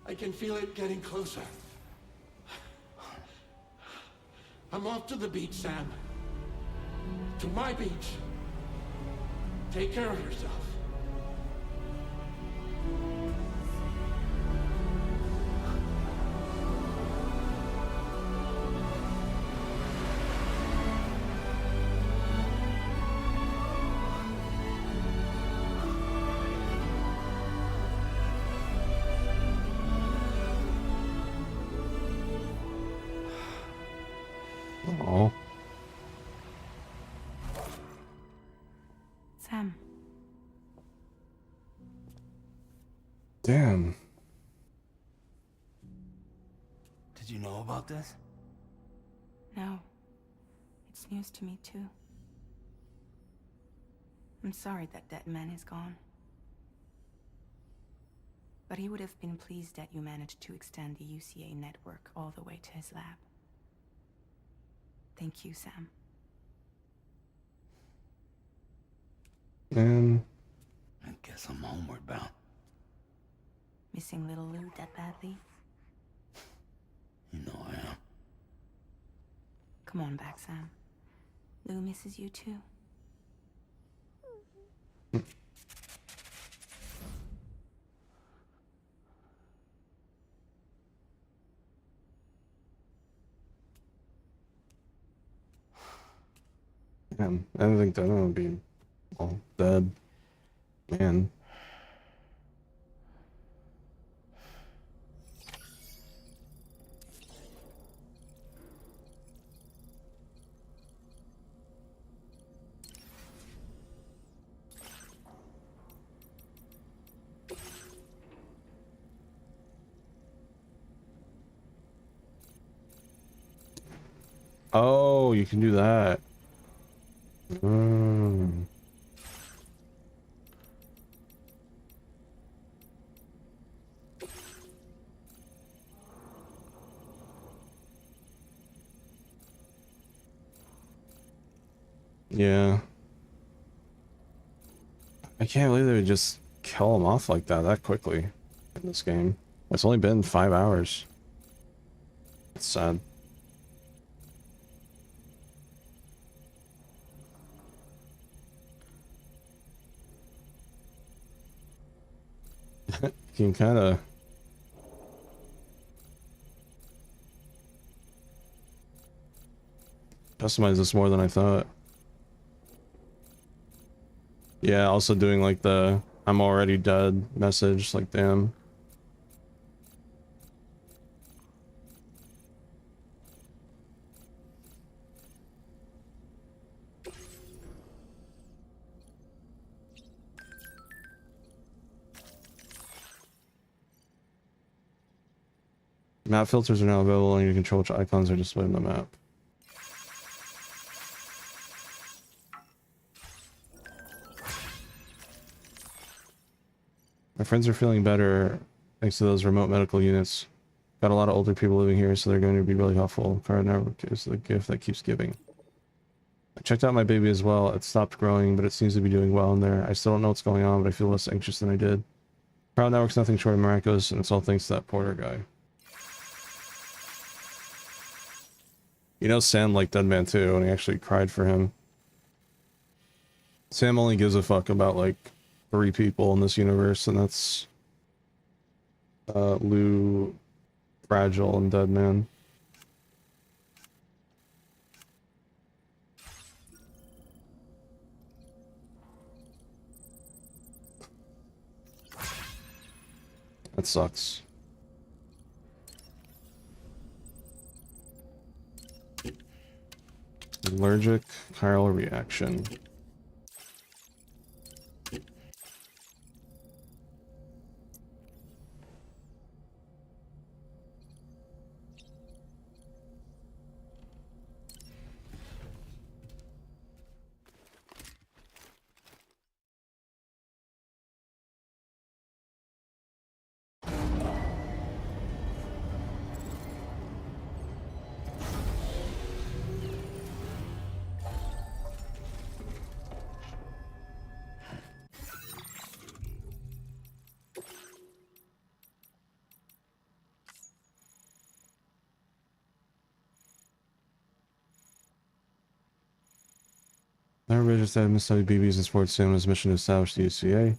I can feel it getting closer. I'm off to the beach, Sam. To my beach. Take care of yourself. Oh. Sam. Damn. Did you know about this? No. It's news to me, too. I'm sorry that that man is gone. But he would have been pleased that you managed to extend the UCA network all the way to his lab. Thank you, Sam. I guess I'm homeward bound. Missing little Lou that badly? You know I am. Come on back, Sam. Lou misses you too. Damn. I didn't think that would be all dead. Man. Oh, you can do that. Yeah. I can't believe they would just kill him off like that quickly in this game. It's only been 5 hours. It's sad. You can kind of customize this more than I thought. Yeah, also doing like the I'm already dead message, like damn. Map filters are now available and you control which icons are displayed on the map. My friends are feeling better thanks to those remote medical units. Got a lot of older people living here, so they're going to be really helpful. Card network is the gift that keeps giving. I checked out my baby as well. It stopped growing, but it seems to be doing well in there. I still don't know what's going on, but I feel less anxious than I did. Crowd network's nothing short of miraculous, and it's all thanks to that Porter guy. You know Sam liked Dead Man too, and he actually cried for him. Sam only gives a fuck about like 3 people in this universe, and that's Lou, Fragile, and Dead Man. That sucks. Allergic chiral reaction. Larry Bridges said studied BBs and sports Sam on his mission to establish the UCA.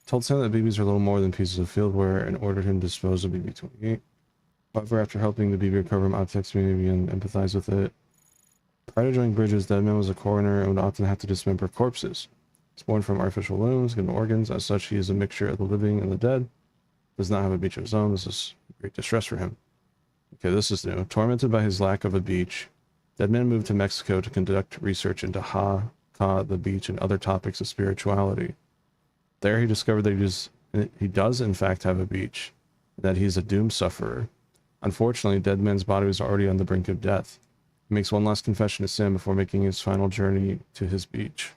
Told Sam that BBs are little more than pieces of fieldware and ordered him to dispose of BB-28. However, after helping the BB recover him, Outtext community began to empathize with it. Prior to joining Bridges, Deadman was a coroner and would often have to dismember corpses. He's born from artificial limbs, given organs. As such, he is a mixture of the living and the dead. Does not have a beach of his own. This is great distress for him. Okay, this is new. Tormented by his lack of a beach, Deadman moved to Mexico to conduct research into Ha-Ka, the beach, and other topics of spirituality. There he discovered that he does in fact have a beach, and that he is a doomed sufferer. Unfortunately, Deadman's body was already on the brink of death. He makes one last confession to Sam before making his final journey to his beach.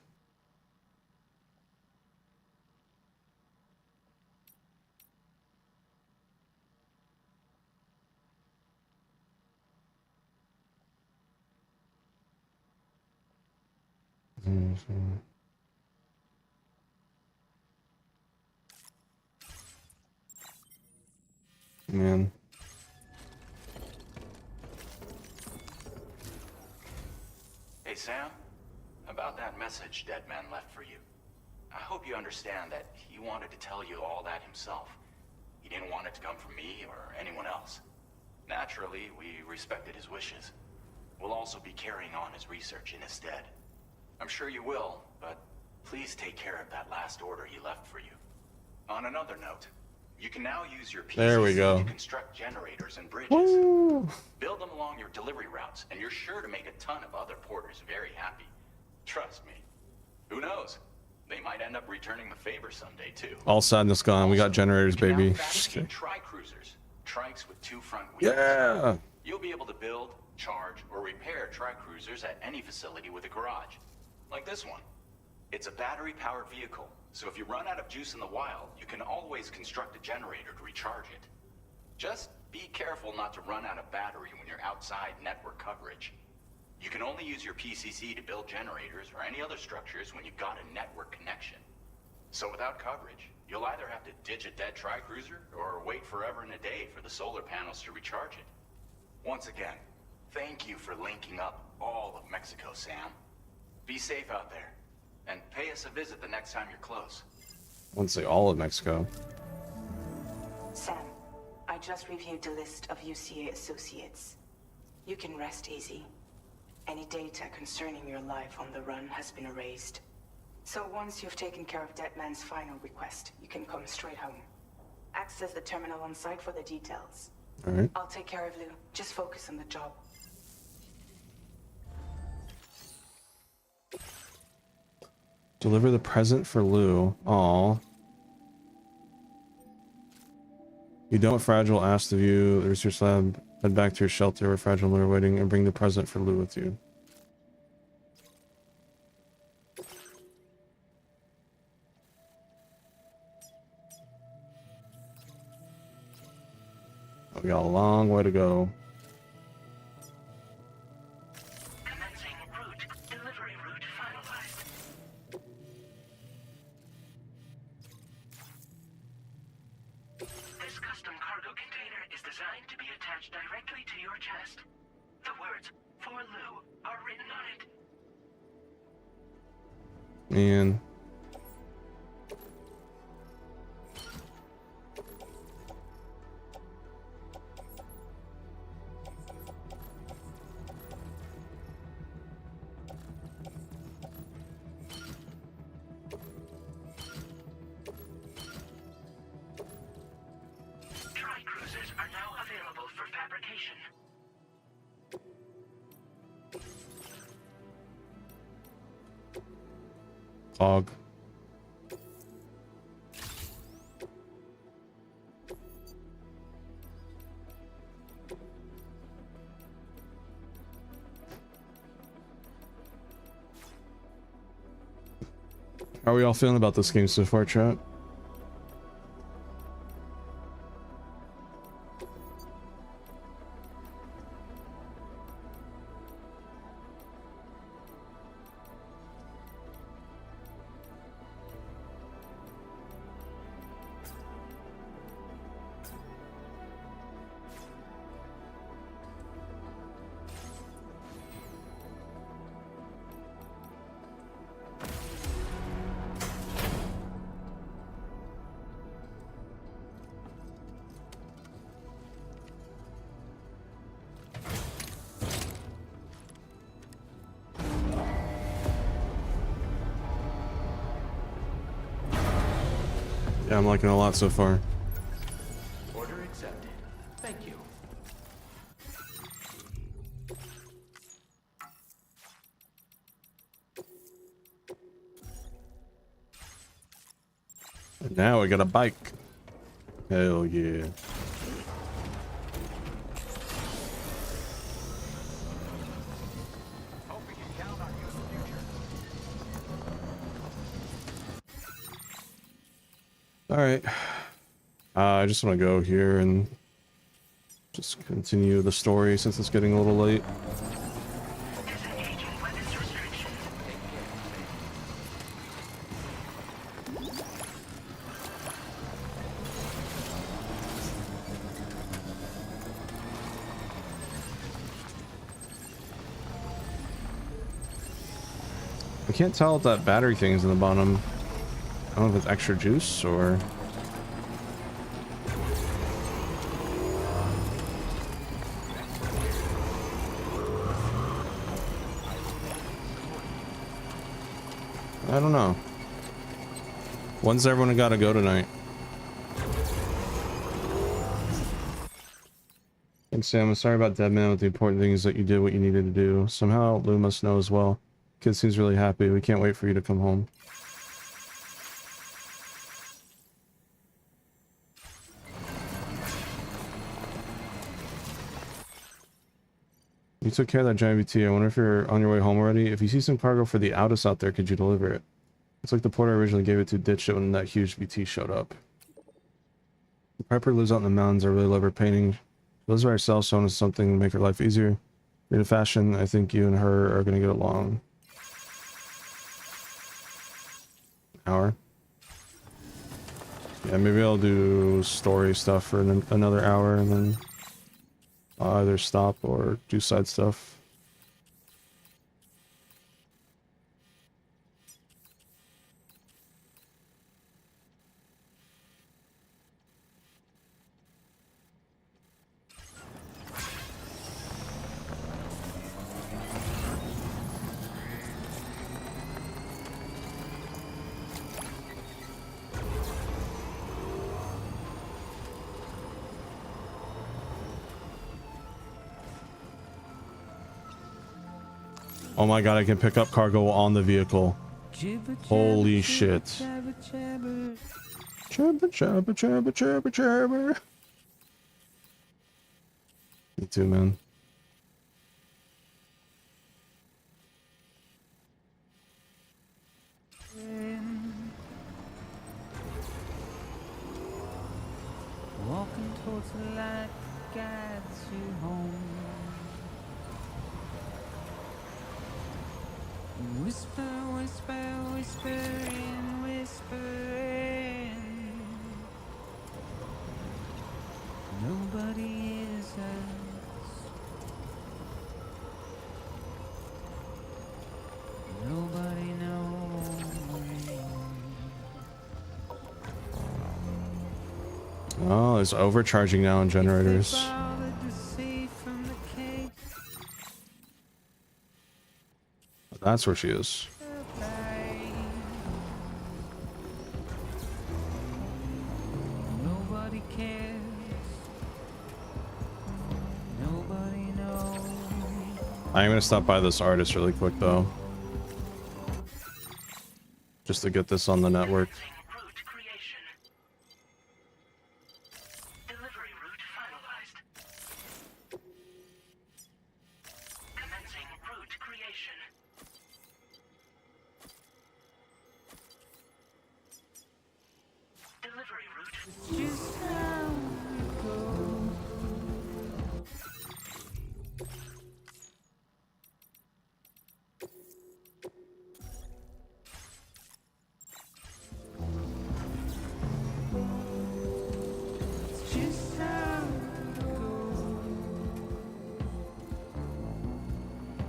Man. Hey, Sam. About that message Deadman left for you. I hope you understand that he wanted to tell you all that himself. He didn't want it to come from me or anyone else. Naturally, we respected his wishes. We'll also be carrying on his research in his stead. I'm sure you will, but please take care of that last order he left for you. On another note, you can now use your PCC to construct generators and bridges. Woo! Build them along your delivery routes, and you're sure to make a ton of other porters very happy. Trust me. Who knows? They might end up returning the favor someday, too. All sadness gone. We got generators, baby. Tri-cruisers. Trikes with 2 front wheels. Yeah! You'll be able to build, charge, or repair tri-cruisers at any facility with a garage. Like this one. It's a battery-powered vehicle, so if you run out of juice in the wild, you can always construct a generator to recharge it. Just be careful not to run out of battery when you're outside network coverage. You can only use your PCC to build generators or any other structures when you've got a network connection. So without coverage, you'll either have to ditch a dead tri-cruiser or wait forever and a day for the solar panels to recharge it. Once again, thank you for linking up all of Mexico, Sam. Be safe out there, and pay us a visit the next time you're close. I wouldn't say all of Mexico. Sam, I just reviewed the list of UCA associates. You can rest easy. Any data concerning your life on the run has been erased. So once you've taken care of Deadman's final request, you can come straight home. Access the terminal on site for the details. All right. I'll take care of Lou. Just focus on the job. Deliver the present for Lou. Aw. You don't want Fragile asked of you. The research lab. Head back to your shelter where Fragile and Lou are waiting and bring the present for Lou with you. We got a long way to go. Commencing route. Delivery route finalized. This custom cargo container is designed to be attached directly to your chest. The words, "For Lou," are written on it. Man. Tri-cruisers are now available for fabrication. Fog. How are we all feeling about this game so far, chat? Yeah, I'm liking it a lot so far. Order accepted. Thank you. And now we got a bike. Hell yeah. All right. I just want to go here and just continue the story since it's getting a little late. I can't tell if that battery thing's in the bottom. I don't know if it's extra juice or... I don't know. When's everyone gotta go tonight? Thanks, Sam. I'm sorry about Dead Man with the important things that you did what you needed to do. Somehow Lou must know as well. Kid seems really happy. We can't wait for you to come home. You took care of that giant VT. I wonder if you're on your way home already. If you see some cargo for the Autos out there, could you deliver it? It's like the porter originally gave it to ditched it when that huge VT showed up. Piper lives out in the mountains. I really love her painting. She lives by herself, so I wanted something to make her life easier. In a fashion, I think you and her are going to get along. Hour. Yeah, maybe I'll do story stuff for another hour and then I'll either stop or do side stuff. Oh my god, I can pick up cargo on the vehicle. Holy shit. Chubba, chubba, chubba, chubba, chubba. Me too, man. Walking towards the light guides you home. Whisper, whisper, whispering, whispering. Nobody is us. Nobody knows. Oh, it's overcharging now on generators. That's where she is. Nobody cares. Nobody knows. I'm gonna stop by this artist really quick though. Just to get this on the network.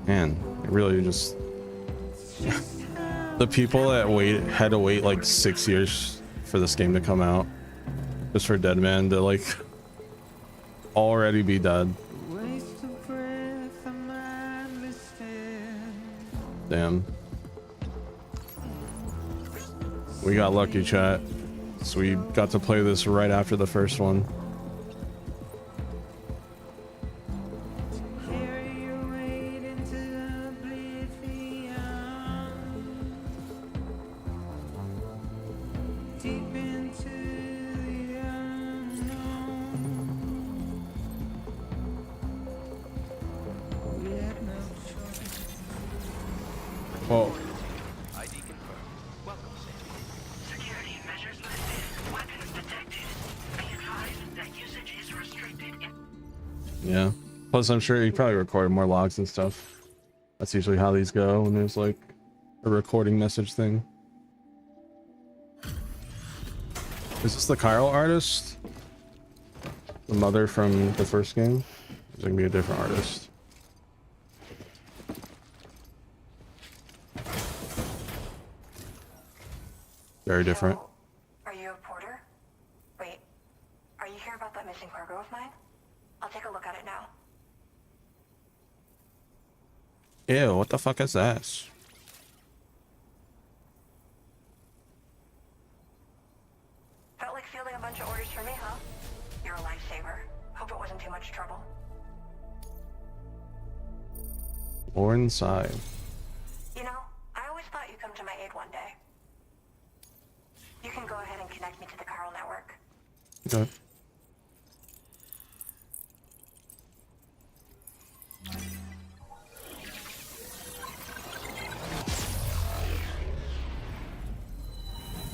Man, it really just the people that had to wait like 6 years for this game to come out just for Dead Man to like already be dead. Damn. We got lucky, chat. So we got to play this right after the first one. Well, Security measures lifted. Weapons detected. Be advised that usage is restricted in... yeah. Plus, I'm sure he probably recorded more logs and stuff. That's usually how these go when there's like a recording message thing. Is this the Chiral artist? The mother from the first game? Is it gonna be a different artist? Very different. So, are you a porter? Wait, are you here about that missing cargo of mine? I'll take a look at it now. Ew, what the fuck is this? Felt like fielding a bunch of orders for me, huh? You're a lifesaver. Hope it wasn't too much trouble. Or inside. You know, I always thought you'd come to my aid one day. You can go ahead and connect me to the Chiral network. Okay.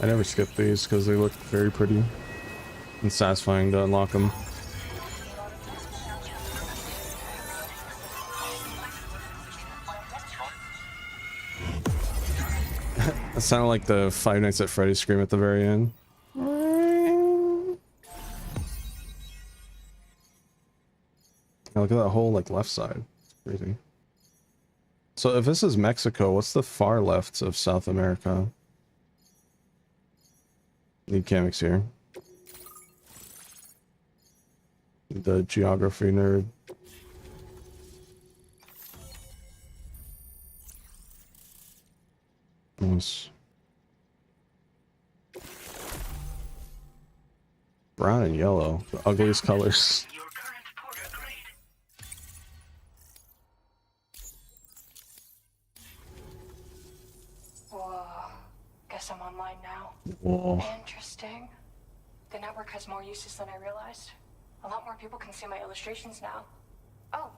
I never skip these because they look very pretty and satisfying to unlock them. It sounded like the Five Nights at Freddy's scream at the very end. Now look at that whole like left side. It's crazy. So if this is Mexico, what's the far left of South America? Need Kamex here. The geography nerd. Nice. Brown and yellow, the ugliest colors. Whoa. Guess I'm online now. Whoa. Interesting. The network has more uses than I realized. A lot more people can see my illustrations now. Oh,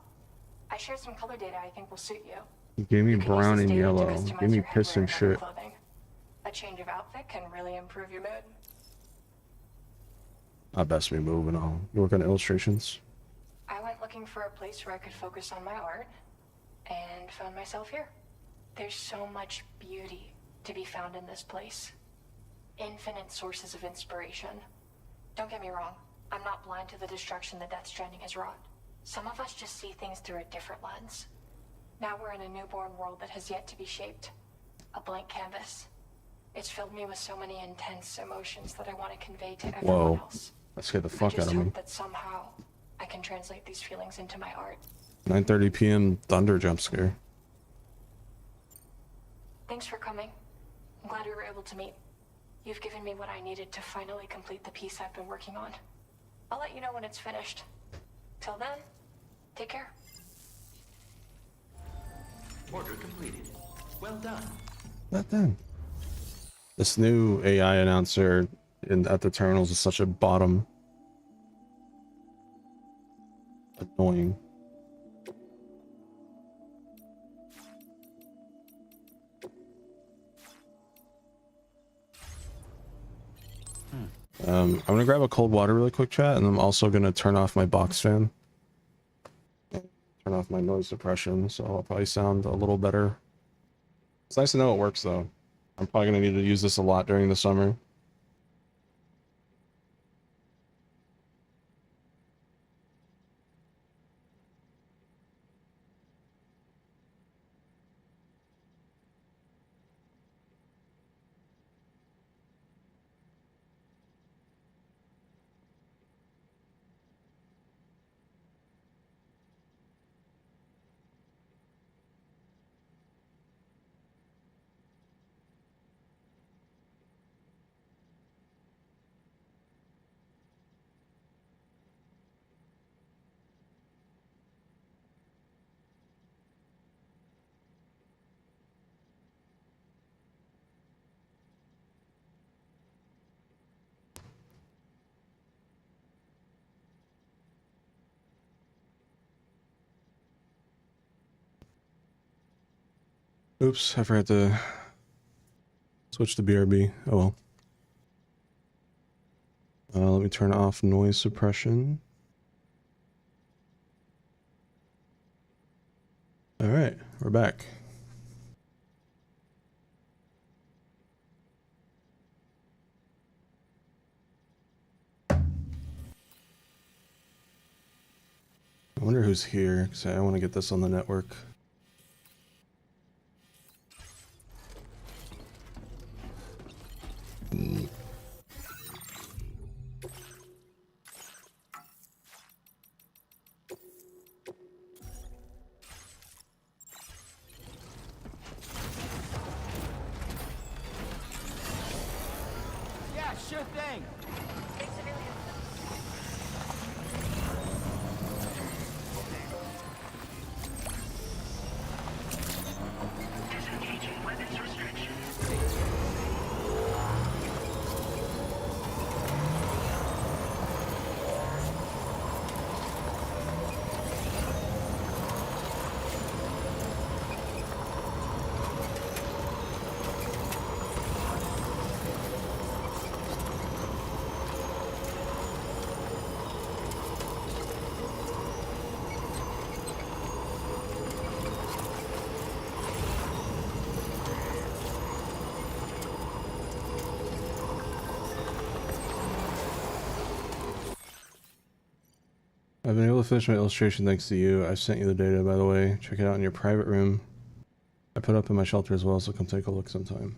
I shared some color data I think will suit you. You gave me You can use brown this and data to yellow. customize Give me your piss headwear and other shit. clothing. A change of outfit can really improve your mood. I best be moving on. You work on illustrations? I went looking for a place where I could focus on my art and found myself here. There's so much beauty to be found in this place. Infinite sources of inspiration. Don't get me wrong, I'm not blind to the destruction that Death Stranding has wrought. Some of us just see things through a different lens. Now we're in a newborn world that has yet to be shaped. A blank canvas. It's filled me with so many intense emotions that I want to convey to everyone else. That scared the fuck I just out of me. hope that somehow I can translate these feelings into my art. 9:30 p.m. thunder jump scare. Thanks for coming. I'm glad we were able to meet. You've given me what I needed to finally complete the piece I've been working on. I'll let you know when it's finished. Till then, take care. Order completed. Well done. That thing. This new AI announcer at the terminals is such a bottom. Annoying. I'm gonna grab a cold water really quick, chat, and I'm also gonna turn off my box fan. Turn off my noise suppression, so I'll probably sound a little better. It's nice to know it works, though. I'm probably gonna need to use this a lot during the summer. Oops, I forgot to switch to BRB. Oh well. Let me turn off noise suppression. Alright, we're back. I wonder who's here, because I want to get this on the network. Yeah, sure thing. Disengaging weapons restriction. I've been able to finish my illustration thanks to you. I sent you the data, by the way. Check it out in your private room. I put it up in my shelter as well, so come take a look sometime.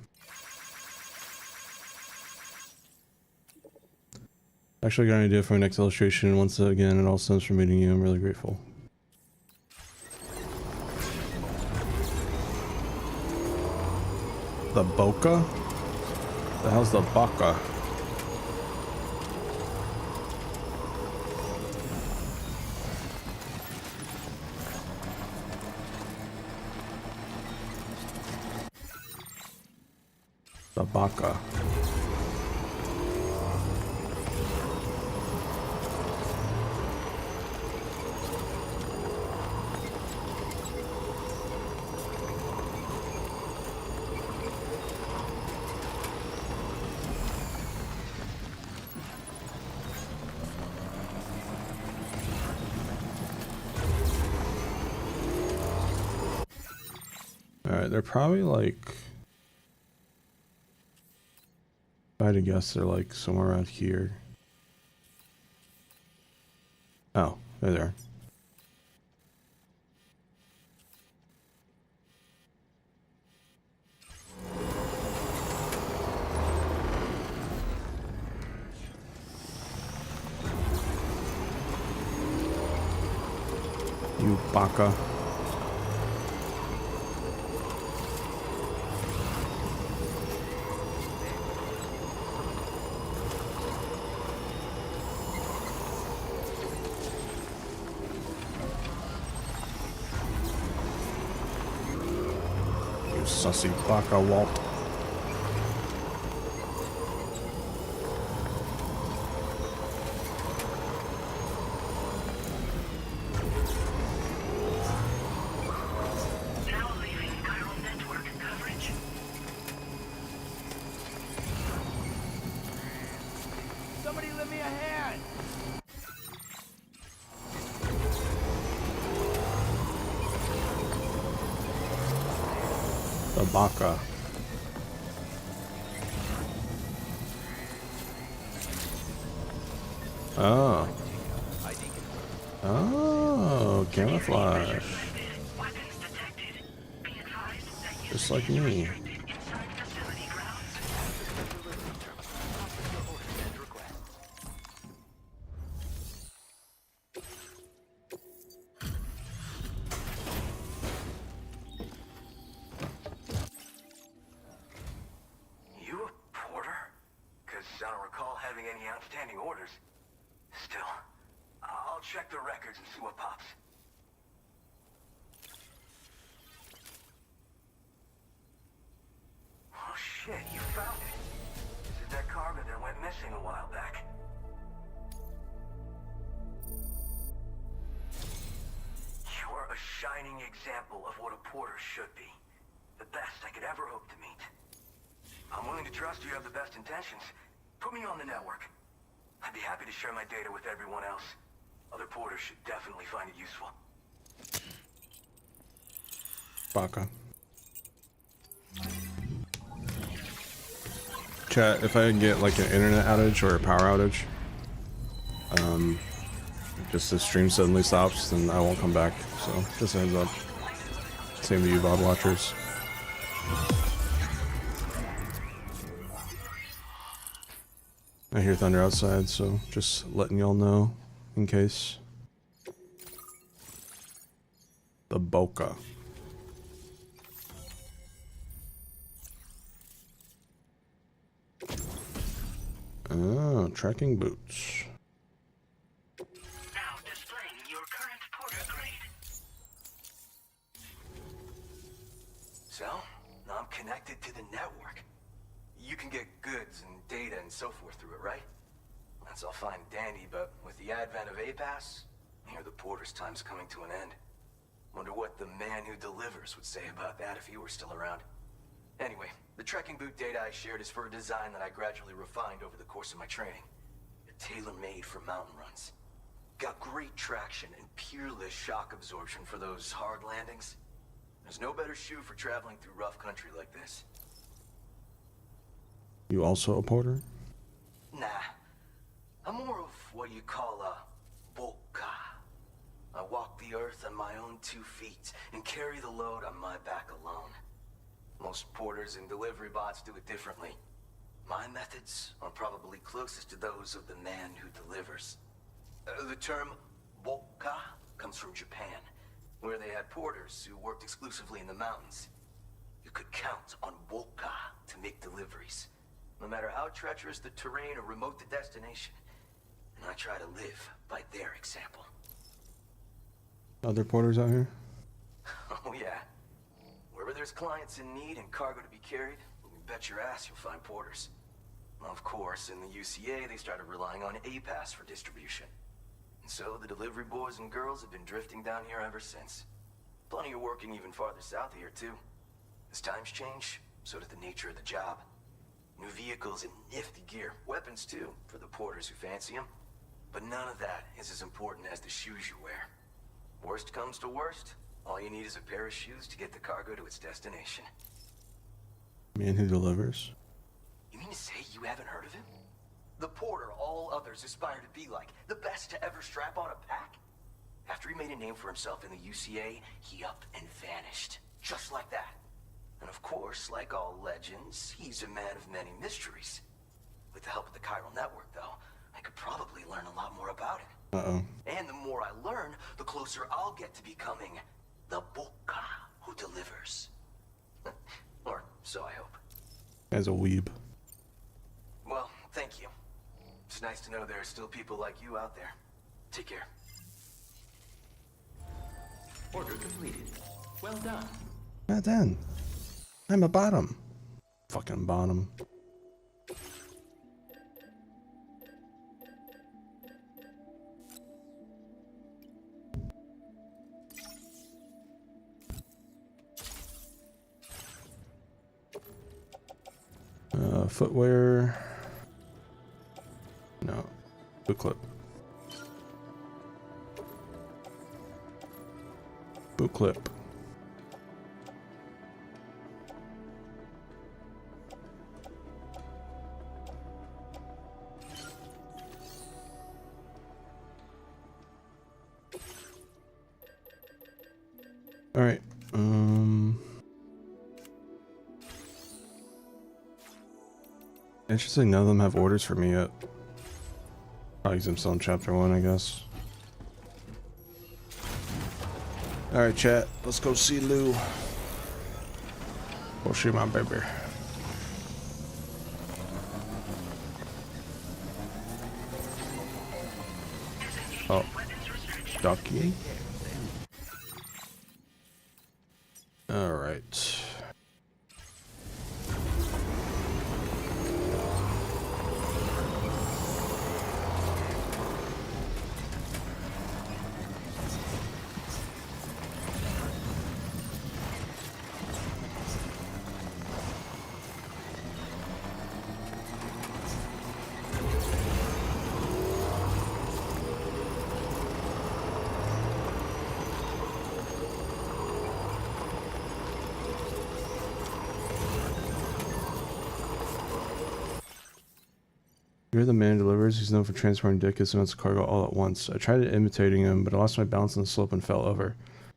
Actually, I got an idea for my next illustration, and once again, it all stems from meeting you. I'm really grateful. The Boca? The hell's the Baca? The Baca. Alright, they're probably like... If I had to guess, they're like somewhere around here. Oh, there they are. You baka. Sussy baka Walt. Now leaving chiral network coverage. Somebody lend me a hand. The Baka. Oh. Oh, camouflage. Just like me. You a porter? Because I don't recall having any outstanding orders. Still, I'll check the records and see what pops. Oh shit, you found it. This is that cargo that went missing a while back. You are a shining example of what a porter should be. The best I could ever hope to meet. I'm willing to trust you have the best intentions. Put me on the network. I'd be happy to share my data with everyone else. Other porters should definitely find it useful. Baka. Chat, if I get like an internet outage or a power outage, just the stream suddenly stops, then I won't come back. So just a heads up. Same to you, VOD watchers. I hear thunder outside, so just letting y'all know in case. The Boca. Oh, tracking boots. Now displaying your current porter grade. So, now I'm connected to the network. You can get goods and data and so forth through it, right? That's all fine and dandy, but with the advent of A-Pass, here the porter's time's coming to an end. Wonder what the man who delivers would say about that if he were still around. Anyway, the trekking boot data I shared is for a design that I gradually refined over the course of my training. Tailor-made for mountain runs. Got great traction and peerless shock absorption for those hard landings. There's no better shoe for traveling through rough country like this. You also a porter? Nah. I'm more of what you call a boca. I walk the earth on my own 2 feet and carry the load on my back alone. Most porters and delivery bots do it differently. My methods are probably closest to those of the man who delivers. The term boca comes from Japan, where they had porters who worked exclusively in the mountains. You could count on boca to make deliveries, no matter how treacherous the terrain or remote the destination. And I try to live by their example. Other porters out here? Oh yeah. Wherever there's clients in need and cargo to be carried, you bet your ass you'll find porters. Of course, in the UCA, they started relying on A-Pass for distribution. And so the delivery boys and girls have been drifting down here ever since. Plenty of working even farther south of here, too. As times change, so does the nature of the job. New vehicles and nifty gear. Weapons, too, for the porters who fancy them. But none of that is as important as the shoes you wear. Worst comes to worst, all you need is a pair of shoes to get the cargo to its destination. Man who delivers? You mean to say you haven't heard of him? The porter all others aspire to be like, the best to ever strap on a pack? After he made a name for himself in the UCA, he up and vanished. Just like that. And of course, like all legends, he's a man of many mysteries. With the help of the chiral network, though, I could probably learn a lot more about it. Uh-oh. And the more I learn, the closer I'll get to becoming the boca who delivers. Or so I hope. As a weeb. Well, thank you. It's nice to know there are still people like you out there. Take care. Order completed. Well done. Well done. I'm a bottom. Fucking bottom. Footwear. No. Boot clip. Boot clip. All right. Interesting, none of them have orders for me yet. Probably because I'm still in chapter 1, I guess. Alright, chat. Let's go see Lou. Go see my baby. Oh. Ducky. Alright. You're the man who delivers. He's known for transporting ridiculous amounts of cargo all at once. I tried imitating him, but I lost my balance on the slope and fell over.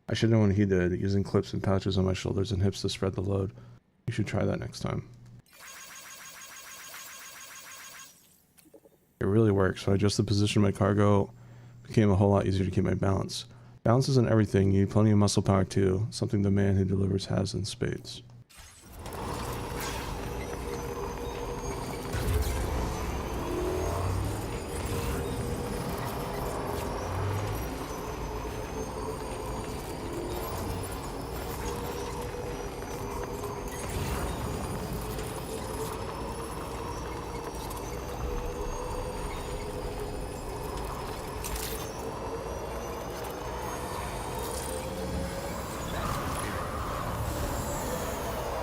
I should know when he did, using clips and pouches on my shoulders and hips to spread the load. You should try that next time. It really works. When I adjusted the position of my cargo, it became a whole lot easier to keep my balance. Balance isn't everything. You need plenty of muscle power too, something the man who delivers has in spades.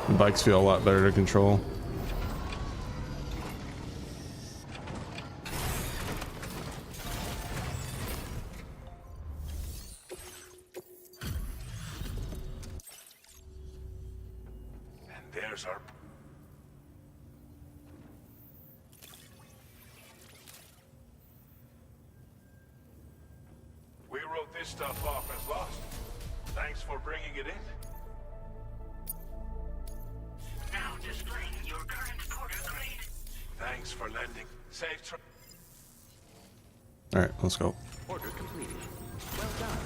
The bikes feel a lot better to control. And there's our... We wrote this stuff off as lost. Thanks for bringing it in. Now displaying your current porter grade. Thanks for lending. Safe trip. Alright, let's go. Order completed. Well done.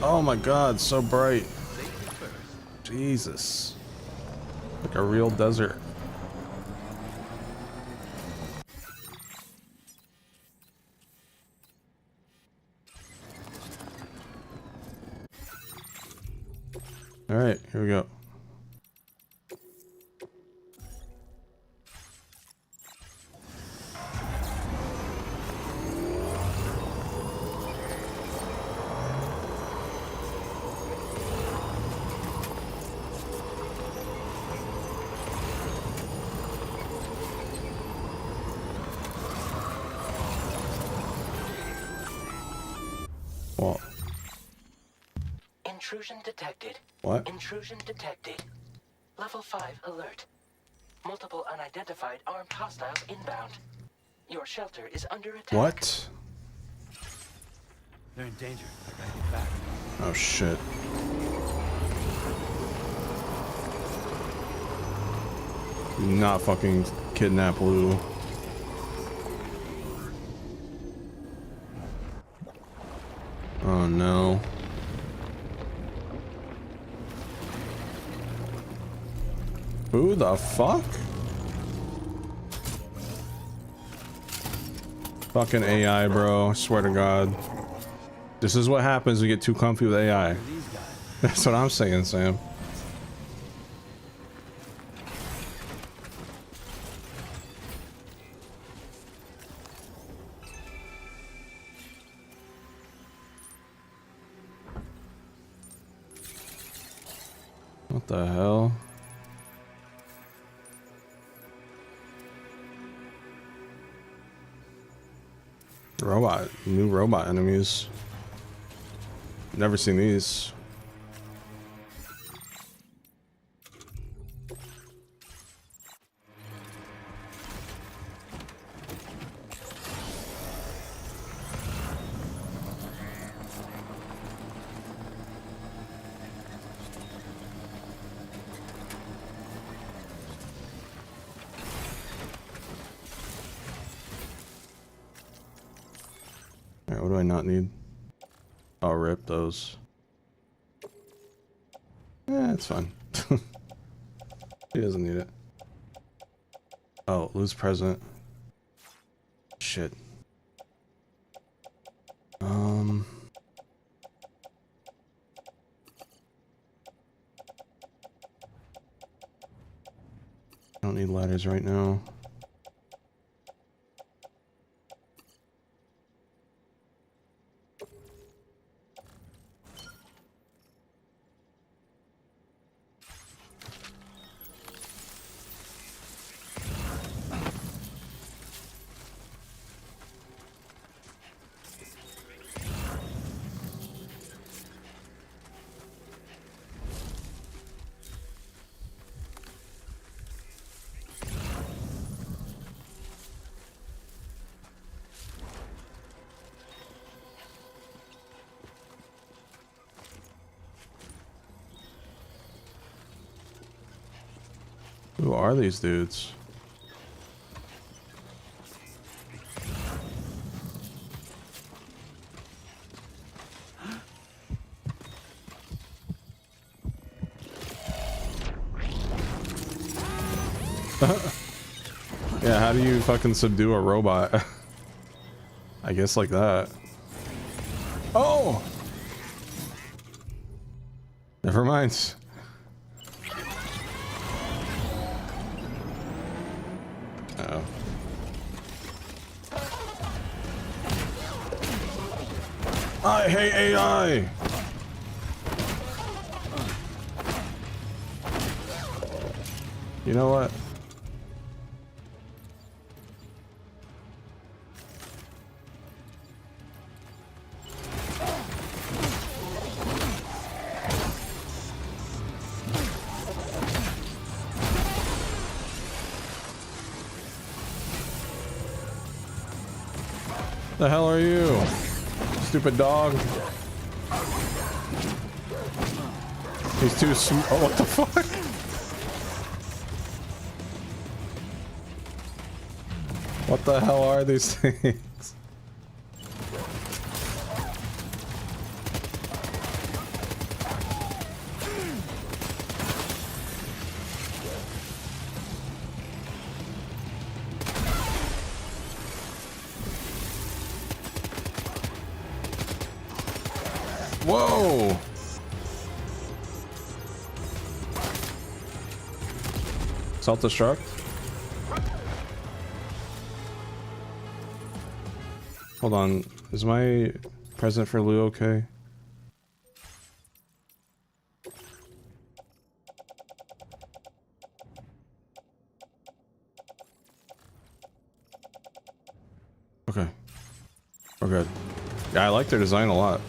Oh my god, so bright. Jesus. Like a real desert. Alright, here we go. What? Intrusion detected. What? Intrusion detected. Level 5 alert. Multiple unidentified armed hostiles inbound. Your shelter is under attack. What? They're in danger. I gotta get back. Oh shit. Do not fucking kidnap Lou. Oh no. Who the fuck? Fucking AI, bro. I swear to God. This is what happens when you get too comfy with AI. That's what I'm saying, Sam. What the hell? New robot enemies. Never seen these. Alright, what do I not need? I'll rip those. Yeah, it's fine. He doesn't need it. Oh, lose present. Shit. I don't need ladders right now. Who are these dudes? Yeah, how do you fucking subdue a robot? I guess like that. Oh! Never mind. Uh-oh. I hate AI! You know what? The hell are you? Stupid dog. He's too oh, what the fuck? What the hell are these things? Whoa! Self-destruct? Hold on, is my present for Lou okay? Okay. We're good. Yeah, I like their design a lot.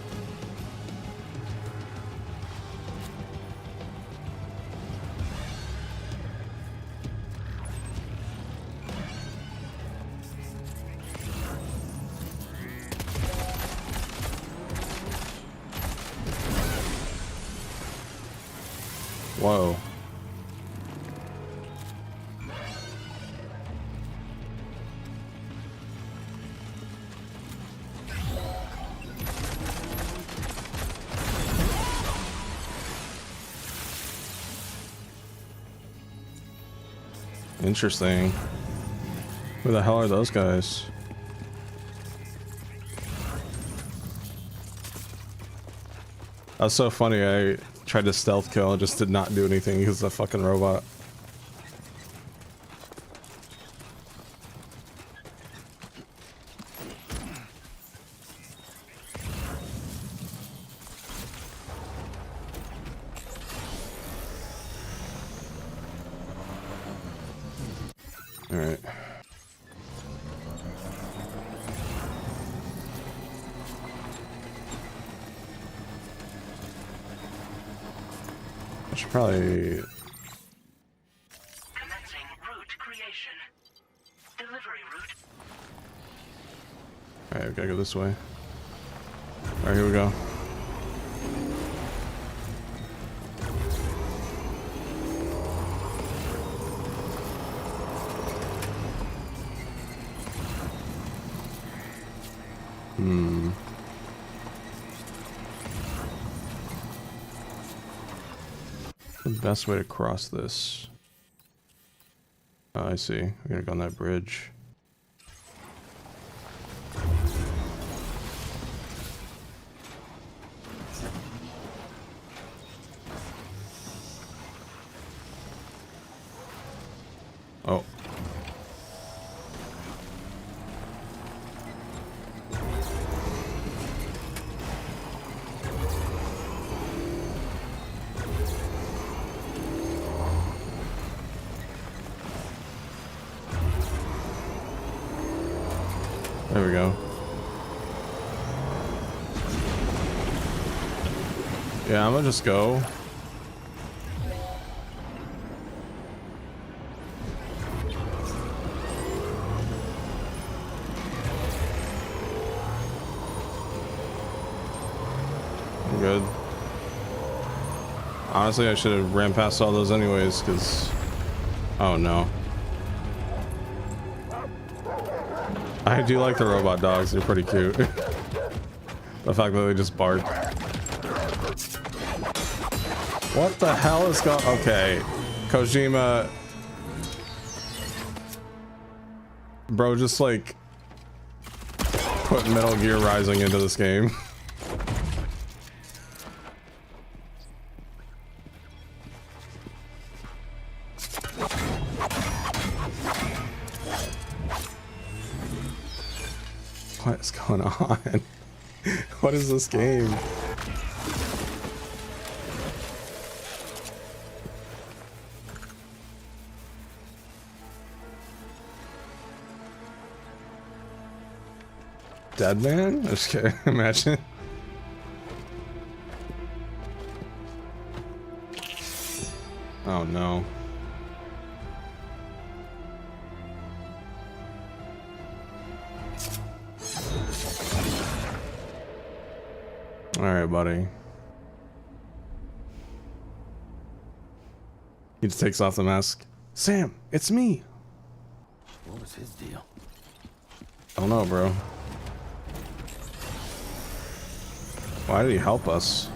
Whoa. Interesting. Who the hell are those guys? That's so funny. I tried to stealth kill and just did not do anything because of the fucking robot. Alright. I should probably... Commencing route creation. Delivery route. Alright, we gotta go this way. Alright, here we go. The best way to cross this. Oh, I see. We gotta go on that bridge. Oh. There we go. Yeah, I'm gonna just go. I'm good. Honestly, I should have ran past all those anyways, because Oh no. I do like the robot dogs, they're pretty cute. The fact that they just bark. What the hell is going? Okay, Kojima, bro, just like put Metal Gear Rising into this game. What is going on? What is this game? Dead man? I'm just kidding. Imagine. Oh no. All right, buddy. He just takes off the mask. Sam, it's me. What was his deal? I don't know, bro. Why did he help us?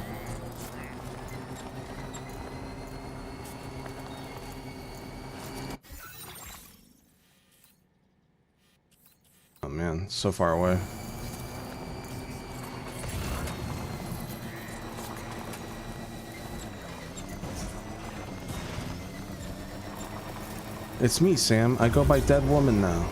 Oh man, so far away. It's me, Sam. I go by Dead Woman now.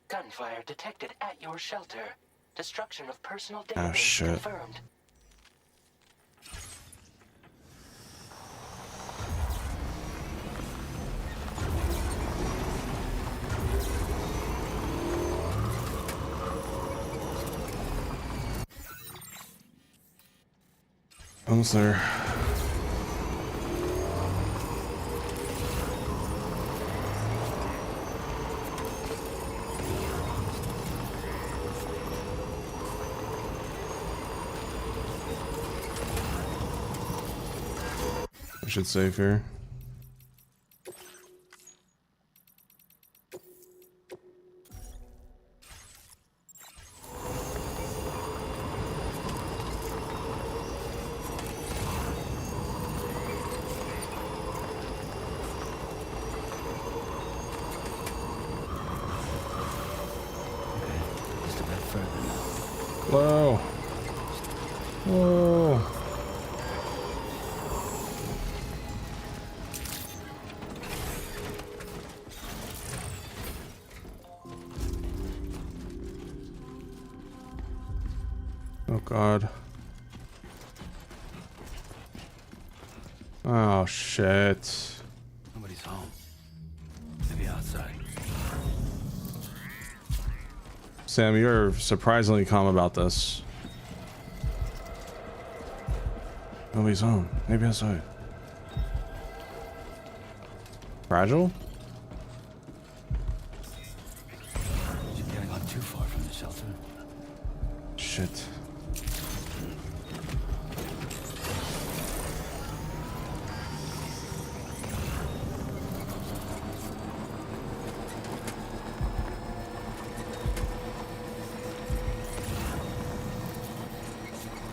Gunfire detected at your shelter. Destruction of personal database Oh shit. confirmed. Almost there. I should save here. Just a bit further now. Whoa. Whoa. Oh God. Oh shit. Nobody's home. Maybe outside. Sam, you're surprisingly calm about this. Nobody's home. Maybe outside. Fragile? You're getting on too far from the shelter. Shit.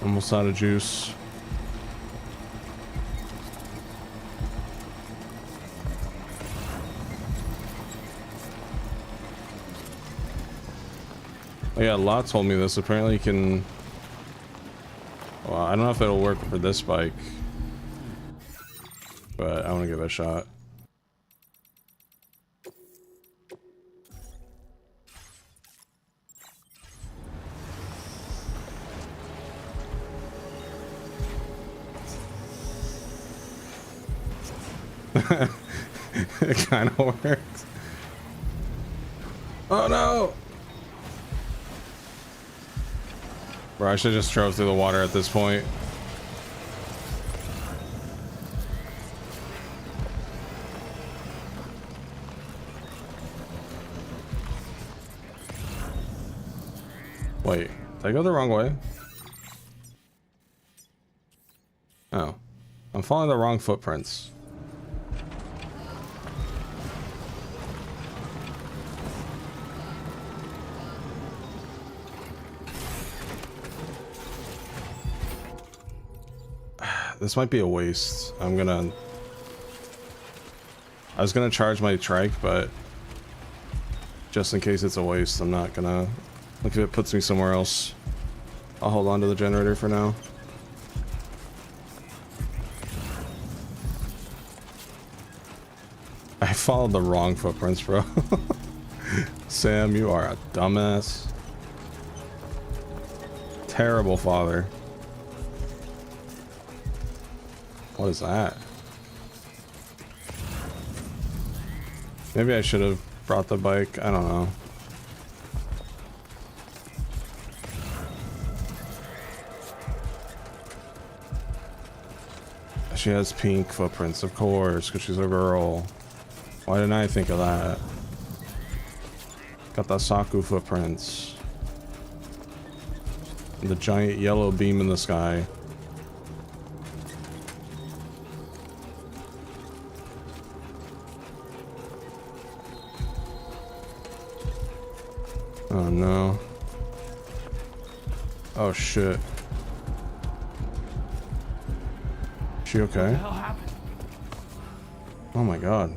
Almost out of juice. Oh yeah, Lot told me this. Apparently you can... Well, I don't know if it'll work for this bike. But I want to give it a shot. It kind of works. Oh no! Bro, I should just drove through the water at this point. Wait, did I go the wrong way? Oh. I'm following the wrong footprints. This might be a waste. I was gonna charge my trike, but just in case it's a waste, I'm not gonna. Look, if it puts me somewhere else, I'll hold on to the generator for now. I followed the wrong footprints, bro. Sam, you are a dumbass. Terrible father. What is that? Maybe I should have brought the bike. I don't know. She has pink footprints, of course, because she's a girl. Why didn't I think of that? Got the Saku footprints. And the giant yellow beam in the sky. Oh no. Oh shit. She okay? What the hell happened? Oh my god.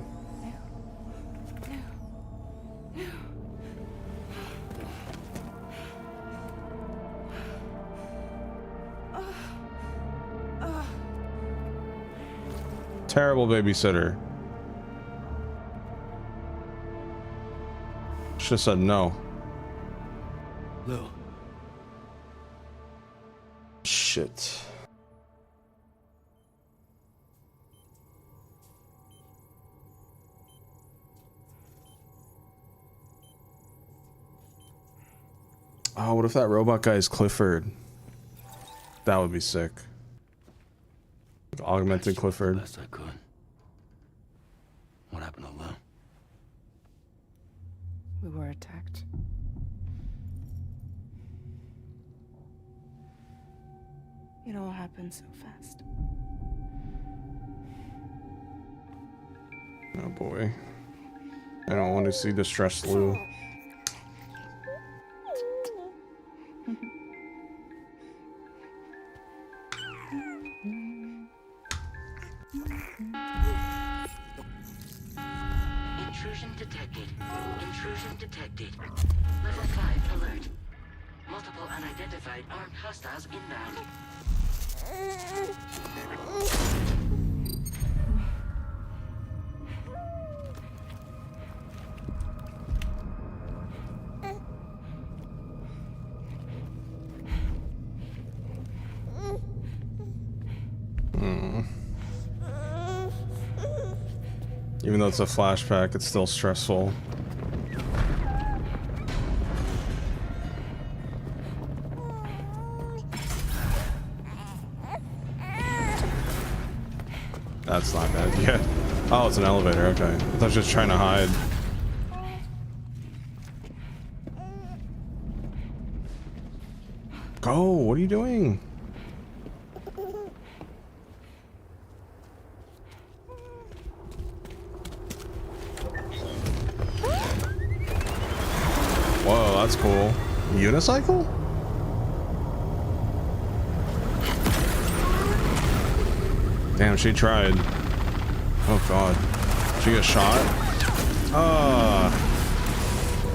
Terrible babysitter. Should have said no. Lou. Shit. Oh, what if that robot guy is Clifford? That would be sick. Augmented Clifford. Best I could. What happened to Lou? We were attacked. It all happened so fast. Oh boy. I don't want to see distressed Lou. Intrusion detected. Intrusion detected. Level 5 alert. Multiple unidentified armed hostiles inbound. Even though it's a flashback, it's still stressful. That's not bad. Yeah. Oh, it's an elevator. Okay. I thought I was just trying to hide. Go. What are you doing? Whoa, that's cool. Unicycle? Damn, she tried. Oh god. She got shot?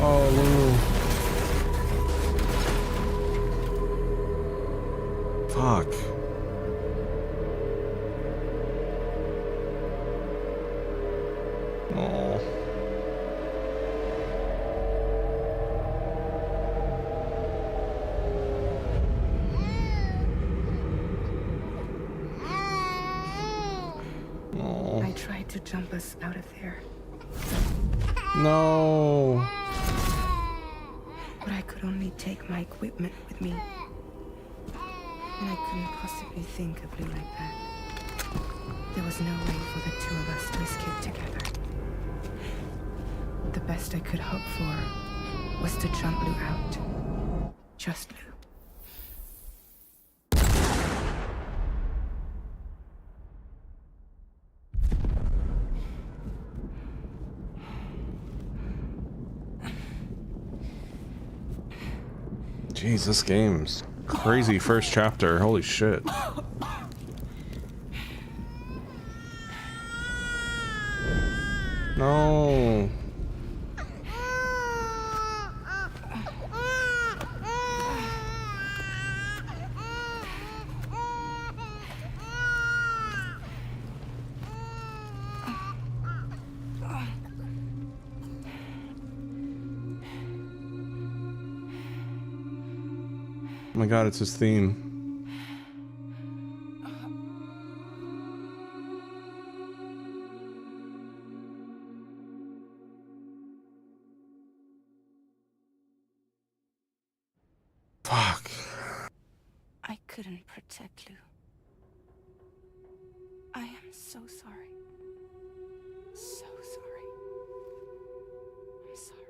Oh, Lou. Fuck. Oh. I tried to jump us out of there. No. But I could only take my equipment with me. And I couldn't possibly think of Lou like that. There was no way for the two of us to escape together. The best I could hope for was to jump Lou out. Just Lou. Jeez, this game's crazy first chapter. Holy shit. No. Oh my god, it's his theme. Fuck. I couldn't protect Lou. I am so sorry. So sorry. I'm sorry.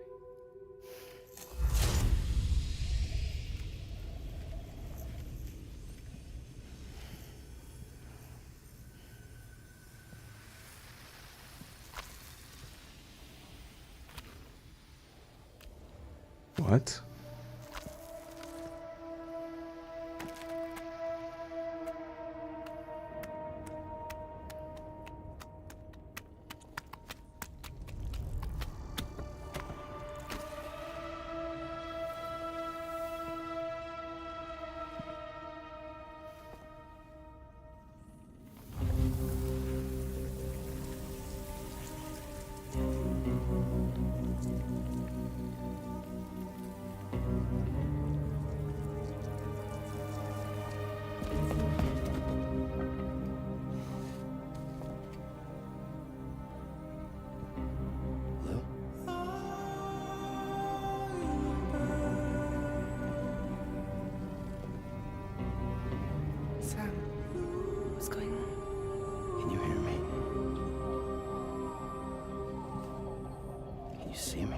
What? Sam, what's going on? Can you hear me? Can you see me?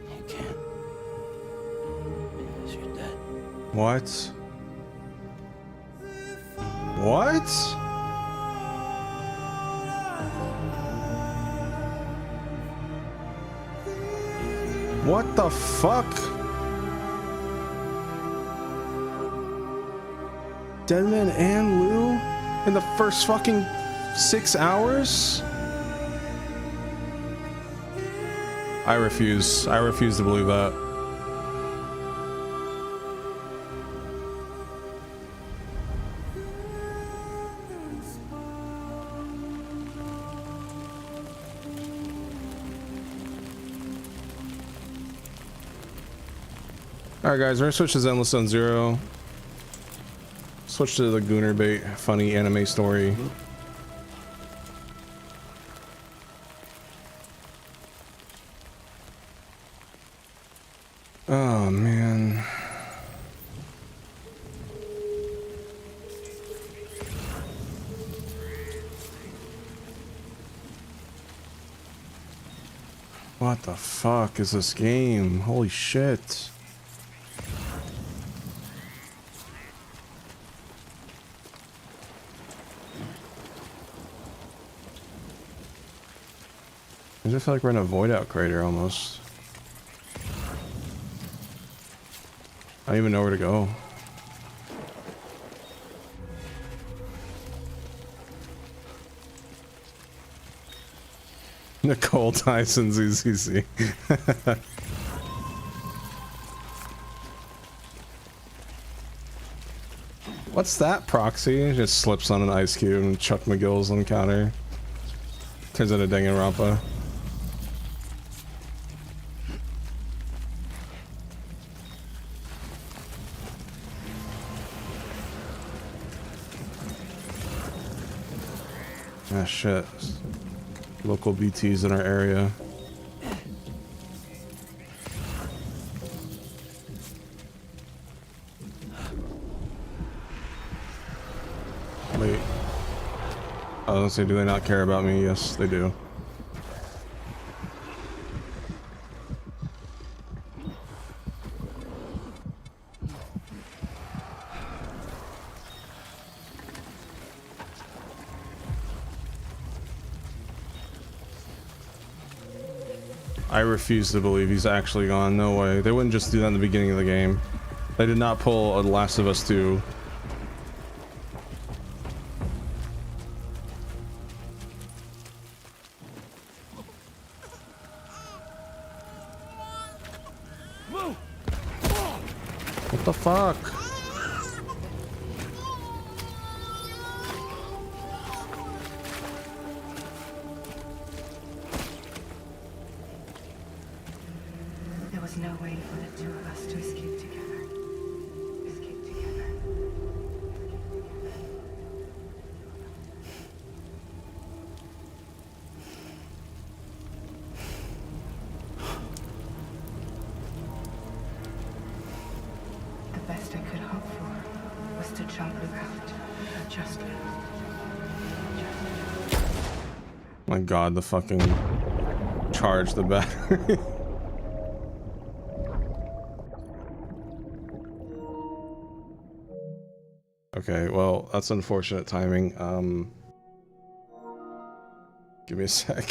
You can't. Because you're dead. What? What? What the fuck? Deadman and Lou in the first fucking 6 hours? I refuse. I refuse to believe that. Alright guys, we're gonna switch to Zenless on Zero. Switch to the Gooner Bait funny anime story. Oh man. What the fuck is this game? Holy shit. I just feel like we're in a void out crater almost. I don't even know where to go. Nicole Tyson's ECC. What's that proxy? It just slips on an ice cube and Chuck McGill's on the counter. Turns into Danganronpa. Ah shit. Local BTs in our area. Wait. I was gonna say, do they not care about me? Yes, they do. I refuse to believe he's actually gone. No way. They wouldn't just do that in the beginning of the game. They did not pull a Last of Us 2. What the fuck? There was no way for the two of us to escape together. Escape together. The best I could hope for was to jump without. Just My god, the fucking charge the battery. Okay, well, that's unfortunate timing. Give me a sec.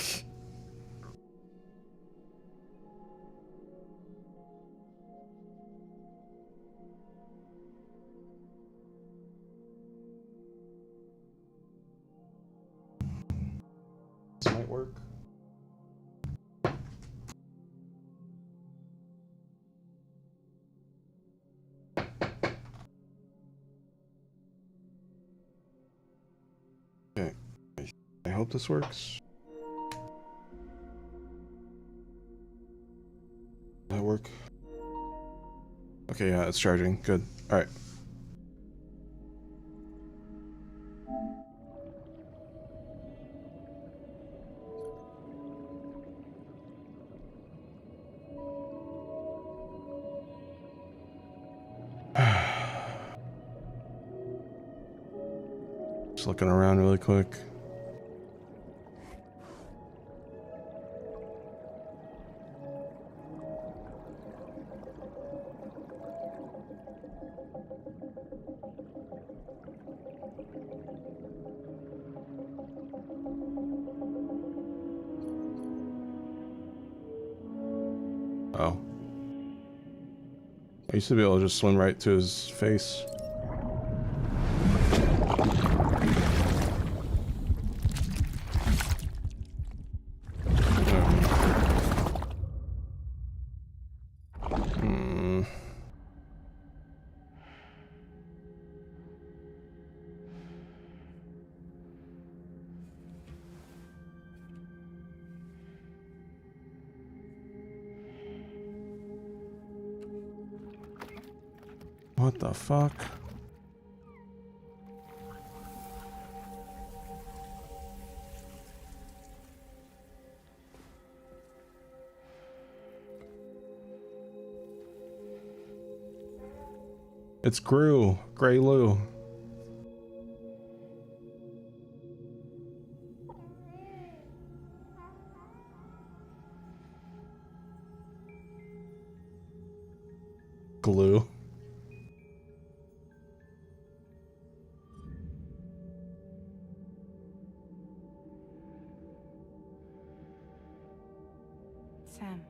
This might work. Okay, I hope this works. Does that work? Okay, yeah, it's charging. Good. All right. Just looking around really quick. Oh. I used to be able to just swim right to his face. What the fuck? It's Grey Lou. Glue. Sam.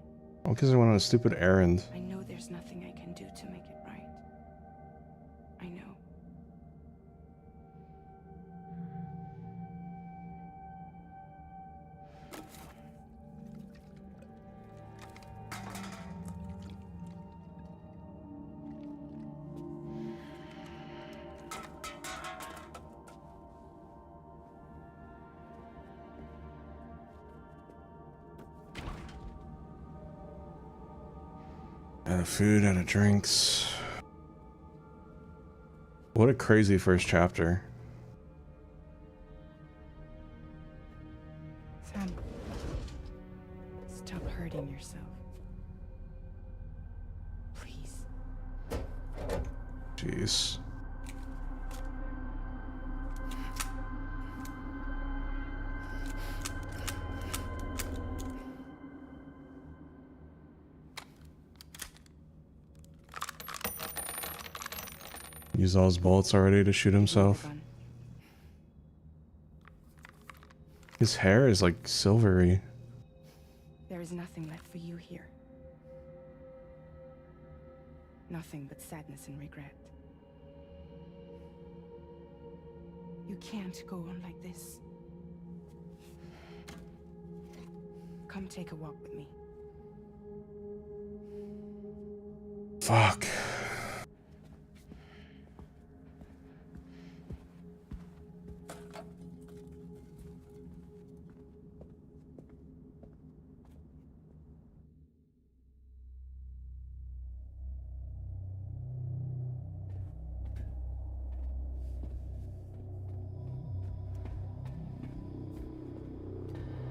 Oh, because I went on a stupid errand. I know there's nothing I can do to make it right. I know. Out of food, out of drinks. What a crazy first chapter. Sam. Stop hurting yourself. Please. Jeez. Use all his bullets already to shoot himself. His hair is like silvery. There is nothing left for you here. Nothing but sadness and regret. You can't go on like this. Come take a walk with me. Fuck.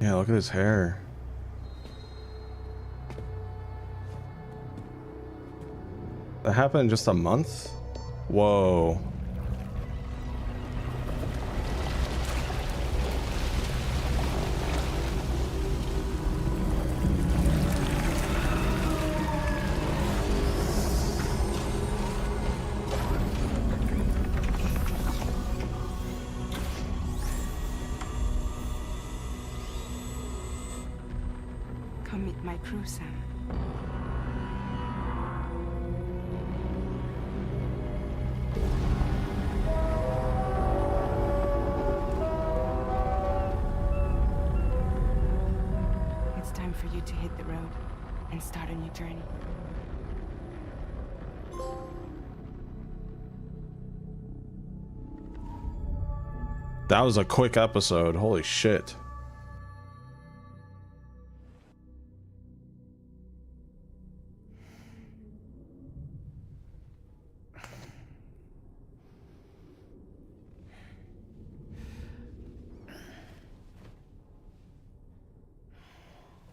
Yeah, look at his hair. That happened in just a month? Whoa. Come meet my crew, Sam. It's time for you to hit the road and start a new journey. That was a quick episode. Holy shit.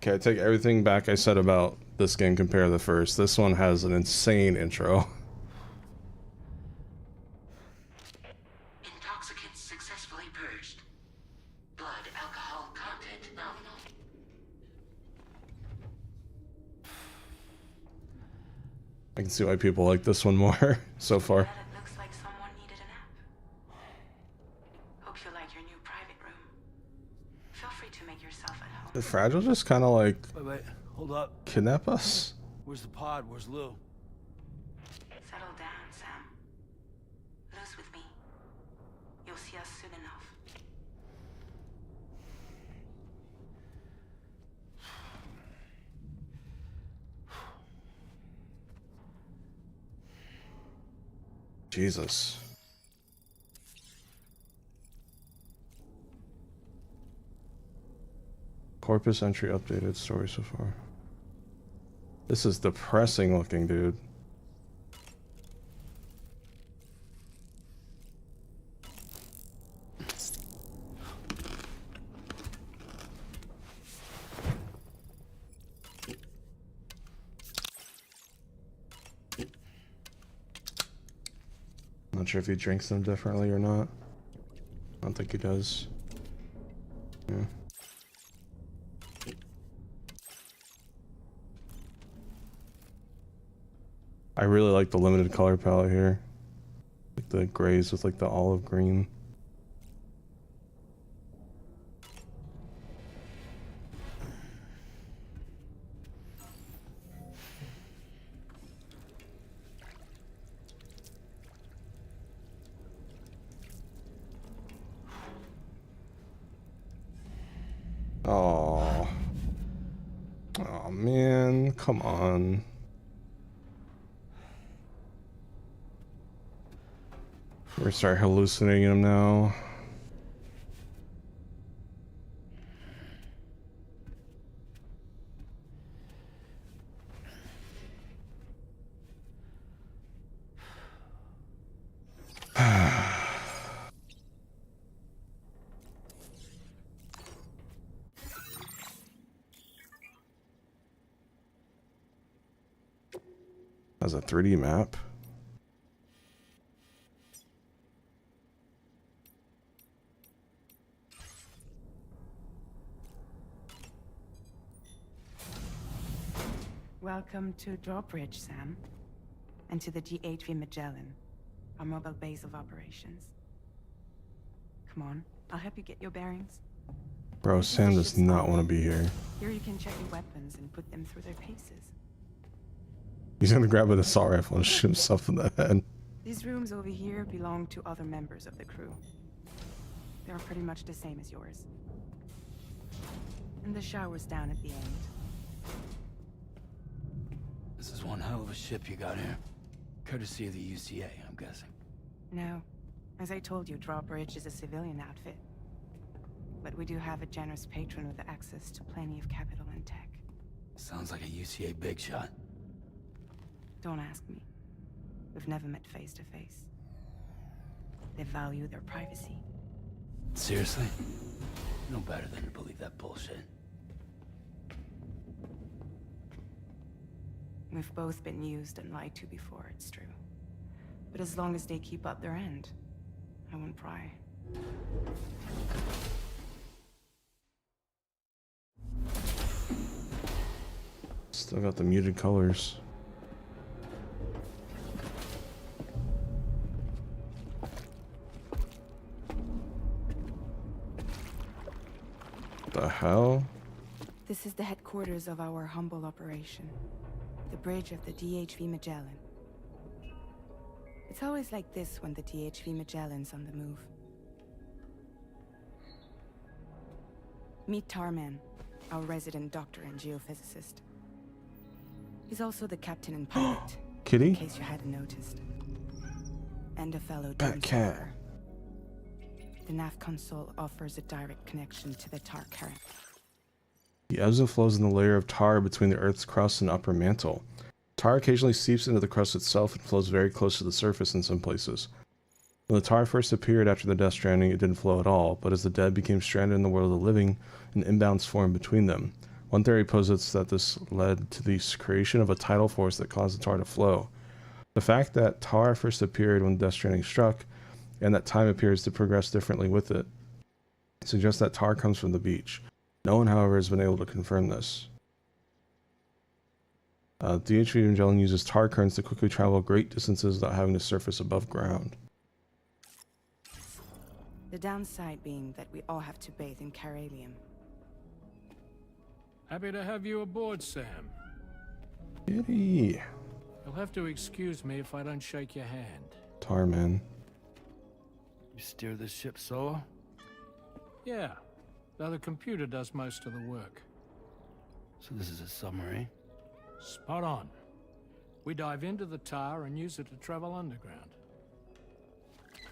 Okay, I take everything back I said about this game compared to the first. This one has an insane intro. Intoxicants successfully purged. Blood alcohol content nominal. I can see why people like this one more so far. Looks like someone needed a nap. Hope you like your new private room. Feel free to make yourself at home. Did Fragile just kind of like Wait, hold up. kidnap us? Where's the pod? Where's Lou? Settle down, Sam. Lou's with me. You'll see us soon enough. Jesus. Corpus entry updated story so far. This is depressing looking, dude. Not sure if he drinks them differently or not. I don't think he does. Yeah. I really like the limited color palette here. Like the grays with like the olive green. Oh. Oh man, come on. We're gonna start hallucinating him now. As a 3D map. Welcome to Drawbridge, Sam. And to the GHV Magellan, our mobile base of operations. Come on, I'll help you get your bearings. Bro, Sam does not want to be here. Here you can check your weapons and put them through their paces. He's gonna grab an assault rifle and shoot himself in the head. These rooms over here belong to other members of the crew. They're pretty much the same as yours. And the shower's down at the end. This is one hell of a ship you got here. Courtesy of the UCA, I'm guessing. No. As I told you, Drawbridge is a civilian outfit. But we do have a generous patron with access to plenty of capital and tech. Sounds like a UCA big shot. Don't ask me. We've never met face to face. They value their privacy. Seriously? No better than to believe that bullshit. We've both been used and lied to before, it's true. But as long as they keep up their end, I won't pry. Still got the muted colors. The hell? This is the headquarters of our humble operation. The bridge of the DHV Magellan. It's always like this when the DHV Magellan's on the move. Meet Tarman, our resident doctor and geophysicist. He's also the captain and pilot. Kitty? In case you hadn't noticed. And a fellow Bat cat. survivor. The nav console offers a direct connection to the tar current. The ebbs and flows in the layer of tar between the Earth's crust and upper mantle. Tar occasionally seeps into the crust itself and flows very close to the surface in some places. When the tar first appeared after the Death Stranding, it didn't flow at all, but as the dead became stranded in the world of the living, an imbalance formed between them. One theory posits that this led to the creation of a tidal force that caused the tar to flow. The fact that tar first appeared when Death Stranding struck, and that time appears to progress differently with it, suggests that tar comes from the beach. No one, however, has been able to confirm this. DHV Magellan uses tar currents to quickly travel great distances without having to surface above ground. The downside being that we all have to bathe in caralium. Happy to have you aboard, Sam. Kitty. You'll have to excuse me if I don't shake your hand. Tar man. You steer this ship solo? Yeah, though the computer does most of the work. So this is a submarine? Spot on. We dive into the tar and use it to travel underground.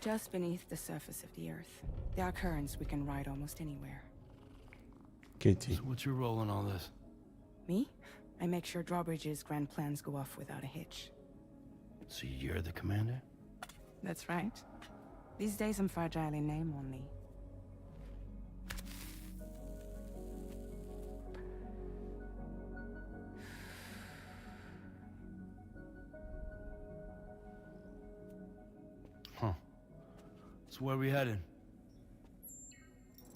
Just beneath the surface of the Earth, there are currents we can ride almost anywhere. Kitty. So what's your role in all this? Me? I make sure Drawbridge's grand plans go off without a hitch. So you're the commander? That's right. These days I'm fragile in name only. Huh. So where are we headed?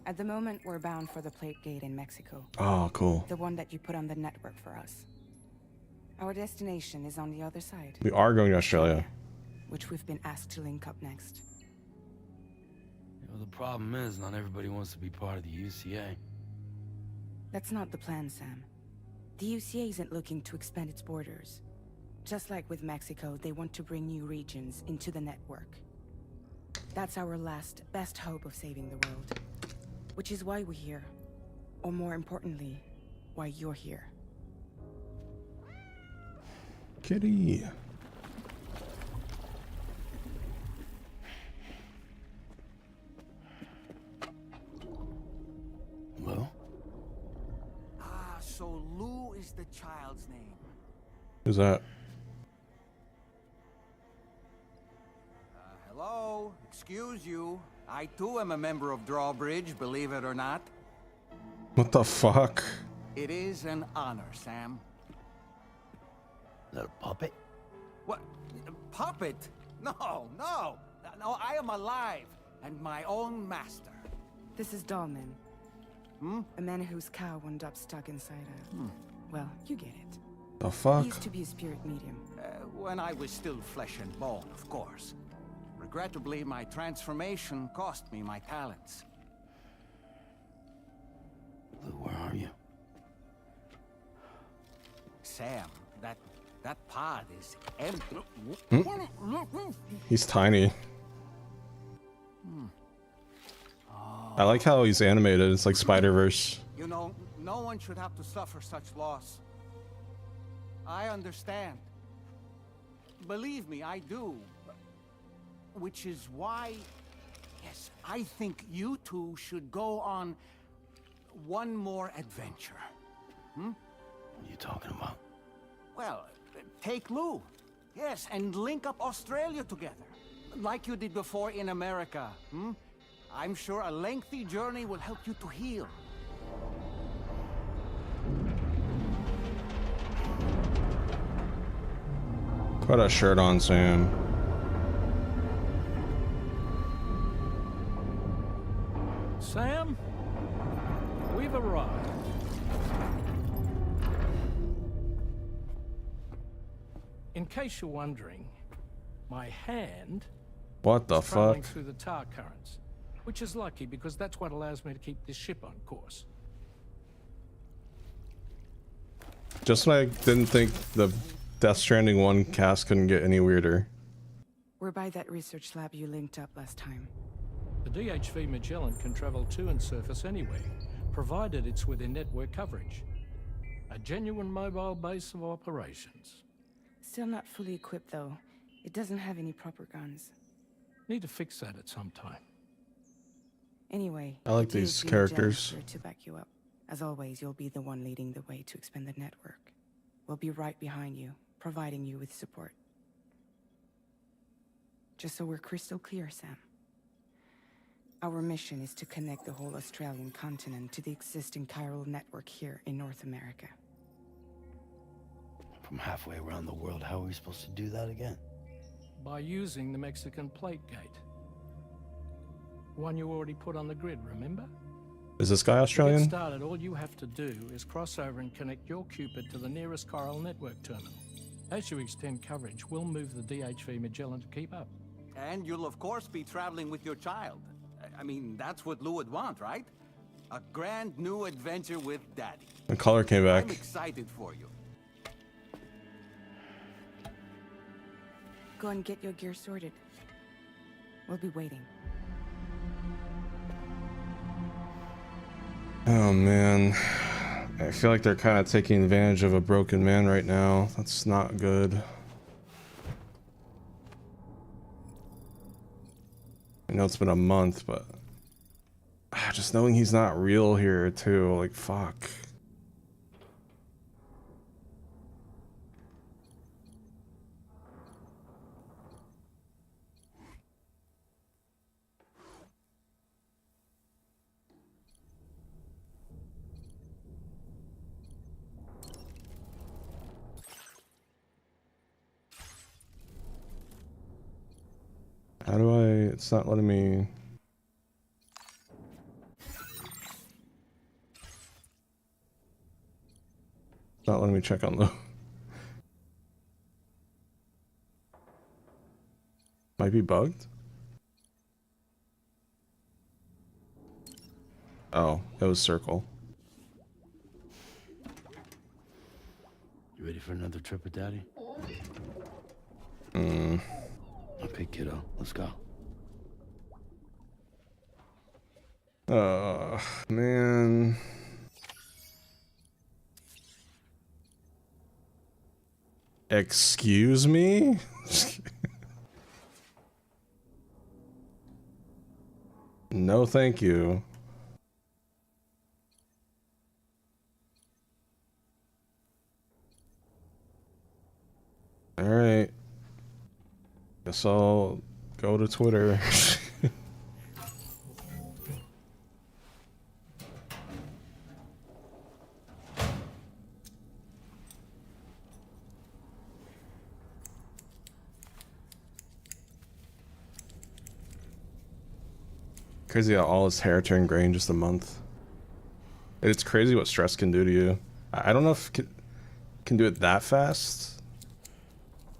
At the moment, we're bound for the Plate Gate in Mexico. Oh, cool. The one that you put on the network for us. Our destination is on the other side. We are going to Australia. Which we've been asked to link up next. You know, the problem is not everybody wants to be part of the UCA. That's not the plan, Sam. The UCA isn't looking to expand its borders. Just like with Mexico, they want to bring new regions into the network. That's our last, best hope of saving the world. Which is why we're here. Or more importantly, why you're here. Kitty. Hello? Ah, so Lou is the child's name. Who's that? Hello? Excuse you. I too am a member of Drawbridge, believe it or not. What the fuck? It is an honor, Sam. Is that a puppet? What? A puppet? No, no. No, I am alive and my own master. This is Dolman. Hmm? A man whose cow wound up stuck inside a... Well, you get it. The fuck? He used to be a spirit medium. When I was still flesh and bone, of course. Regrettably, my transformation cost me my talents. are you? Sam, that pod is empty. He's tiny. I like how he's animated. It's like Spider-Verse. You know, no one should have to suffer such loss. I understand. Believe me, I do. Which is why, yes, I think you two should go on one more adventure. Hmm? What are you talking about? Well, take Lou. Yes, and link up Australia together. Like you did before in America. Hmm? I'm sure a lengthy journey will help you to heal. Put a shirt on, Sam. Sam, we've arrived. In case you're wondering, my hand What the is traveling fuck? through the tar currents, which is lucky because that's what allows me to keep this ship on course. Just when I didn't think the Death Stranding 1 cast couldn't get any weirder. We're by that research lab you linked up last time. The DHV Magellan can travel to and surface anywhere, provided it's within network coverage. A genuine mobile base of operations. Still not fully equipped, though. It doesn't have any proper guns. Need to fix that at some time. Anyway, I like the these DHV characters. Magellan's here to back you up. As always, you'll be the one leading the way to expand the network. We'll be right behind you, providing you with support. Just so we're crystal clear, Sam. Our mission is to connect the whole Australian continent to the existing chiral network here in North America. From halfway around the world, how are we supposed to do that again? By using the Mexican plate gate. One you already put on the grid, remember? Is this guy To Australian? get started, all you have to do is cross over and connect your Cupid to the nearest chiral network terminal. As you extend coverage, we'll move the DHV Magellan to keep up. And you'll of course be traveling with your child. I mean, that's what Lou would want, right? A grand new adventure with Daddy. The color came I'm back. excited for you. Go and get your gear sorted. We'll be waiting. Oh man. I feel like they're kind of taking advantage of a broken man right now. That's not good. I know it's been a month, but just knowing he's not real here too, like fuck. How do I... It's not letting me... It's not letting me check on the... Might be bugged? Oh, it was circle. You ready for another trip with Daddy? Hmm. Okay, kiddo, let's go. Man. Excuse me? No, thank you. All right. Guess I'll go to Twitter. Crazy how all his hair turned gray in just a month. It's crazy what stress can do to you. I don't know if it can do it that fast.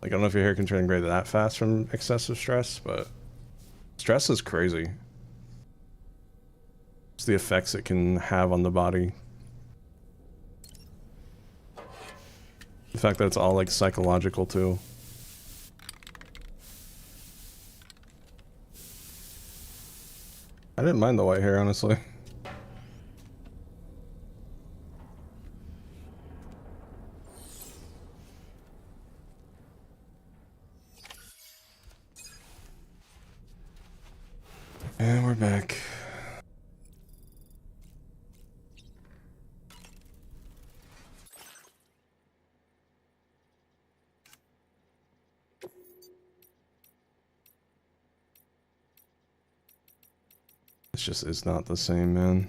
Like, I don't know if your hair can turn gray that fast from excessive stress, but stress is crazy. It's the effects it can have on the body. fact that it's all like psychological too. I didn't mind the white hair, honestly. And we're back. It's just, it's not the same, man.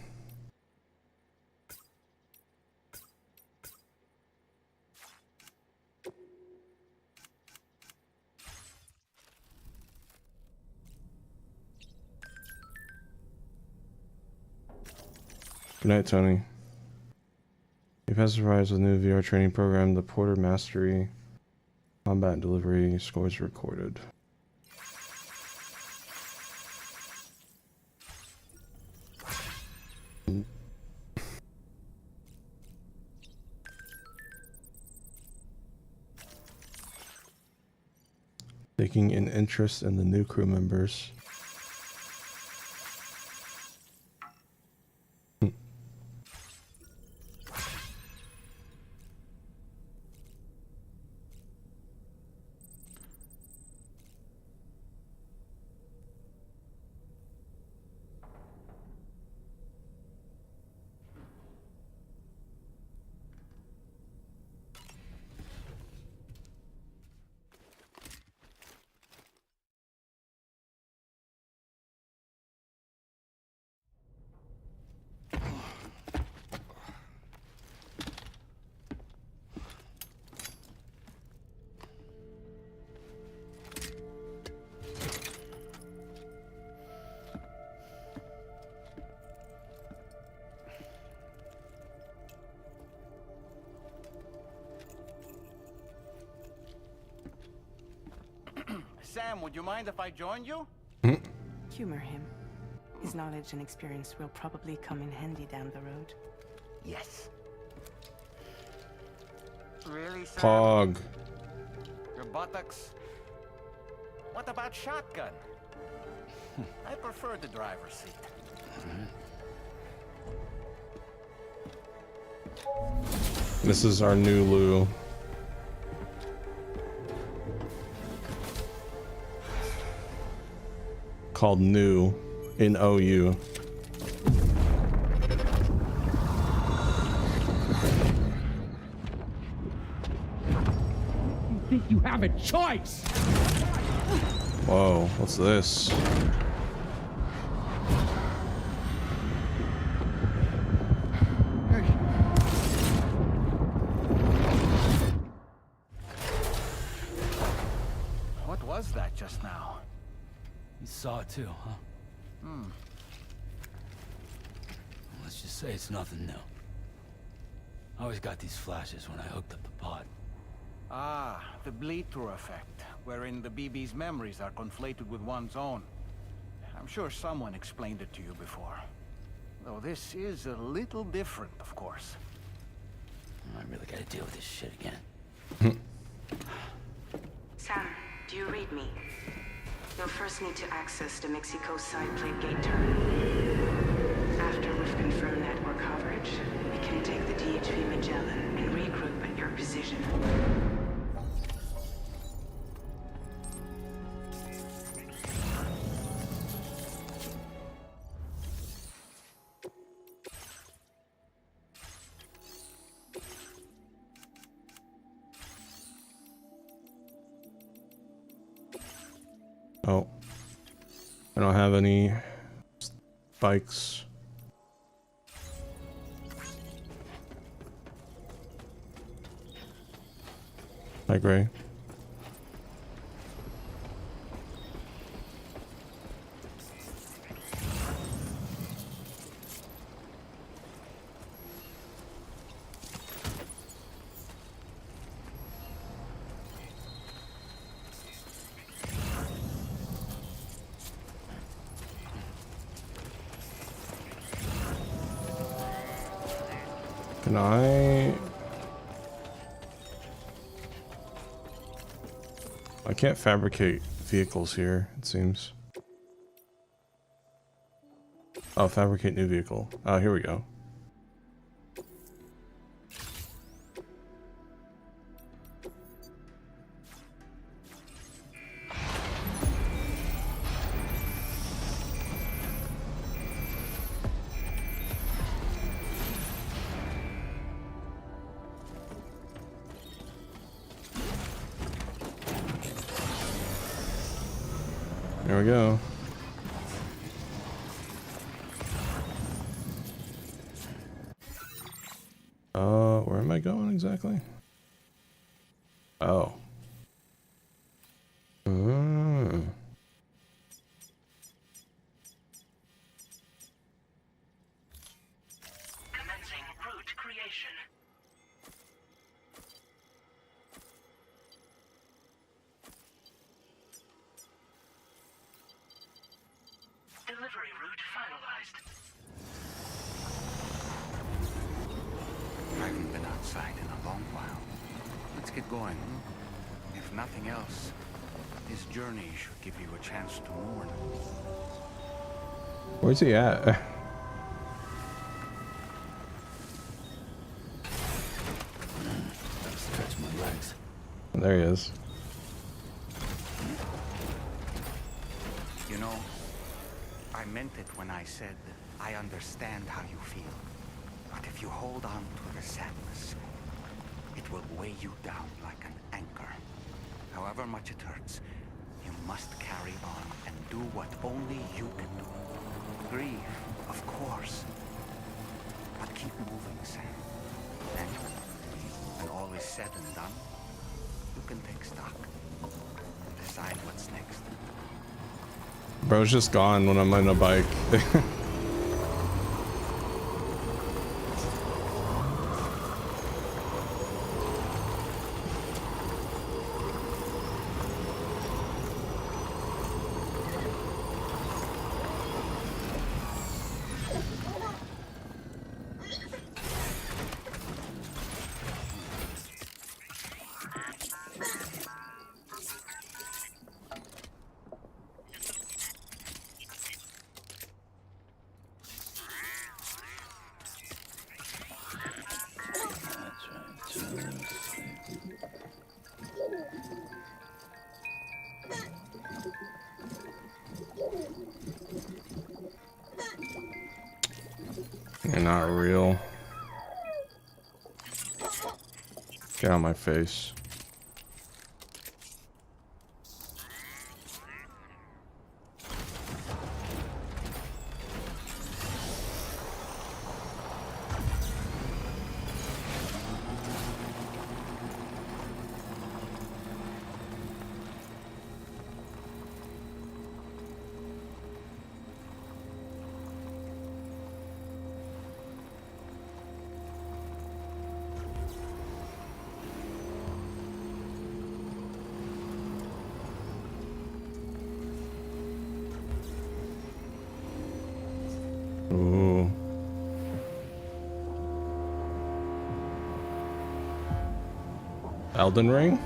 Good night, Tony. You've has arrived with a new VR training program, the Porter Mastery Combat and Delivery scores recorded. Taking an interest in the new crew members. Sam, would you mind if I joined you? Humor him. His knowledge and experience will probably come in handy down the road. Yes. Really, Sam? Pog. Your buttocks? What about shotgun? I prefer the driver's seat. This is our new Lou. Called New in OU. You think you have a choice? Whoa, what's this? What was that just now? You saw it too, huh? Let's just say it's nothing new. I always got these flashes when I hooked up the pod. Ah, the bleed-through effect, wherein the BB's memories are conflated with one's own. I'm sure someone explained it to you before. Though this is a little different, of course. I really gotta deal with this shit again. Sam, do you read me? You'll first need to access the Mexico side plate gate terminal. After we've confirmed network coverage, we can take the DHV Magellan and regroup at your position. Oh. I don't have any spikes. Hi, Gray. Can I? I can't fabricate vehicles here, it seems. Oh, fabricate new vehicle. Oh, here we go. There we go. Where am I going exactly? Oh. Commencing route creation. Delivery route finalized. I haven't been outside in a long while. Let's get going. If nothing else, this journey should give you a chance to mourn. Where's he at? Stretch my legs. There he is. You know, I meant it when I said I understand how you feel. But if you hold on to the sadness, it will weigh you down like an anchor. However much it hurts, you must carry on and do what only you can do. Grieve, of course. But keep moving, Sam. And when all is said and done, you can take stock and decide what's next. Bro's just gone when I'm on a bike. You're not real. Get out of my face. Ooh. Elden Ring?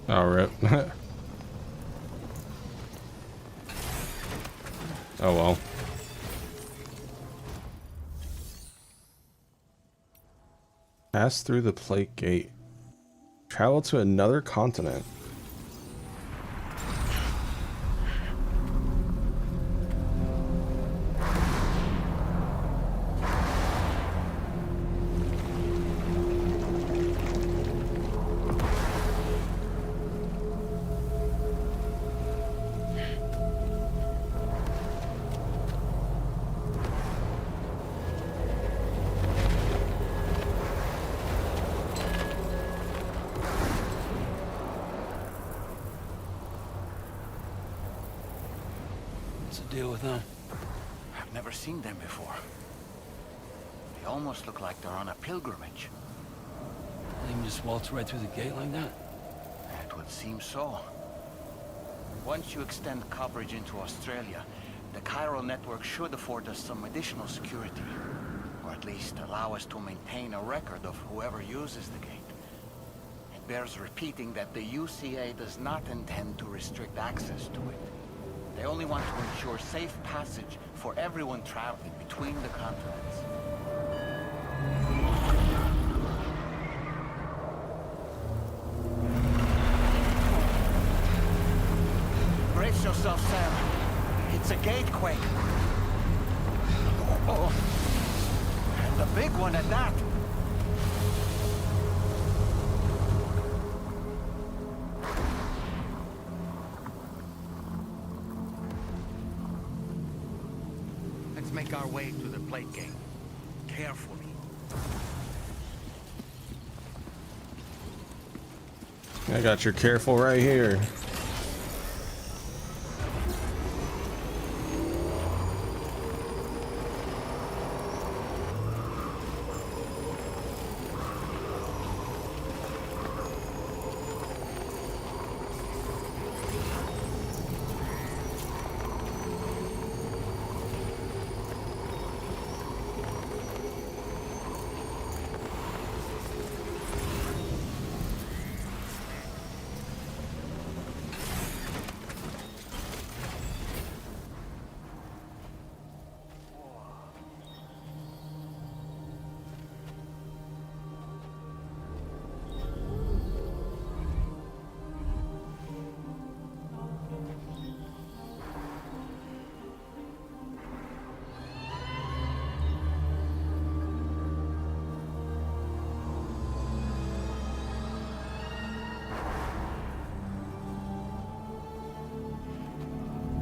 Oh, rip. Oh well. Pass through the plate gate. Travel to another continent. What's the deal with them? I've never seen them before. They almost look like they're on a pilgrimage. They can just waltz right through the gate like that? It would seem so. Once you extend coverage into Australia, the chiral network should afford us some additional security. Or at least allow us to maintain a record of whoever uses the gate. It bears repeating that the UCA does not intend to restrict access to it. They only want to ensure safe passage for everyone traveling between the continents. Brace yourself, Sam. It's a gatequake. Oh. And a big one at that. Let's make our way to the plate gate. Carefully. I got your careful right here.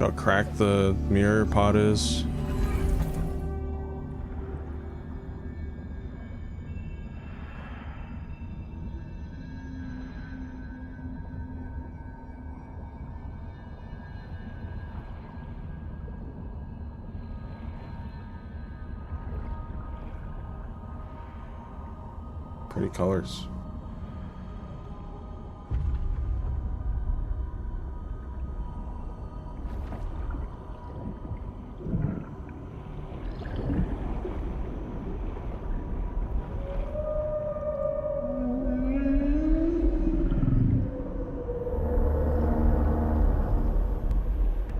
How cracked the mirror pod is. Pretty colors.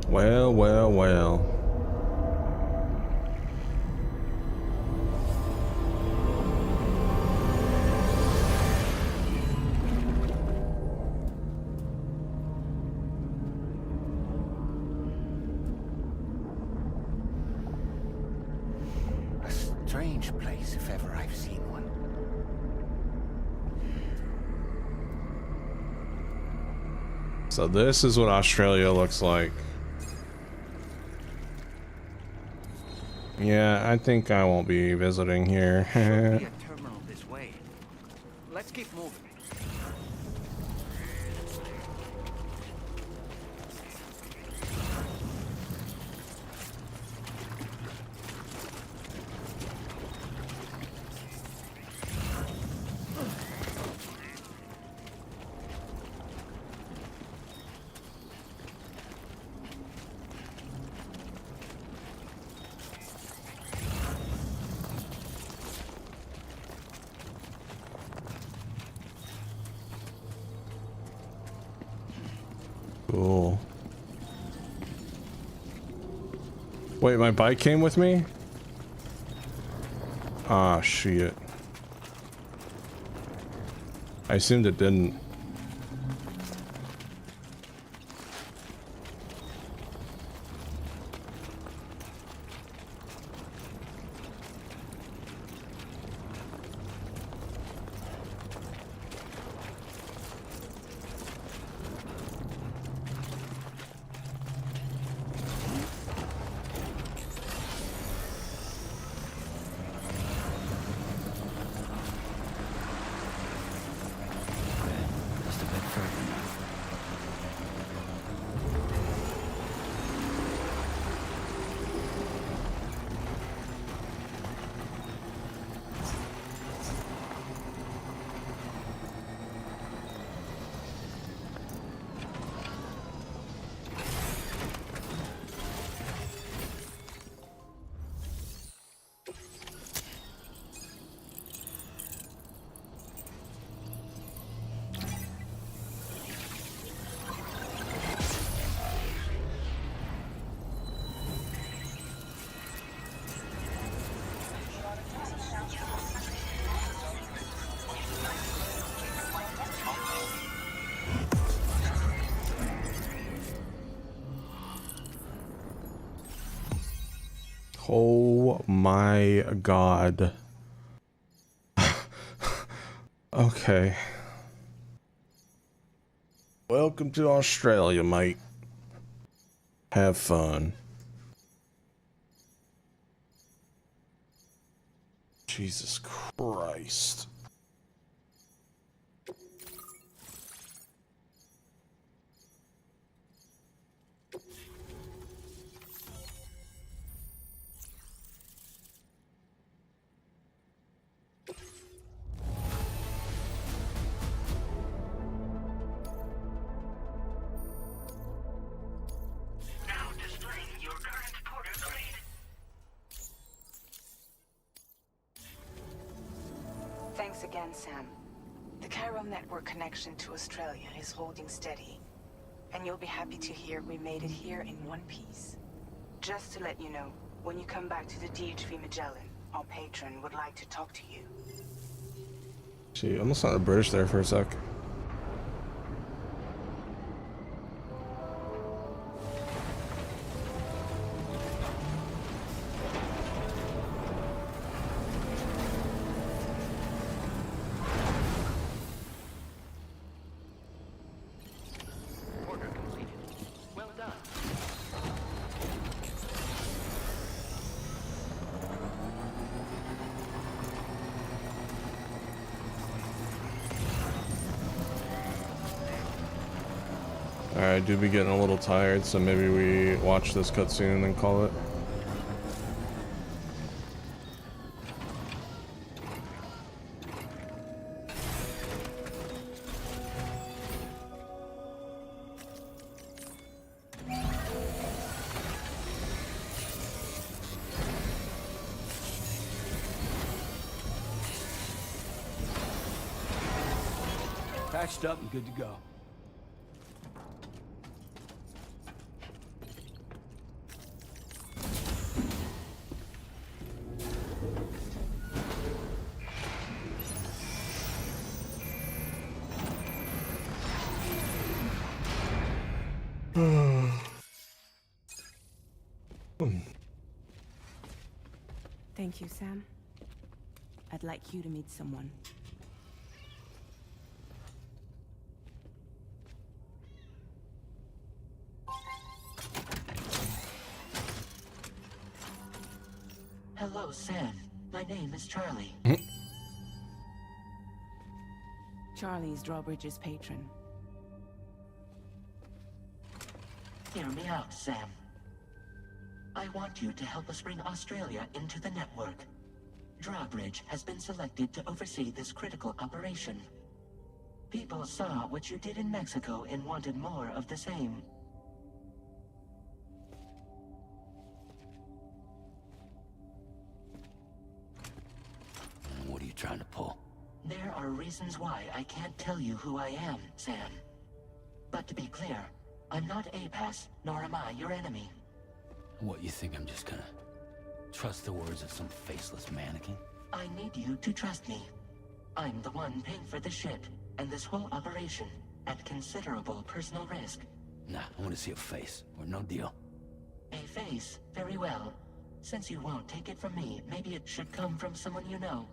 Well, well, well. A strange place, if ever I've seen one. So this is what Australia looks like. Yeah, I think I won't be visiting here. Should be a terminal this way. Let's keep moving. Cool. Wait, my bike came with me? Ah, shit. I assumed it didn't. Oh my god. Okay. Welcome to Australia, mate. Have fun. Jesus Christ. Now displaying your current porter grade. Thanks again, Sam. The chiral network connection to Australia is holding steady. And you'll be happy to hear we made it here in one piece. Just to let you know, when you come back to the DHV Magellan, our patron would like to talk to you. Gee, almost sounded British there for a sec. Order completed. Well done. Alright, I do be getting a little tired, so maybe we watch this cutscene and then call it. Patched up and good to go. Thank you, Sam. I'd like you to meet someone. Hello, Sam. My name is Charlie. Charlie's Drawbridge's patron. Hear me out, Sam. I want you to help us bring Australia into the network. Drawbridge has been selected to oversee this critical operation. People saw what you did in Mexico and wanted more of the same. What are you trying to pull? There are reasons why I can't tell you who I am, Sam. But to be clear, I'm not APAS, nor am I your enemy. What, you think I'm just gonna trust the words of some faceless mannequin? I need you to trust me. I'm the one paying for the shit, and this whole operation, at considerable personal risk. Nah, I want to see a face, or no deal. A face, very well. Since you won't take it from me, maybe it should come from someone you know.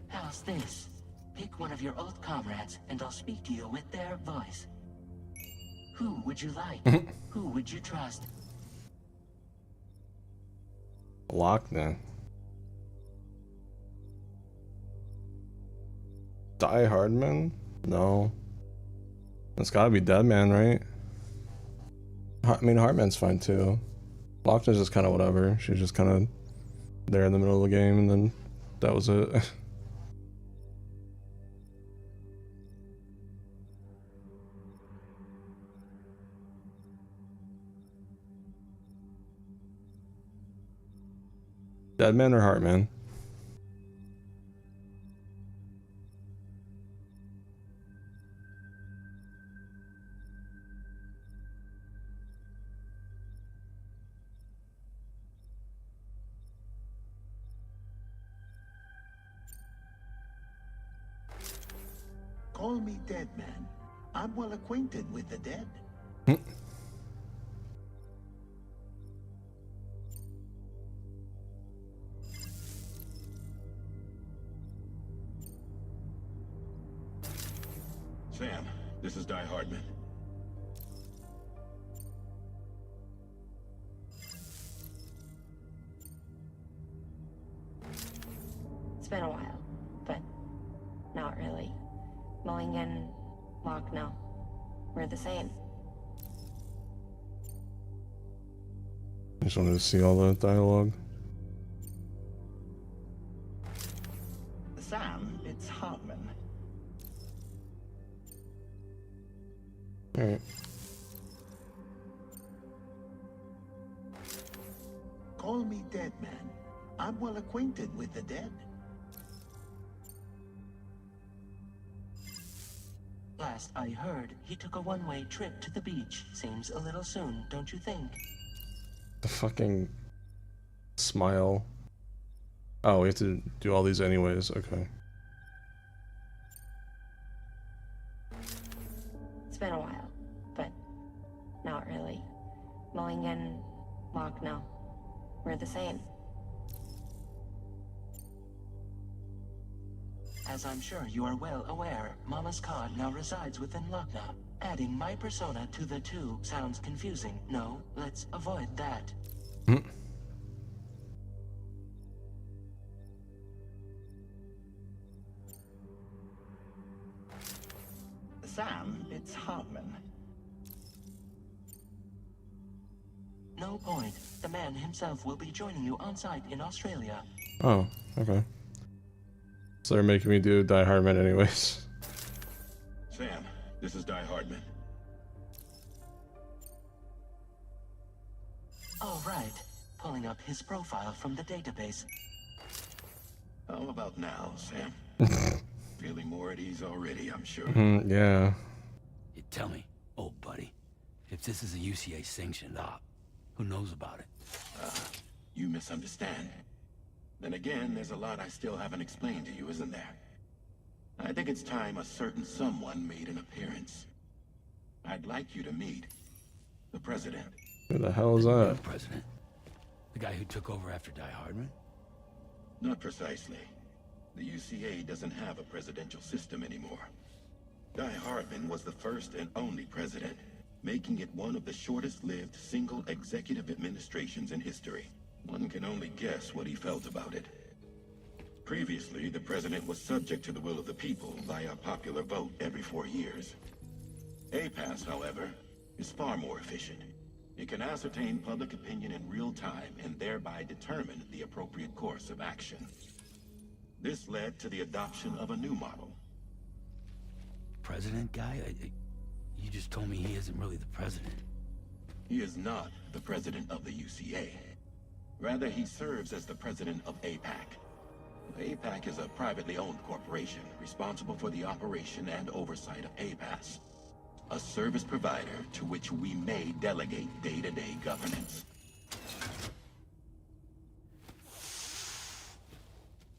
How's this? Pick one of your old comrades, and I'll speak to you with their voice. Who would you like? Who would you trust? Lockdown. Die Hardman? No. It's gotta be Deadman, right? I mean, Hartman's fine too. Lockdown's just kind of whatever. She's just kind of there in the middle of the game, and then that was it. Deadman or Heartman? Call me Dead Man. I'm well acquainted with the dead. this is Di Hardman. It's been a while, but not really. Mulligan, Lochner, we're the same. I just wanted to see all the dialogue. Sam, it's Hartman. Alright. Call me Dead Man. I'm well acquainted with the dead. Last I heard, he took a one-way trip to the beach. Seems a little soon, don't you think? The fucking smile. Oh, we have to do all these anyways. Okay. It's been a while, but not really. Mulligan, Lochner, we're the same. As I'm sure you are well aware, Mama's Khan now resides within Lochner. Adding my persona to the two sounds confusing. No, let's avoid that. Sam, it's Hartman. No point. The man himself will be joining you on site in Australia. Oh, okay. So they're making me do Die Hardman anyways. Sam, this is Di Hardman. All right. Pulling up his profile from the database. How about now, Sam? Feeling more at ease already, I'm sure. Yeah. You tell me, old buddy, if this is a UCA sanctioned op, who knows about it? You misunderstand. Then again, there's a lot I still haven't explained to you, isn't there? I think it's time a certain someone made an appearance. I'd like you to meet the President. Who the hell is that? The President? The guy who took over after Die Hardman? Not precisely. The UCA doesn't have a presidential system anymore. Di Hardman was the first and only president, making it one of the shortest-lived single executive administrations in history. One can only guess what he felt about it. Previously, the president was subject to the will of the people via popular vote every 4 years. APAS, however, is far more efficient. It can ascertain public opinion in real time and thereby determine the appropriate course of action. This led to the adoption of a new model. President guy? You just told me he isn't really the president. He is not the president of the UCA. Rather, he serves as the president of APAC. APAC is a privately owned corporation responsible for the operation and oversight of APAS, a service provider to which we may delegate day-to-day governance.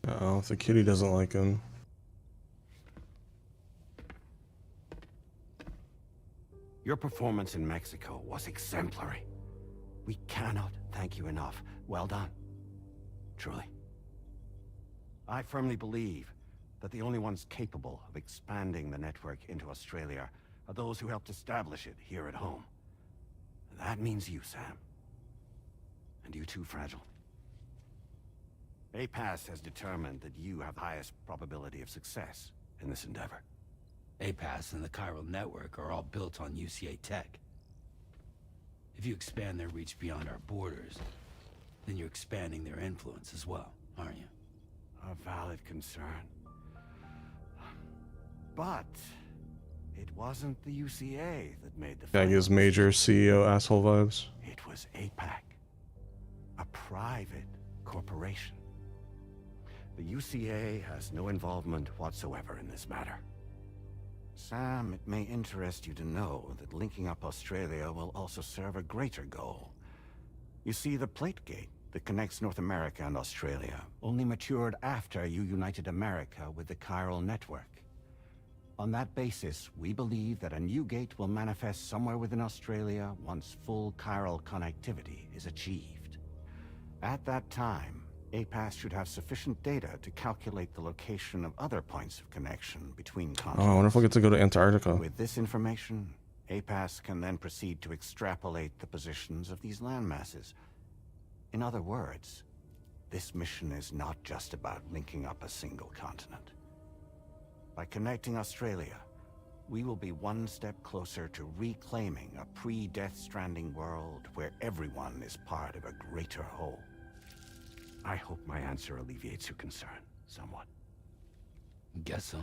Uh-oh, if the kitty doesn't like him. Your performance in Mexico was exemplary. We cannot thank you enough. Well done. Truly. I firmly believe that the only ones capable of expanding the network into Australia are those who helped establish it here at home. That means you, Sam. And you too, Fragile. APAS has determined that you have the highest probability of success in this endeavor. APAS and the chiral network are all built on UCA tech. If you expand their reach beyond our borders, then you're expanding their influence as well, aren't you? A valid concern. But it wasn't the UCA that made the Guy gives major CEO asshole vibes. It was APAC, a private corporation. The UCA has no involvement whatsoever in this matter. Sam, it may interest you to know that linking up Australia will also serve a greater goal. You see, the plate gate that connects North America and Australia only matured after you united America with the chiral network. On that basis, we believe that a new gate will manifest somewhere within Australia once full chiral connectivity is achieved. At that time, APAS should have sufficient data to calculate the location of other points of connection between Oh, continents. I wonder if we'll get to go to Antarctica. With this information, APAS can then proceed to extrapolate the positions of these landmasses. In other words, this mission is not just about linking up a single continent. By connecting Australia, we will be one step closer to reclaiming a pre-Death Stranding world where everyone is part of a greater whole. I hope my answer alleviates your concern somewhat. Guess so.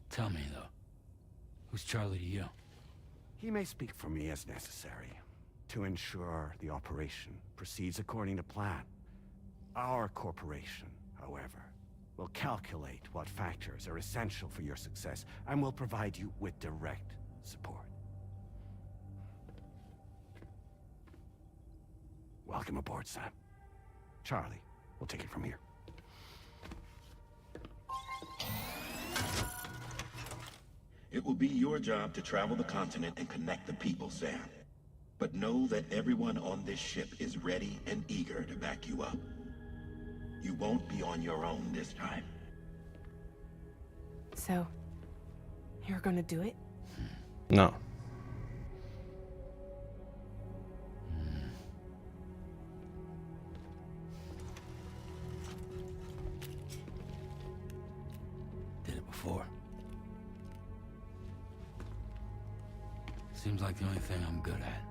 Tell me, though. Who's Charlie to you? He may speak for me as necessary to ensure the operation proceeds according to plan. Our corporation, however, will calculate what factors are essential for your success and will provide you with direct support. Welcome aboard, Sam. Charlie, we'll take it from here. It will be your job to travel the continent and connect the people, Sam. But know that everyone on this ship is ready and eager to back you up. You won't be on your own this time. So, you're gonna do it? No. Did it before. Seems like the only thing I'm good at.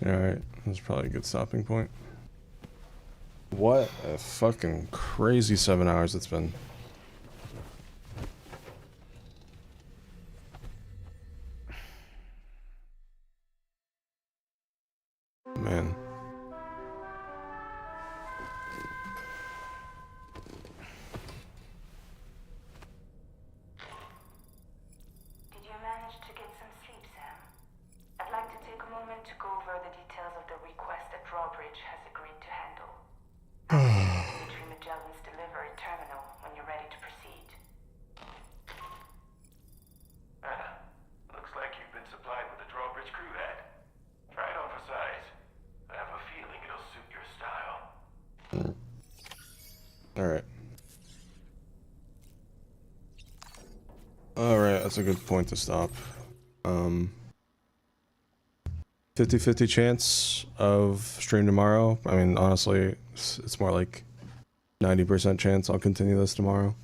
Alright, that's probably a good stopping point. What a fucking crazy 7 hours it's been. Man. Did you manage to get some sleep, Sam? I'd like to take a moment to go over the details of the request that Drawbridge has agreed to handle. Dimitri Magellan's delivery terminal when you're ready to proceed. Looks like you've been supplied with a Drawbridge crew head. Try it on for size. I have a feeling it'll suit your style. Alright. Alright, that's a good point to stop. 50-50 chance of stream tomorrow. I mean, honestly, it's more like 90% chance I'll continue this tomorrow.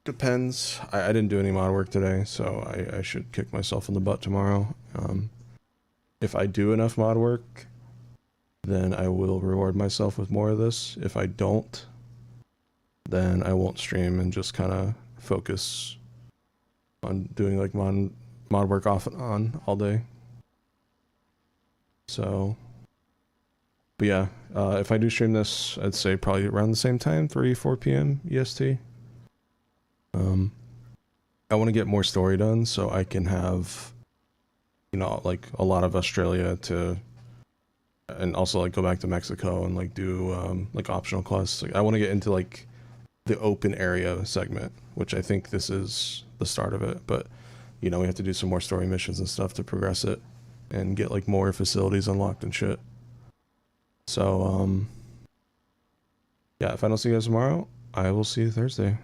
Depends. I didn't do any mod work today, so I should kick myself in the butt tomorrow. If I do enough mod work, then I will reward myself with more of this. If I don't, then I won't stream and just kind of focus on doing like mod work off and on all day. So, but yeah, if I do stream this, I'd say probably around the same time, 3-4 p.m. EST. I want to get more story done so I can have, you know, like a lot of Australia to, and also like go back to Mexico and like do like optional quests. Like I want to get into like the open area segment, which I think this is the start of it, but you know, we have to do some more story missions and stuff to progress it and get like more facilities unlocked and shit. So yeah, if I don't see you guys tomorrow, I will see you Thursday.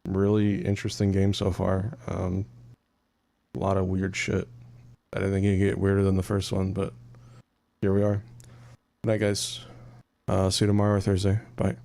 Really interesting game so far. A lot of weird shit. I didn't think it'd get weirder than the first one, but here we are. Good night, guys. See you tomorrow or Thursday. Bye.